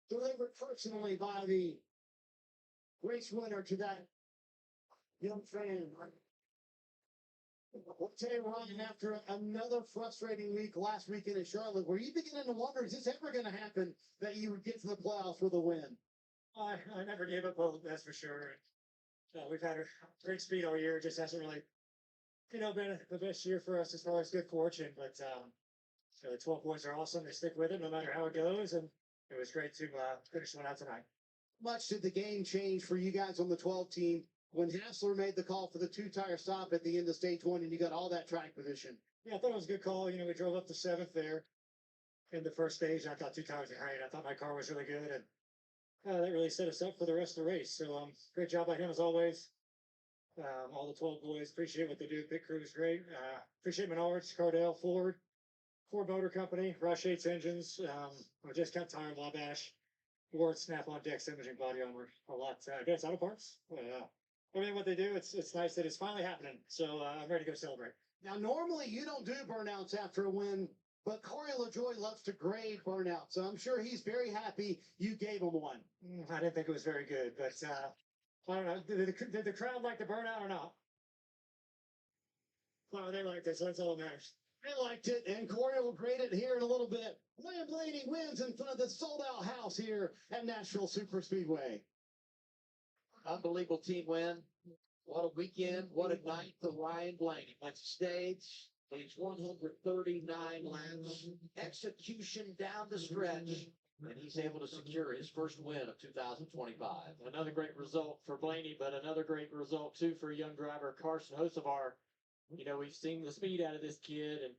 Delivered personally by the race winner to that young fan. I'll tell you, Ryan, after another frustrating week last weekend in Charlotte, were you beginning to wonder, is this ever going to happen that you would get to the playoffs with a win?
I never gave up hope, that's for sure. We've had a great speed all year. It just hasn't really, been the best year for us as far as good fortune. But so the 12 points are awesome. They stick with it no matter how it goes, and it was great to finish one out tonight.
Much did the game change for you guys on the 12 team when Hassler made the call for the 2-tire stop at the end of stage 1 and you got all that track position?
Yeah, I thought it was a good call. We drove up to 7th there in the first stage. I thought 2 tires were great. I thought my car was really good, and that really set us up for the rest of the race. So great job by him as always. All the 12 boys, appreciate what they do. Pit crew is great. Appreciate Menards, Cardell, Ford Motor Company, Rush 8's engines, Just Cut Tire, Wabash, Ward, Snap-on Decks, Imaging, Body Armor, a lot. Advanced Auto Parts. Everything what they do, it's nice that it's finally happening. So I'm ready to go celebrate.
Now, normally you don't do burnouts after a win, but Corey LaJoie loves to grade burnouts. So I'm sure he's very happy you gave him one.
I didn't think it was very good, but I don't know. Did the crowd like the burnout or not? Well, they liked it, so that's all that matters.
They liked it, and Corey will grade it here in a little bit. Ryan Blaney wins in front of the sold-out house here at Nashville Superspeedway.
Unbelievable team win. What a weekend. What a night for Ryan Blaney. Went to stage 139 laps. Execution down the stretch. And he's able to secure his first win of 2025.
Another great result for Blaney, but another great result too for young driver Carson Hocevar. We've seen the speed out of this kid and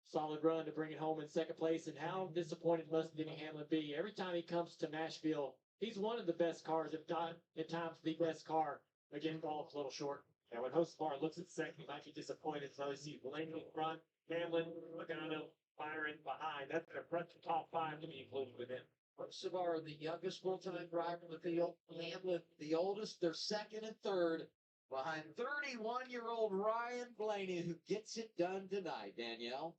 solid run to bring it home in second place. And how disappointed must Denny Hamlin be? Every time he comes to Nashville, he's one of the best cars, if not at times the best car. Again, falls a little short. And when Hocevar looks at second, he might be disappointed. So he sees Blaney in front, Hamlin looking on him, firing behind. That's an impressive top 5 to be included with him.
Hocevar, the youngest full-time driver in the field. Hamlin, the oldest. They're second and third behind 31-year-old Ryan Blaney, who gets it done tonight, Danielle.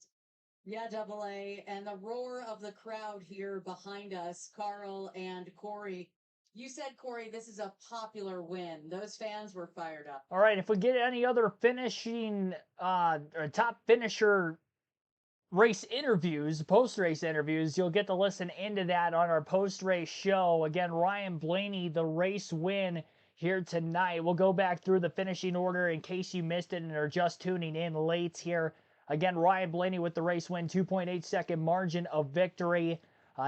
Yeah, Double A. And the roar of the crowd here behind us, Carl and Corey, You said, Corey, this is a popular win. Those fans were fired up.
All right, if we get any other finishing, or top finisher race interviews, post-race interviews, you'll get to listen into that on our post-race show. Again, Ryan Blaney, the race win here tonight. We'll go back through the finishing order in case you missed it and are just tuning in late here. Again, Ryan Blaney with the race win, 2.8-second margin of victory.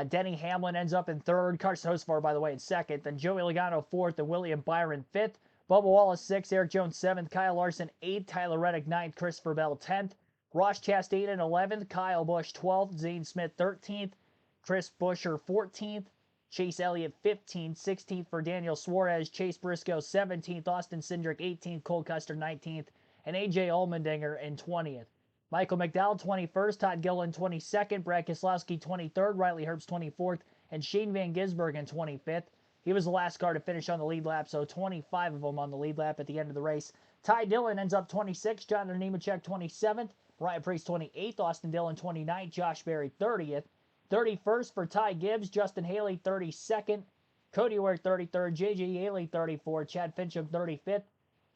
Denny Hamlin ends up in third. Carson Hocevar, by the way, in second. Then Joey Logano fourth and William Byron fifth. Bubba Wallace sixth. Eric Jones seventh. Kyle Larson eighth. Tyler Reddick ninth. Christopher Bell 10th. Ross Chastain in 11th. Kyle Busch 12th. Zane Smith 13th. Chris Buescher 14th. Chase Elliott 15th. 16th for Daniel Suarez. Chase Briscoe 17th. Austin Cindric 18th. Cole Custer 19th. And AJ Allmendinger in 20th. Michael McDowell 21st, Todd Gilliland 22nd, Brad Keselowski 23rd, Riley Herbst 24th, and Shane Van Gisbergen 25th. He was the last car to finish on the lead lap, so 25 of them on the lead lap at the end of the race. Ty Dillon ends up 26th, John Nemechek 27th, Ryan Preece 28th, Austin Dillon 29th, Josh Berry 30th. 31st for Ty Gibbs, Justin Haley 32nd, Cody Ware 33rd, J.J. Yaley 34th, Chad Fincham 35th.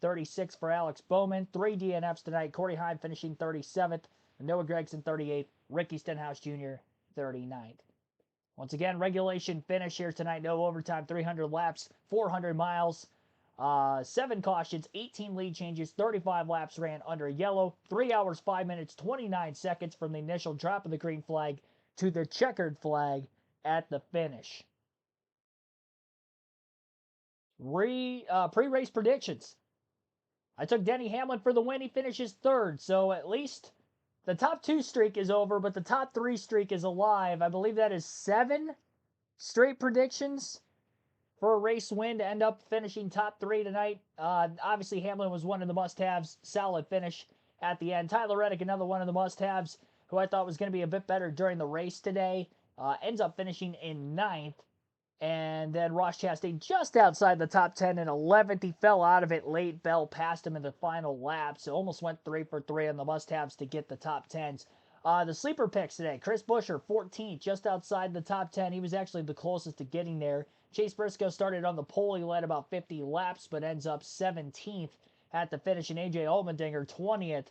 36 for Alex Bowman. 3 DNFs tonight. Corey Heim finishing 37th. Noah Gragson 38th. Ricky Stenhouse Jr. 39th. Once again, regulation finish here tonight. No overtime. 300 laps. 400 miles. 7 cautions. 18 lead changes. 35 laps ran under yellow. 3 hours, 5 minutes, 29 seconds from the initial drop of the green flag to the checkered flag at the finish. Pre-race predictions. I took Denny Hamlin for the win. He finishes third. So at least the top 2 streak is over, but the top 3 streak is alive. I believe that is 7 straight predictions for a race win to end up finishing top 3 tonight. Obviously, Hamlin was one of the must-haves. Solid finish at the end. Tyler Reddick, another one of the must-haves, who I thought was going to be a bit better during the race today. Ends up finishing in 9th. And then Ross Chastain just outside the top 10 in 11th. He fell out of it late. Bell passed him in the final lap, so almost went 3 for 3 on the must-haves to get the top 10s. The sleeper picks today. Chris Buescher, 14th, just outside the top 10. He was actually the closest to getting there. Chase Briscoe started on the pole. He led about 50 laps, but ends up 17th at the finish. And AJ Allmendinger, 20th.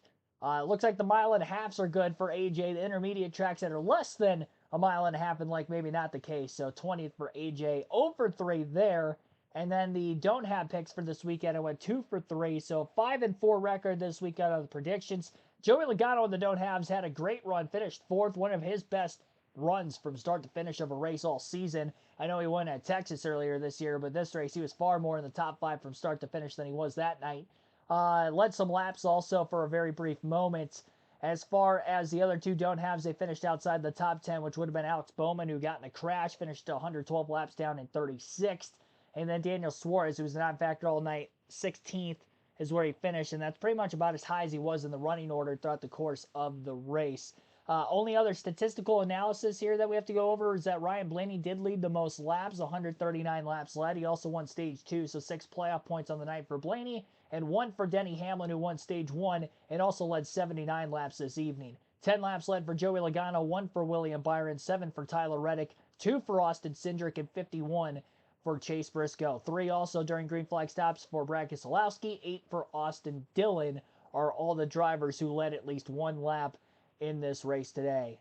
Looks like the mile and a halves are good for AJ. The intermediate tracks that are less than a mile and a half and like maybe not the case. So 20th for AJ, 0 for 3 there. And then the don't have picks for this weekend, I went 2 for 3. So 5 and 4 record this weekend on the predictions. Joey Logano in the don't haves had a great run, finished 4th, one of his best runs from start to finish of a race all season. I know he won at Texas earlier this year, but this race he was far more in the top 5 from start to finish than he was that night. Led some laps also for a very brief moment. As far as the other 2 don't haves, they finished outside the top 10, which would have been Alex Bowman, who got in a crash, finished 112 laps down in 36th. And then Daniel Suarez, who was a non-factor all night, 16th is where he finished. And that's pretty much about as high as he was in the running order throughout the course of the race. Only other statistical analysis here that we have to go over is that Ryan Blaney did lead the most laps, 139 laps led. He also won stage 2, so 6 playoff points on the night for Blaney, and 1 for Denny Hamlin, who won stage 1 and also led 79 laps this evening. 10 laps led for Joey Logano, 1 for William Byron, 7 for Tyler Reddick, 2 for Austin Cindric, and 51 for Chase Briscoe. 3 also during green flag stops for Brad Keselowski, 8 for Austin Dillon are all the drivers who led at least 1 lap in this race today.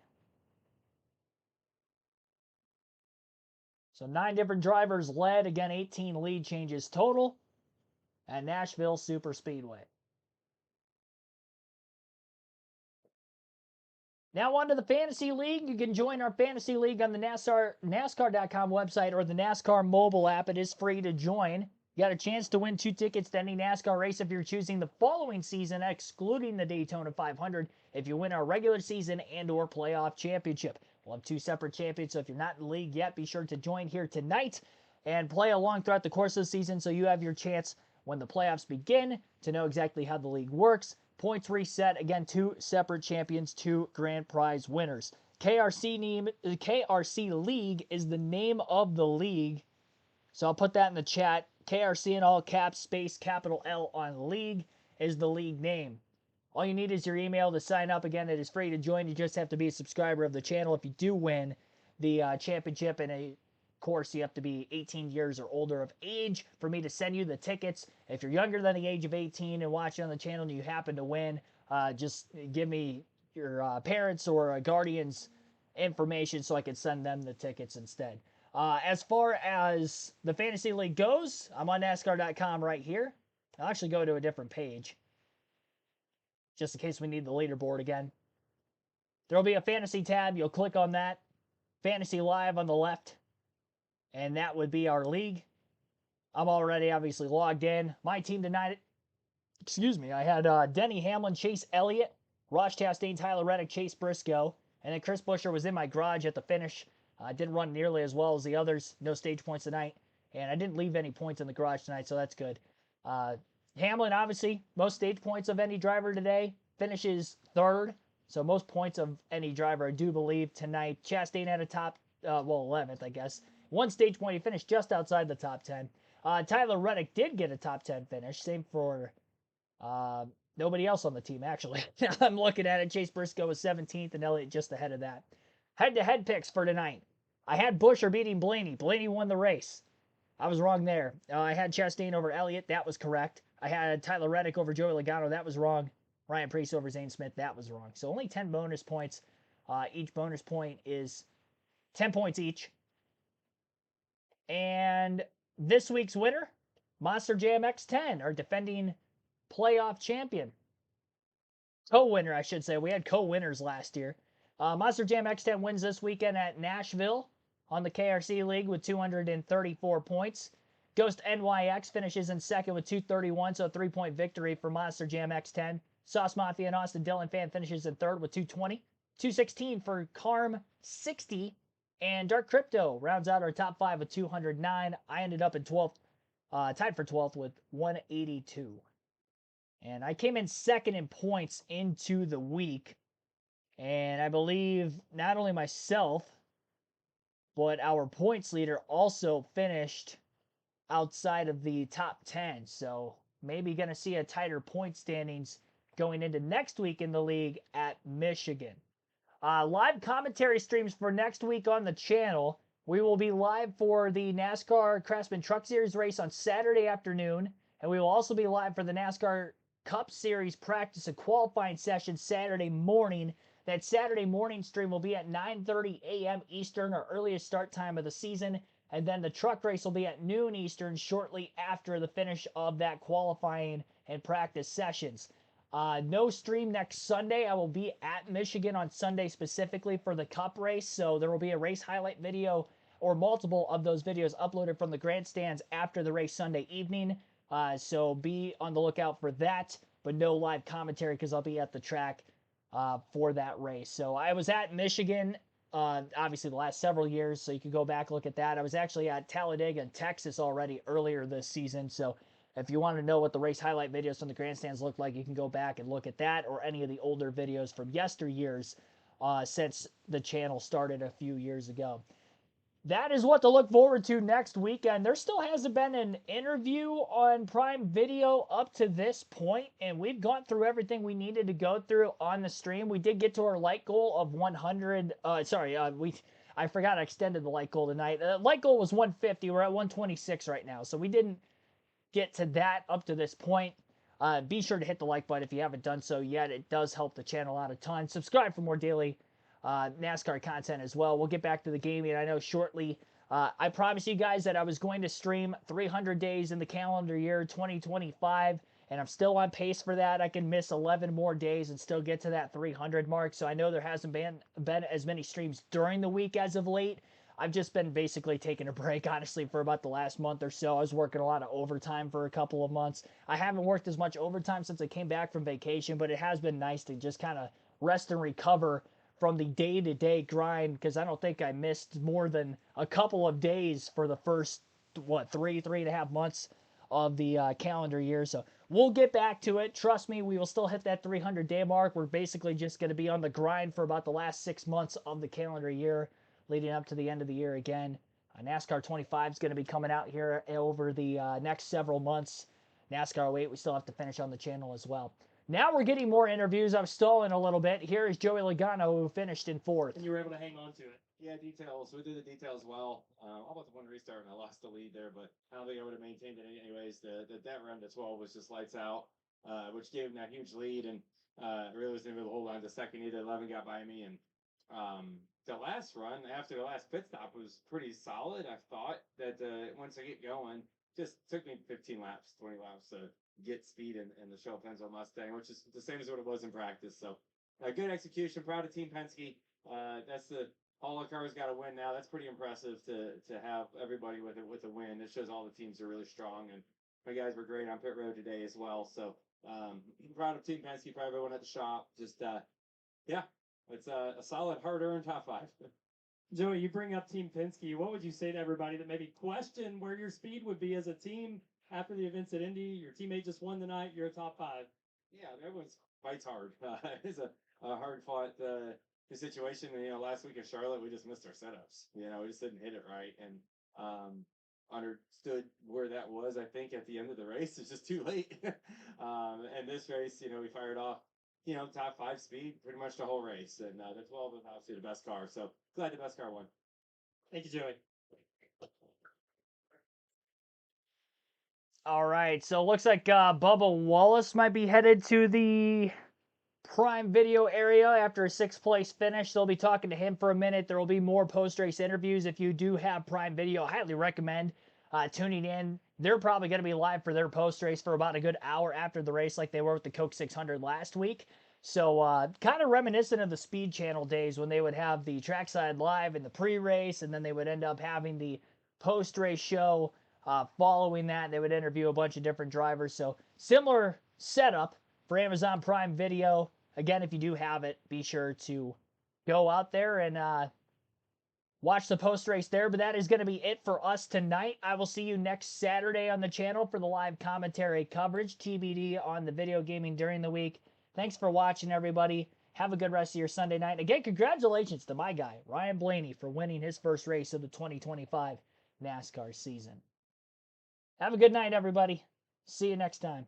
So 9 different drivers led, again 18 lead changes total at Nashville Super Speedway. Now on to the Fantasy League. You can join our Fantasy League on the NASCAR.com website or the NASCAR mobile app. It is free to join. You got a chance to win 2 tickets to any NASCAR race if you're choosing the following season, excluding the Daytona 500, if you win our regular season and or playoff championship. We'll have 2 separate champions, so if you're not in the league yet, be sure to join here tonight and play along throughout the course of the season so you have your chance when the playoffs begin to know exactly how the league works. Points reset. Again, 2 separate champions, 2 grand prize winners. KRC League is the name of the league. So I'll put that in the chat. KRC in all caps, space, capital L on league is the league name. All you need is your email to sign up. Again, it is free to join. You just have to be a subscriber of the channel if you do win the championship and a Of course, you have to be 18 years or older of age for me to send you the tickets. If you're younger than the age of 18 and watching on the channel and you happen to win, just give me your parents or guardians information so I can send them the tickets instead. As far as the Fantasy League goes, I'm on NASCAR.com right here. I'll actually go to a different page just in case we need the leaderboard again. There'll be a fantasy tab. You'll click on that. Fantasy Live on the left. And that would be our league. I'm already obviously logged in. My team tonight, I had Denny Hamlin, Chase Elliott, Ross Chastain, Tyler Reddick, Chase Briscoe. And then Chris Buescher was in my garage at the finish. Didn't run nearly as well as the others. No stage points tonight. And I didn't leave any points in the garage tonight, so that's good. Hamlin, obviously, most stage points of any driver today. Finishes third. So most points of any driver, I do believe, tonight. Chastain had a top, 11th, I guess. One stage point, he finished just outside the top 10. Tyler Reddick did get a top 10 finish. Same for nobody else on the team, actually. I'm looking at it. Chase Briscoe was 17th and Elliott just ahead of that. Head-to-head picks for tonight. I had Buescher beating Blaney. Blaney won the race. I was wrong there. I had Chastain over Elliott. That was correct. I had Tyler Reddick over Joey Logano. That was wrong. Ryan Preece over Zane Smith. That was wrong. So only 10 bonus points. Each bonus point is 10 points each. And this week's winner, Monster Jam X10, our defending playoff champion. Co-winner, I should say. We had co-winners last year. Monster Jam X10 wins this weekend at Nashville on the KRC League with 234 points. Ghost NYX finishes in second with 231, so a 3-point victory for Monster Jam X10. Sauce Mafia and Austin Dillon Fan finishes in third with 220. 216 for Carm 60. And Dark Crypto rounds out our top 5 with 209. I ended up in 12th, tied for 12th with 182. And I came in second in points into the week. And I believe not only myself, but our points leader also finished outside of the top 10. So maybe going to see a tighter point standings going into next week in the league at Michigan. Live commentary streams for next week on the channel. We will be live for the NASCAR Craftsman Truck Series race on Saturday afternoon. And we will also be live for the NASCAR Cup Series practice and qualifying session Saturday morning. That Saturday morning stream will be at 9:30 a.m. Eastern, our earliest start time of the season. And then the truck race will be at noon Eastern shortly after the finish of that qualifying and practice sessions. No stream next Sunday. I will be at Michigan on Sunday specifically for the Cup race. So there will be a race highlight video or multiple of those videos uploaded from the grandstands after the race Sunday evening. So be on the lookout for that, but no live commentary because I'll be at the track for that race. So I was at Michigan, obviously the last several years, so you can go back look at that. I was actually at Talladega in Texas already earlier this season, so if you want to know what the race highlight videos from the grandstands look like, you can go back and look at that or any of the older videos from yesteryears since the channel started a few years ago. That is what to look forward to next weekend. There still hasn't been an interview on Prime Video up to this point, and we've gone through everything we needed to go through on the stream. We did get to our like goal of 100. I forgot I extended the like goal tonight. The like goal was 150. We're at 126 right now, so we didn't get to that up to this point. Be sure to hit the like button if you haven't done so yet. It does help the channel out a ton. Subscribe for more daily NASCAR content as well. We'll get back to the gaming, I know, shortly. I promised you guys that I was going to stream 300 days in the calendar year 2025, and I'm still on pace for that. I can miss 11 more days and still get to that 300 mark, so I know there hasn't been as many streams during the week as of late. I've just been basically taking a break, honestly, for about the last month or so. I was working a lot of overtime for a couple of months. I haven't worked as much overtime since I came back from vacation, but it has been nice to just kind of rest and recover from the day-to-day grind, because I don't think I missed more than a couple of days for the first, three and a half months of the calendar year. So we'll get back to it. Trust me, we will still hit that 300-day mark. We're basically just going to be on the grind for about the last 6 months of the calendar year, leading up to the end of the year again. NASCAR 25 is going to be coming out here over the next several months. NASCAR 08, we still have to finish on the channel as well. Now we're getting more interviews. I'm stalling a little bit. Here is Joey Logano, who finished in 4th.
And you were able to hang on to it.
Yeah, details. We did the details well. All but the one restart, and I lost the lead there, but I don't think I would have maintained it anyways. That run to 12 was just lights out, which gave him that huge lead, and really wasn't able to hold on to second either. 11 got by me, and the last run after the last pit stop was pretty solid. I thought that once I get going, just took me 15 laps, 20 laps to get speed in the Shell Penzo Mustang, which is the same as what it was in practice. So, good execution. Proud of Team Penske. That's all the cars got to win now. That's pretty impressive to have everybody with a win. It shows all the teams are really strong, and my guys were great on pit road today as well. So proud of Team Penske, proud of everyone at the shop. Just yeah, it's a solid, hard-earned top 5.
Joey, you bring up Team Penske. What would you say to everybody that maybe question where your speed would be as a team after the events at Indy? Your teammate just won tonight. You're a top 5.
Yeah, everyone's fights hard. It's a hard fought situation. And, last week in Charlotte, we just missed our setups. We just didn't hit it right, and understood where that was. I think at the end of the race, it's just too late. And this race, we fired off, top 5 speed pretty much the whole race, and the 12 was obviously the best car. So glad the best car won.
Thank you, Joey.
All right, so it looks like Bubba Wallace might be headed to the Prime Video area after a 6th place finish. They'll be talking to him for a minute. There will be more post-race interviews. If you do have Prime Video, I highly recommend tuning in. They're probably going to be live for their post-race for about a good hour after the race, like they were with the Coke 600 last week. So kind of reminiscent of the Speed Channel days when they would have the trackside live in the pre-race, and then they would end up having the post-race show following that. They would interview a bunch of different drivers. So similar setup for Amazon Prime Video. Again, if you do have it, be sure to go out there and watch the post-race there. But that is going to be it for us tonight. I will see you next Saturday on the channel for the live commentary coverage, TBD on the video gaming during the week. Thanks for watching, everybody. Have a good rest of your Sunday night. Again, congratulations to my guy, Ryan Blaney, for winning his first race of the 2025 NASCAR season. Have a good night, everybody. See you next time.